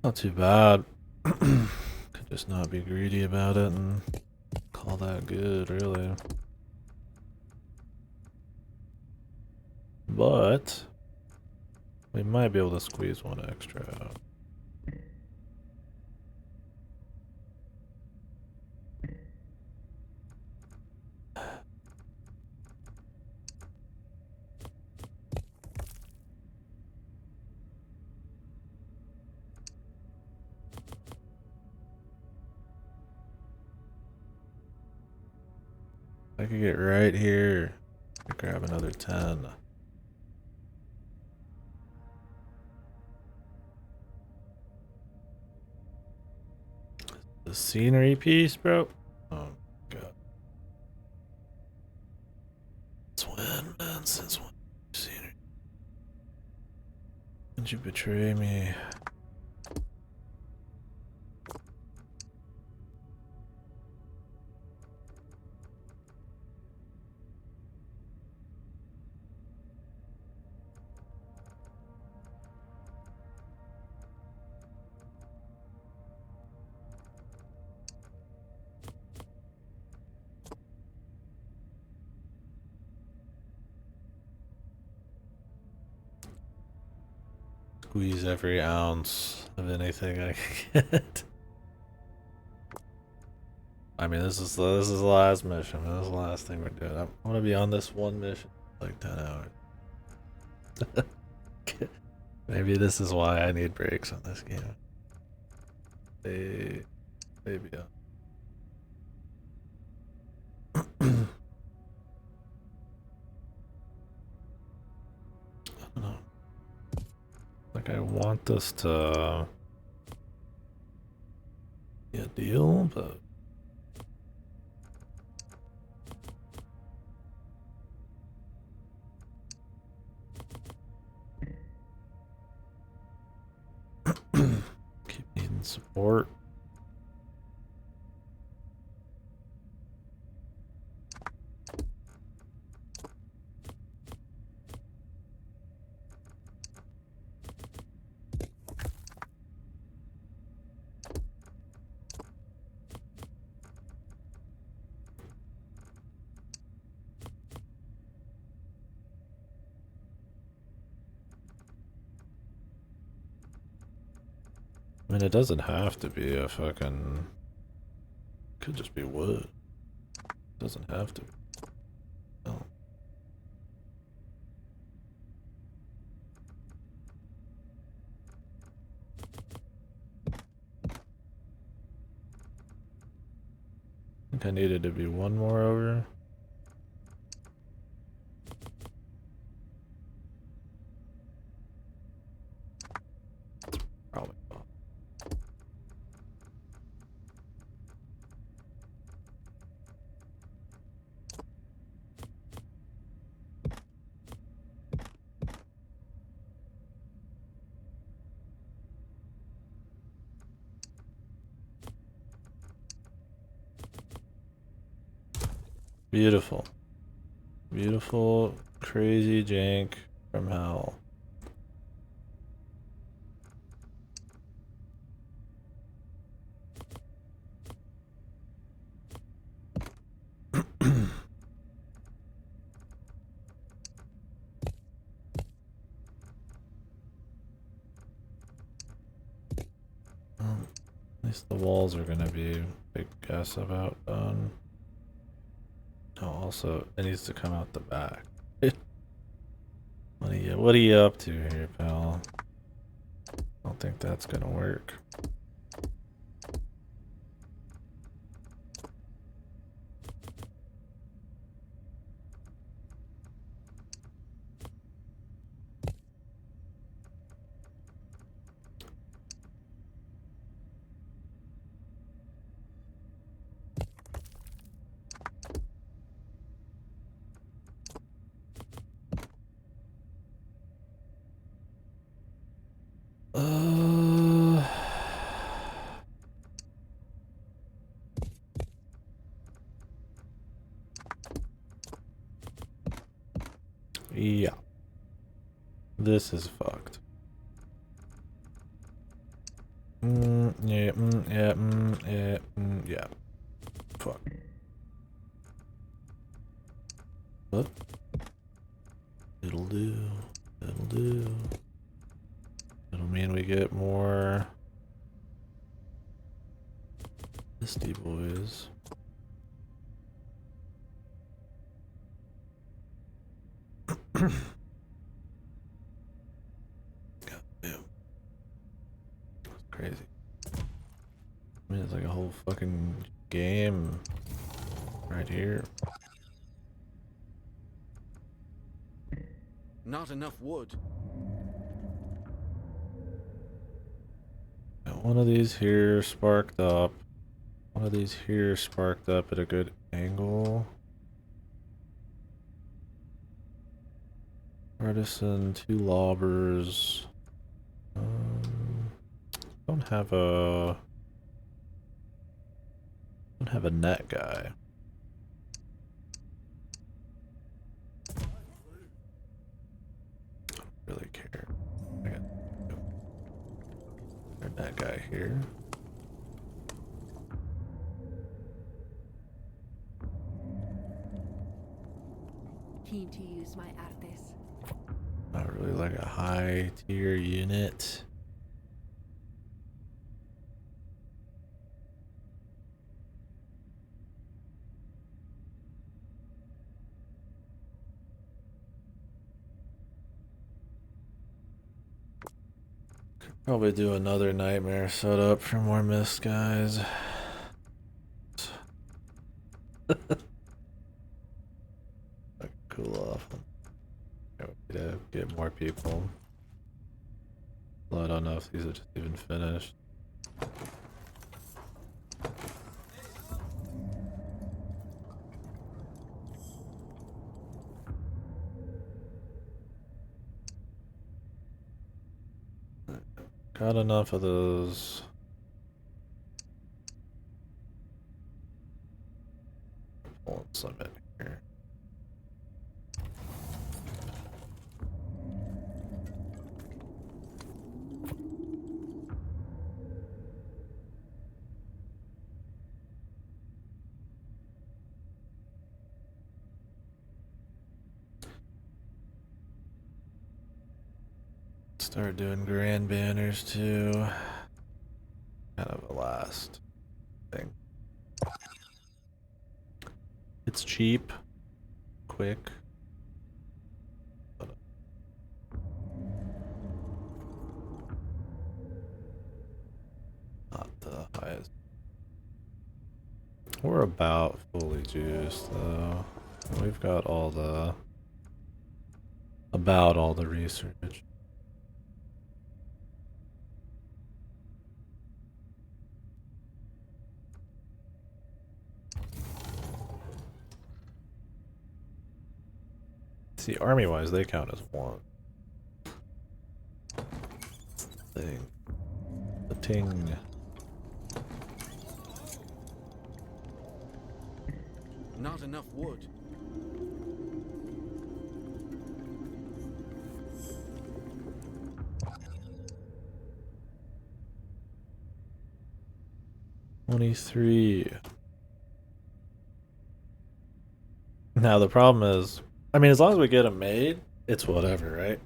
Not too bad. Could just not be greedy about it and call that good, really. But we might be able to squeeze one extra out. I could get right here. Grab another 10. The scenery piece, bro. Oh god. Since when, man? Since when? Scenery. Did you betray me? Squeeze every ounce of anything I can get. I mean, this is the last mission. This is the last thing we're doing. I want to be on this one mission for like 10 hours. Maybe this is why I need breaks on this game. Maybe. I don't know. Like, I want this to be a deal, but keep needing support. I mean, it doesn't have to be a fucking... It could just be wood. It doesn't have to be. No. think I needed to be one more over. Probably not. Beautiful. Beautiful, crazy jank from hell. At least the walls are gonna be a big guess about done. Oh, also, it needs to come out the back. What are you up to here, pal? I don't think that's gonna work. Yeah. This is fucked. Yeah. Fuck. What? It'll do. It'll do. It'll mean we get more Misty boys. God damn. That's crazy. I mean, it's like a whole fucking game right here. Not enough wood. Got one of these here sparked up. One of these here sparked up at a good angle. Artisan, 2 lobbers. Don't have a net guy. Don't really care. I got a net guy here. Keen to use my artes. Not really like a high tier unit. Could probably do another nightmare setup for more mist guys. Cool off. To get more people. Well, I don't know if these are just even finished. Got enough of those. Pulling some in here. Start doing grand banners too. Kind of a last thing. It's cheap, quick. But not the highest. We're about fully juiced though. We've got all the research. See, army-wise, they count as one. Thing. The ting. Not enough wood. $23. Now the problem is, I mean, as long as we get them made, it's whatever, right?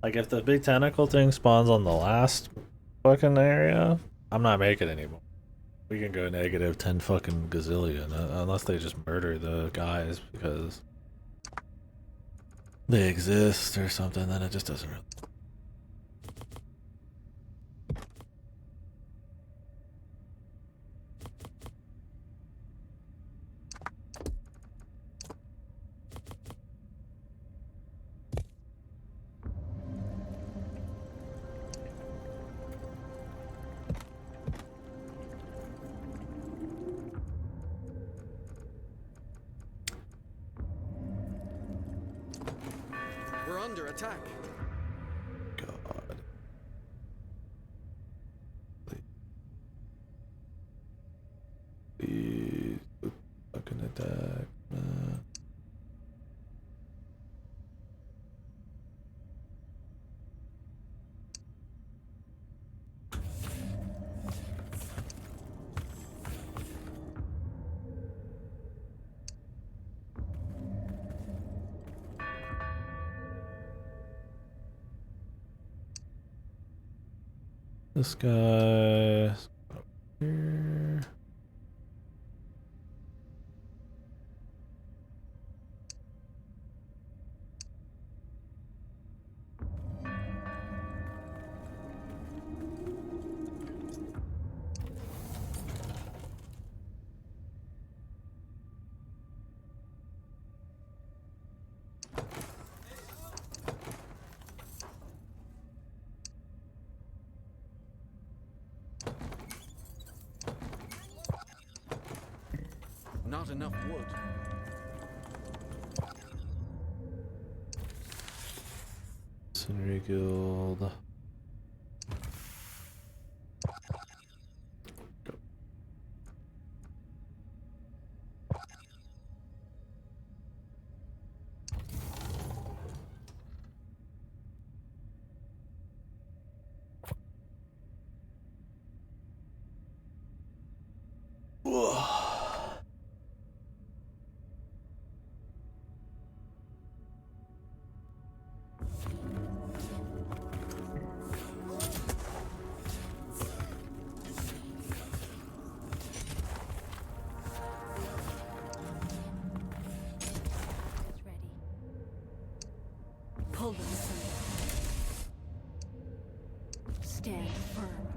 Like if the big tentacle thing spawns on the last fucking area, I'm not making anymore. We can go negative 10 fucking gazillion, unless they just murder the guys because they exist or something, then it just doesn't really. We're under attack. God. Please, fucking attack, man. This guy here. Not enough wood. Scenery Guild. It's ready. Pull them asunder. Stand firm.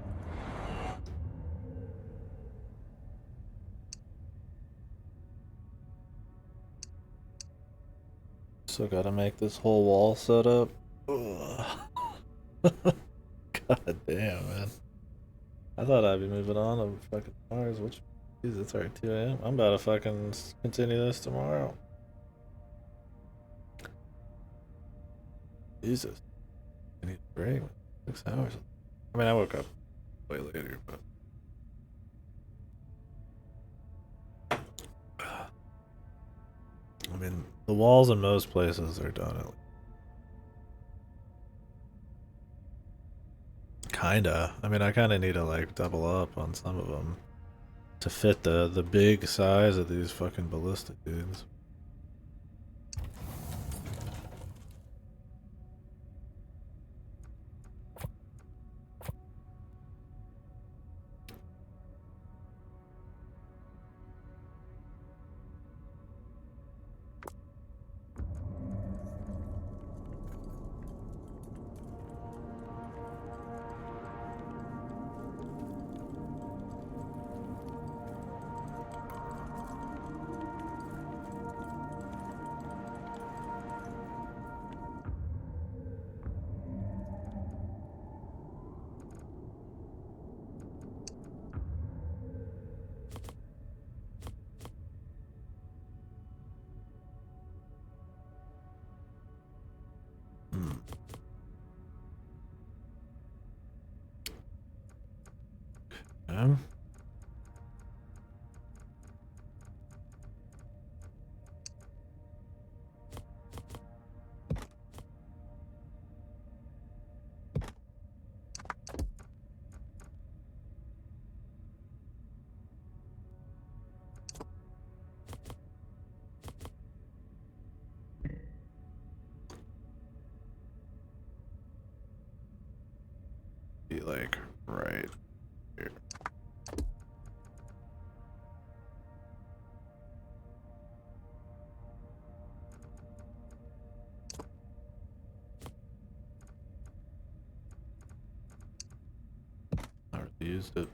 So gotta make this whole wall set up. God damn, man. I thought I'd be moving on to fucking Mars, which is it's already 2 AM. I'm about to fucking continue this tomorrow. Jesus. I need a break. 6 hours. I mean, I woke up way later, but. I mean, the walls in most places are done at least. Kinda. I mean, I kinda need to like double up on some of them to fit the big size of these fucking ballistic dudes. Okay. Be like right here. I already used it.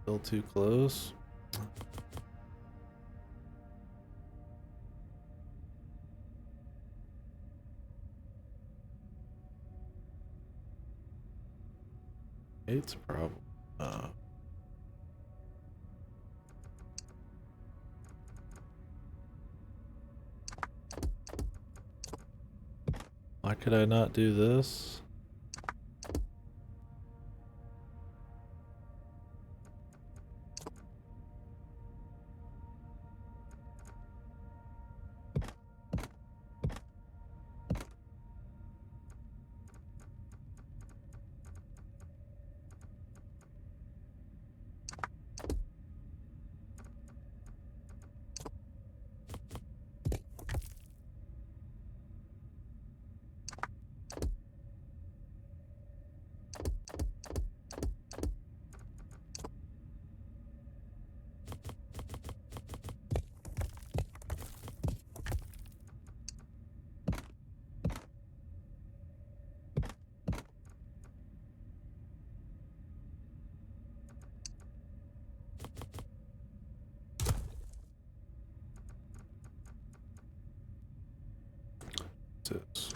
Still too close. It's probably why could I not do this? Jesus.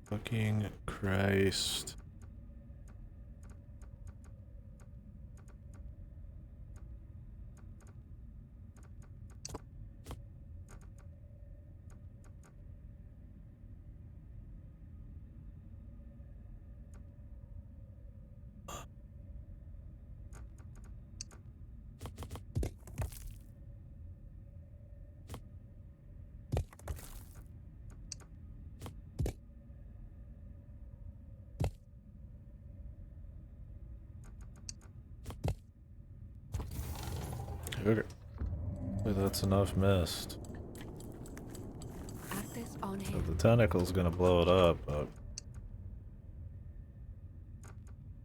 Fucking Christ. Okay. That's enough mist. Access on So hand. the tentacle's gonna blow it up, but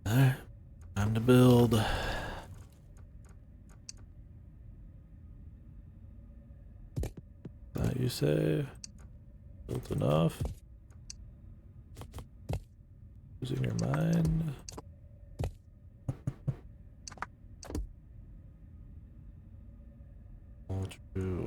alright, time to build. That you say? Built enough? Losing your mind? All true.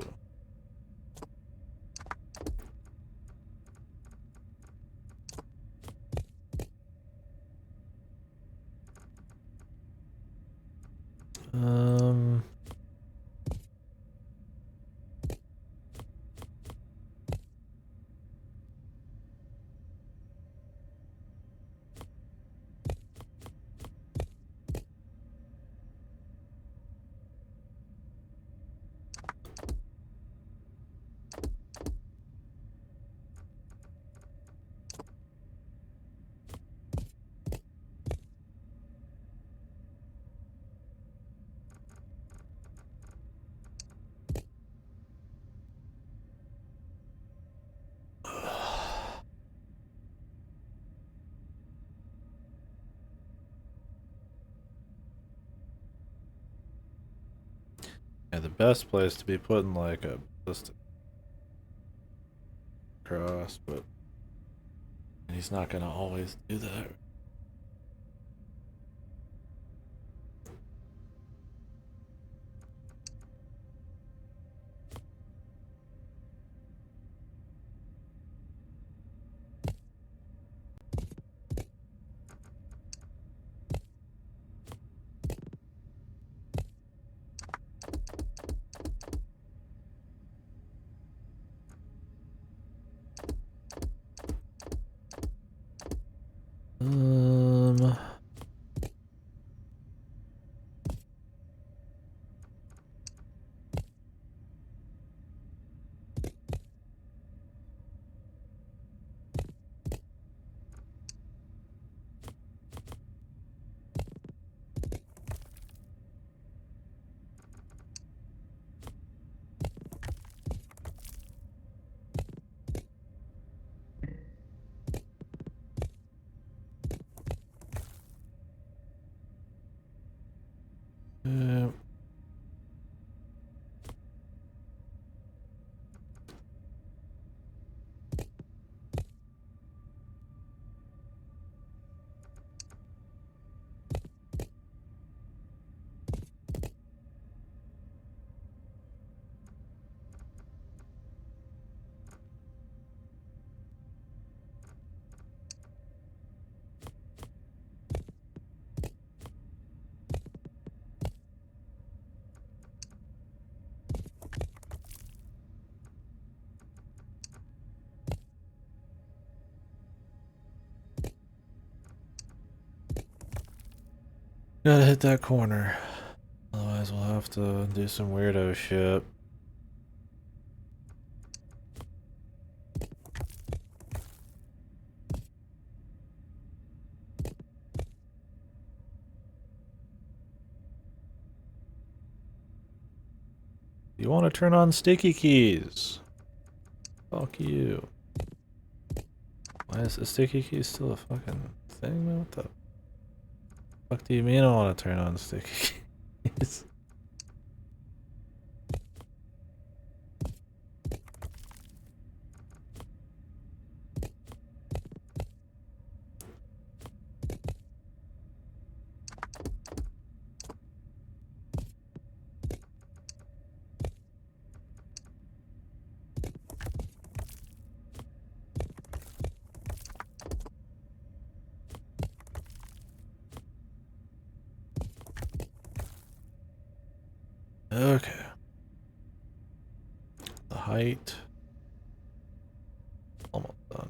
Um... Yeah, the best place to be putting like a ballistic cross, but he's not gonna always do that. Gotta hit that corner. Otherwise we'll have to do some weirdo shit. You want to turn on sticky keys? Fuck you. Why is the sticky key still a fucking thing, man? What the fuck do you mean I want to turn on sticky keys? Okay. The height. Almost done.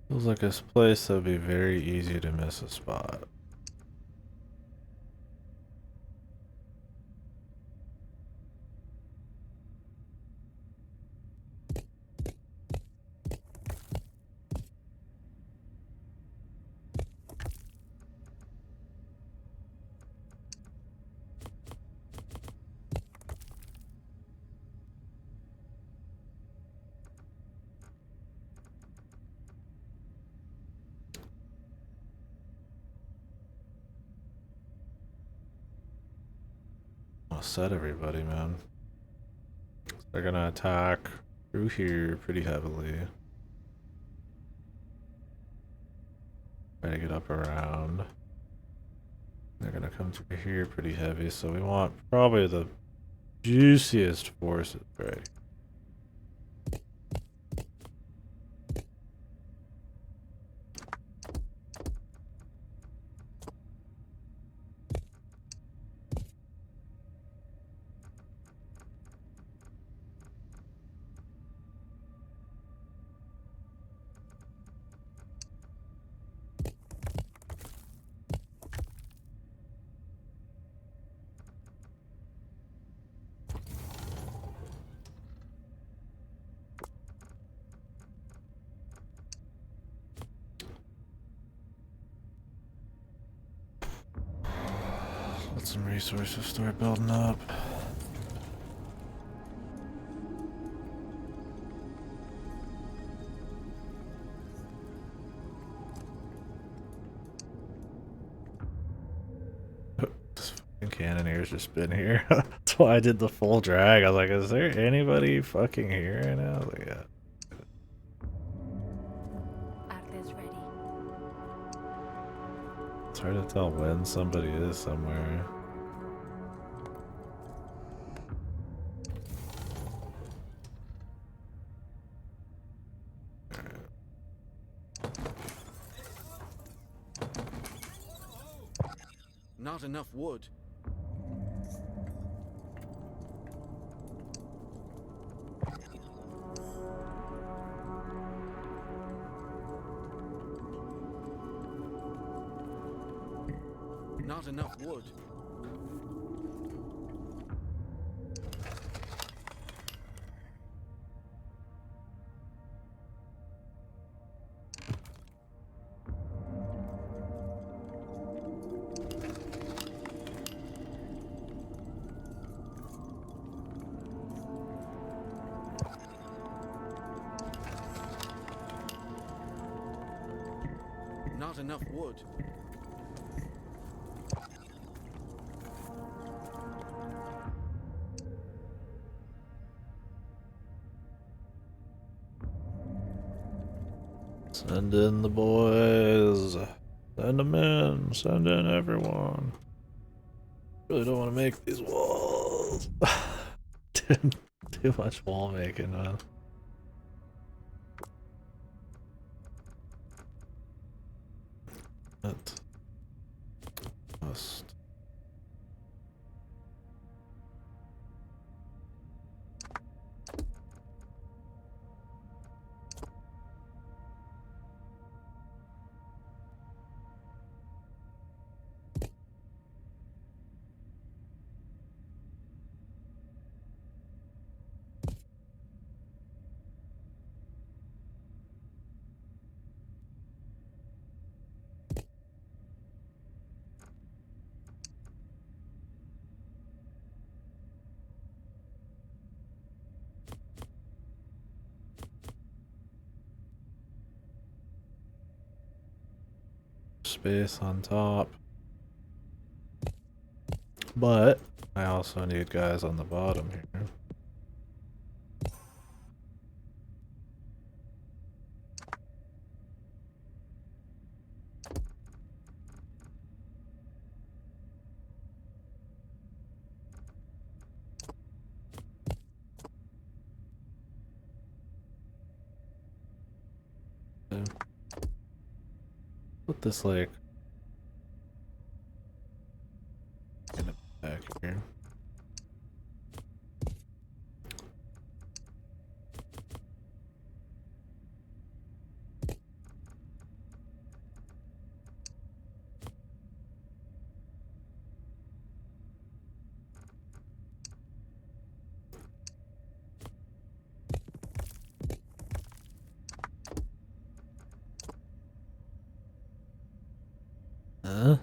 Feels like this place that would be very easy to miss a spot. I'll set everybody, man. They're gonna attack through here pretty heavily. Try to get up around. They're gonna come through here pretty heavy, so we want probably the juiciest forces, right? Let some resources start building up. This fucking cannoneer's just been here. That's why I did the full drag. I was like, is there anybody fucking here right now? I was like, yeah. Arthur's ready. It's hard to tell when somebody is somewhere. Not enough wood. Not enough wood. Not enough wood. Send in the boys. Send them in. Send in everyone. Really don't want to make these walls. Too much wall making, man. That must. Space on top. But I also need guys on the bottom here. Put this like in the back here. Huh?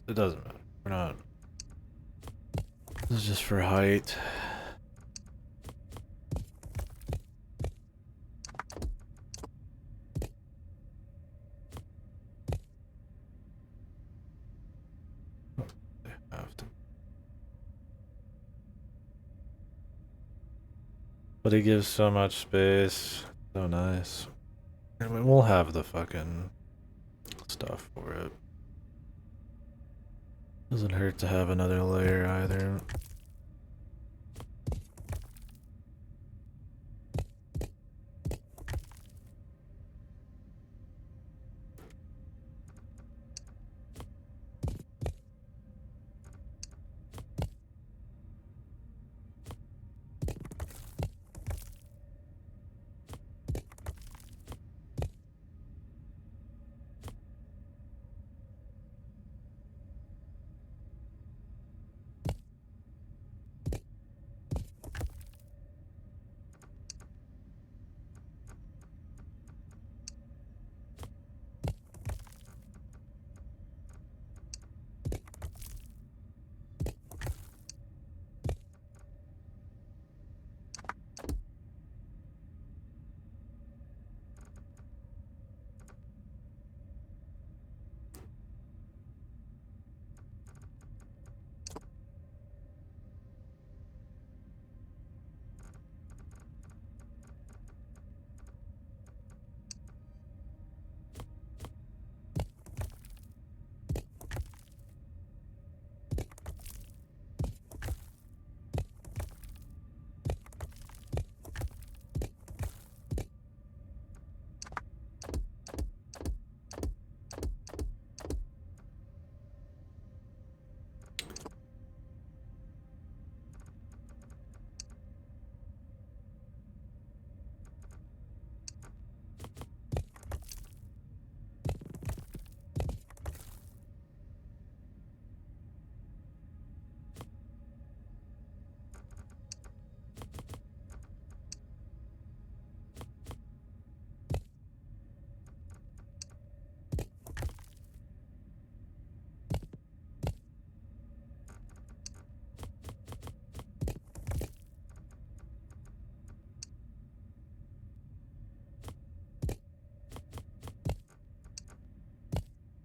It doesn't matter. We're not. This is just for height. They have to. But it gives so much space. So nice. And we'll have the fucking stuff for it. Doesn't hurt to have another layer either.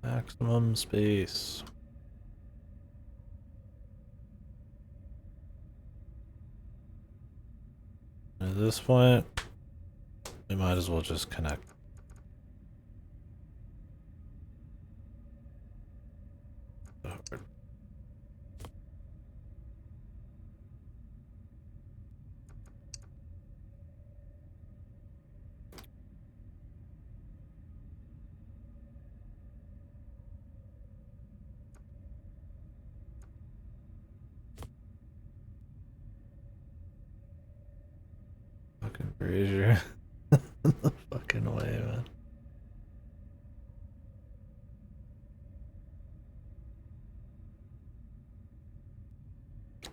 Maximum space. At this point, we might as well just connect. Fucking brazier. No fucking way, man.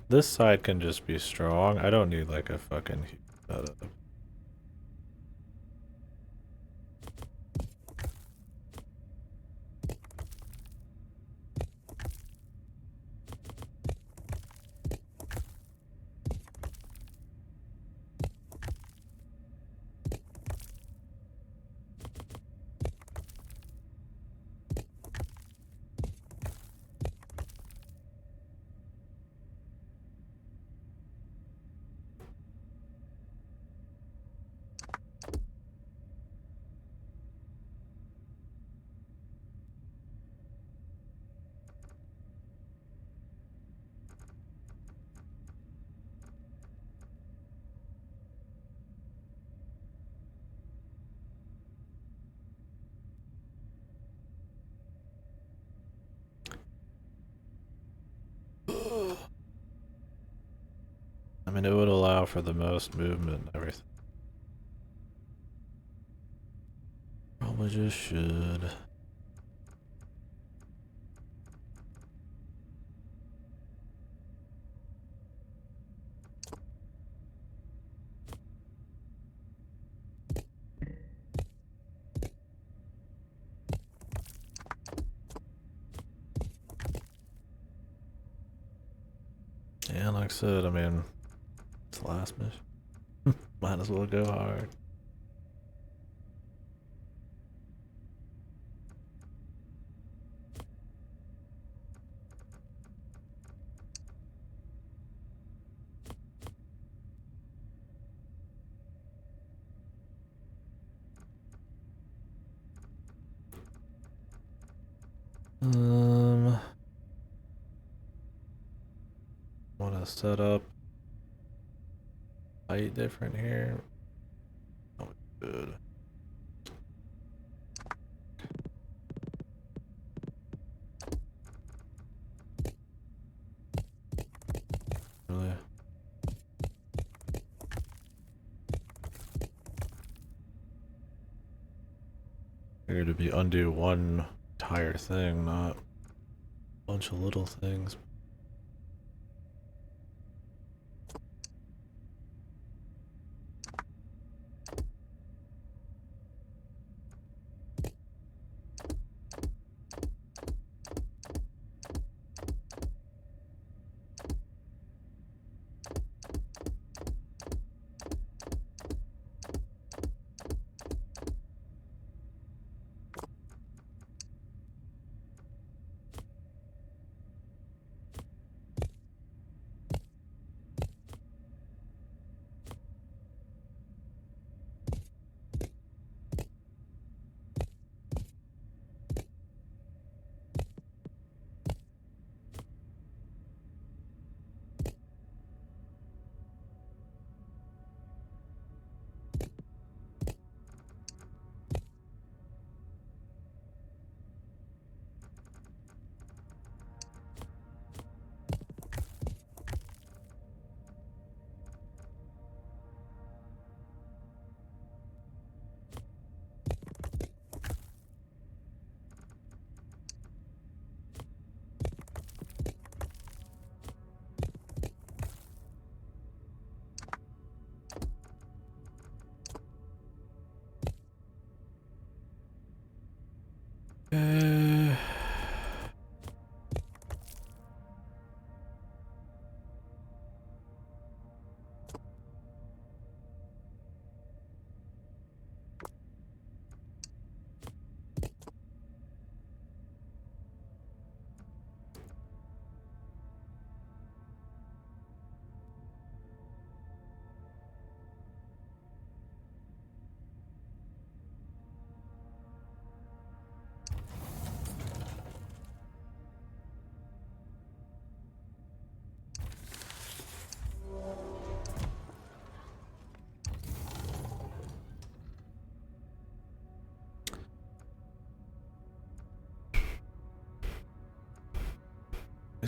This side can just be strong. I don't need like a fucking huge setup. I mean, it would allow for the most movement and everything. Probably just should. Yeah, like I said, I mean, it's the last mission. Might as well go hard. Want to set up height different here. Oh, good. Really? Figured to be undo one entire thing, not a bunch of little things.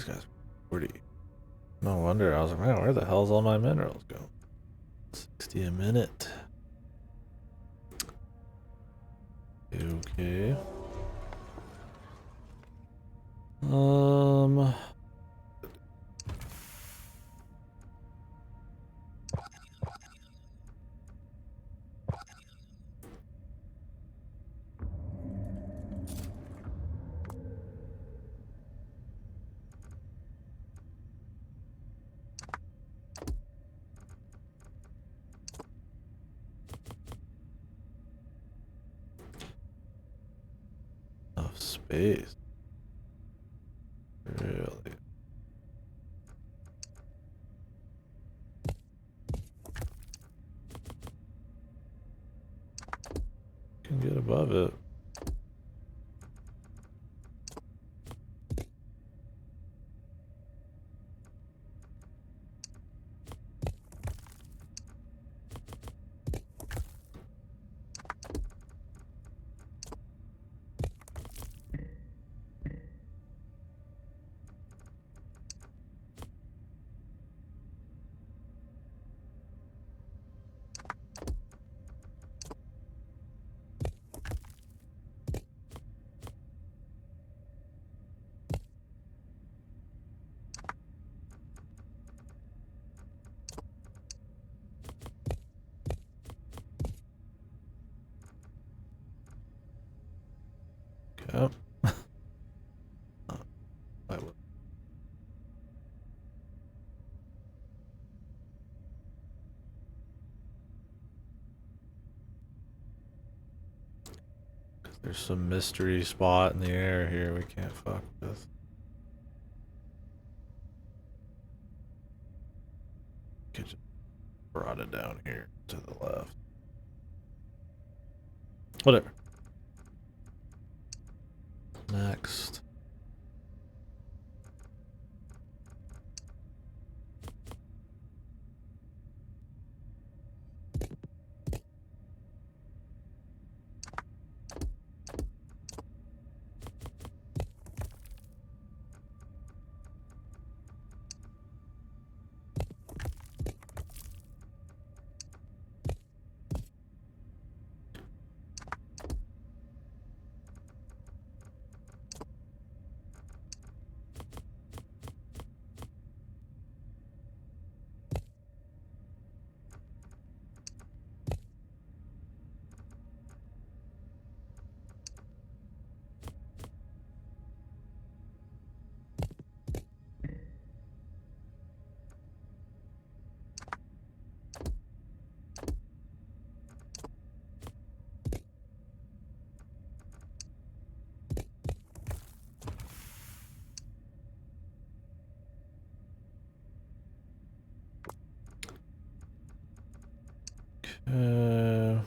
guys are pretty. No wonder I was like, man, where the hell's all my minerals go? 60 a minute. Okay. Enough space. Really? Can get above it. Okay. I will. There's some mystery spot in the air here we can't fuck with. Could just brought it down here to the left. Whatever. Next. Uh,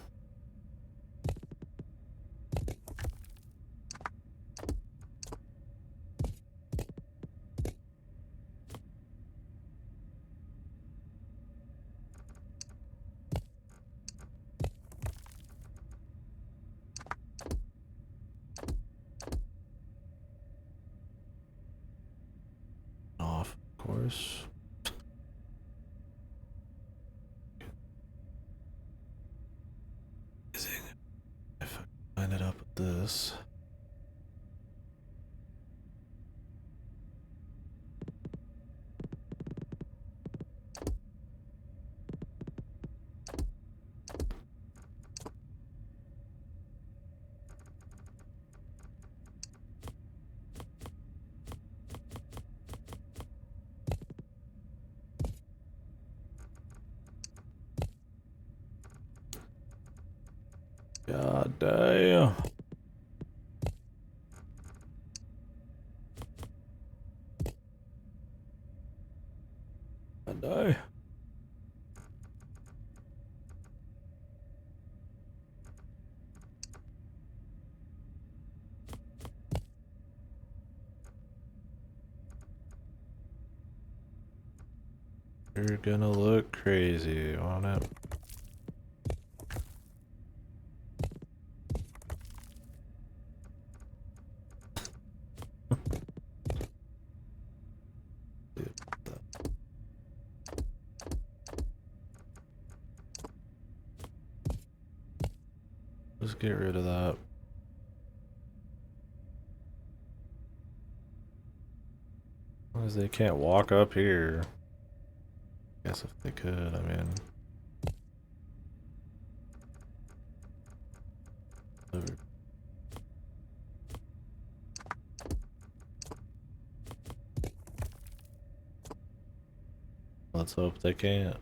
off, of course. Amazing. If I line it up with this. God damn. I die. You're gonna look crazy on it. Let's get rid of that. As long as they can't walk up here. Guess if they could, I mean. Over. Let's hope they can't.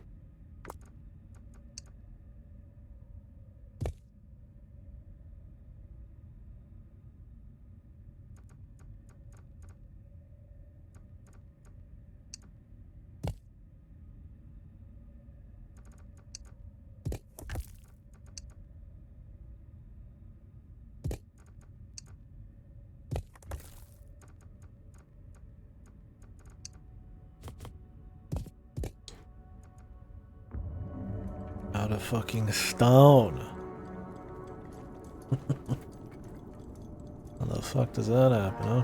Out of fucking stone. How the fuck does that happen, huh?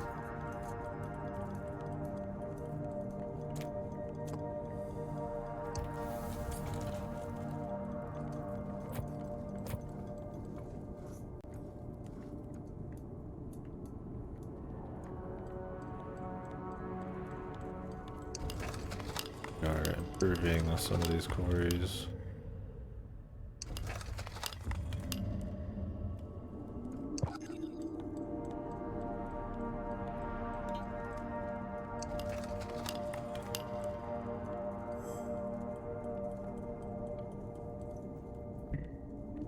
Alright, improving some of these quarries.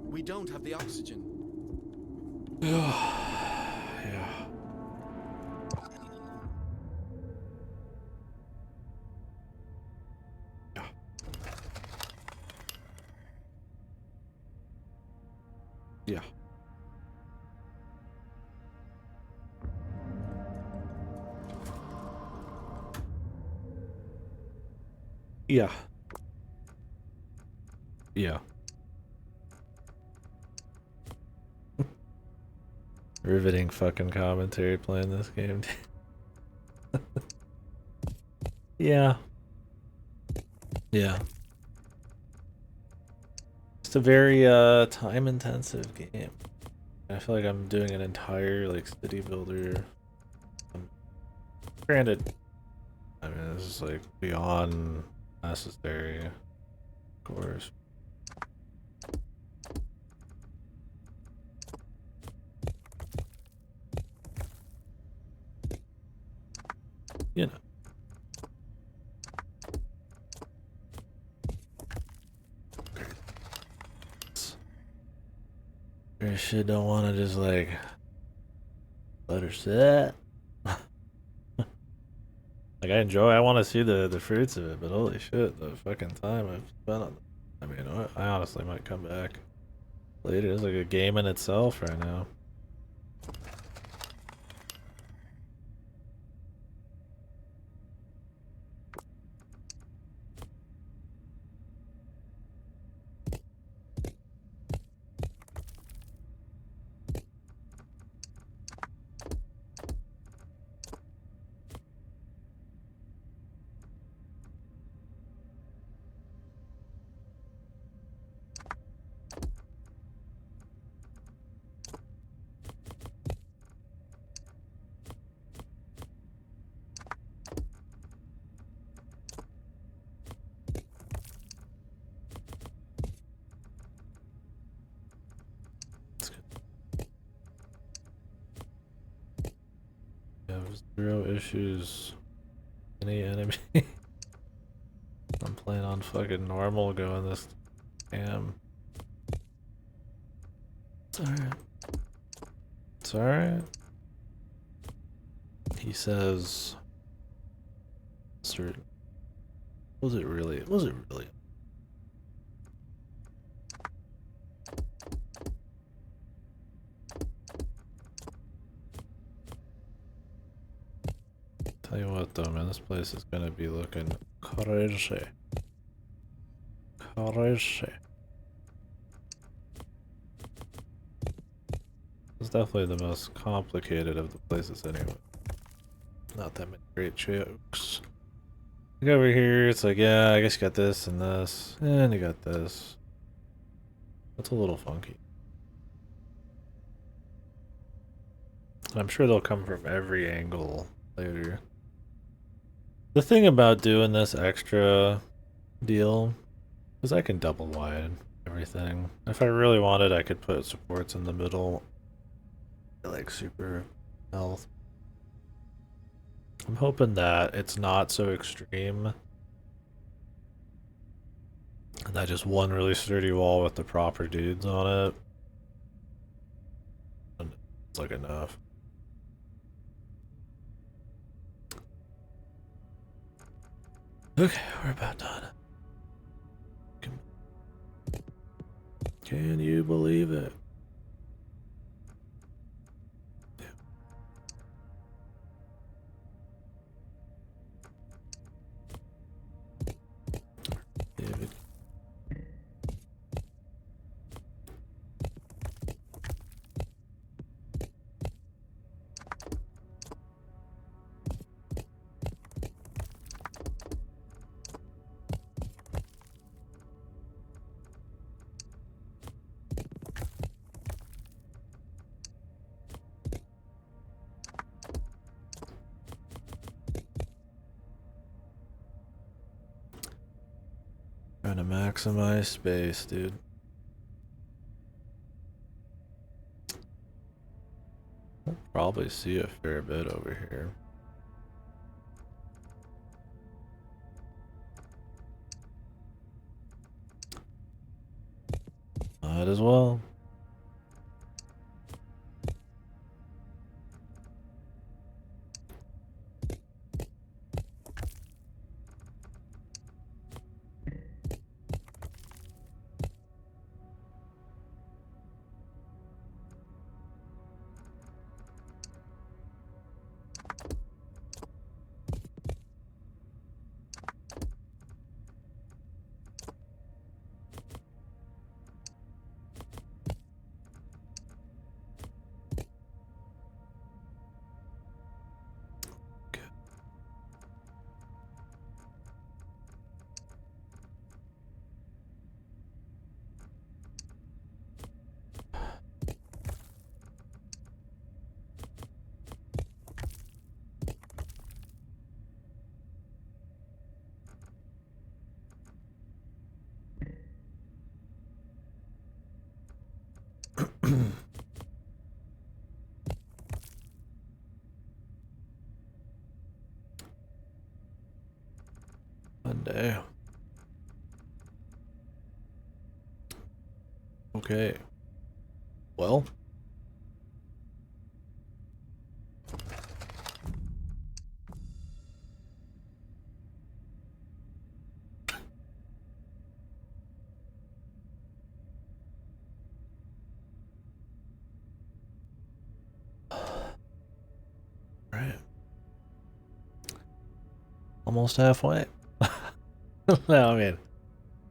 We don't have the oxygen. Yeah. Yeah. Yeah. Yeah. Riveting fucking commentary playing this game. Yeah. Yeah. It's a very time intensive game. I feel like I'm doing an entire like city builder. Granted, I mean this is like beyond necessary, of course. You know. I shit don't want to just like let her sit. Like I want to see the fruits of it, but holy shit, the fucking time I've spent on. I mean, I honestly might come back later. It's like a game in itself right now. Yeah, zero issues. Any enemy? I'm playing on fucking normal going this cam. It's alright. It's alright. He says certain. Was it really? Was it really? Tell you what though, man, this place is gonna be looking crazy. Crazy. It's definitely the most complicated of the places anyway. Not that many great jokes. Like over here, it's like, yeah, I guess you got this and this, and you got this. That's a little funky. I'm sure they'll come from every angle later. The thing about doing this extra deal is I can double wide everything. If I really wanted, I could put supports in the middle, like super health. I'm hoping that it's not so extreme. That just one really sturdy wall with the proper dudes on it. And it's like enough. Okay, we're about done. Can you believe it? David. Trying to maximize space, dude. We'll probably see a fair bit over here. Might as well. One day. Okay. Well. Right. Almost halfway. No, I mean,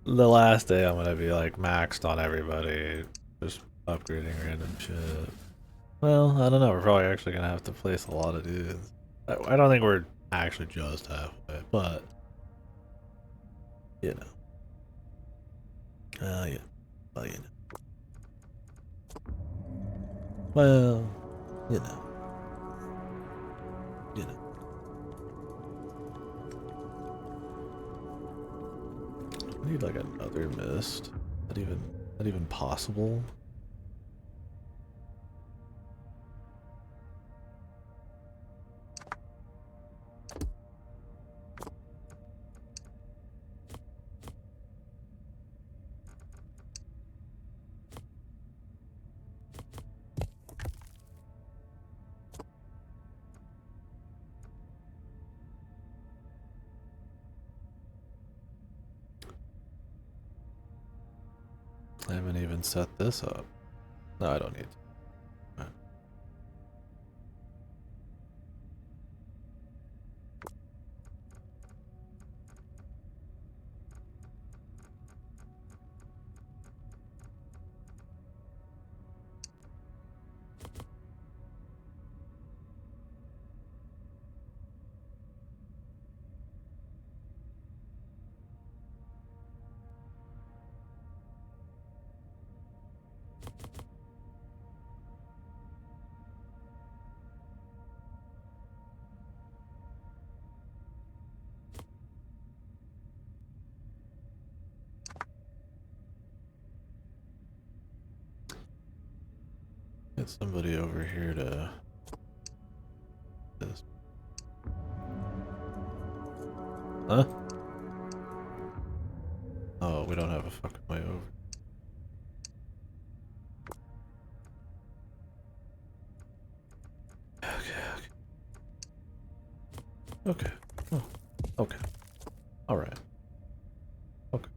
the last day I'm gonna be like maxed on everybody, just upgrading random shit. Well, I don't know. We're probably actually gonna have to place a lot of dudes. I don't think we're actually just halfway, but you know. Yeah. Well, you know. Well, you know. You know. I need like another mist. That even possible? I haven't even set this up. No, I don't need to. get somebody over here to this. Huh? Oh, we don't have a fucking way over. Okay. Oh, okay. All right. Okay.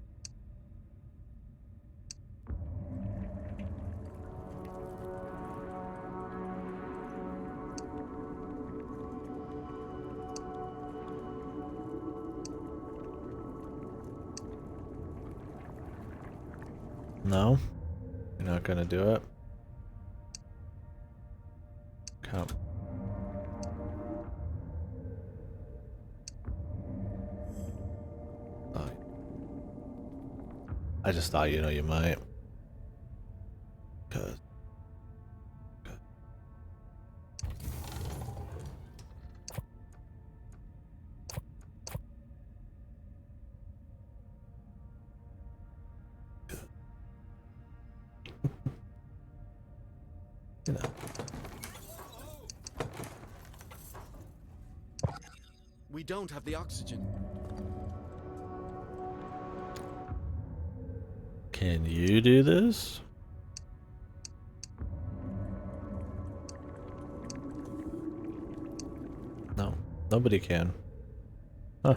No, you're not gonna do it. Come. Oh. I just thought, you know, you might. Cause. You know. We don't have the oxygen. Can you do this? No, nobody can. Huh.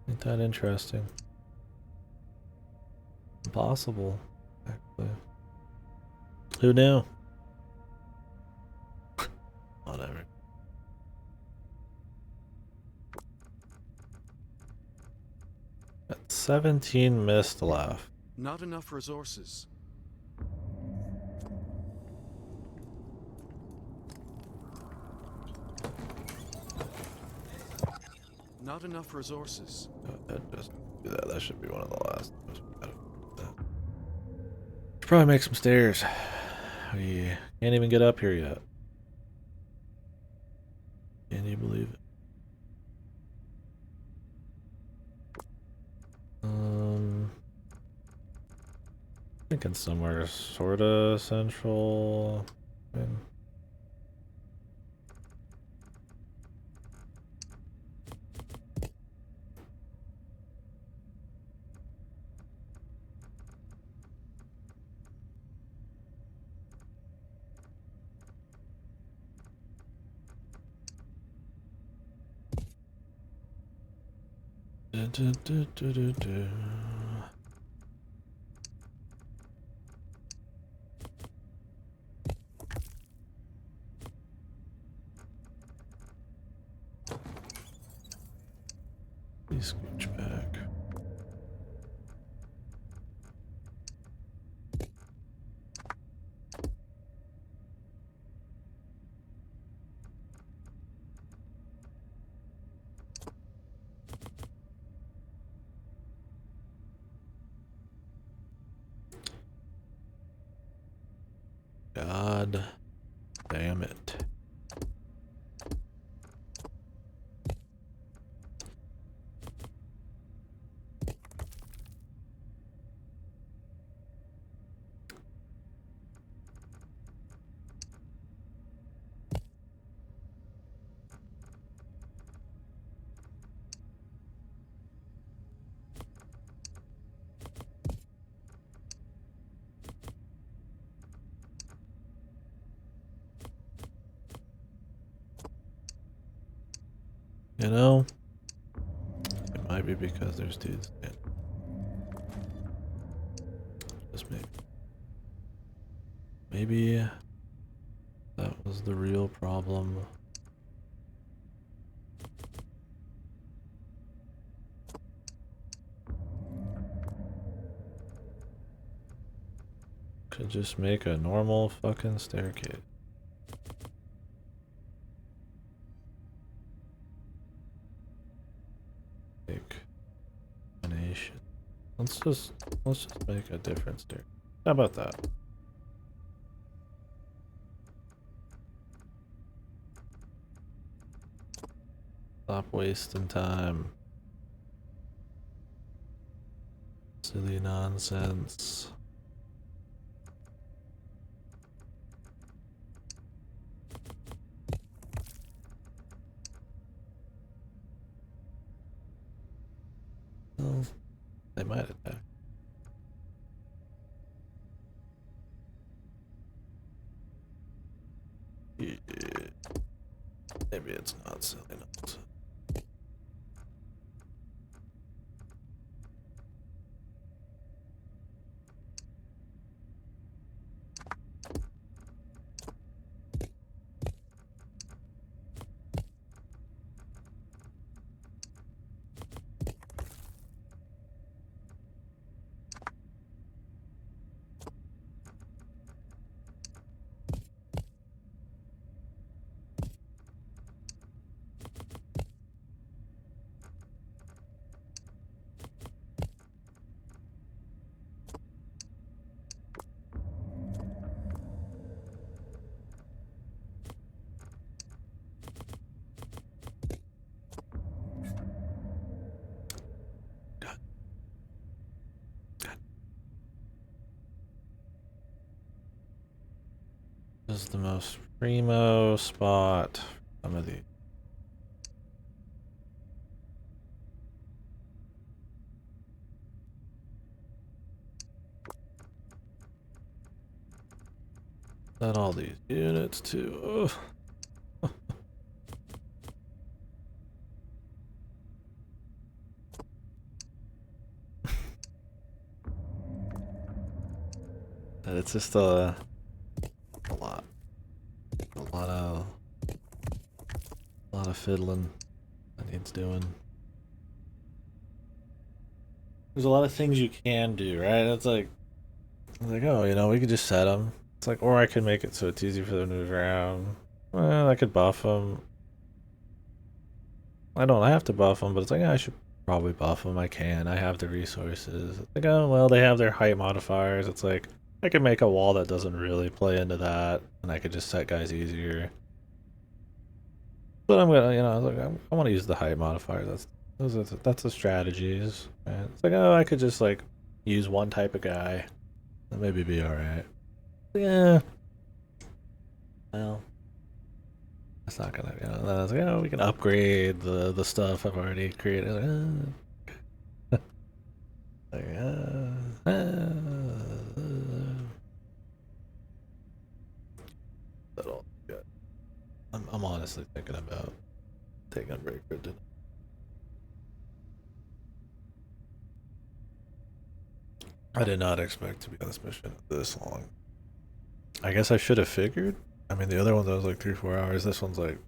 Ain't that interesting? Impossible, actually. Who knew? Whatever. Got 17 mist left. Not enough resources. Not enough resources. Just do that. That should be one of the last. Should probably make some stairs. We can't even get up here yet. Can you believe it? Thinking somewhere sorta central. I mean, do. Please scooch back. God damn it. You know, it might be because there's dudes in. Just maybe. Maybe that was the real problem. Could just make a normal fucking staircase. Combination. Let's just make a different stair. How about that? Stop wasting time. Silly nonsense. Maybe it's not silly nonsense. This is the most primo spot. Some of these. Not all these units too. Ugh. It's just a lot of fiddling that needs doing. There's a lot of things you can do, right? It's like, oh, you know, we could just set them. It's like, or I could make it so it's easy for them to move around. Well, I could buff them. I don't have to buff them, but it's like, I should probably buff them. I can. I have the resources. It's like, oh, well, they have their height modifiers. It's like, I could make a wall that doesn't really play into that, and I could just set guys easier. But I'm gonna, you know, I was like, I want to use the height modifier. That's the strategies. Right? It's like, oh, I could just like use one type of guy. That maybe be all right. Yeah. Well, that's not gonna. You know, then I was like, oh, we can upgrade the stuff I've already created. Like, that'll be good. I'm honestly thinking about taking a break for dinner. I did not expect to be on this mission this long. I guess I should have figured. I mean, the other one that was like 3-4 hours. This one's like,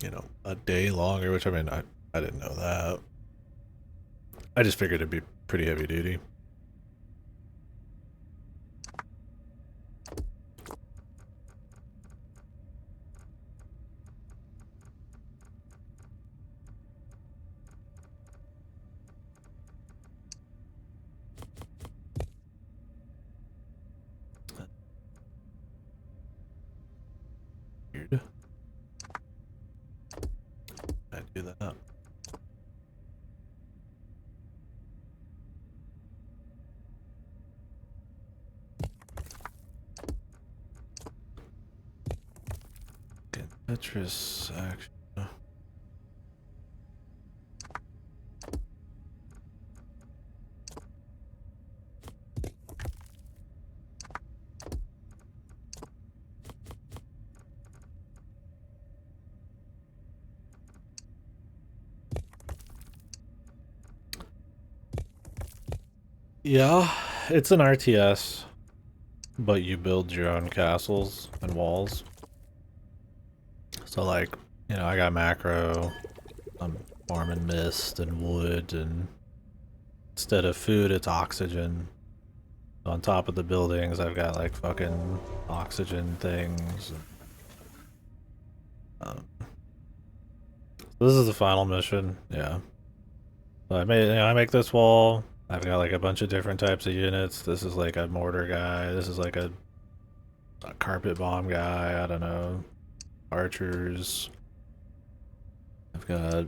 you know, a day longer. Which I mean, I didn't know that. I just figured it'd be pretty heavy duty. Weird. I do that. Tetris action. Yeah, it's an RTS, but you build your own castles and walls. So like, you know, I got macro, I'm farming mist and wood, and instead of food, it's oxygen. On top of the buildings, I've got like fucking oxygen things. This is the final mission, yeah. So I made, you know, I make this wall. I've got like a bunch of different types of units. This is like a mortar guy. This is like a carpet bomb guy. I don't know. Archers. I've got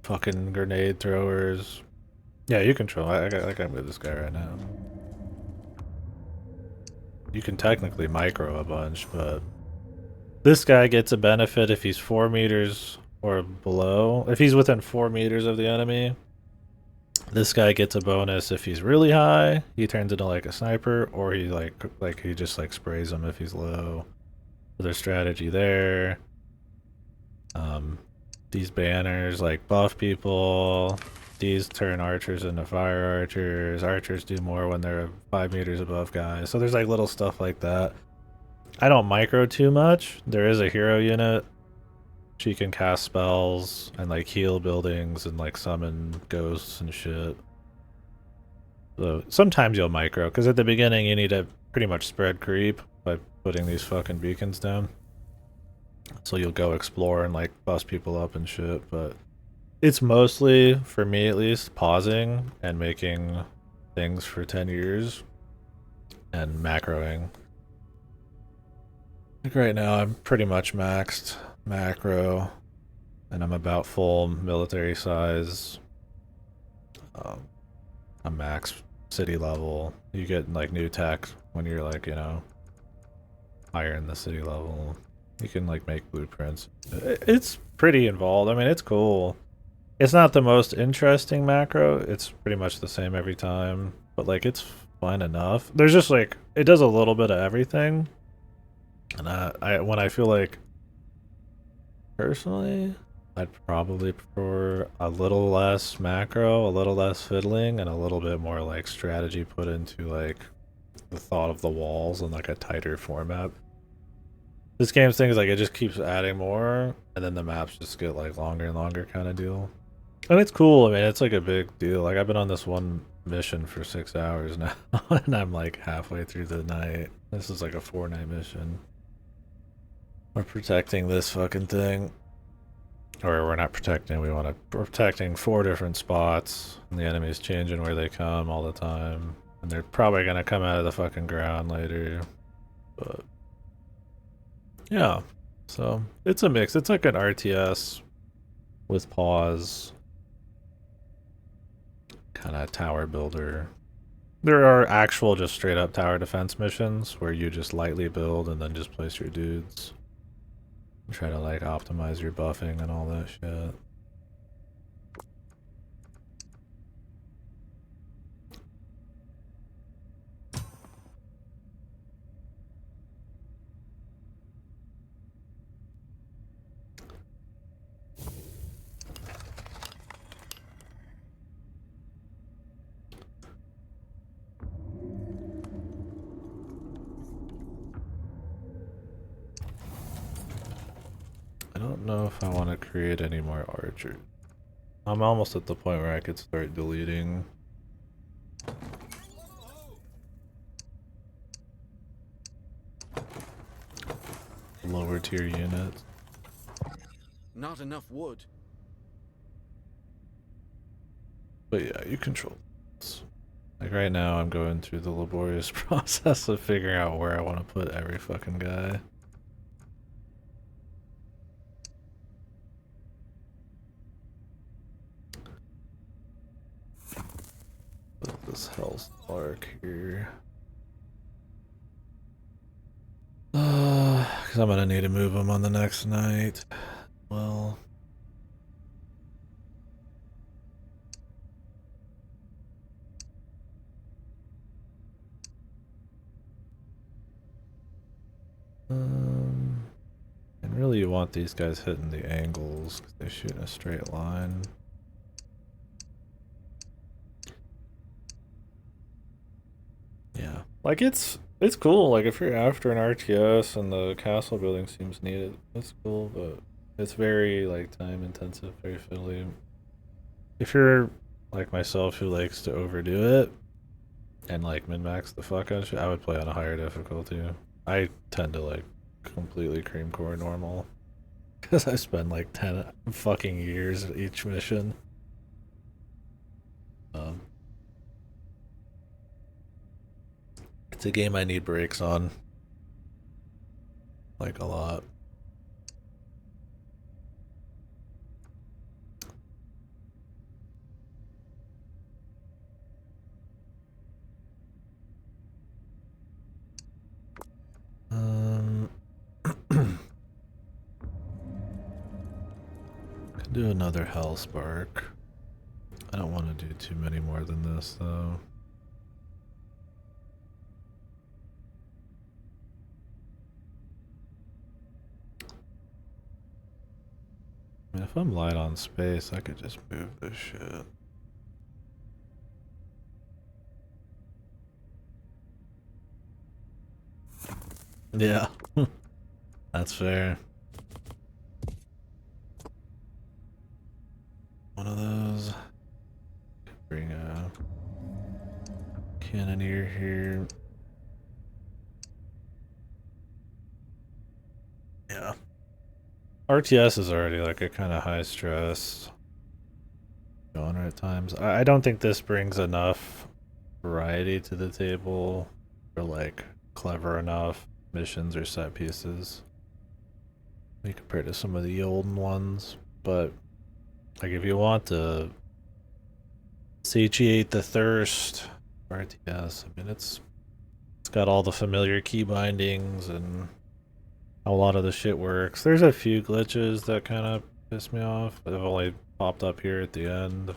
fucking grenade throwers. Yeah, you control. I can move this guy right now. You can technically micro a bunch, but this guy gets a benefit if he's 4 meters or below. If he's within 4 meters of the enemy, this guy gets a bonus if he's really high. He turns into like a sniper, or he like he just like sprays him if he's low. So there's strategy there. These banners like buff people. These turn archers into fire archers. Archers do more when they're 5 meters above guys. So there's like little stuff like that. I don't micro too much. There is a hero unit. She can cast spells and like heal buildings and like summon ghosts and shit. So sometimes you'll micro, because at the beginning you need to pretty much spread creep by putting these fucking beacons down. So you'll go explore and like bust people up and shit, but it's mostly, for me at least, pausing and making things for 10 years and macroing. Like right now I'm pretty much maxed macro and I'm about full military size. I'm max city level. You get like new tech when you're like, you know, higher in the city level. You can like make blueprints. It's pretty involved. I mean, it's cool. It's not the most interesting macro. It's pretty much the same every time, but like it's fun enough. There's just like it does a little bit of everything, and when I feel like personally, I'd probably prefer a little less macro, a little less fiddling, and a little bit more like strategy put into like the thought of the walls and like a tighter format. This game's thing is like it just keeps adding more, and then the maps just get like longer and longer kind of deal. And it's cool. I mean, it's like a big deal. Like I've been on this one mission for 6 hours now, and I'm like halfway through the night. This is like a 4-night mission. We're protecting this fucking thing. Or we're not protecting, we're protecting 4 different spots, and the enemy's changing where they come all the time. And they're probably gonna come out of the fucking ground later. But yeah. So it's a mix. It's like an RTS with pause. Kind of tower builder. There are actual just straight up tower defense missions where you just lightly build and then just place your dudes. Try to like optimize your buffing and all that shit. I don't know if I want to create any more archers. I'm almost at the point where I could start deleting. Lower tier units. Not enough wood. But yeah, you control this. Like right now I'm going through the laborious process of figuring out where I want to put every fucking guy. Put this Hell's Spark here. Because I'm gonna need to move them on the next night. Well, and really you want these guys hitting the angles because they shoot in a straight line. Yeah, like it's cool. Like if you're after an RTS and the castle building seems needed, it's cool, but it's very like time intensive, very fiddly. If you're like myself who likes to overdo it and like min-max the fuck out of shit, I would play on a higher difficulty. I tend to like completely cream core normal because I spend like 10 fucking years at each mission. It's a game I need breaks on. Like a lot. Can do another Hell Spark. I don't want to do too many more than this though. mean, if I'm light on space, I could just move this shit. Yeah, that's fair. One of those. Bring a cannoneer here. Yeah. RTS is already like a kind of high stress genre at times. I don't think this brings enough variety to the table or like clever enough missions or set pieces compared to some of the olden ones. But like if you want to satiate the thirst for RTS, I mean it's got all the familiar key bindings and a lot of the shit works. There's a few glitches that kind of piss me off, but they've only popped up here at the end.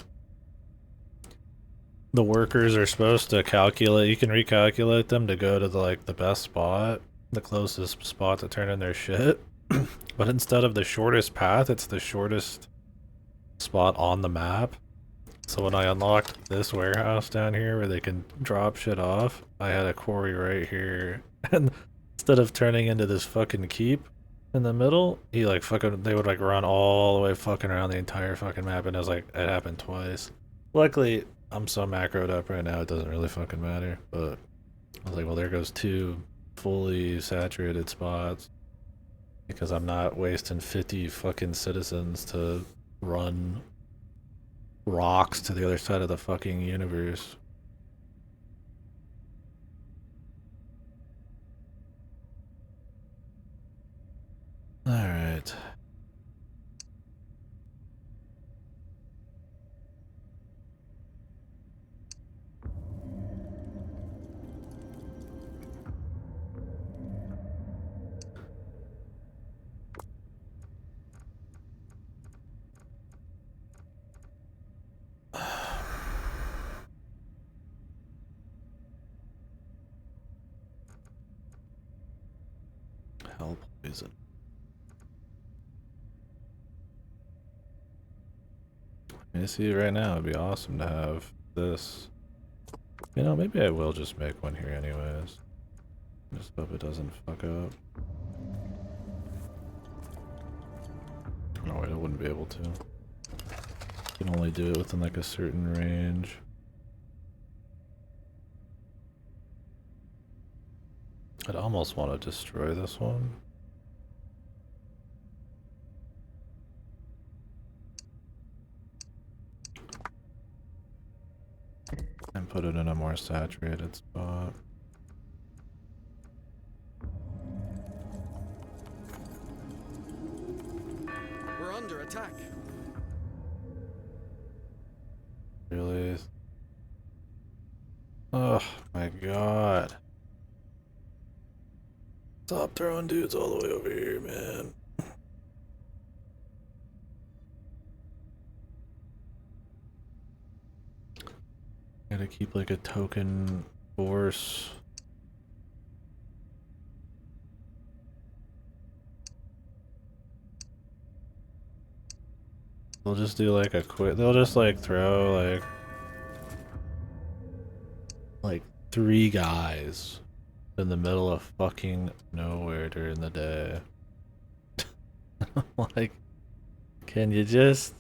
The workers are supposed to calculate, you can recalculate them to go to the best spot, the closest spot to turn in their shit. But instead of the shortest path, it's the shortest spot on the map. So when I unlocked this warehouse down here where they can drop shit off, I had a quarry right here. And instead of turning into this fucking keep in the middle, they would like run all the way fucking around the entire fucking map, and it was like, it happened twice. Luckily, I'm so macroed up right now, it doesn't really fucking matter, but I was like, well, there goes 2 fully saturated spots because I'm not wasting 50 fucking citizens to run rocks to the other side of the fucking universe. Alright. Hell poison. I mean, see, right now it'd be awesome to have this. You know, maybe I will just make one here anyways. Just hope it doesn't fuck up. Oh wait, I wouldn't be able to. You can only do it within like a certain range. I'd almost want to destroy this one. And put it in a more saturated spot. We're under attack. Really? Oh my god. Stop throwing dudes all the way over here, man. Gotta keep like a token force. They'll just do like a quick, they'll just like throw like 3 guys in the middle of fucking nowhere during the day. Like, can we just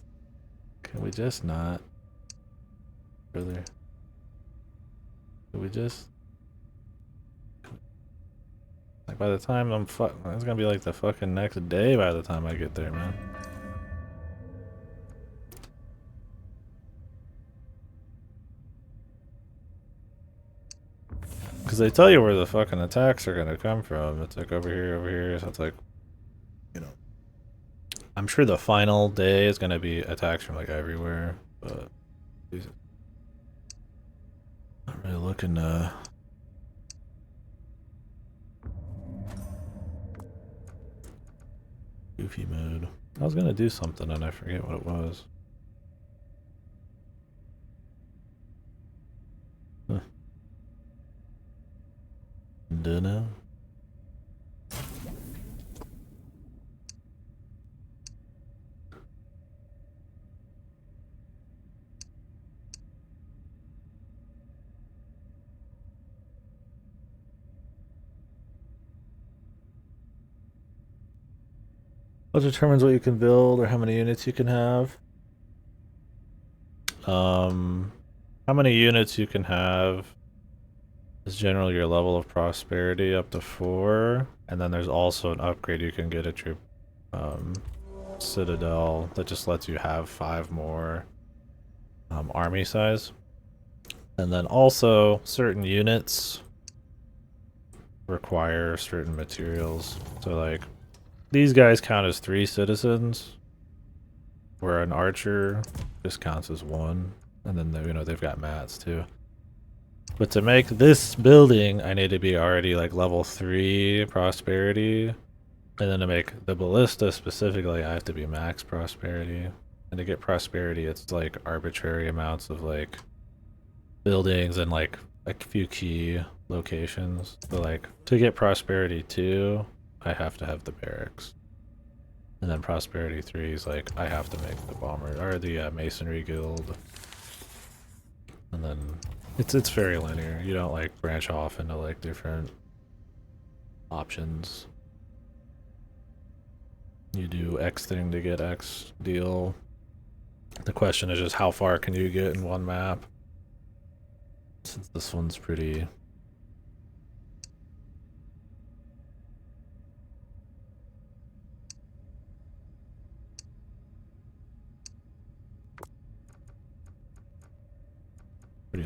not? Really? Can we just? Like, by the time it's gonna be like the fucking next day by the time I get there, man. Because they tell you where the fucking attacks are gonna come from. It's like over here, so it's like, you know. I'm sure the final day is gonna be attacks from like everywhere, but not really looking goofy mode. I was gonna do something and I forget what it was. Huh. Dunno. What determines what you can build or how many units you can have? How many units you can have is generally your level of prosperity up to 4, and then there's also an upgrade you can get at your citadel that just lets you have 5 more army size. And then also certain units require certain materials. So like these guys count as 3 citizens, where an archer just counts as 1, and then they've got mats too. But to make this building, I need to be already like level 3 prosperity, and then to make the ballista specifically, I have to be max prosperity. And to get prosperity, it's like arbitrary amounts of like buildings and like a few key locations. So like to get prosperity 2, I have to have the barracks. And then prosperity 3 is like I have to make the bomber or the masonry guild. And then it's very linear. You don't like branch off into like different options. You do X thing to get X deal. The question is just how far can you get in one map? Since this one's pretty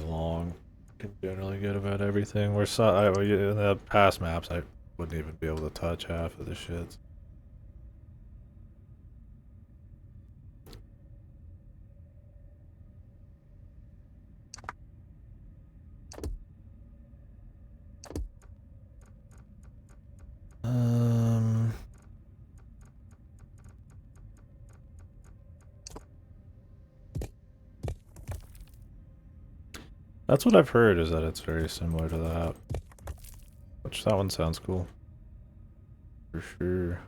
long, can generally get about everything. We're in the past maps I wouldn't even be able to touch half of the shit. That's what I've heard, is that it's very similar to that. Which, that one sounds cool. For sure.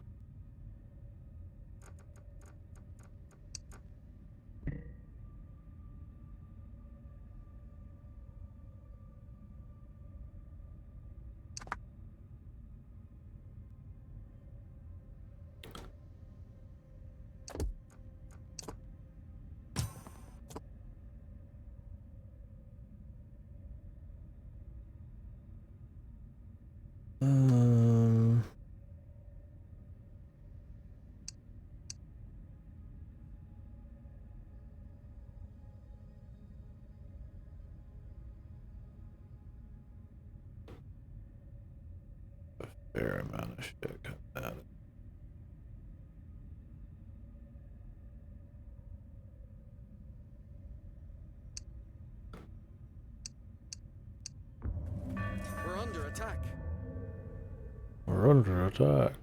A fair amount of shit coming out. We're under attack. We're under attack.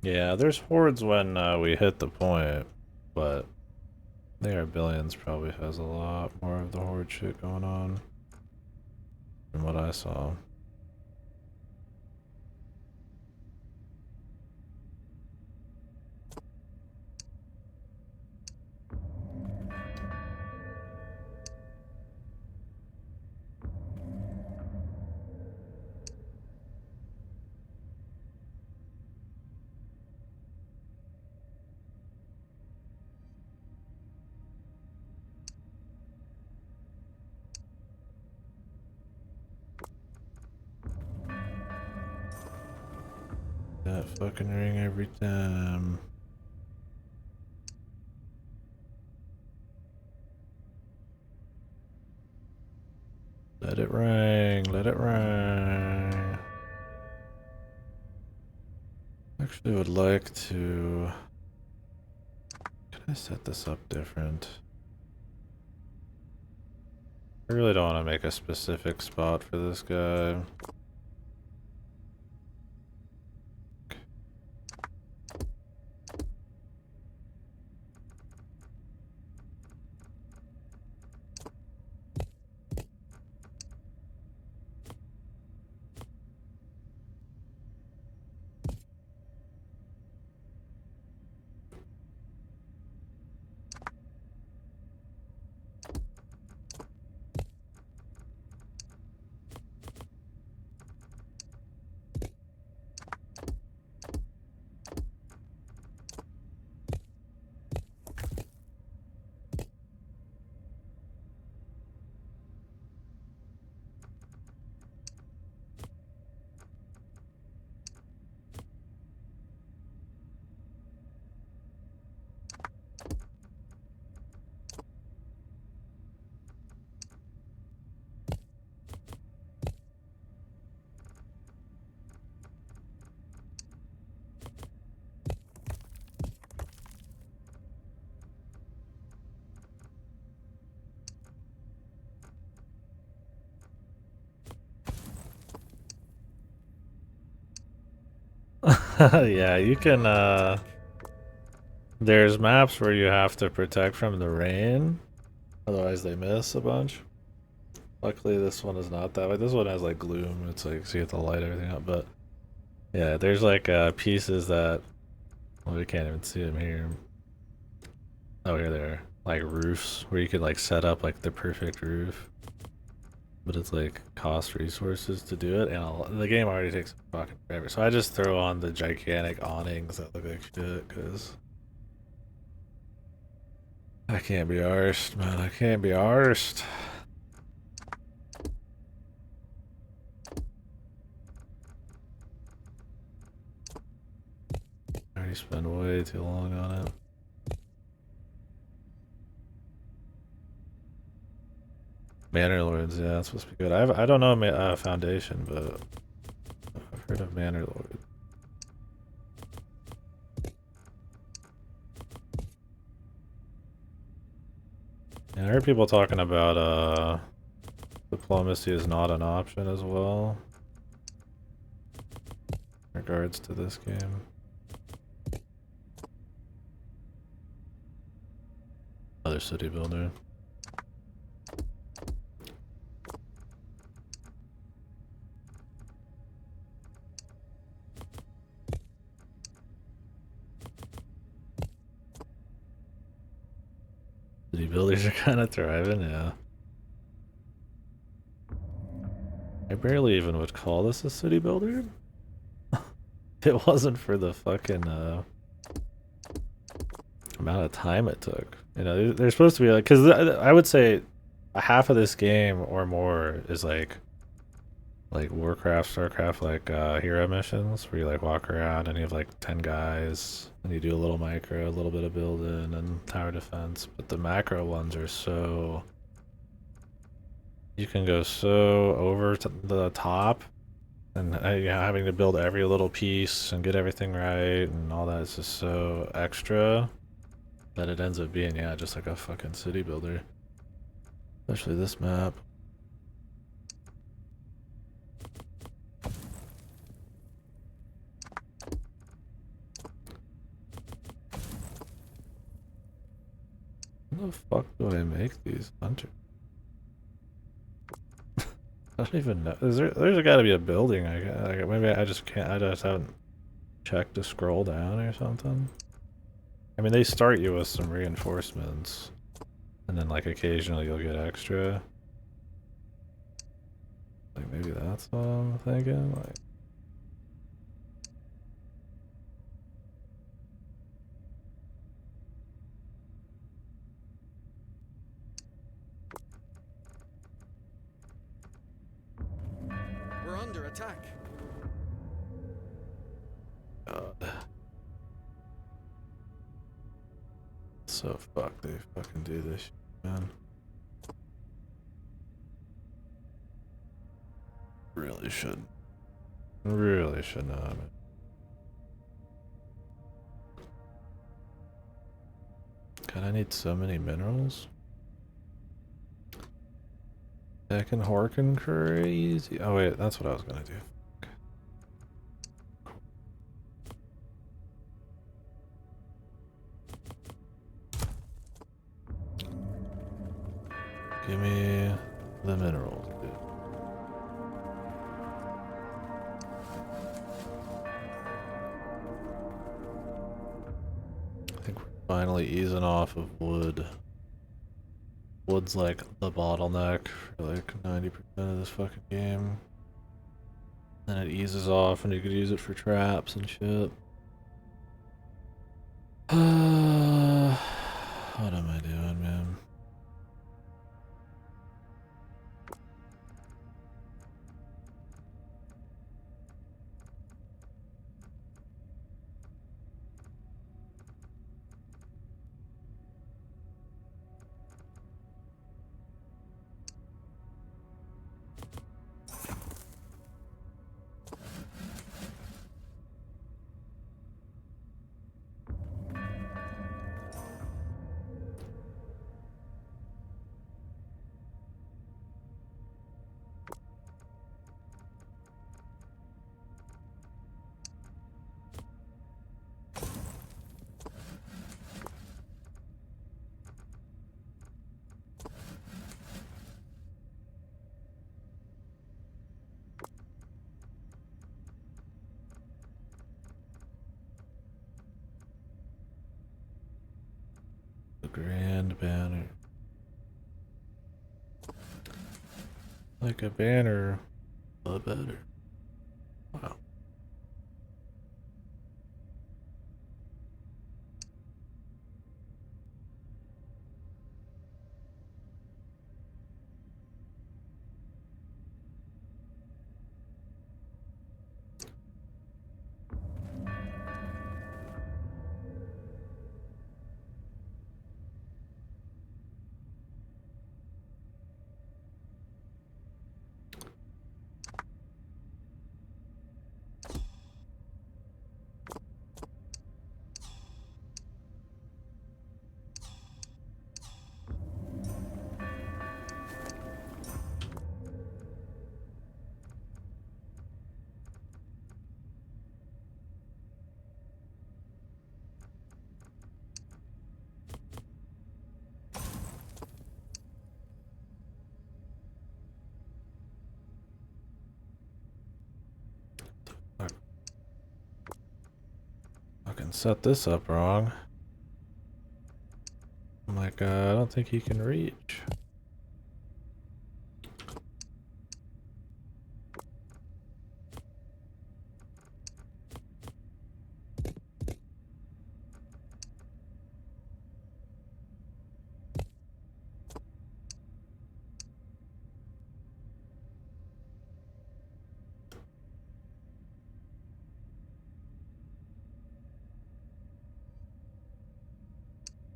Yeah, there's hordes when we hit the point, but they are billions probably has a lot more of the horde shit going on from what I saw. that fucking ring every time. Let it ring, let it ring. Actually would like to... Can I set this up different? I really don't want to make a specific spot for this guy. Yeah, you can, there's maps where you have to protect from the rain, otherwise they miss a bunch. Luckily this one is not that way. This one has like gloom, it's like, so you have to light everything up, but yeah, there's like pieces that, well, we can't even see them here. Oh, here they are. Like roofs, where you could like set up like the perfect roof. But it's like cost resources to do it, and the game already takes fucking forever. So I just throw on the gigantic awnings that look like shit, because I can't be arsed, man. I can't be arsed. I already spent way too long on it. Manor Lords, yeah, that's supposed to be good. I don't know Foundation, but I've heard of Manor Lords. And I heard people talking about diplomacy is not an option as well in regards to this game. Another city builder. City builders are kind of thriving, yeah. I barely even would call this a city builder. It wasn't for the fucking amount of time it took. You know, they're supposed to be like, because I would say half of this game or more is like Warcraft, Starcraft, like hero missions where you like walk around and you have like 10 guys and you do a little micro, a little bit of building and tower defense. But the macro ones are so, you can go so over to the top, and yeah, having to build every little piece and get everything right and all that is just so extra that it ends up being, yeah, just like a fucking city builder. Especially this map. How the fuck do I make these hunters? I don't even know. There's gotta be a building. Maybe I just can't. I just haven't checked to scroll down or something. I mean, they start you with some reinforcements, and then like occasionally you'll get extra. Like maybe that's what I'm thinking. Like, We're under attack. god. So fuck, they fucking do this shit, man. Really shouldn't. Really should not. God, I need so many minerals. Heckin' horkin' crazy. Oh wait, that's what I was gonna do. Give me the minerals, dude. I think we're finally easing off of wood. Wood's like the bottleneck for like 90% of this fucking game. Then it eases off and you could use it for traps and shit. What am I doing, man? The grand banner. Like a banner, but better. Wow. Fucking set this up wrong. I'm like, I don't think he can reach.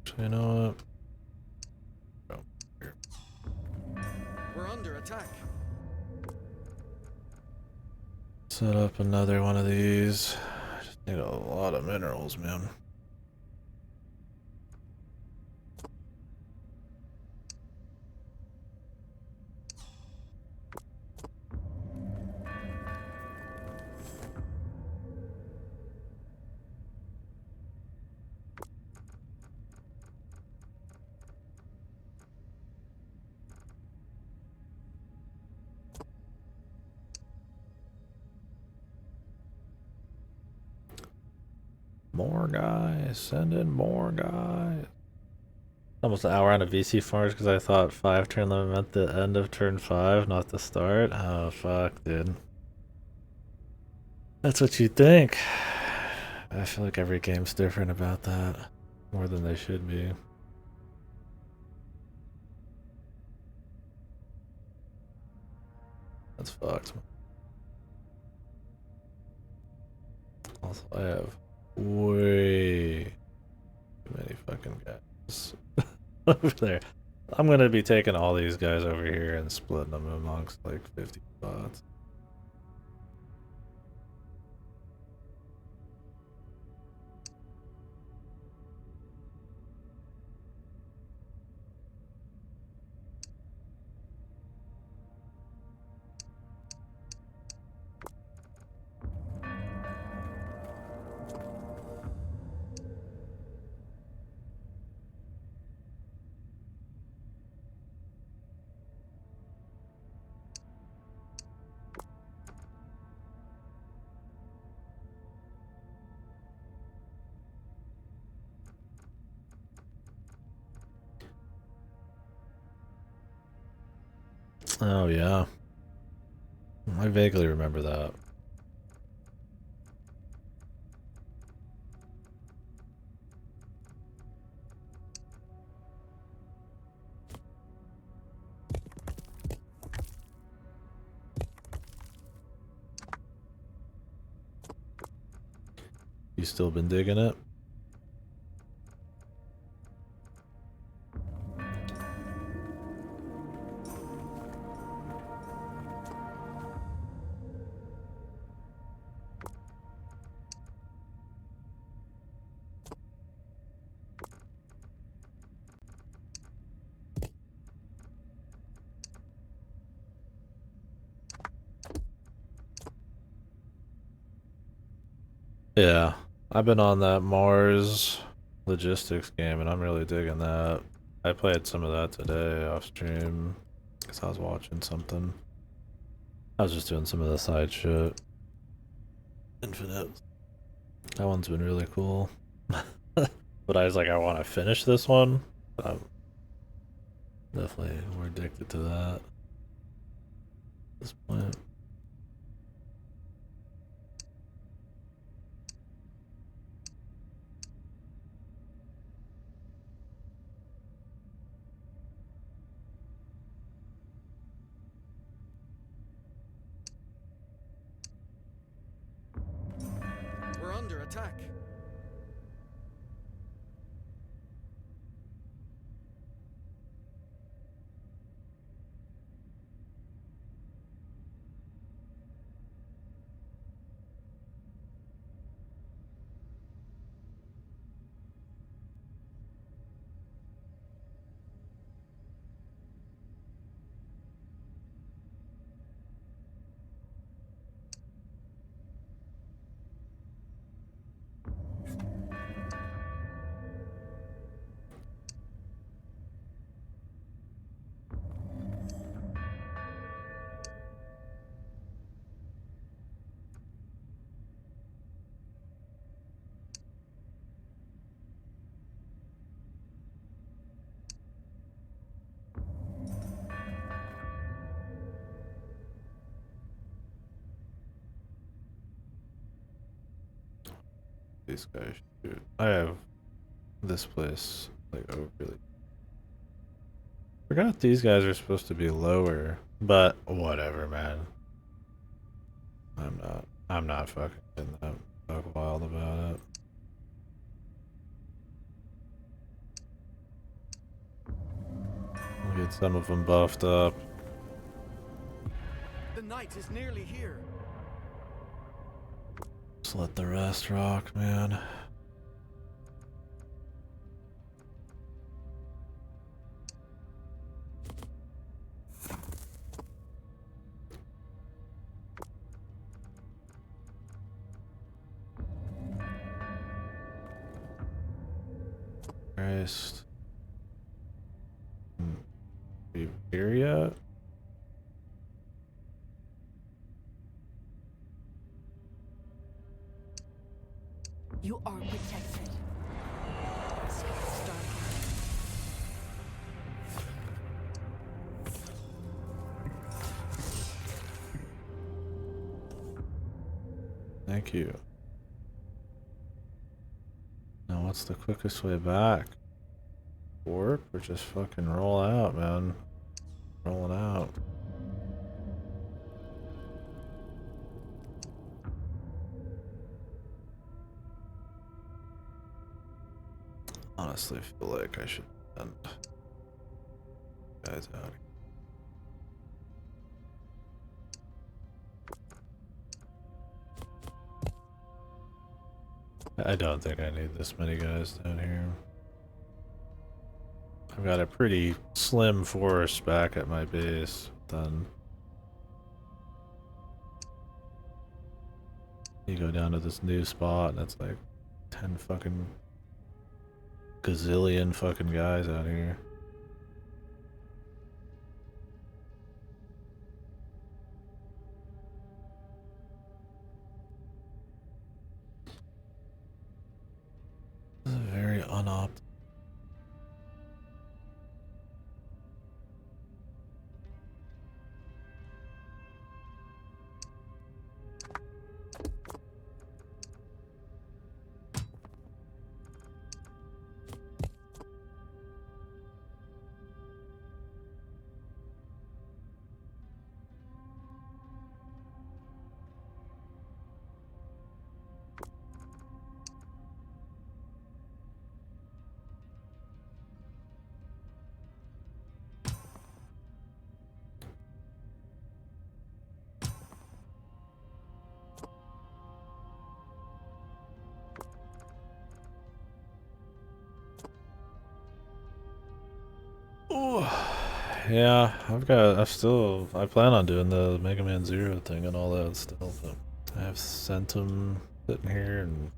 So you know what? We're under attack. Set up another one of these. I just need a lot of minerals, man. More guys, send in more guys. Almost an hour on a VC farms because I thought 5 turn limit meant the end of turn 5, not the start. Oh fuck, dude. That's what you think. I feel like every game's different about that. More than they should be. That's fucked. Also, I have way too many fucking guys over there. I'm gonna be taking all these guys over here and splitting them amongst like 50 spots. Oh yeah, I vaguely remember that. You still been digging it? Yeah, I've been on that Mars logistics game and I'm really digging that. I played some of that today off stream because I was watching something. I was just doing some of the side shit. Infinite. That one's been really cool. But I was like, I want to finish this one. But I'm definitely more addicted to that at this point. We're under attack. These guys shoot. I have this place like overly. Forgot these guys are supposed to be lower, but whatever, man. I'm not fucking getting that fuck wild about it. We'll get some of them buffed up. The night is nearly here. Just let the rest rock, man. Christ. Are you here yet? You are protected. Thank you. Now what's the quickest way back? Warp or just fucking roll out, man? Rolling out. honestly feel like I should send guys out. I don't think I need this many guys down here. I've got a pretty slim force back at my base. Then you go down to this new spot and it's like 10 fucking gazillion fucking guys out here. This is very unoptimal. Yeah, I plan on doing the Mega Man Zero thing and all that still, but I have Centum sitting here and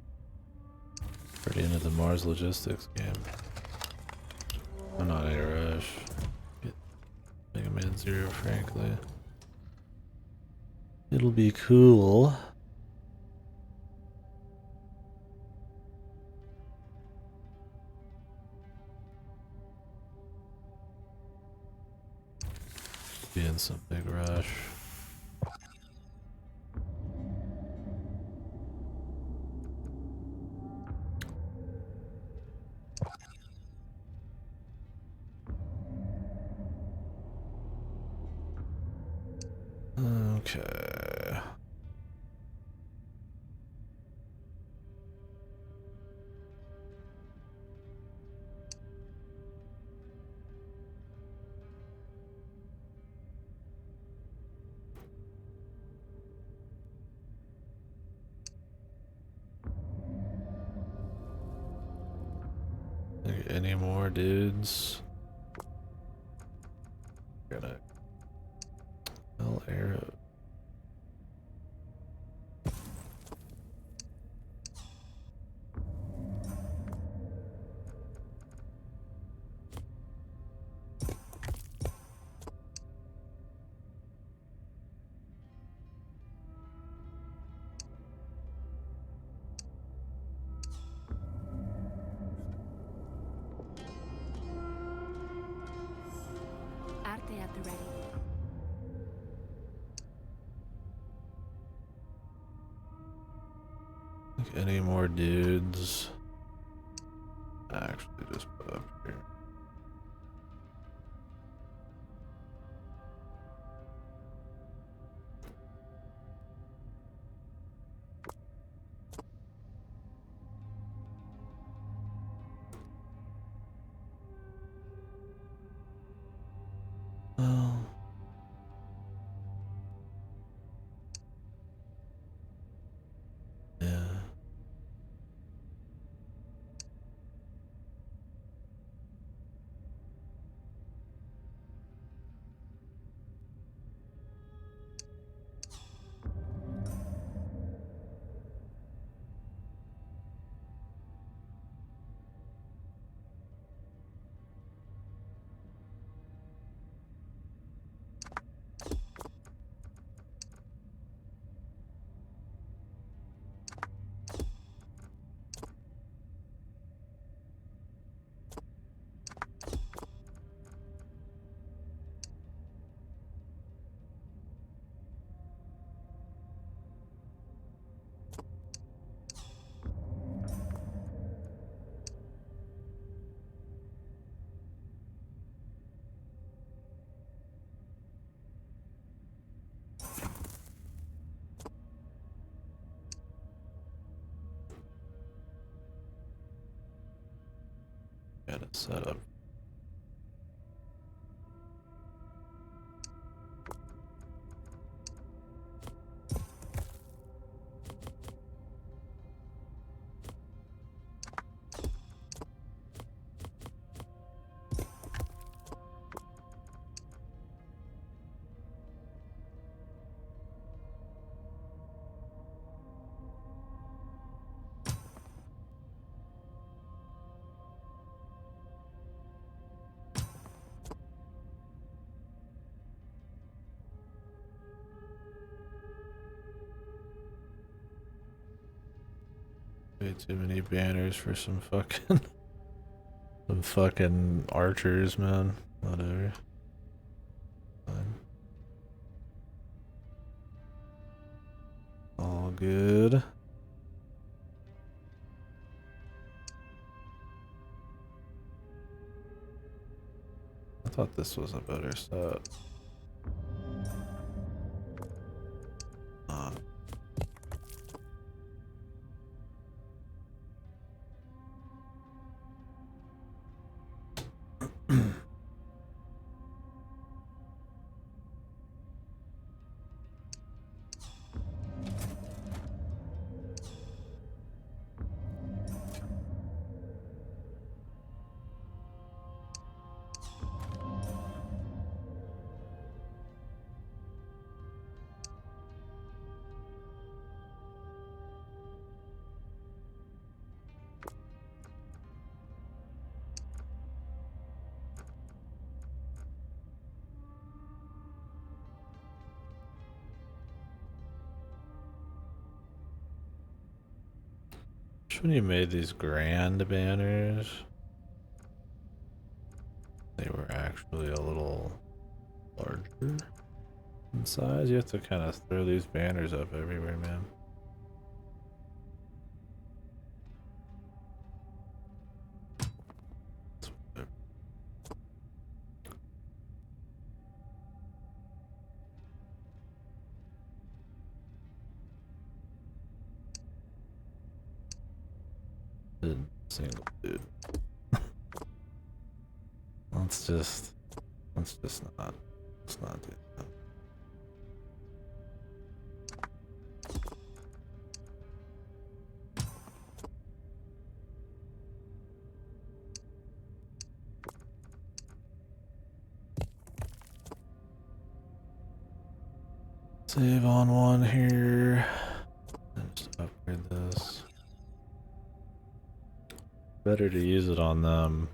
pretty into the Mars Logistics game. I'm not in a rush. Get Mega Man Zero, frankly. It'll be cool. Be in some big rush. Okay. Any more dudes? Gonna arrow. Arte at the ready. Any more dudes? Actually, just put up here. Well, yeah. Got it set up. Way too many banners for some fucking some fucking archers, man. Whatever. Fine. All good. I thought this was a better set. When you made these grand banners, they were actually a little larger in size. You have to kind of throw these banners up everywhere, man. Single dude. let's just not. Let's not do that. Save on one here. And just upgrade this. Better to use it on them.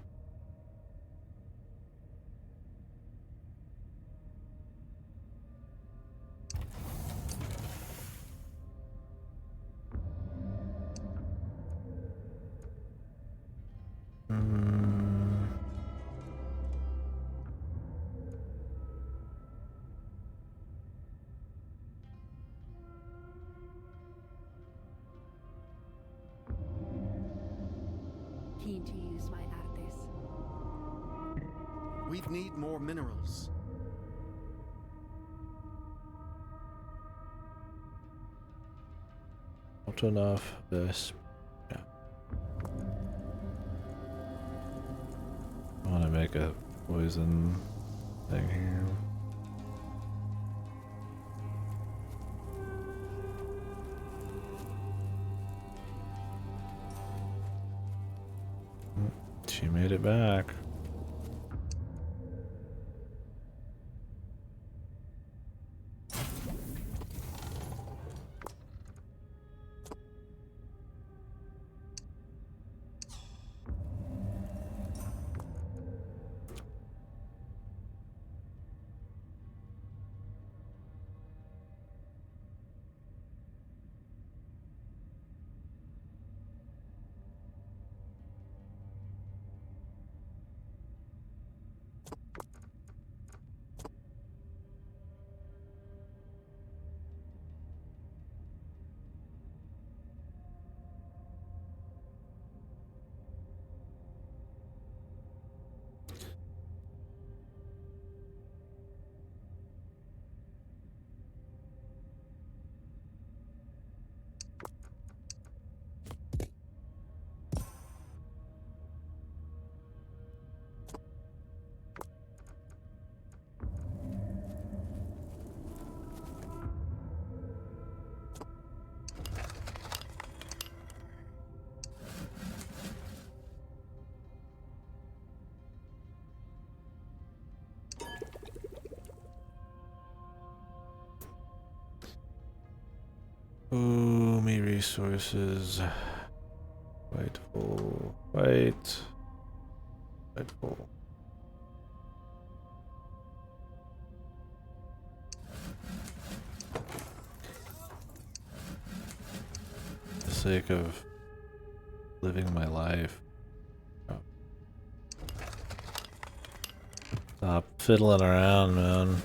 Keen to use my artes. We'd need more minerals. Not enough. This. Yeah. I want to make a poison thing here. She made it back. Oh, me resources. Fight full. Fight. Fight full. For the sake of living my life. Oh. Stop fiddling around, man.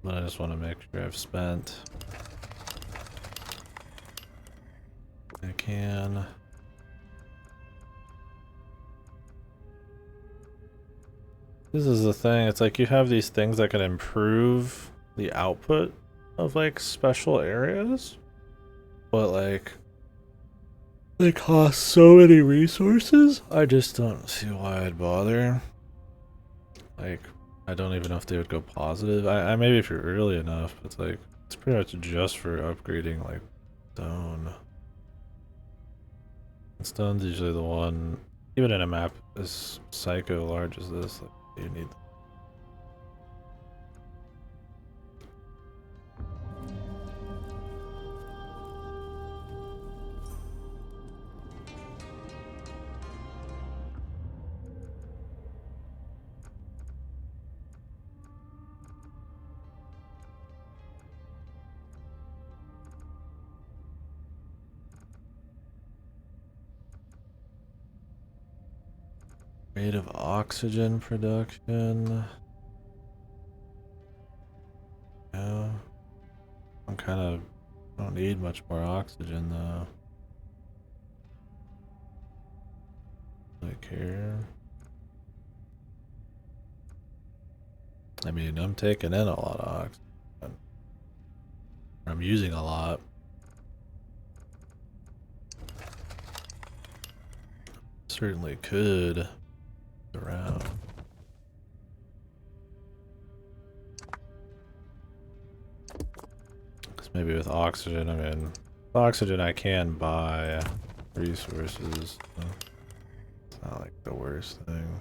But I just want to make sure I've spent. I can. This is the thing, it's like you have these things that can improve the output of like special areas, but like they cost so many resources. I just don't see why I'd bother. Like, I don't even know if they would go positive. I maybe if you're early enough, it's like it's pretty much just for upgrading like stone. And stone's usually the one, even in a map as psycho large as this, like you need. Rate of oxygen production. Yeah. I'm kind of don't need much more oxygen though. Like here. I mean, I'm taking in a lot of oxygen. I'm using a lot. Certainly could around. Because maybe with oxygen, I mean, with oxygen I can buy resources. So it's not like the worst thing.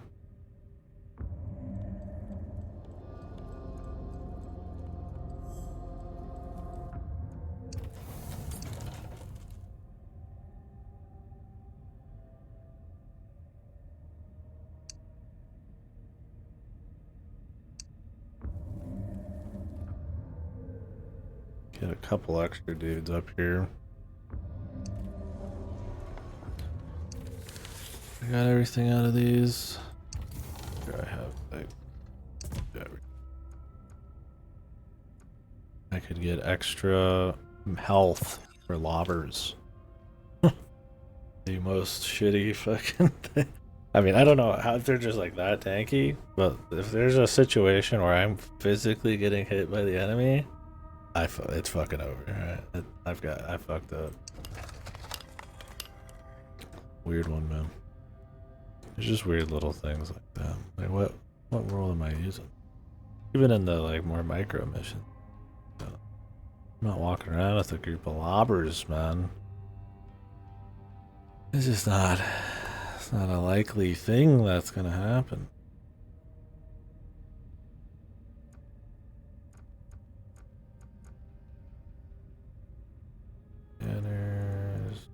Get a couple extra dudes up here. I got everything out of these. Here I have like everything. I could get extra health for lobbers. The most shitty fucking thing. I mean, I don't know how if they're just like that tanky, but if there's a situation where I'm physically getting hit by the enemy, it's fucking over. Right? I fucked up. Weird one, man. There's just weird little things like that. Like what role am I using? Even in the like more micro missions. I'm not walking around with a group of lobbers, man. It's just not. It's not a likely thing that's gonna happen. Scanners.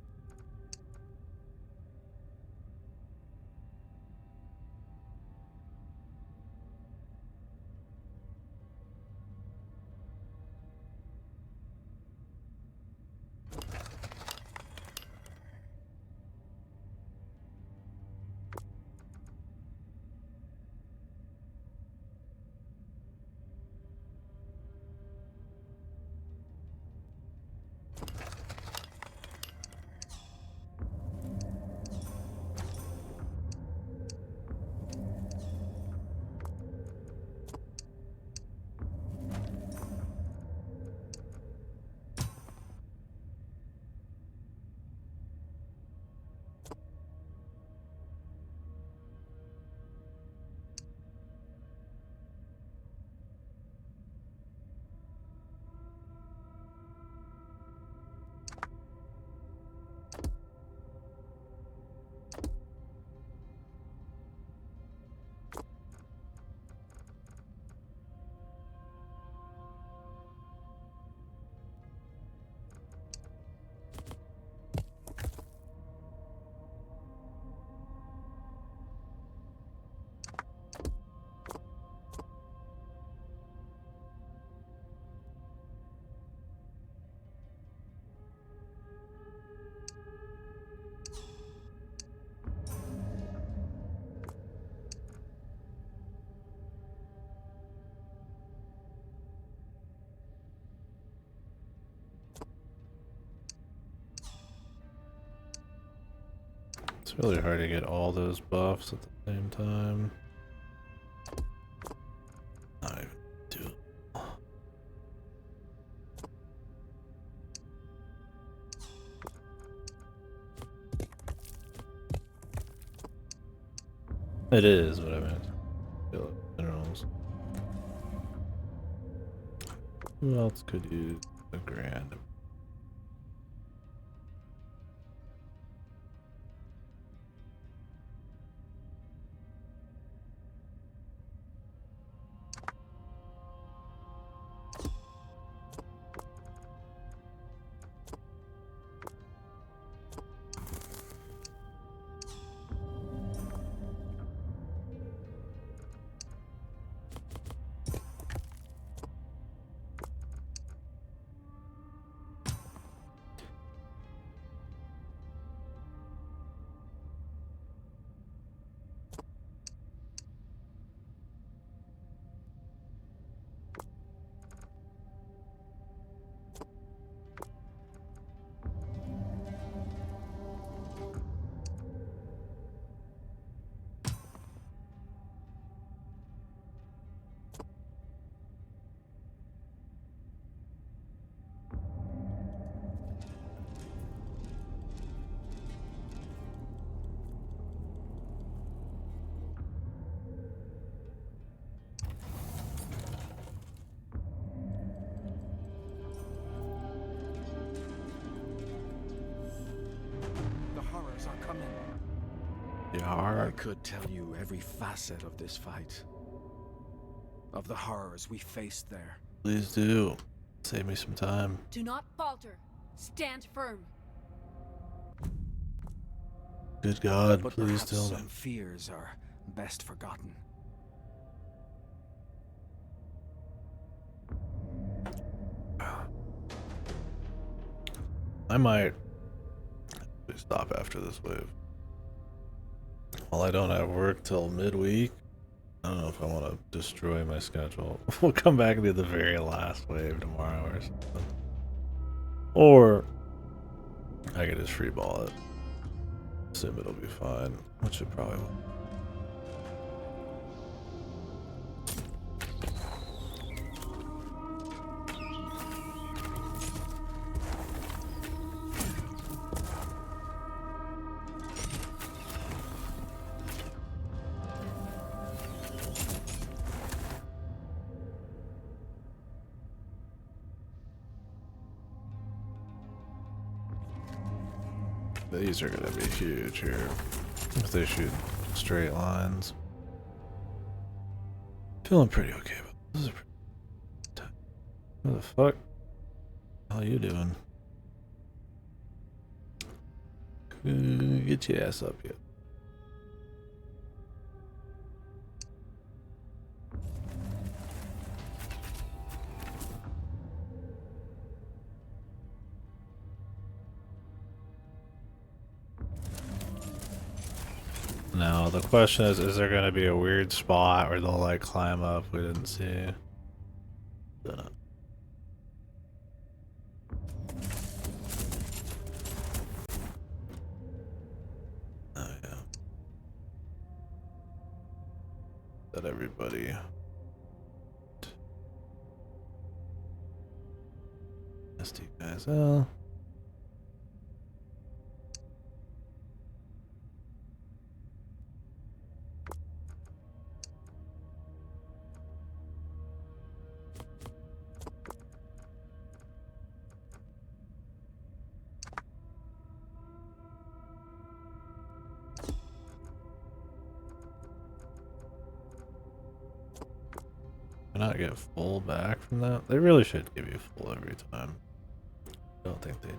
It's really hard to get all those buffs at the same time. Not even do. It is what I meant. Minerals. Who else could use a grand? The horrors are coming. They I are. could tell you every facet of this fight. Of the horrors we faced there. Please do. Save me some time. Do not falter. Stand firm. Good God, But please perhaps tell me. some fears are best forgotten. I might stop after this wave. Well, I don't have work till midweek. I don't know if I want to destroy my schedule. We'll come back and do the very last wave tomorrow or something. Or I could just freeball it. Assume it'll be fine, which it probably will. These are gonna be huge here if they shoot straight lines. Feeling pretty okay about this. Is pretty... What the fuck? How you doing? Get your ass up here. Now the question is there gonna be a weird spot where they'll like climb up we didn't see? Dunno. Oh yeah. That everybody. SD guys. Oh. Can I get full back from that? They really should give you full every time. I don't think they do.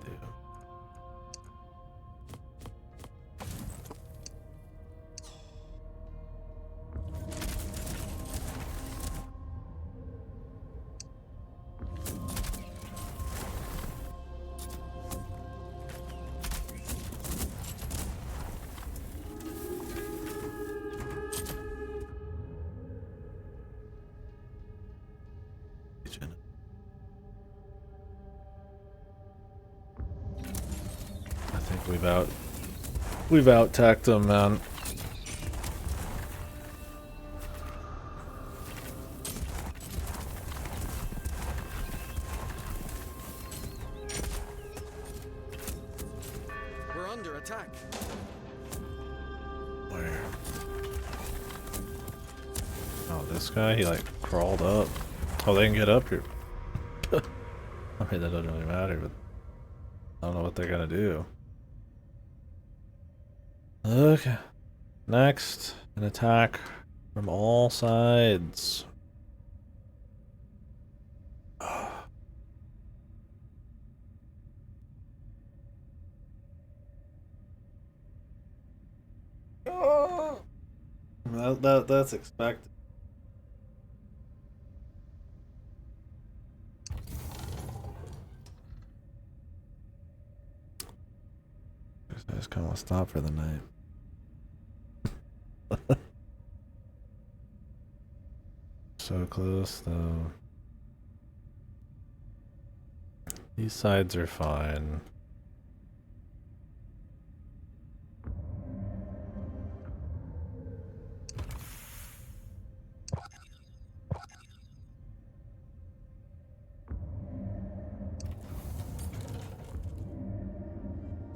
I think we've We've out-tacked them, man. We're under attack. Where? Oh, this guy, he like crawled up. Oh, they can get up here. I mean, that doesn't really matter, but I don't know what they're gonna do. Okay. Next, an attack from all sides. That's expected. I just kind of want to stop for the night. So close, though. These sides are fine.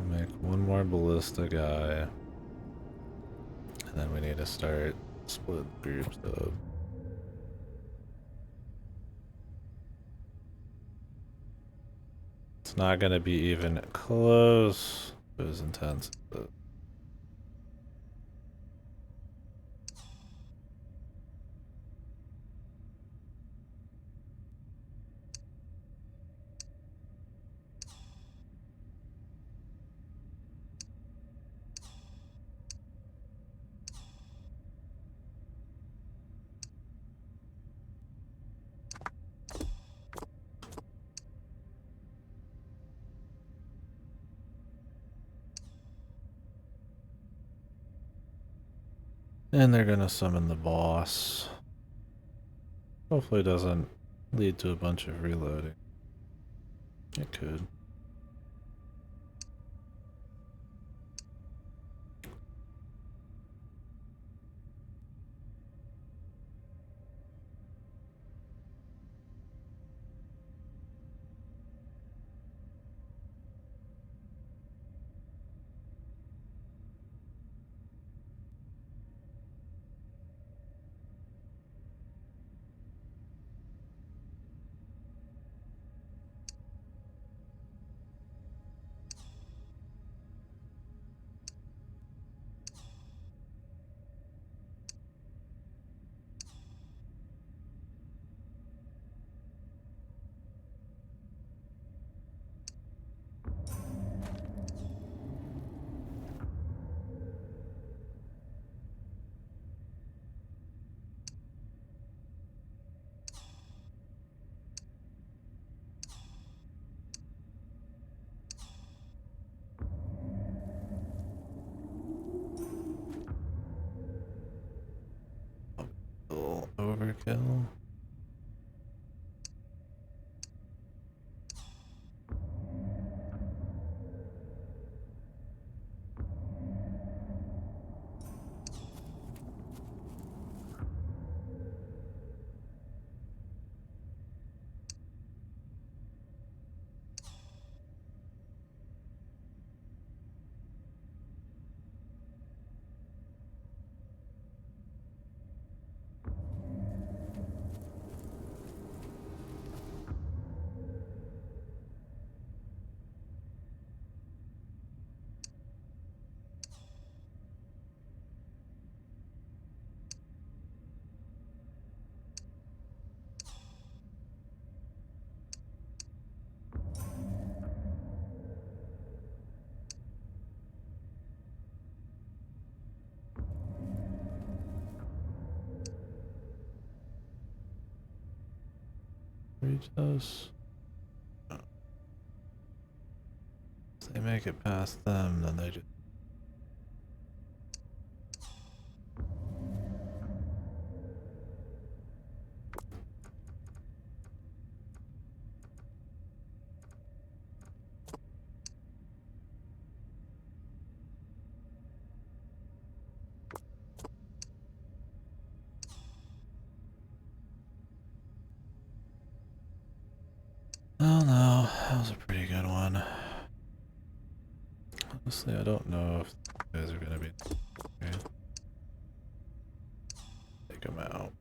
Make one more ballista guy. And then we need to start split groups up. It's not gonna be even close. It was intense, but and they're gonna summon the boss. Hopefully it doesn't lead to a bunch of reloading. It could. Overkill. Reach those. If they make it past them, then they just Oh no, that was a pretty good one. Honestly, I don't know if you guys are gonna be okay. Take them out.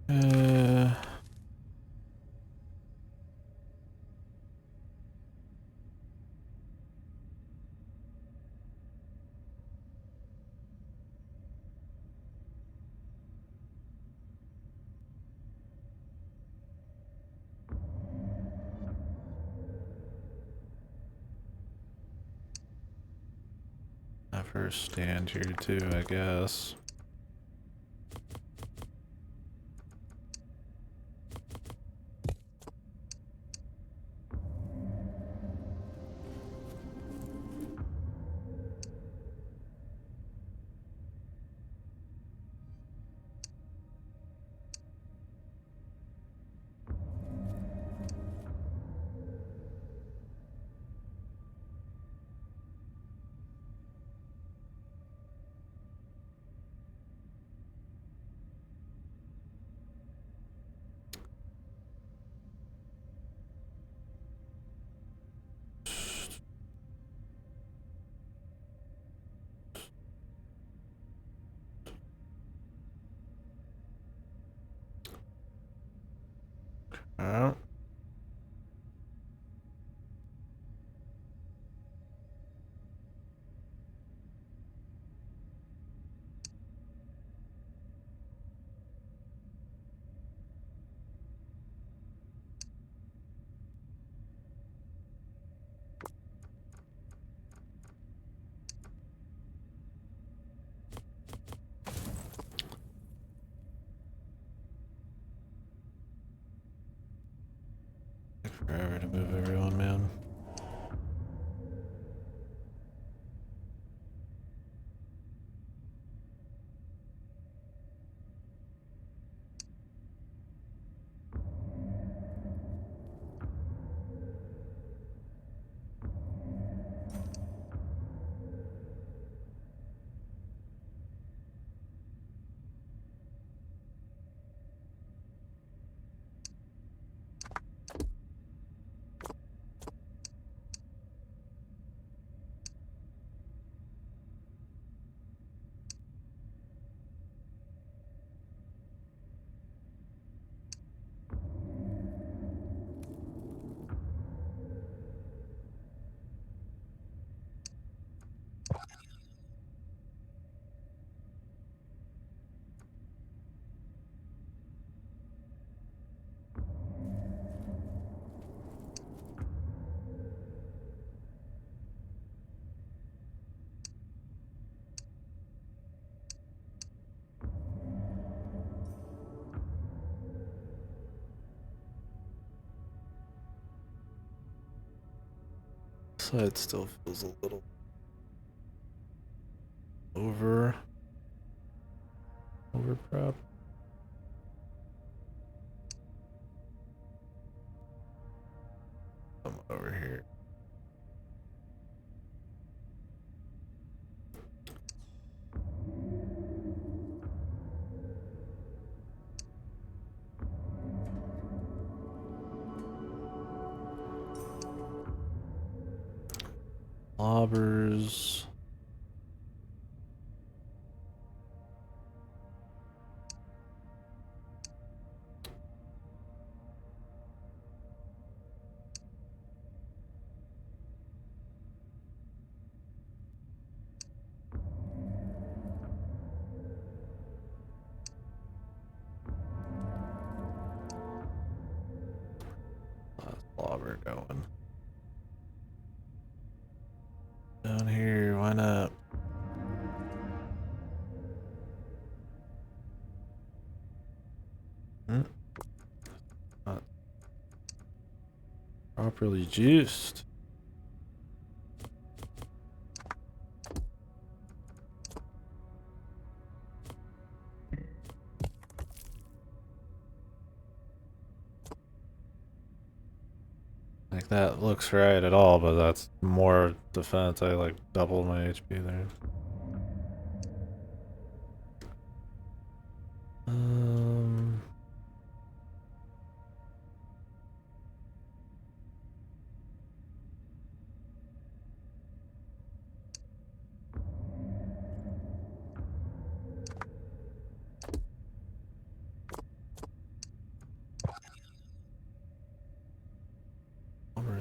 Uh, have her stand here too, I guess. Oh. forever to move everyone, man. Side still feels a little overprop. I'm over here. Lobbers. Lobber going. Down here, why not? Not properly juiced. Like that looks right at all, but that's more defense. I like doubled my HP there.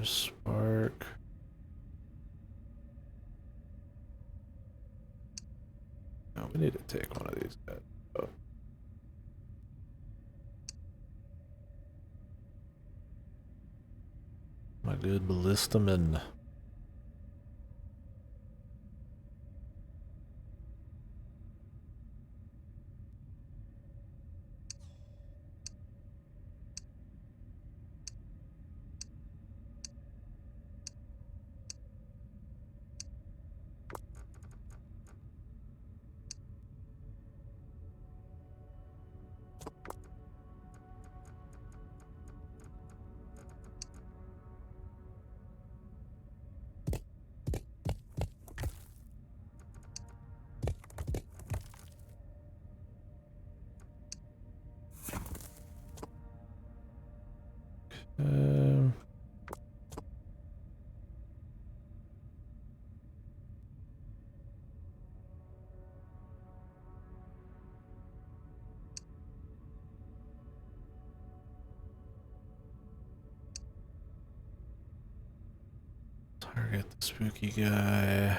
Spark. No, we need to take one of these guys. Oh. My good ballistaman. Target the spooky guy.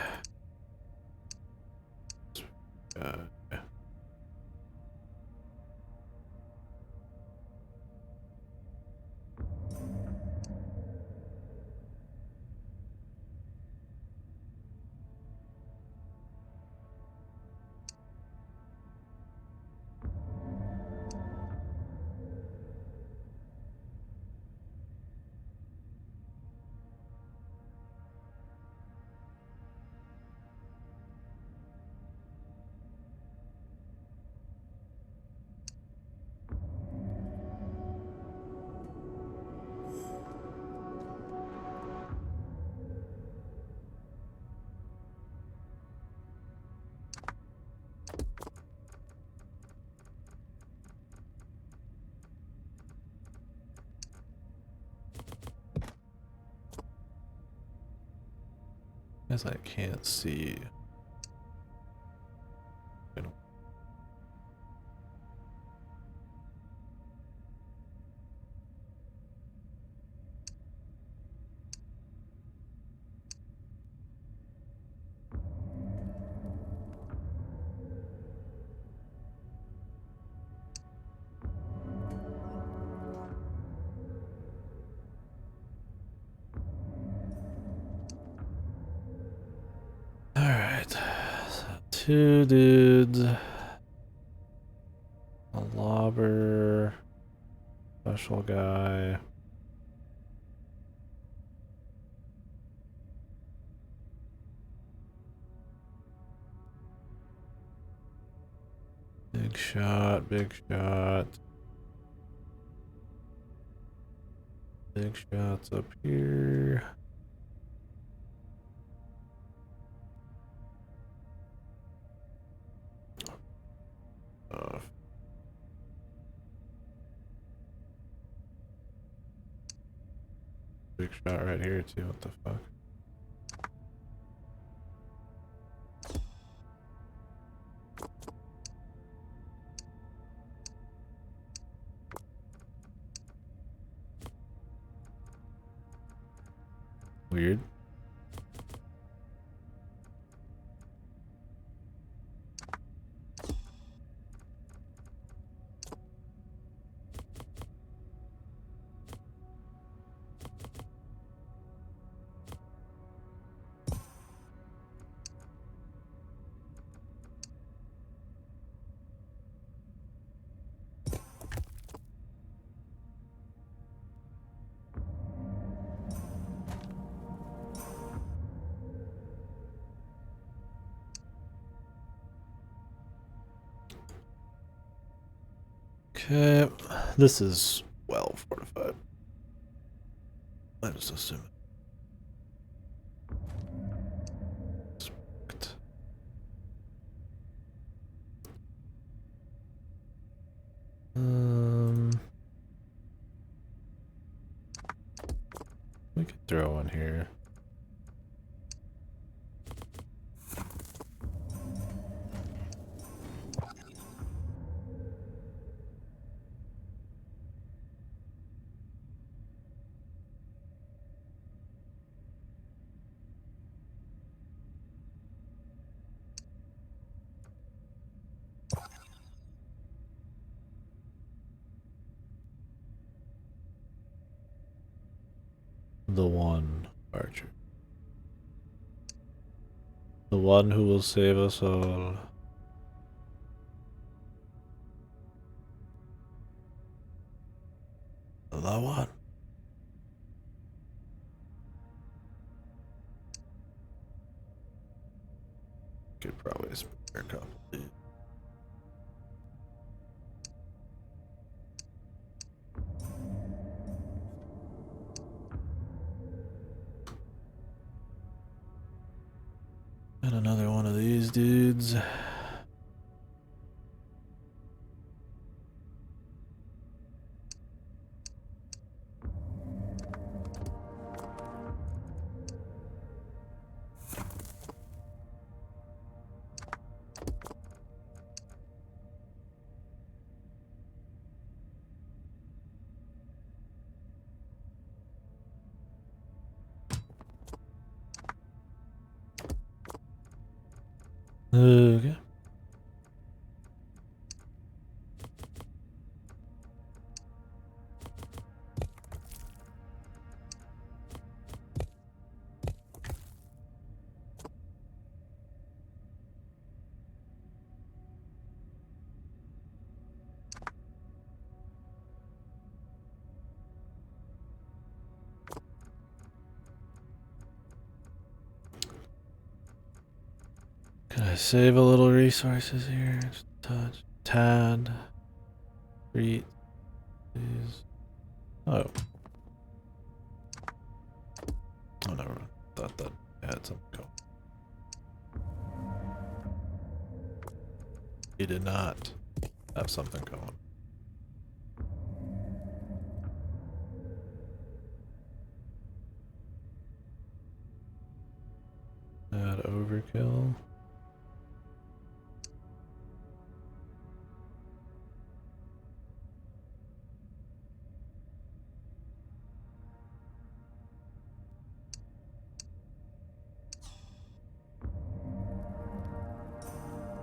As I can't see. Alright, so 2 dudes, a lobber, special guy. Big shot, big shot. Big shots up here. Big shot right here too, what the fuck? Weird. Okay, this is well fortified. I just assume it. We could throw one here. The one archer. The one who will save us all. The one. Could probably spare a couple. And another one of these dudes. Okay. Can I save a little resources here? Just a touch. Tad. Treat. Please. Oh. Oh, never mind. Thought that had something going. He did not have something going. that overkill?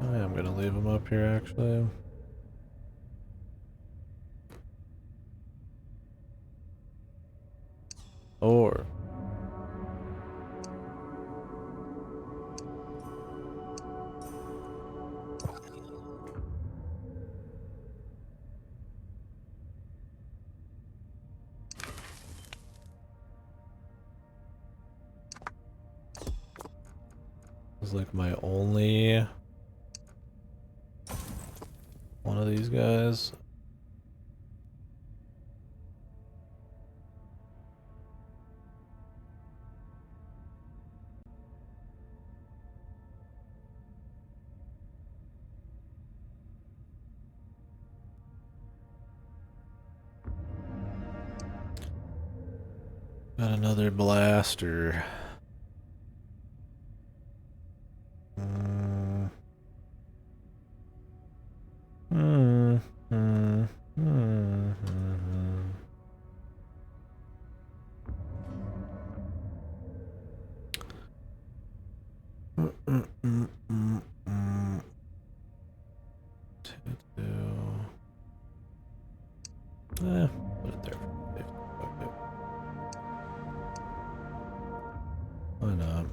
Oh, yeah, I'm gonna leave him up here actually. Or it's like my only one of these guys. Got another blaster. Mm. Mm. Mm. Mm. Mm. Mm. Mm. Mm. Mm. Mm. Put it there for safety. Fuck it. Why not?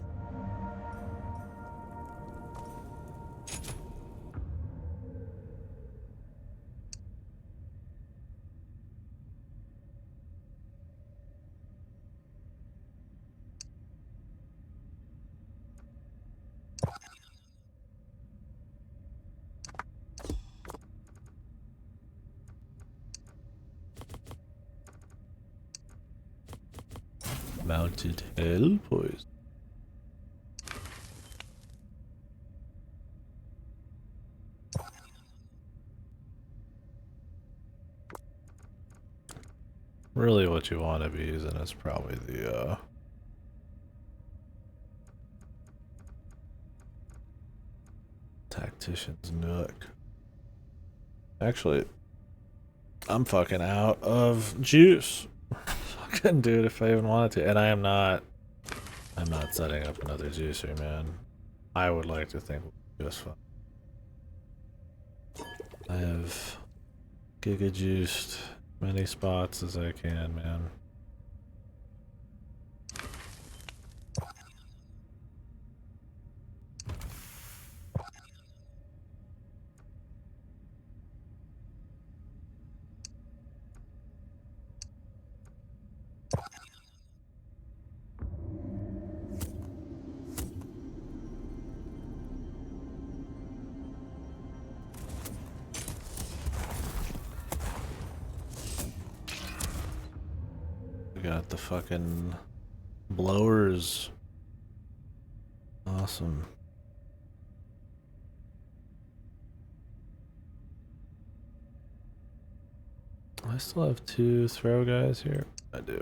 Mounted hell poison. Really what you want to be using is probably the Tactician's Nook. Actually, I'm fucking out of juice. I couldn't do it if I even wanted to, and I'm not setting up another juicer, man. I would like to think just fine. I have giga juiced many spots as I can, man. We got the fucking blowers. Awesome. I still have 2 throw guys here. I do.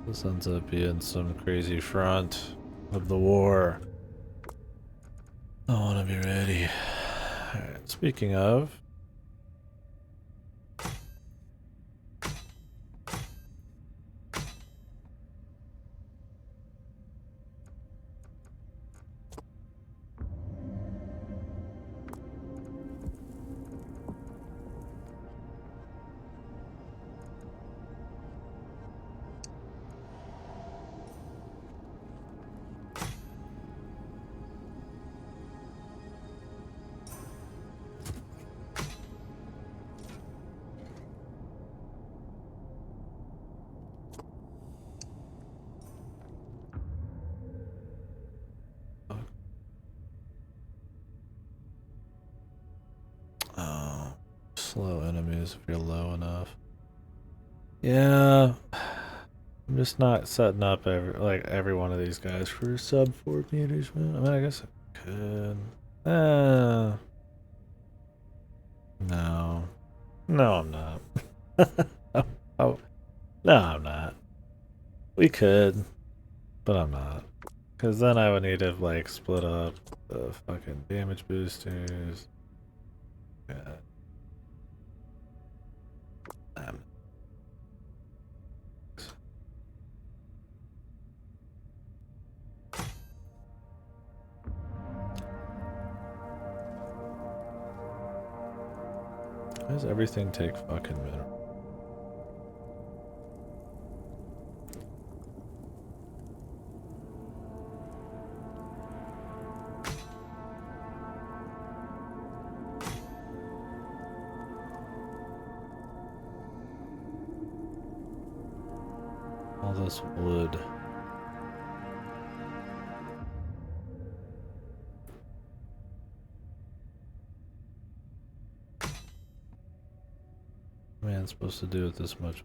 This ends up being some crazy front of the war. I want to be ready. Alright, speaking of, slow enemies if you're low enough. Yeah, I'm just not setting up every one of these guys for sub 4 meters, man. I mean, I guess I could. No. No, I'm not. Oh, no, I'm not. We could, but I'm not. Because then I would need to, like, split up the fucking damage boosters. Yeah. I'm- Why does everything take fucking mineral? All this wood. Man, supposed to do with this much?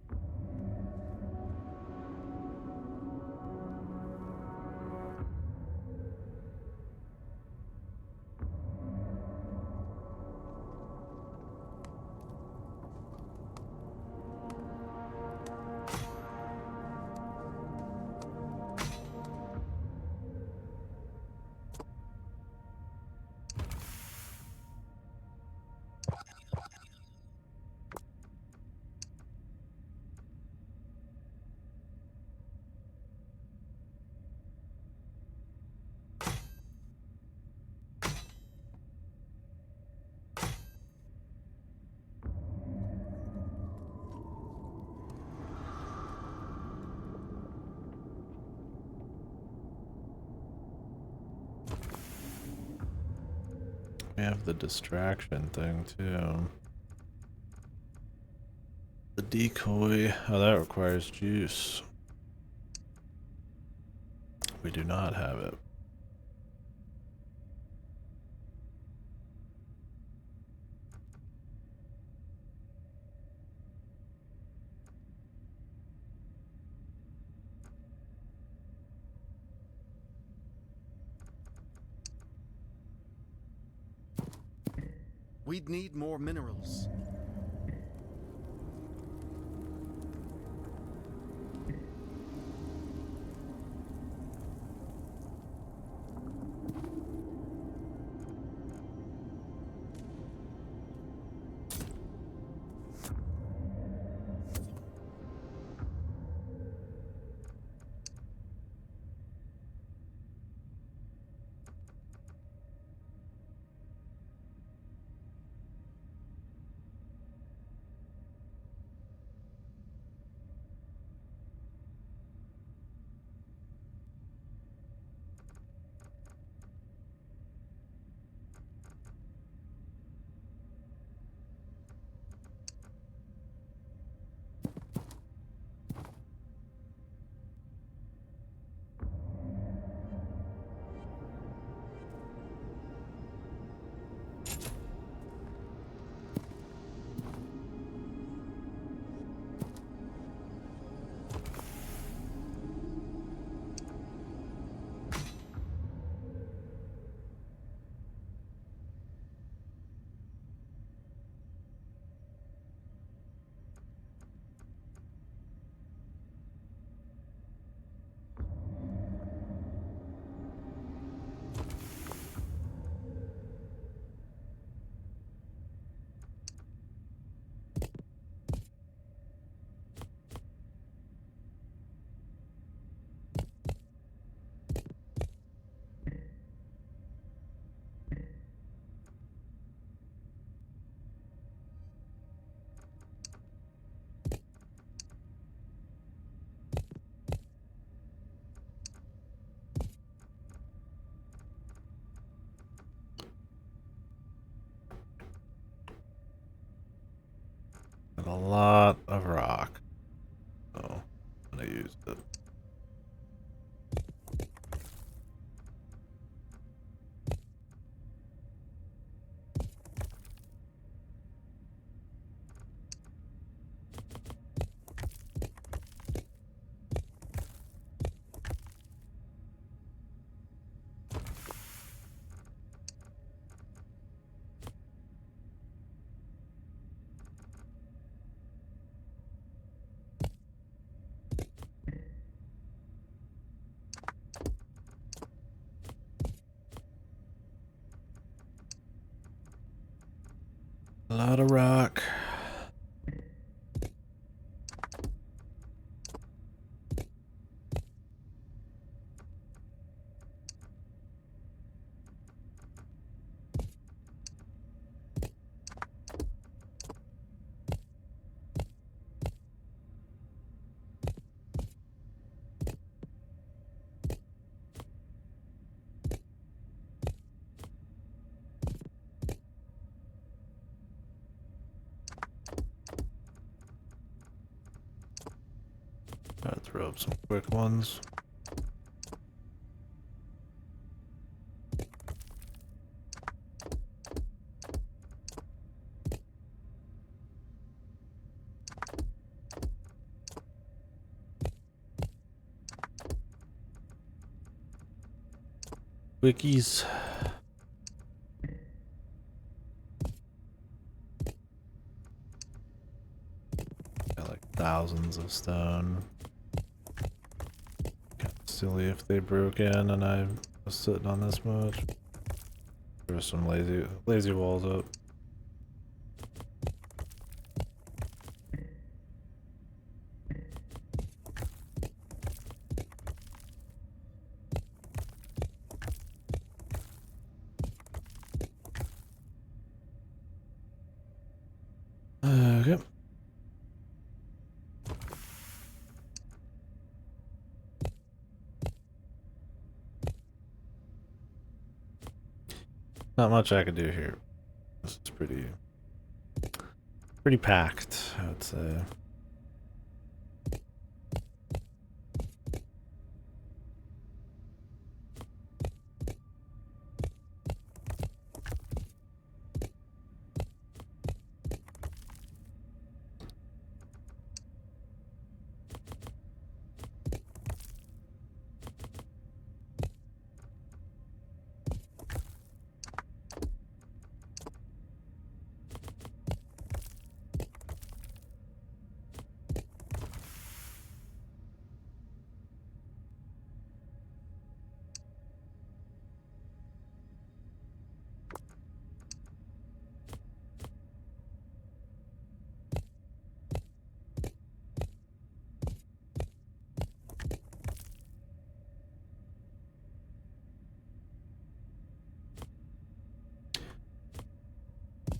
We have the distraction thing too. The decoy. Oh, that requires juice. We do not have it. We'd need more minerals. And a lot of rock. Oh, I'm gonna use it. lot of rock. Gotta throw up some quick ones. Quickies. Got like thousands of stone. Kinda silly if they broke in and I was sitting on this much. There's some lazy walls up. Okay. Not much I could do here. This is pretty packed, I would say.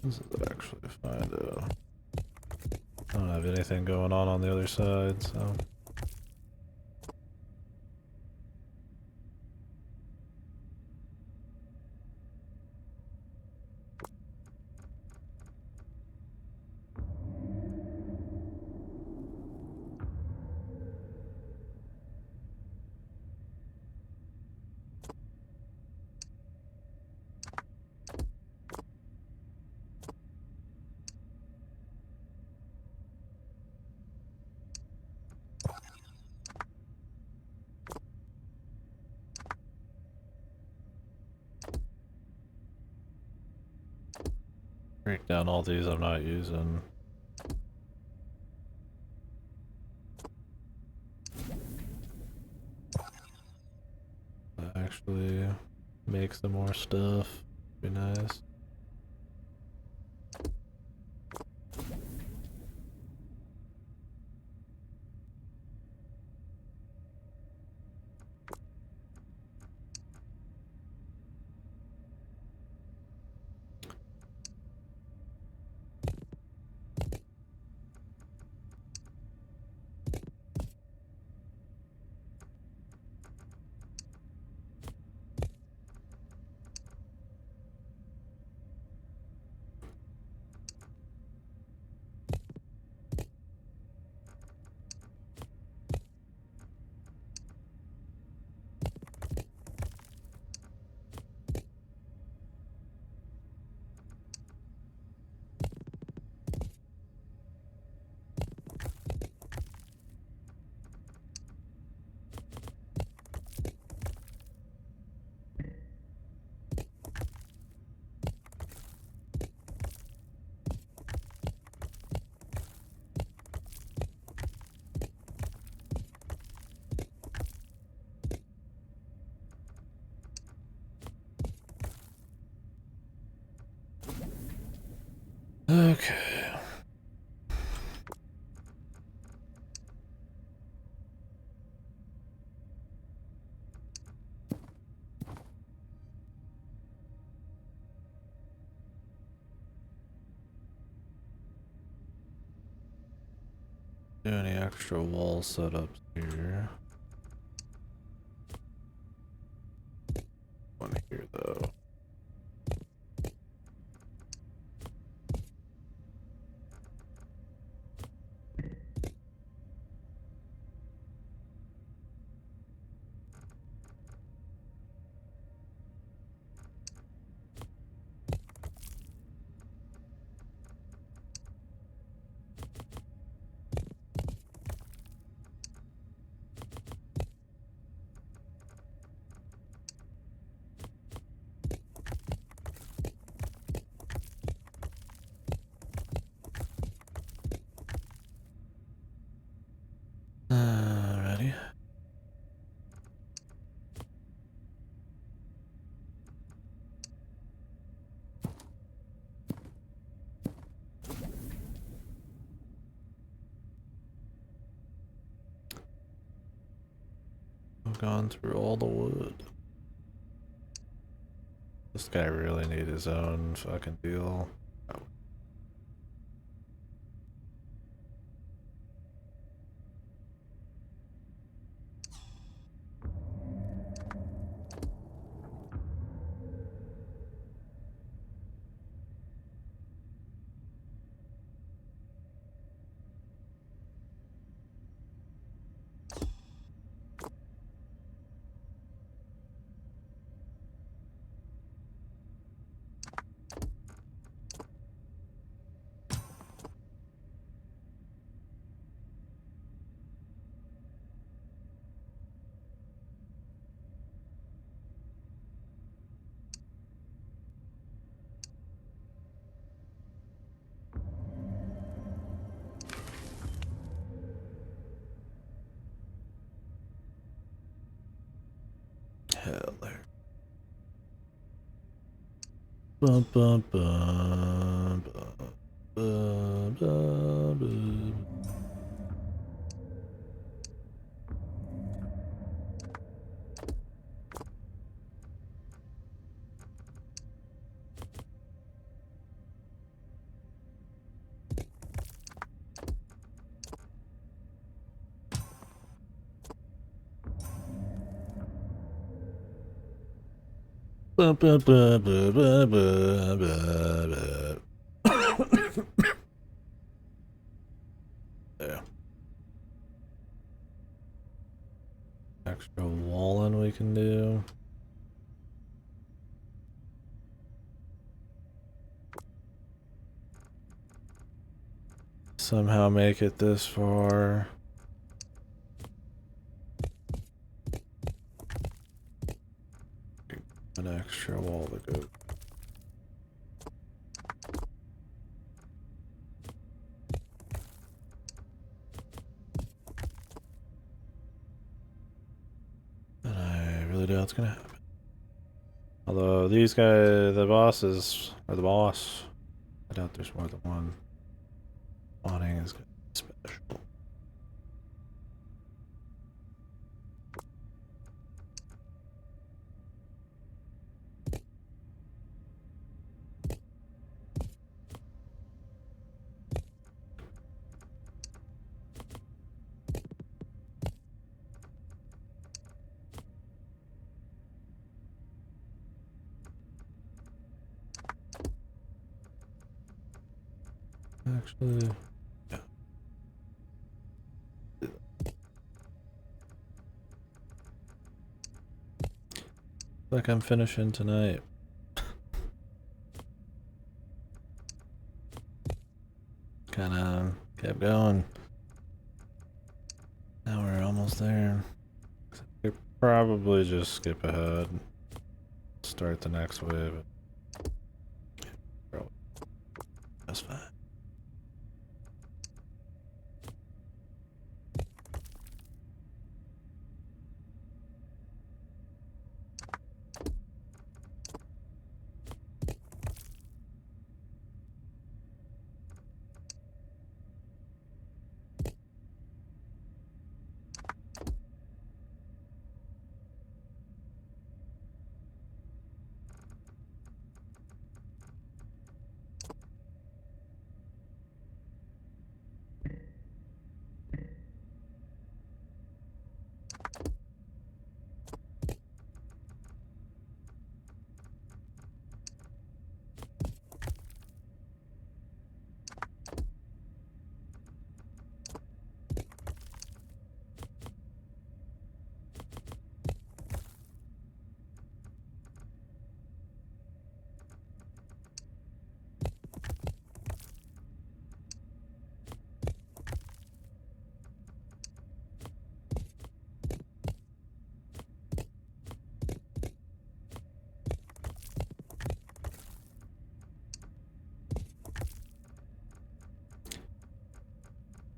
This is actually fine though. I don't have anything going on the other side, so. Break down all these I'm not using. Actually make some more stuff. Be nice. Okay. Do any extra wall setups here? One here though. Ready? I've gone through all the wood. This guy really need his own fucking deal. Oh. Hell there. Bum, bum, bum, bum, bum, bum, bum. Bum, bum, bum, bum, bum, bum, bum, bum. There. Extra walling we can do. Somehow make it this far. An extra wall to go. And I really doubt it's gonna happen. Although these guys, the bosses, or the boss, I doubt there's more than one. Spawning is gonna be special. Actually, yeah. Like I'm finishing tonight. Kinda kept going. Now we're almost there. We probably just skip ahead. Start the next wave. Probably. That's fine.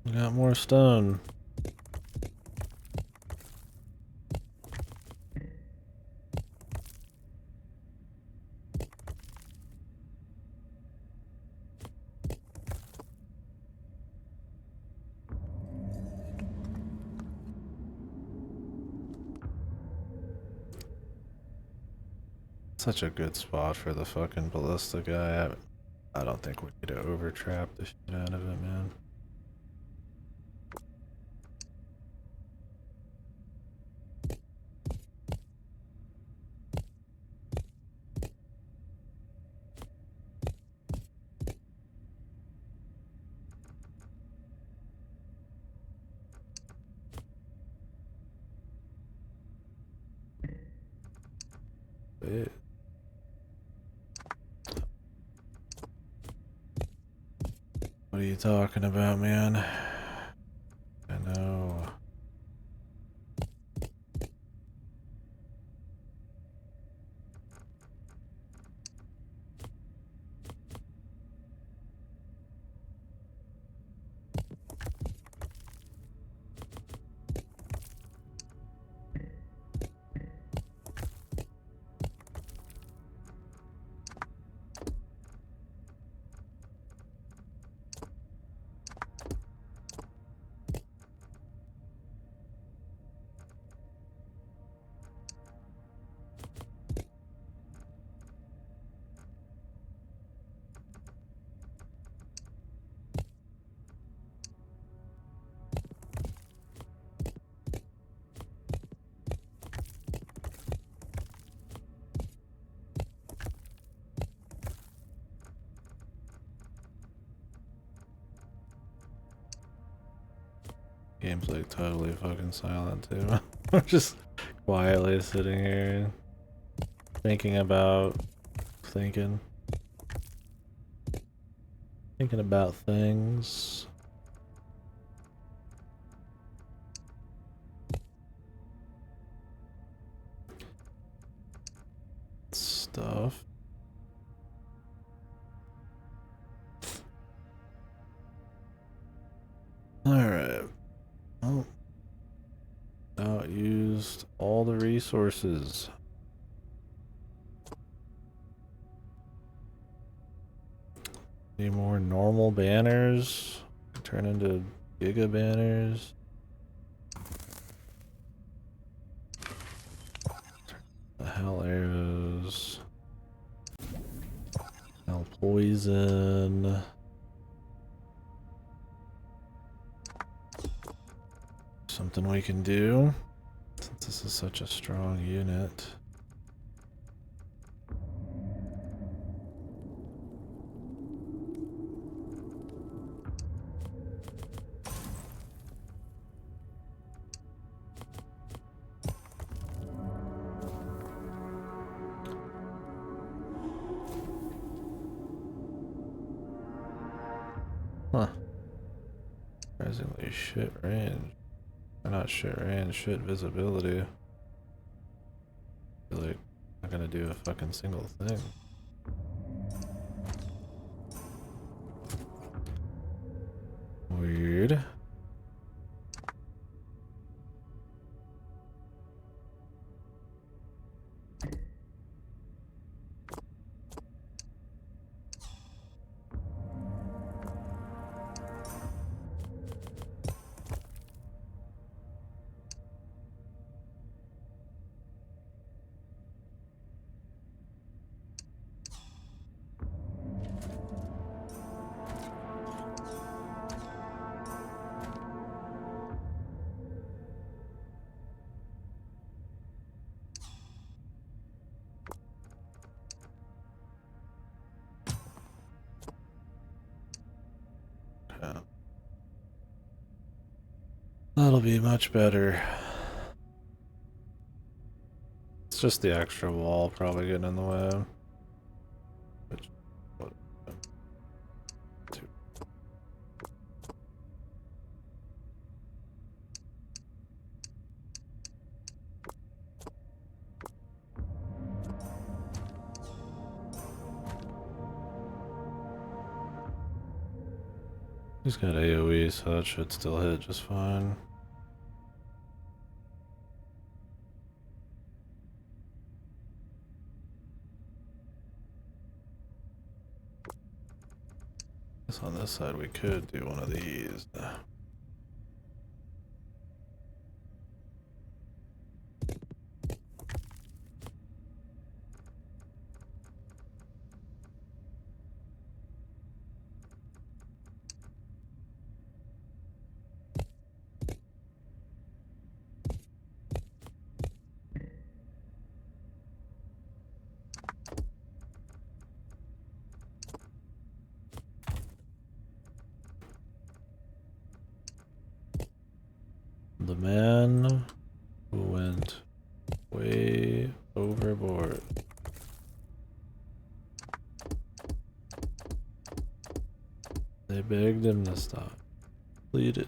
We got more stone. Such a good spot for the fucking ballista guy. I don't think we need to overtrap the shit out of it, man. Wait. What are you talking about, man? I know. Game's like totally fucking silent too. I'm just quietly sitting here thinking about thinking about things. Stuff. Alright. Oh. Now it used all the resources. Any more normal banners? Turn into giga banners. The hell arrows. Hell poison. Something we can do since this is such a strong unit. Huh. Surprisingly shit range. Or not shit range, shit visibility. I feel like I'm not gonna do a fucking single thing. Weird. That'll be much better. It's just the extra wall probably getting in the way. Which, what, two. He's got AoE, so that should still hit just fine. Guess on this side we could do one of these. The man who went way overboard. They begged him to stop. Pleaded.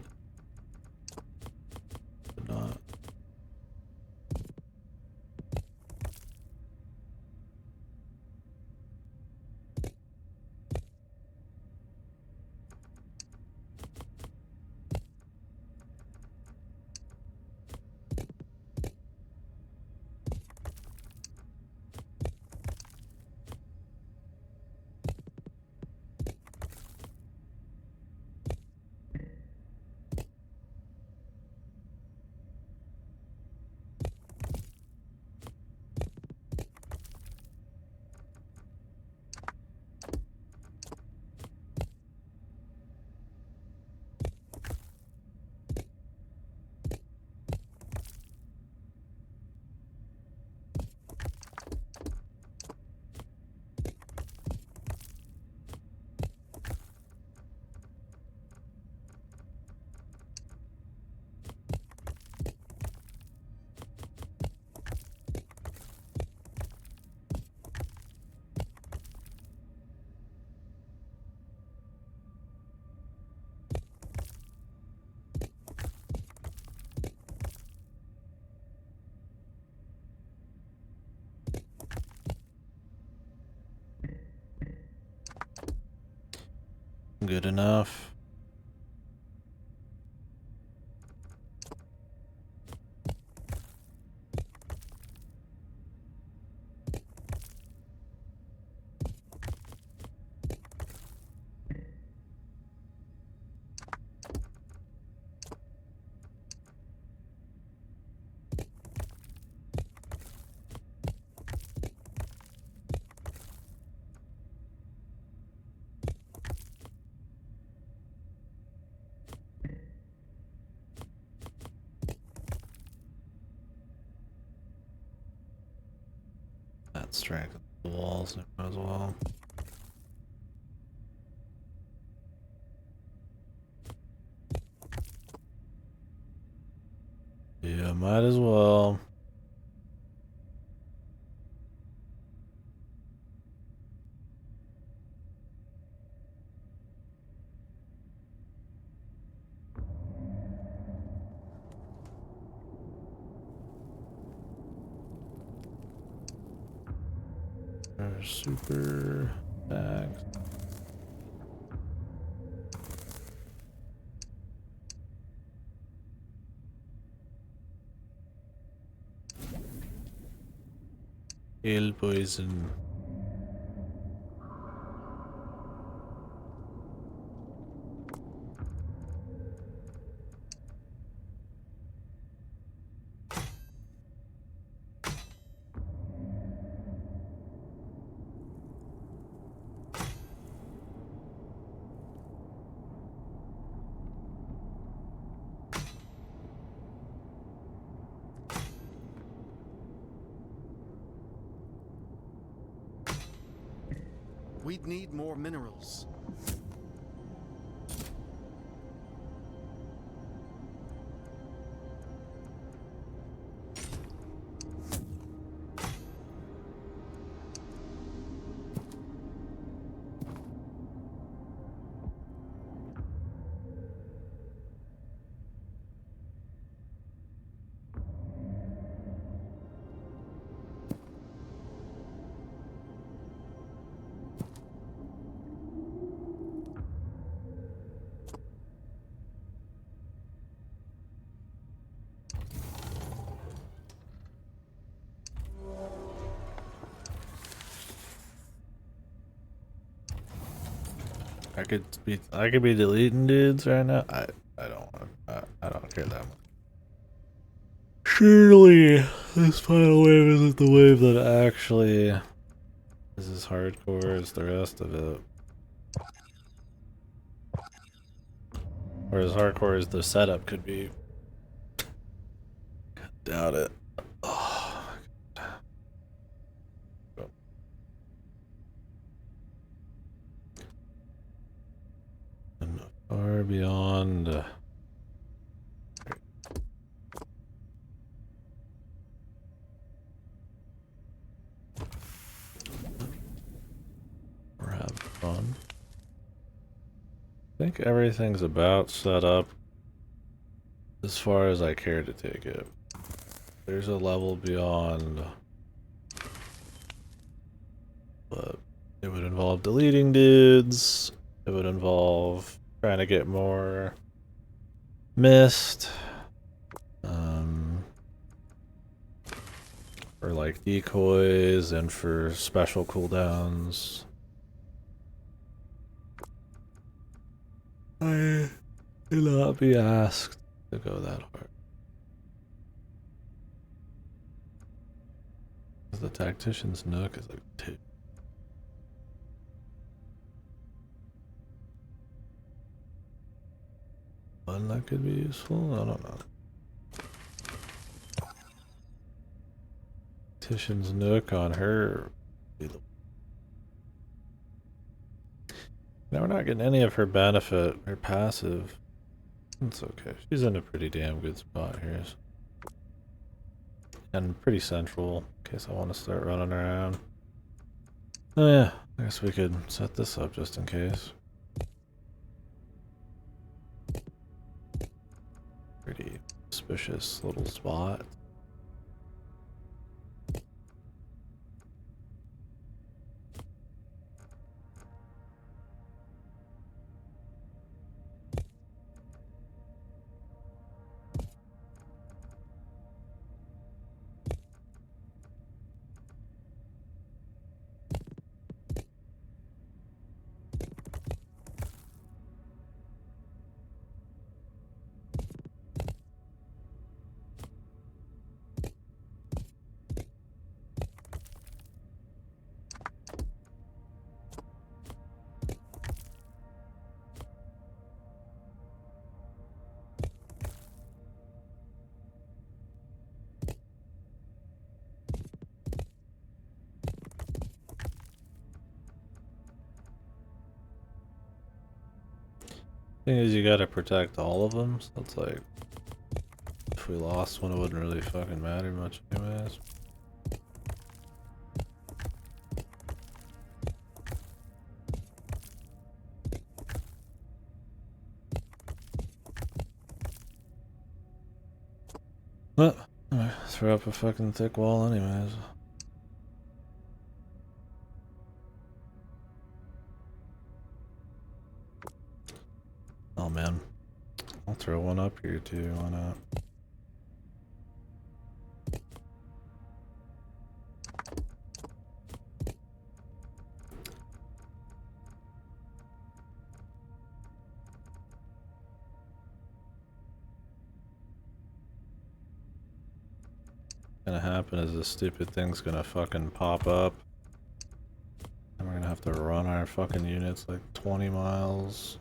But not. Good enough. That strength the walls as well. Yeah, might as well. Super bags. Ale poison. We'd need more minerals. I could be deleting dudes right now. I don't want. I don't care that much. Surely this final wave isn't the wave that actually is as hardcore as the rest of it. Or as hardcore as the setup could be. Doubt it. Oh, and far beyond. We're having fun. I think everything's about set up as far as I care to take it. There's a level beyond, but it would involve deleting dudes. It would involve trying to get more mist, for like decoys and for special cooldowns. I will not be asked to go that hard. The tactician's nook is like 2. One that could be useful? I don't know. Tactician's nook on her. Now we're not getting any of her benefit, her passive. It's okay. She's in a pretty damn good spot here. And pretty central, in case I want to start running around. Oh yeah, I guess we could set this up just in case. Pretty suspicious little spot. Thing is, you gotta protect all of them, so it's like, if we lost one, it wouldn't really fucking matter much anyways. But, throw up a fucking thick wall anyways. Oh man, I'll throw one up here too, why not? What's gonna happen is this stupid thing's gonna fucking pop up. And we're gonna have to run our fucking units like 20 miles.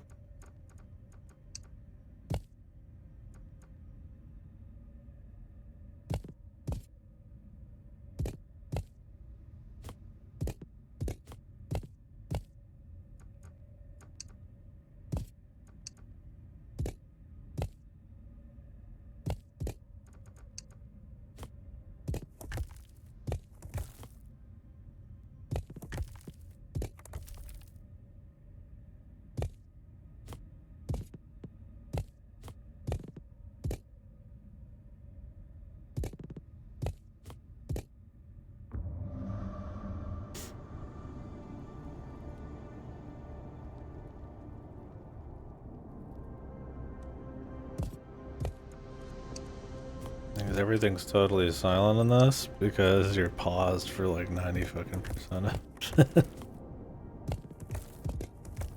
Everything's totally silent in this because you're paused for like 90 fucking percent.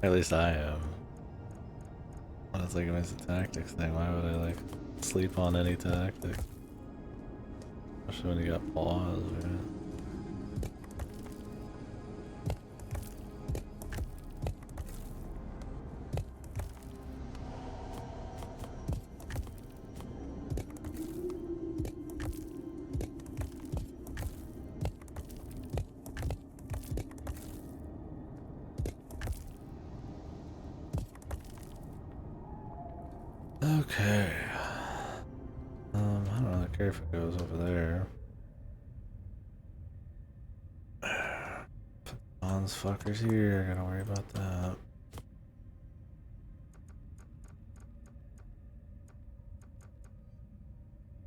At least I am. It's like it's a tactics thing. Why would I like sleep on any tactic? Especially when you got pause, right? Okay. I don't really care if it goes over there. Those fuckers here, gotta worry about that.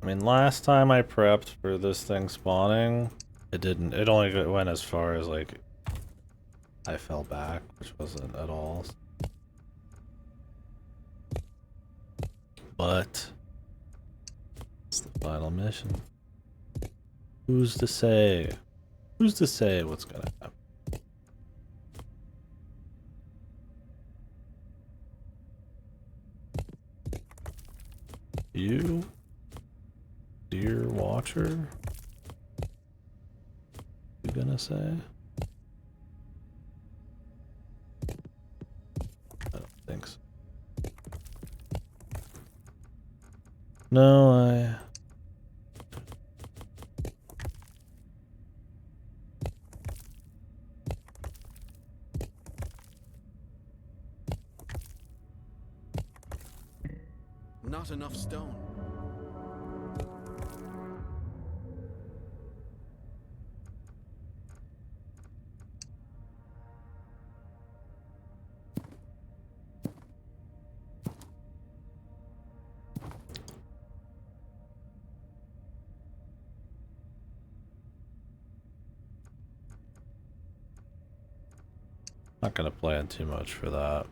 I mean, last time I prepped for this thing spawning, it didn't. It only went as far as like I fell back, which wasn't at all. But it's the final mission. Who's to say? Who's to say what's gonna happen? You, dear watcher, you gonna say? I don't think so. No, Not enough stone. not gonna plan too much for that.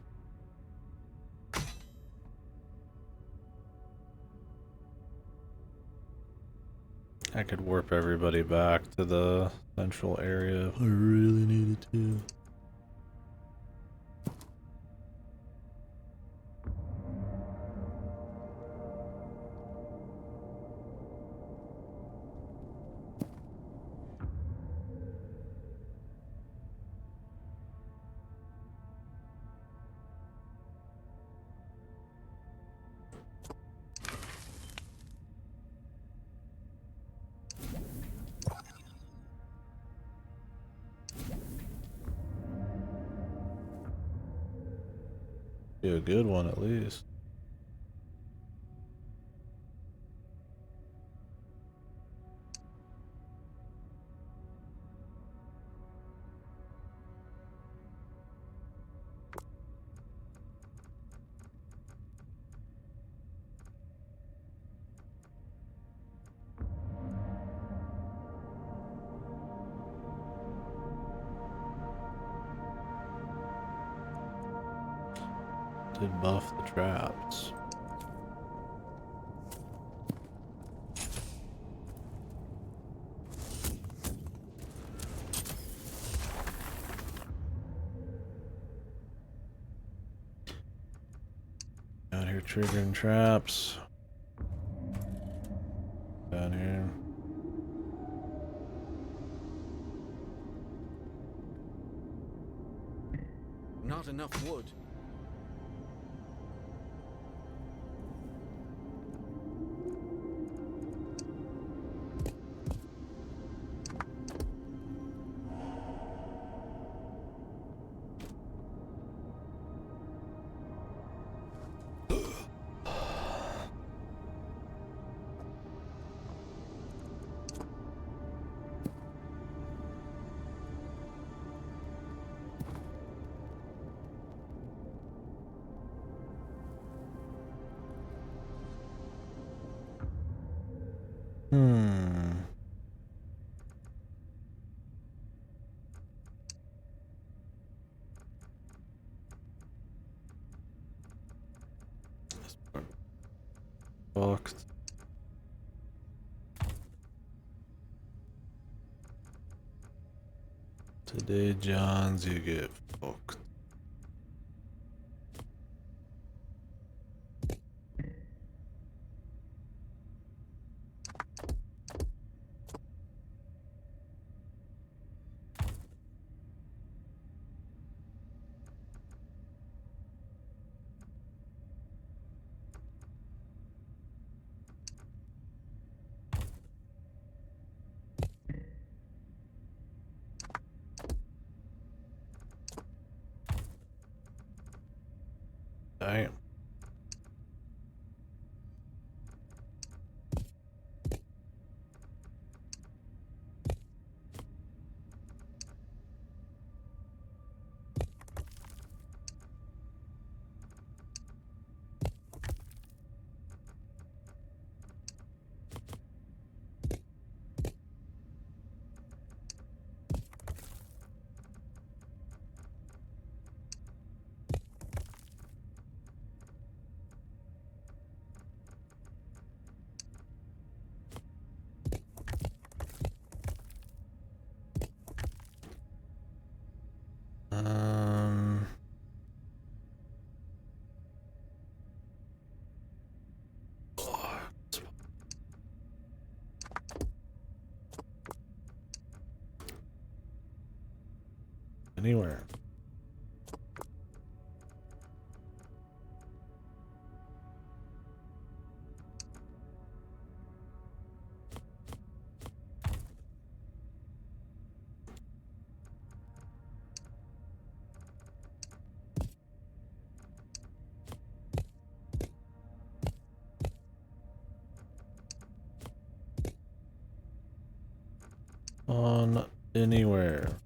I could warp everybody back to the central area if I really needed to. Be a good one at least. Did buff the traps. Out here triggering traps. Down here. Not enough wood. Hmm. Fucked. Today, Johns, you get fucked. Damn. Um, Anywhere. On anywhere.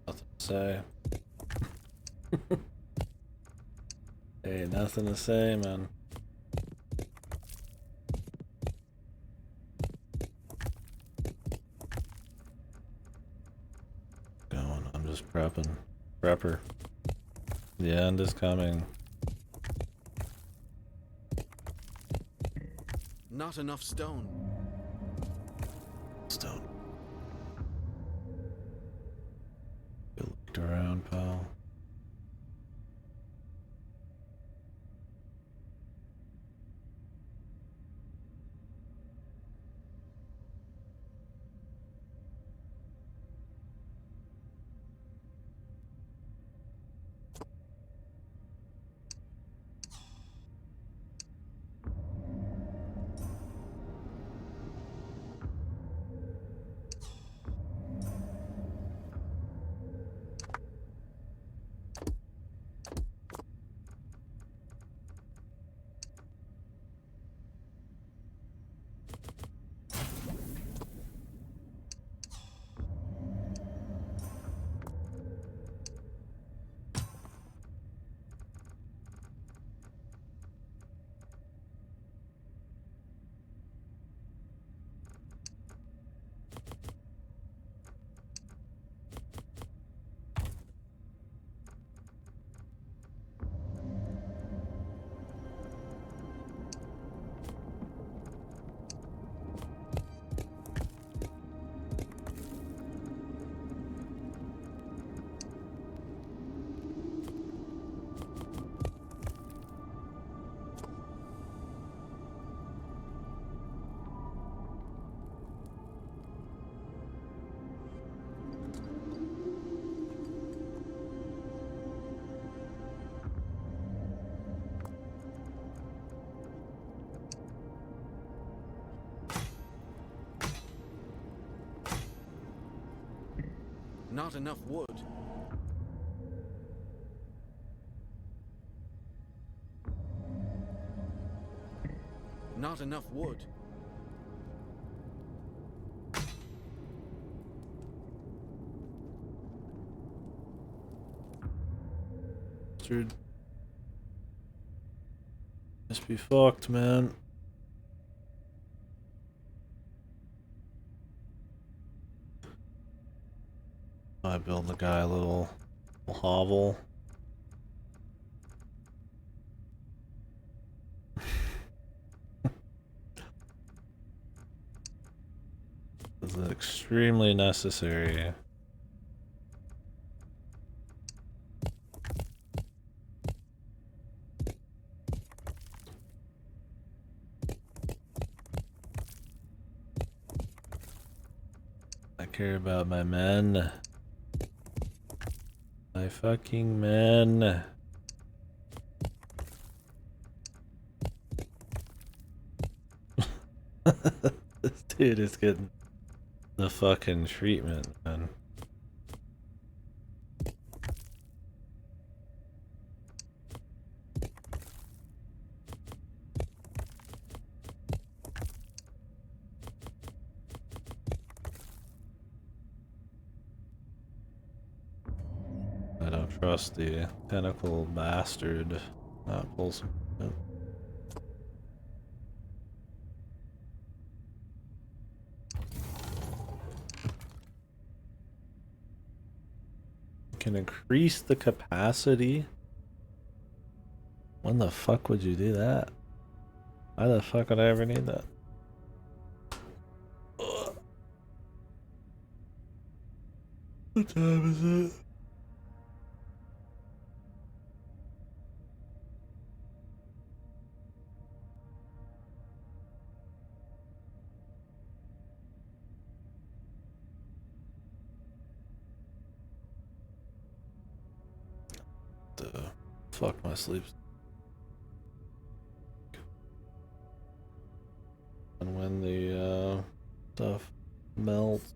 Nothing to say. Hey, nothing to say, man. Going. I'm just prepping. Prepper. The end is coming. Not enough stone. Stone. You looked around, pal. Not enough wood. Not enough wood. Dude. Must be fucked, man. I build the guy a little hovel. This is extremely necessary. I care about my men. My fucking men. This dude is getting the fucking treatment, man. I don't trust the tentacle bastard. Not pull some. Oh. Can increase the capacity. When the fuck would you do that? Why the fuck would I ever need that? Ugh. What time is it? Fuck my sleep. And when the stuff melts.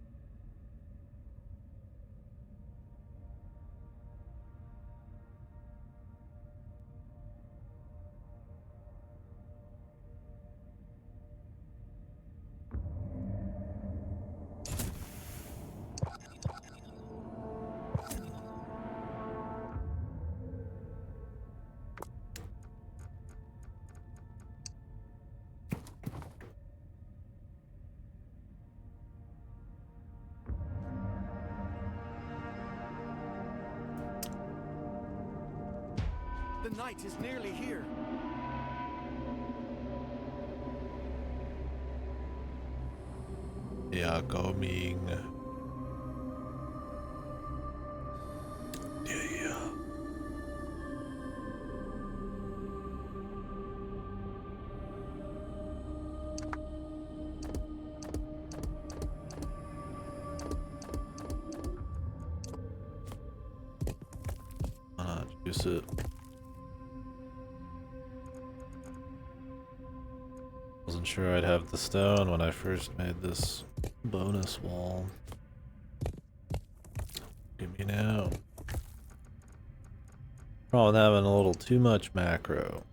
The night is nearly here. Yeah, coming. Yeah. Juice it. Wasn't sure I'd have the stone when I first made this bonus wall. Give me now. Problem with having a little too much macro.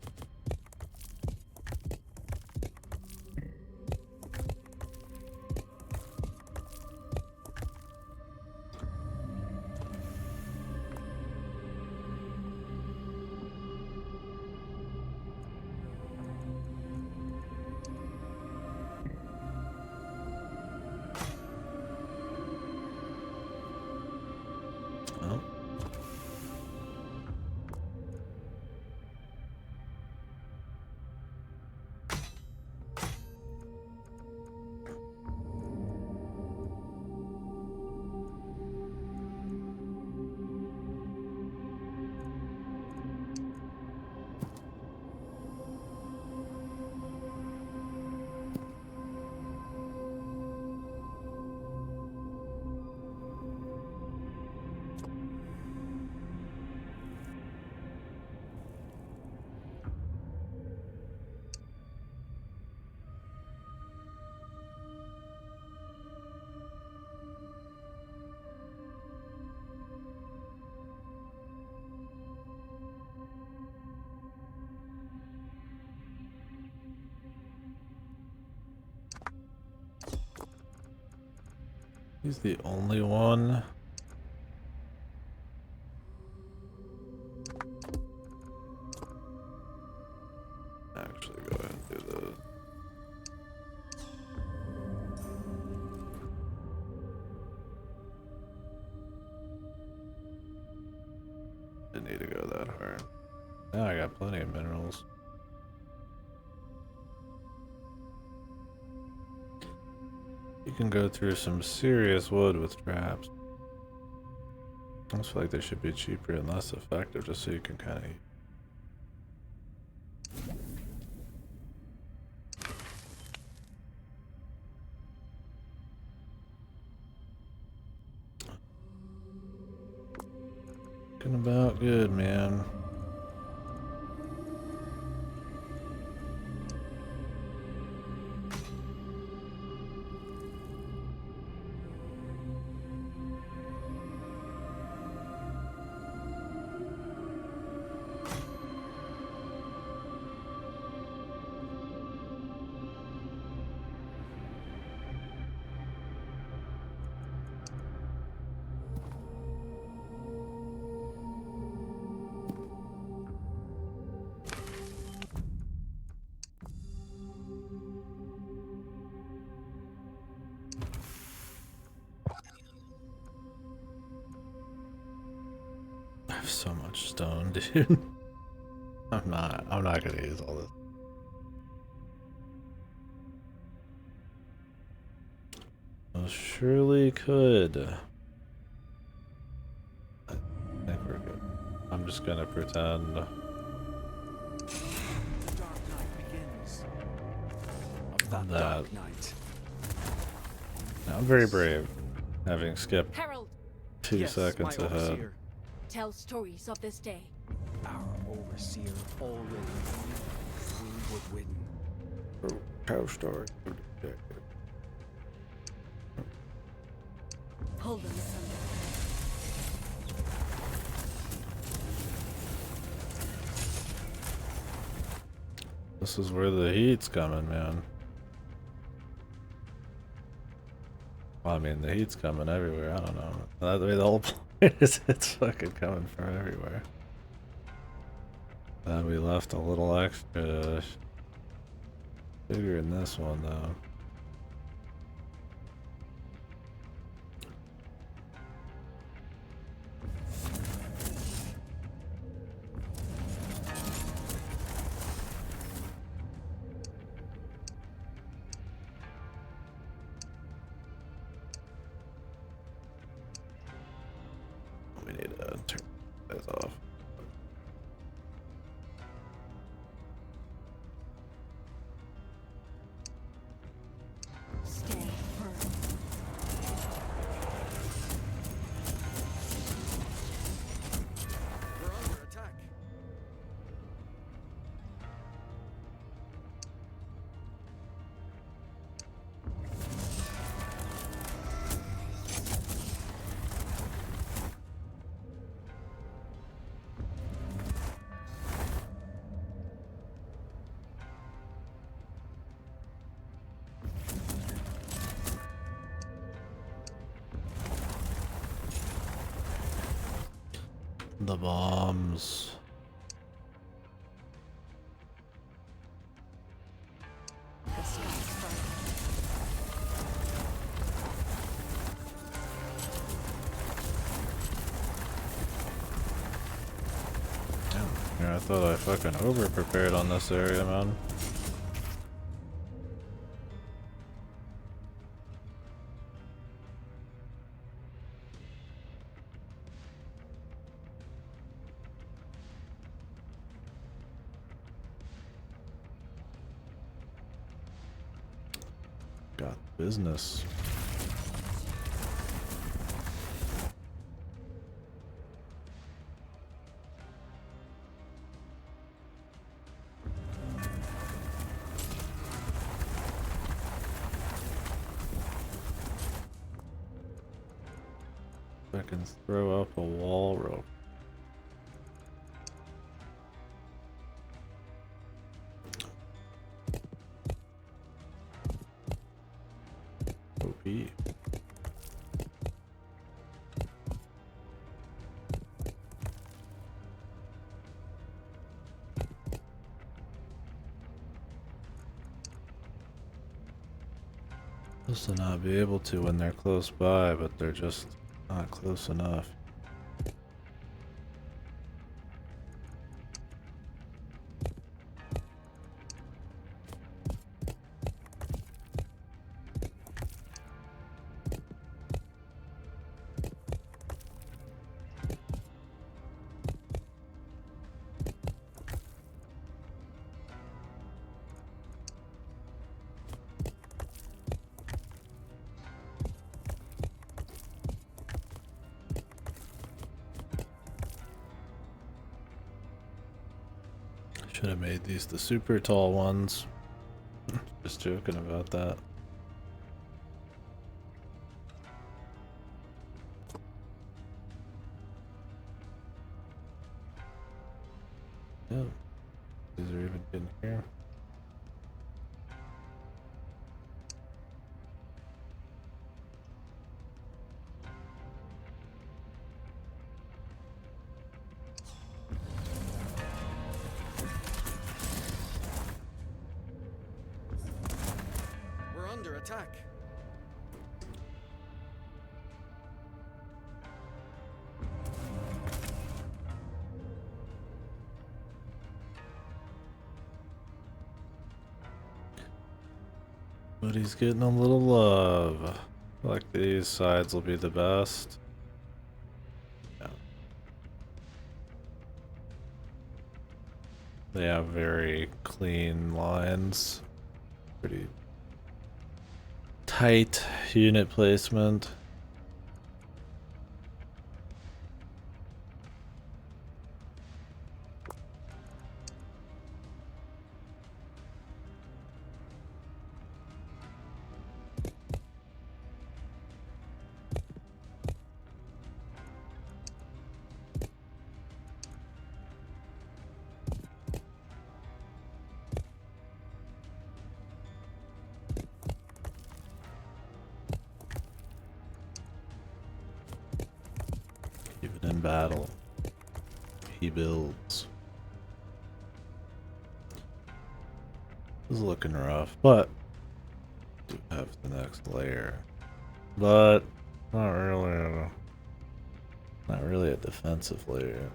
He's the only one. Actually, go ahead and do this. Didn't need to go that hard. Now I got plenty of minerals. You can go through some serious wood with traps. I almost feel like they should be cheaper and less effective just so you can kind of... Looking about good, man. I have so much stone, dude. I'm not gonna use all this. Well, surely could. I think we're good. I'm just gonna pretend. The dark night begins. Of that That. dark night. I'm very brave, having skipped Herald, 2 Yes, seconds my ahead. overseer. tell stories of this day. Our overseer already knew we would win. Cow story. Hold them asunder. This is where the heat's coming, man. Well, I mean, the heat's coming everywhere. I don't know. That way, the whole point is it's fucking coming from everywhere. Glad we left a little extra sugar in this one, though. We need to turn this off. Stand firm. We're under attack. The bombs. The skies burn. Yeah, I thought I fucking over prepared on this area, man. Got business. I can throw up a wall rope. OP. Supposed to not be able to when they're close by, but they're just not close enough. Should have made these the super tall ones. Just joking about that. Yeah, these are even in here. We're under attack. But he's getting a little love. Like these sides will be the best. Yeah. They have very clean lines. Pretty tight unit placement. Even in battle, he builds. This is looking rough, but do have the next layer. But not really a defensive layer.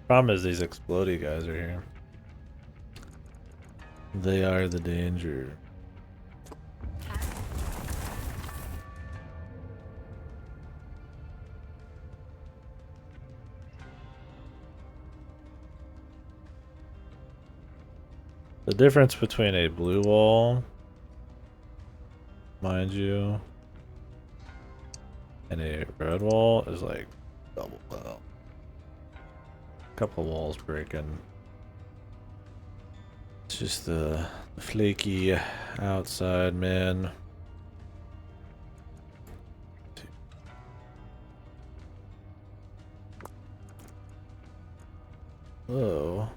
Problem is these explodey guys are here. They are the danger. The difference between a blue wall, mind you, and a red wall is like double that. Couple walls breaking. It's just the flaky outside, man. Oh.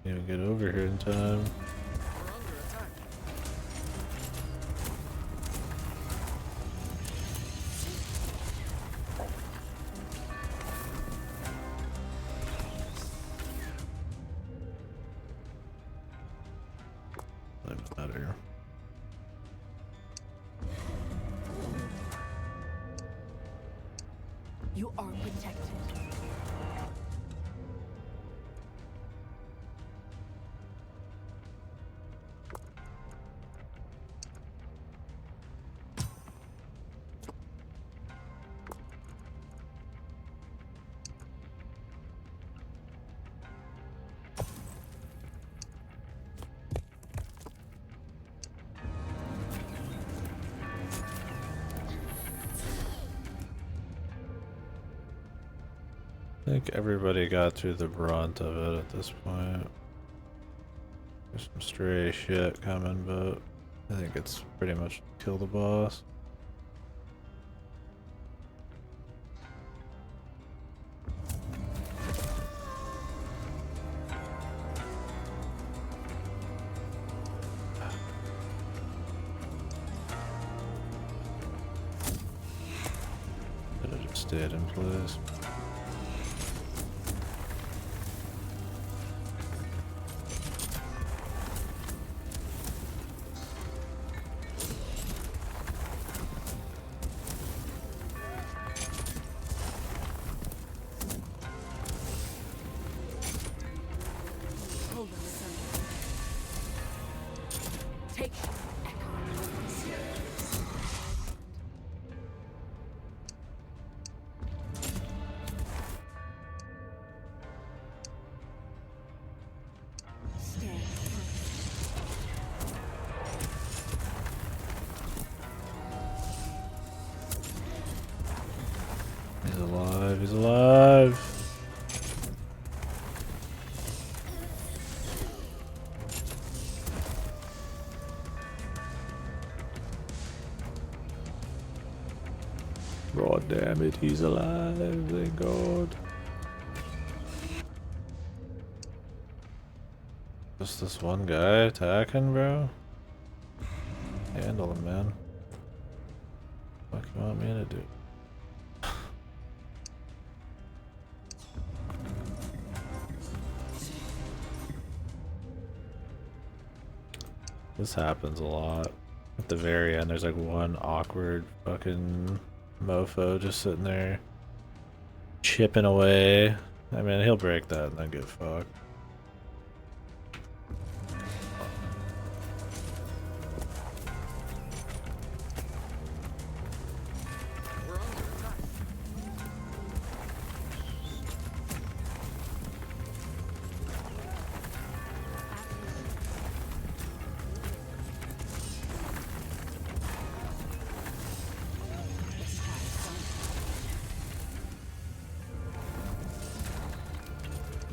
Can't even get over here in time. We're under attack. Not even better. You are protected. think everybody got through the brunt of it at this point. There's some stray shit coming, but I think it's pretty much kill the boss. Could have just stayed in place. Hold them asunder. Take echo. Stand firm. He's alive, he's alive! God damn it, he's alive, thank God. Just this one guy attacking, bro? Handle him, man. What you want me to do? This happens a lot. At the very end, there's like one awkward fucking mofo just sitting there chipping away. I mean, he'll break that and then get fucked. We're under attack.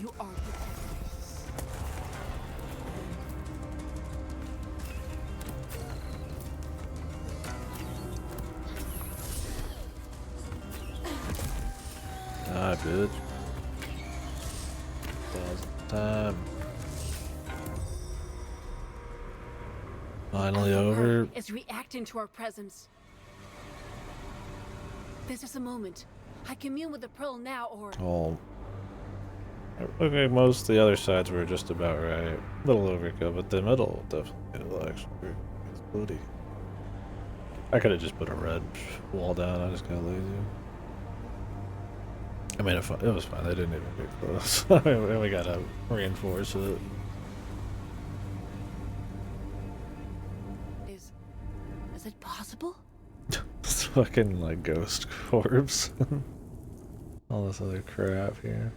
You are protected. Ah, bitch. Time. Finally over. Is reacting to our presence. This is a moment. I commune with the pearl now, or Oh. Okay, most of the other sides were just about right. A little overkill, but the middle definitely looks pretty bloody. I could have just put a red wall down, I just got lazy. I mean, it was fine, they didn't even get close. I mean, we gotta reinforce it. is it possible? This fucking, like, ghost corpse. All this other crap here.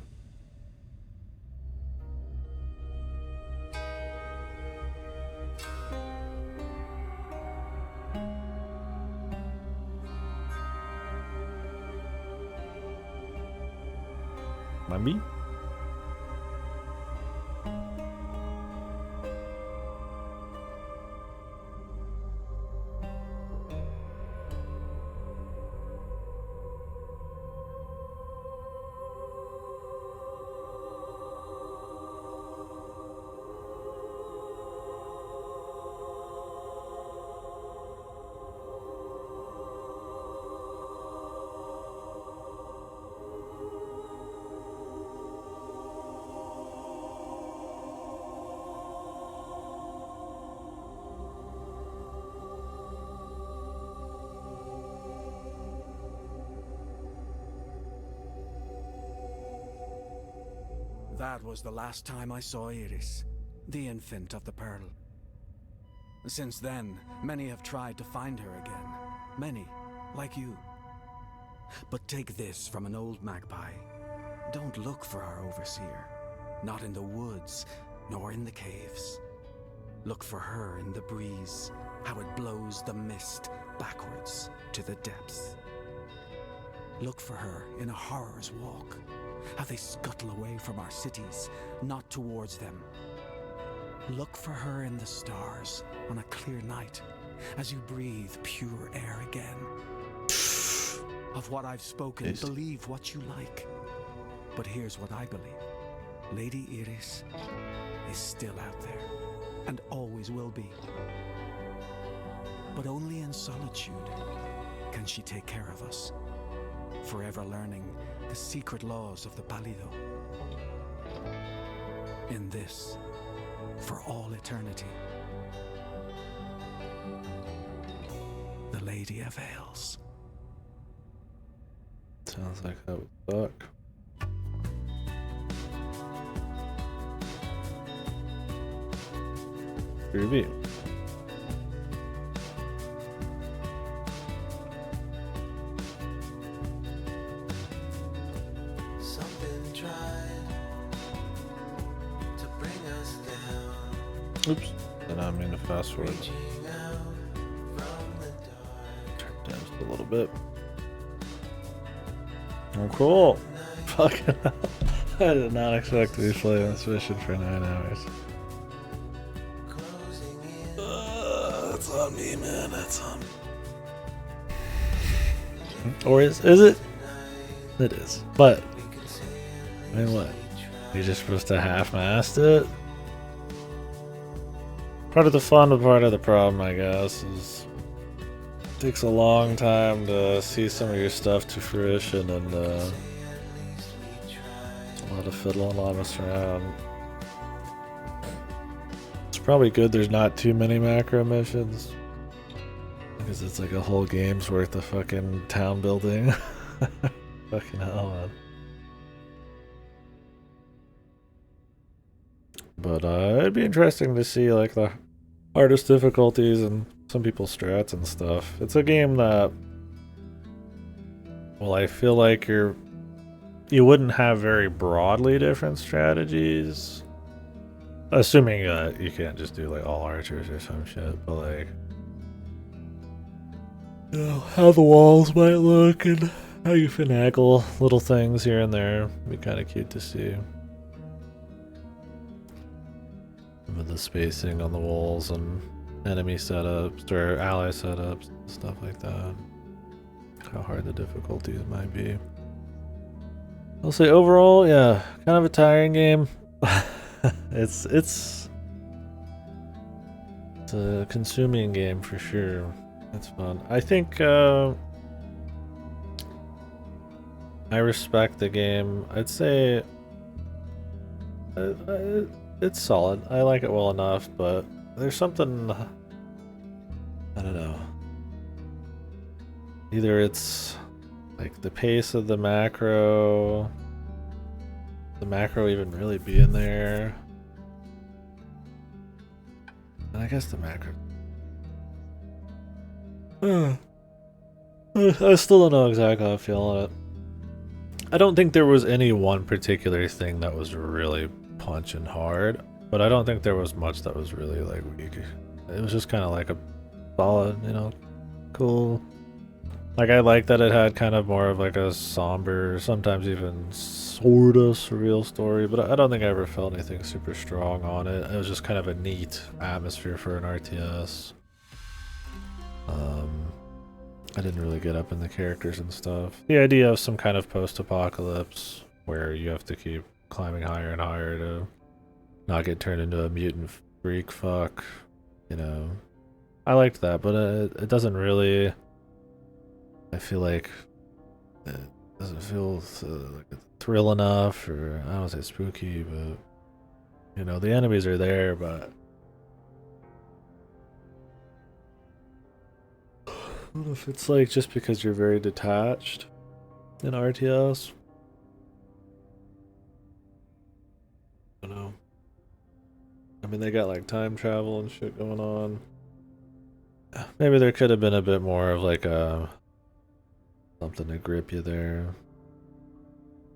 Mommy? That was the last time I saw Iris, the infant of the Pearl. Since then, many have tried to find her again. Many, like you. But take this from an old magpie. Don't look for our overseer. Not in the woods, nor in the caves. Look for her in the breeze, how it blows the mist backwards to the depths. Look for her in a horror's walk, how they scuttle away from our cities, not towards them. Look for her in the stars on a clear night, as you breathe pure air again. Of what I've spoken, believe what you like. But here's what I believe. Lady Iris is still out there, and always will be. But only in solitude can she take care of us, forever learning the secret laws of the Pálido. In this, for all eternity, the Lady of Veils. Sounds like that would suck. Groovy. Something tried to bring us down. Oops. Did not mean to fast forward. Reaching out from the dark. Turn it down just a little bit. Oh, cool. Fucking hell. I did not expect to be playing this mission for 9 hours. Closing in. That's on me, man. That's on me. Or is it? It is. But, I mean, what? You're just supposed to half-mast it? Part of the fun, but part of the problem, I guess, is it takes a long time to see some of your stuff to fruition, and a lot of fiddling, a lot of messing around. It's probably good there's not too many macro missions, because it's like a whole game's worth of fucking town building. Fucking hell, man. But it'd be interesting to see like the hardest difficulties and some people's strats and stuff. It's a game that, well, I feel like you wouldn't have very broadly different strategies, assuming you can't just do like all archers or some shit. But like, you know, how the walls might look and how you finagle little things here and there. It'd be kind of cute to see. With the spacing on the walls and enemy setups or ally setups and stuff like that. How hard the difficulties might be. I'll say overall, yeah, kind of a tiring game. It's a consuming game for sure. It's fun. I think I respect the game. I'd say it's solid. I like it well enough, but there's something, I don't know. Either it's like the pace of the macro even really being there. And I guess the macro. I still don't know exactly how I feel on it. I don't think there was any one particular thing that was really punching hard, but I don't think there was much that was really like weak. It was just kind of like a solid, you know, cool. Like I like that it had kind of more of like a somber, sometimes even sort of surreal story, but I don't think I ever felt anything super strong on it. It was just kind of a neat atmosphere for an RTS. I didn't really get up in the characters and stuff. The idea of some kind of post-apocalypse where you have to keep climbing higher and higher to not get turned into a mutant freak fuck, you know. I liked that, but it doesn't really, I feel like it doesn't feel like a thrill enough, or I don't want to say spooky, but you know, the enemies are there, but I don't know if it's like just because you're very detached in RTS. I don't know. I mean, they got like time travel and shit going on. Maybe there could have been a bit more of like a something to grip you there.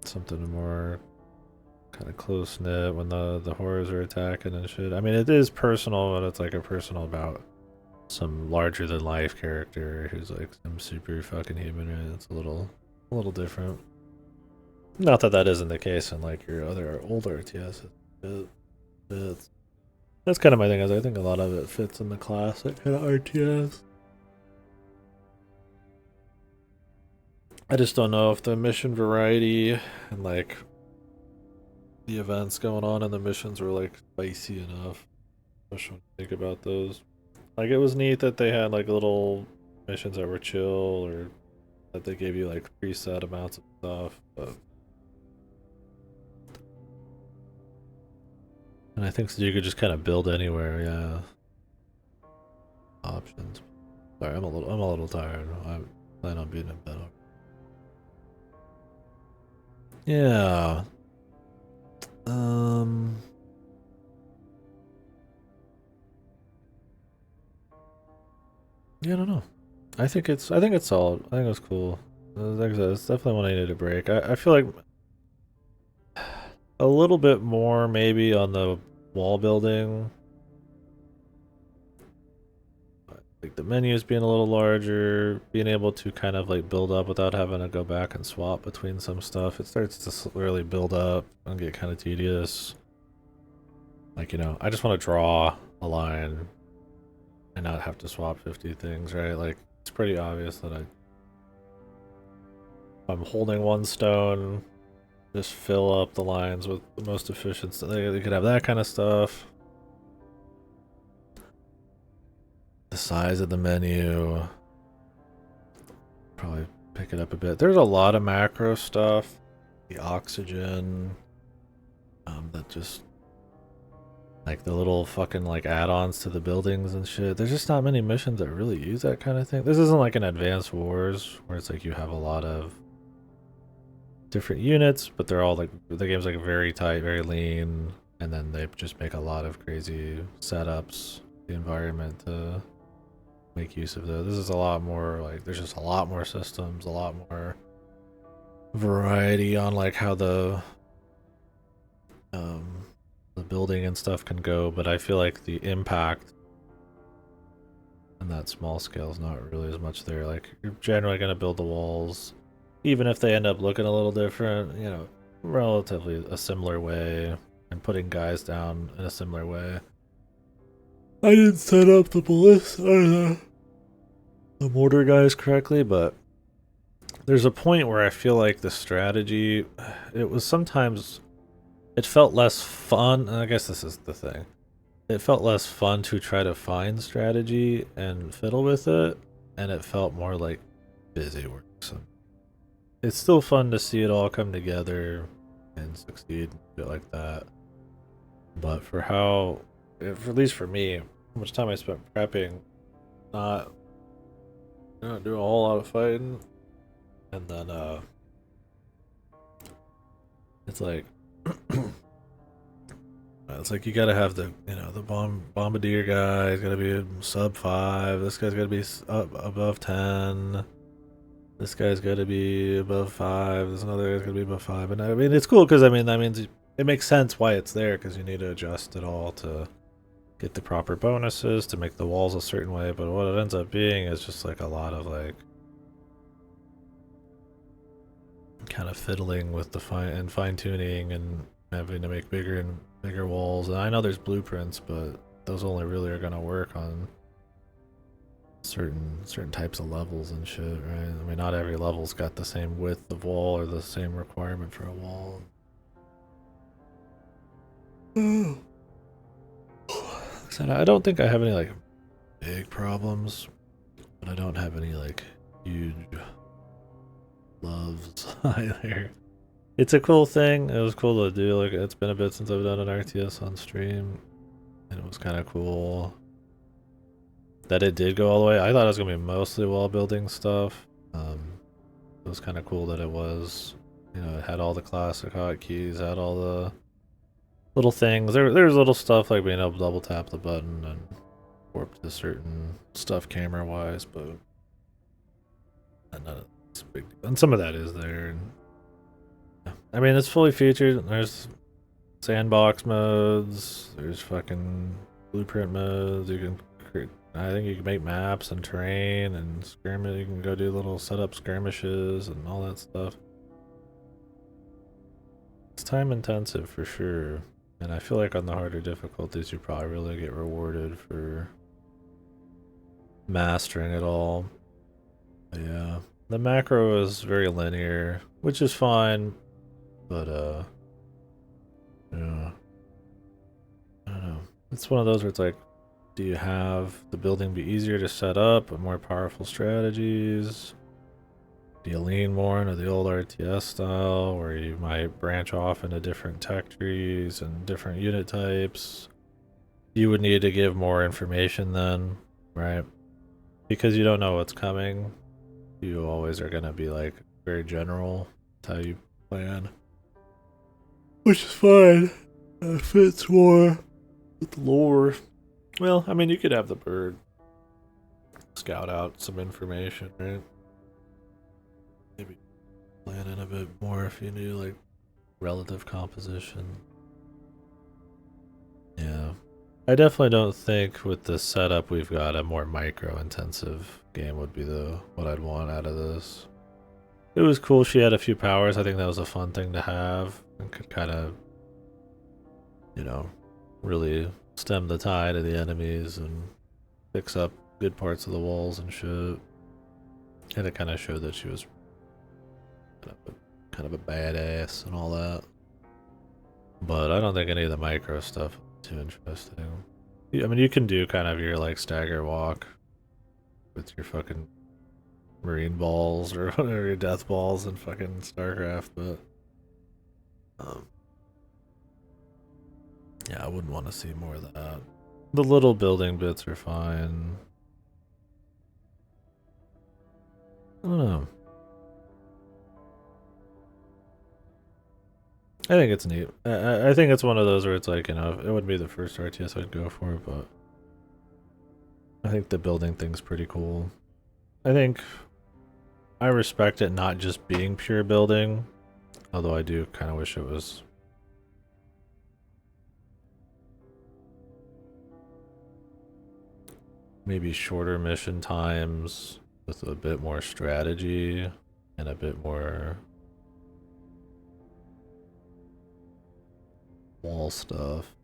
Something more kind of close knit when the horrors are attacking and shit. I mean, it is personal, but it's like a personal about some larger than life character who's like some super fucking human, and it's a little different. Not that that isn't the case in like your other older RTS. It's, that's kind of my thing. Is I think a lot of it fits in the classic kind of RTS. I just don't know if the mission variety and like the events going on in the missions were like spicy enough. Especially when you think about those. Like it was neat that they had like little missions that were chill or that they gave you like preset amounts of stuff. But and I think so you could just kind of build anywhere, yeah. Options. Sorry, I'm a little tired. I plan on being in bed. Yeah. Um yeah, I don't know. I think it's solid. I think it's cool. Like I said, it's definitely one I need to break. I feel like a little bit more maybe on the wall building. Like the menus being a little larger, being able to kind of like build up without having to go back and swap between some stuff. It starts to really build up and get kind of tedious. Like, you know, I just want to draw a line and not have to swap 50 things, right? Like, it's pretty obvious that I'm holding one stone, just fill up the lines with the most efficient stuff. They could have that kind of stuff. The size of the menu. Probably pick it up a bit. There's a lot of macro stuff. The oxygen. That just like the little fucking like add-ons to the buildings and shit. There's just not many missions that really use that kind of thing. This isn't like an Advanced Wars where it's like you have a lot of different units, but they're all like the game's like very tight, very lean, and then they just make a lot of crazy setups, the environment to make use of those. This is a lot more like there's just a lot more systems, a lot more variety on like how the building and stuff can go, but I feel like the impact on that small scale is not really as much there. Like you're generally gonna build the walls, even if they end up looking a little different, you know, relatively a similar way, and putting guys down in a similar way. I didn't set up the ballista or the mortar guys correctly, but there's a point where I feel like the strategy, it was sometimes, it felt less fun. And I guess this is the thing. It felt less fun to try to find strategy and fiddle with it, and it felt more like busy work. So it's still fun to see it all come together and succeed, shit like that. But for how, at least for me, how much time I spent prepping, not doing a whole lot of fighting, and then it's like it's like you gotta have the the bombardier guy is gotta be sub 5. This guy's gotta be up above 10. This guy's gotta be above 5. There's another guy's gotta be above 5. And I mean it's cool because I mean that means it makes sense why it's there because you need to adjust it all to get the proper bonuses to make the walls a certain way. But what it ends up being is just like a lot of like kind of fiddling with the fine tuning and having to make bigger and bigger walls. And I know there's blueprints, but those only really are gonna work on certain types of levels and shit, right? I mean, not every level's got the same width of wall or the same requirement for a wall. So I don't think I have any like big problems, but I don't have any like huge loves either. It's a cool thing. It was cool to do. Like it's been a bit since I've done an RTS on stream, and it was kind of cool that it did go all the way. I thought it was gonna be mostly wall building stuff. It was kind of cool that it was. It had all the classic hotkeys, had all the little things. There's little stuff like being able to double tap the button and warp to certain stuff camera wise, but none of that's big. And some of that is there. And I mean, it's fully featured. There's sandbox modes. There's fucking blueprint modes. You can create. I think you can make maps and terrain and skirmish. You can go do little setup skirmishes and all that stuff. It's time intensive for sure. And I feel like on the harder difficulties, you probably really get rewarded for mastering it all. But yeah, the macro is very linear, which is fine, but yeah, I don't know. It's one of those where it's like, do you have the building be easier to set up, but more powerful strategies? Do you lean more into the old RTS style, where you might branch off into different tech trees and different unit types? You would need to give more information then, right? Because you don't know what's coming. You always are gonna be like very general. That's how you plan, which is fine. It fits more with the lore. Well, I mean, you could have the bird scout out some information, right? Maybe plan in a bit more if you knew like relative composition. Yeah. I definitely don't think with the setup we've got a more micro-intensive game would be what I'd want out of this. It was cool she had a few powers. I think that was a fun thing to have and could kind of, you know, really stem the tide of the enemies and fix up good parts of the walls and shit. And it kind of showed that she was kind of a badass and all that. But I don't think any of the micro stuff is too interesting. I mean, you can do kind of your like stagger walk with your fucking marine balls or whatever, your death balls in fucking StarCraft, but yeah, I wouldn't want to see more of that. The little building bits are fine. I don't know. I think it's neat. I think it's one of those where it's like, you know, it wouldn't be the first RTS I'd go for, but I think the building thing's pretty cool. I think I respect it not just being pure building, although I do kind of wish it was maybe shorter mission times with a bit more strategy and a bit more wall stuff.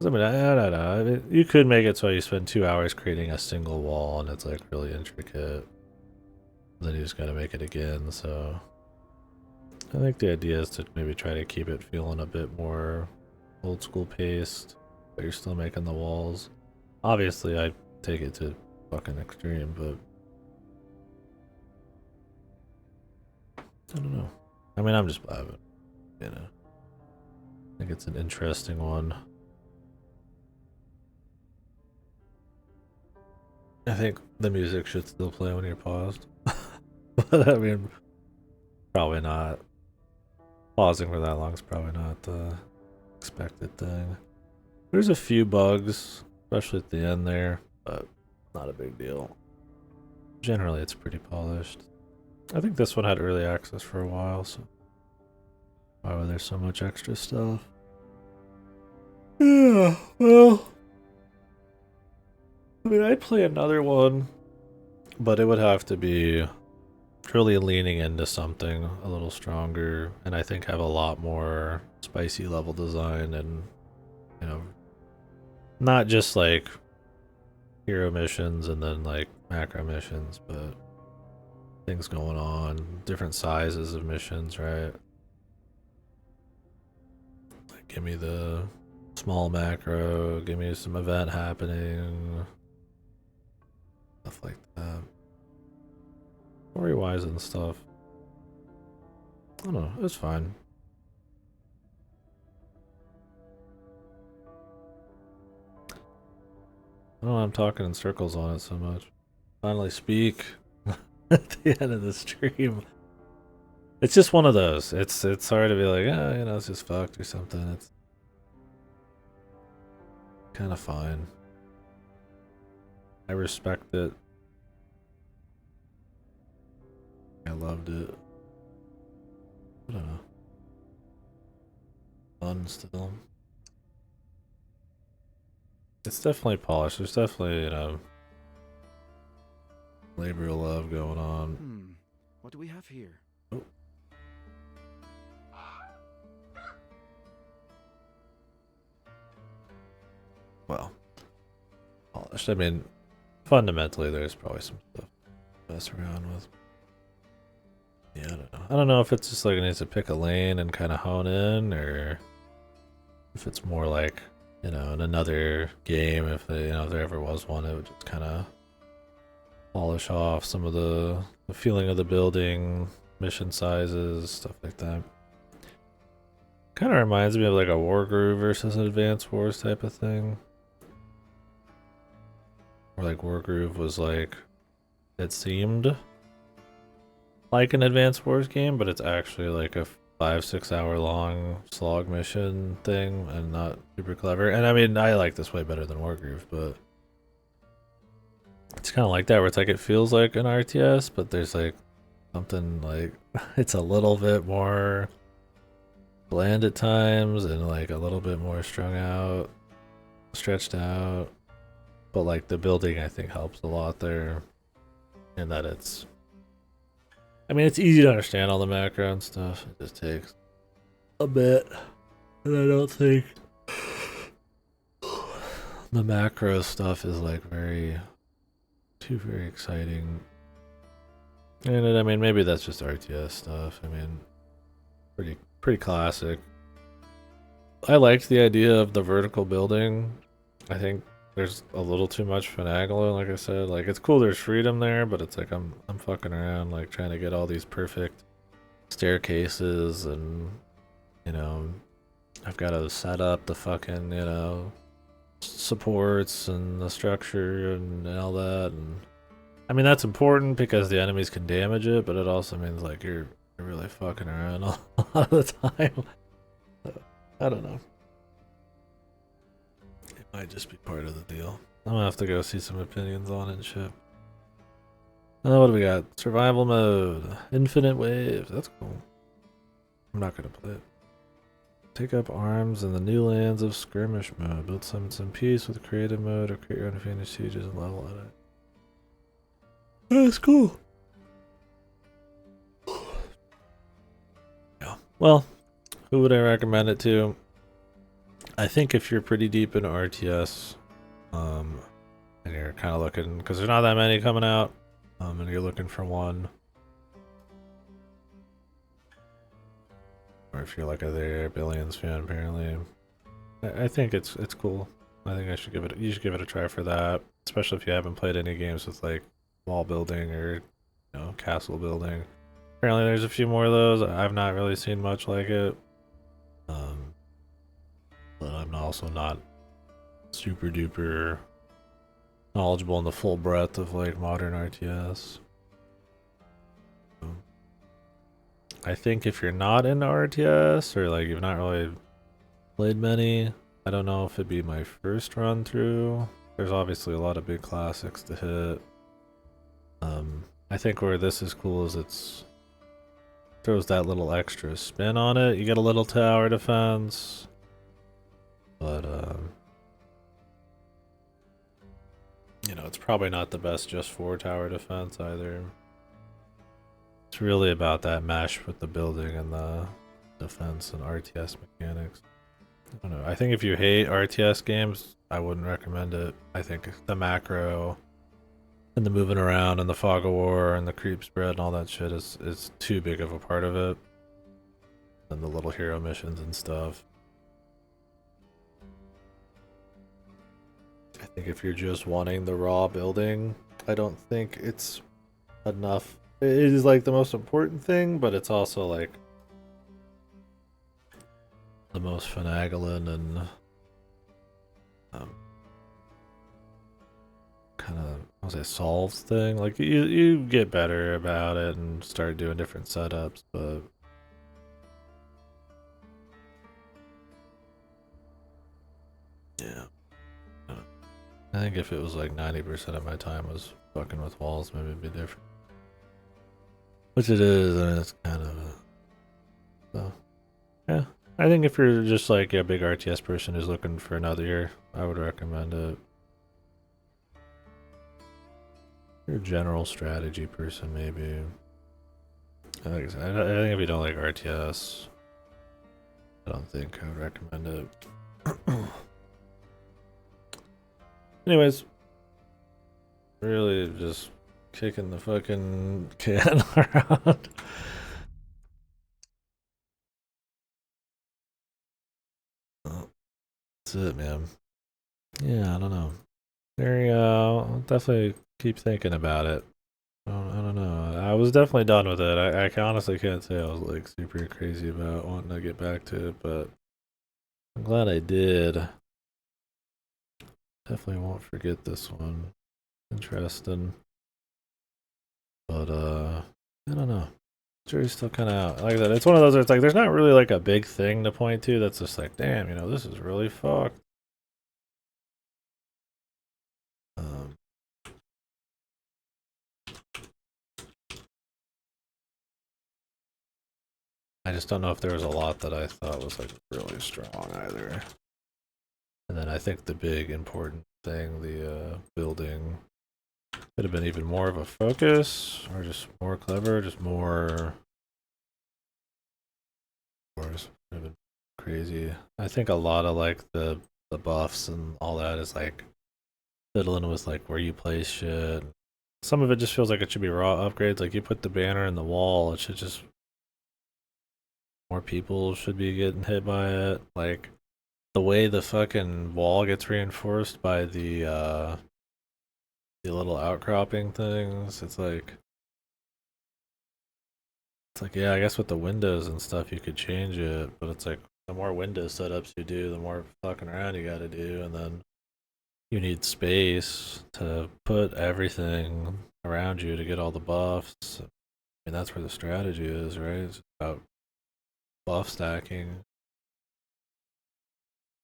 I mean, I don't know. I mean, you could make it so you spend 2 hours creating a single wall and it's like really intricate. Then you just gotta make it again, so I think the idea is to maybe try to keep it feeling a bit more old school paced, but you're still making the walls. Obviously, I take it to fucking extreme, but I don't know. I mean, I'm just blabbing, you know. I think it's an interesting one. I think the music should still play when you're paused. But I mean, probably not. Pausing for that long is probably not the expected thing. There's a few bugs, especially at the end there, but not a big deal. Generally, it's pretty polished. I think this one had early access for a while, so why was there so much extra stuff? Yeah, well, I mean, I'd play another one, but it would have to be truly leaning into something a little stronger, and I think have a lot more spicy level design and, you know, not just like hero missions and then like macro missions, but things going on, different sizes of missions, right? Like, give me the small macro, give me some event happening, stuff like that. Story wise and stuff. I don't know, it's fine. I don't know, I'm talking in circles on it so much. Finally speak at the end of the stream. It's just one of those. It's hard to be like, ah, you know, it's just fucked or something. It's kind of fine. I respect it. I loved it. I don't know. Fun still. It's definitely polished. There's definitely, you know, labor of love going on. What do we have here? Oh. well, polished. I mean, fundamentally, there's probably some stuff to mess around with. Yeah, I don't know. I don't know if it's just like it needs to pick a lane and kind of hone in, or if it's more like, you know, in another game, if they, you know, if there ever was one, it would just kind of polish off some of the feeling of the building, mission sizes, stuff like that. Kind of reminds me of like a Wargroove versus an Advance Wars type of thing. Where like Wargroove was like, it seemed like an Advance Wars game, but it's actually like a 5-6 hour long slog mission thing and not super clever. And I mean, I like this way better than Wargroove, but it's kind of like that where it's like it feels like an RTS, but there's like something like it's a little bit more bland at times and like a little bit more strung out, stretched out. But like the building I think helps a lot there, in that it's, I mean, it's easy to understand all the macro and stuff. It just takes a bit, and I don't think the macro stuff is like very exciting. And I mean, maybe that's just RTS stuff. I mean, pretty classic. I liked the idea of the vertical building. I think there's a little too much finagling, like I said. Like, it's cool there's freedom there, but it's like I'm fucking around, like trying to get all these perfect staircases, and you know, I've got to set up the fucking, you know, supports and the structure and all that. And I mean, that's important because the enemies can damage it, but it also means like you're really fucking around a lot of the time. So, I don't know. It might just be part of the deal. I'm gonna have to go see some opinions on it and shit. Oh, what do we got? Survival mode. Infinite waves. That's cool. I'm not gonna play it. Take up arms in the new lands of skirmish mode. Build summons in peace with creative mode, or create your own fiendish sieges and level at it. That's cool. Yeah. Well, who would I recommend it to? I think if you're pretty deep into RTS, and you're kind of looking, because there's not that many coming out, and you're looking for one, or if you're like a Billions fan, apparently, I think it's cool. I think you should give it a try for that, especially if you haven't played any games with like wall building or, you know, castle building. Apparently, there's a few more of those. I've not really seen much like it. But I'm also not super duper knowledgeable in the full breadth of like modern RTS. I think if you're not into RTS, or like you've not really played many, I don't know if it'd be my first run through. There's obviously a lot of big classics to hit. I think where this is cool is it's throws that little extra spin on it. You get a little tower defense. But, you know, it's probably not the best just for tower defense either. It's really about that mesh with the building and the defense and RTS mechanics. I don't know. I think if you hate RTS games, I wouldn't recommend it. I think the macro and the moving around and the fog of war and the creep spread and all that shit is too big of a part of it. And the little hero missions and stuff. I think if you're just wanting the raw building, I don't think it's enough. It is like the most important thing, but it's also like the most finagling and kind of, I'll say, solves thing. Like you get better about it and start doing different setups, but yeah. I think if it was like 90% of my time was fucking with walls, maybe it'd be different. Which it is, and it's kind of so, yeah. I think if you're just like a big RTS person who's looking for another year, I would recommend it. If you're a general strategy person, maybe. I think if you don't like RTS, I don't think I would recommend it. Anyways, really just kicking the fucking can around. That's it, man. Yeah, I don't know. Very, I'll definitely keep thinking about it. I don't know. I was definitely done with it. I honestly can't say I was like super crazy about wanting to get back to it, but I'm glad I did. Definitely won't forget this one. Interesting. But I don't know. Jury's still kind of out. Like that, it's one of those where it's like there's not really like a big thing to point to that's just like, damn, this is really fucked. Um, I just don't know if there was a lot that I thought was like really strong either. And then I think the big important thing, the building, could have been even more of a focus, or just more clever, just more. Could have been crazy. I think a lot of like the buffs and all that is like fiddling with like where you place shit. Some of it just feels like it should be raw upgrades. Like you put the banner in the wall, it should just more people should be getting hit by it. Like the way the fucking wall gets reinforced by the little outcropping things, it's like yeah, I guess with the windows and stuff you could change it, but it's like the more window setups you do, the more fucking around you gotta do, and then you need space to put everything around you to get all the buffs. I mean, that's where the strategy is, right? It's about buff stacking.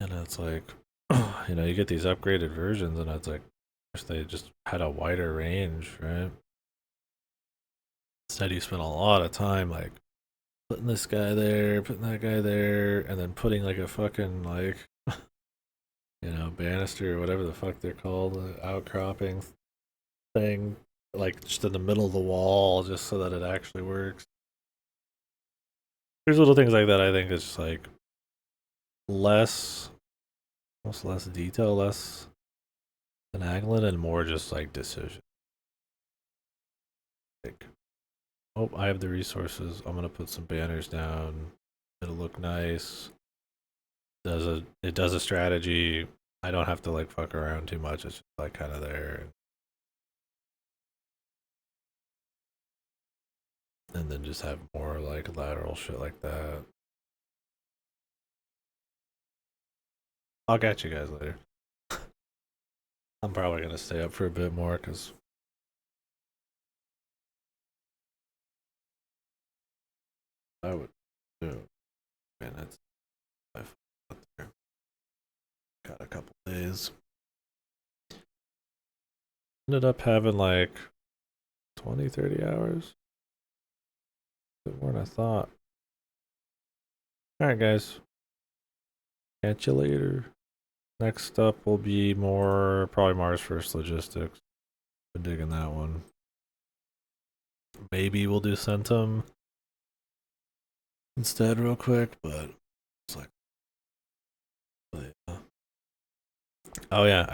And it's like, you get these upgraded versions, and it's like, wish they just had a wider range, right? Instead, you spend a lot of time, like, putting this guy there, putting that guy there, and then putting, like, a fucking, like, banister or whatever the fuck they're called, the outcropping thing, like just in the middle of the wall, just so that it actually works. There's little things like that. I think is just like less, almost less detail, less finagling, and more just like decision. Like, oh, I have the resources. I'm gonna put some banners down. It'll look nice. It does a strategy. I don't have to like fuck around too much. It's just like kind of there. And then just have more like lateral shit like that. I'll catch you guys later. I'm probably gonna stay up for a bit more because I would do. Man, that's I've got a couple days. Ended up having like 20, 30 hours. A bit more than I thought. Alright, guys. Catch you later. Next up will be more, probably Mars First Logistics. Been digging that one. Maybe we'll do Centum instead, real quick, but it's like. Oh, yeah.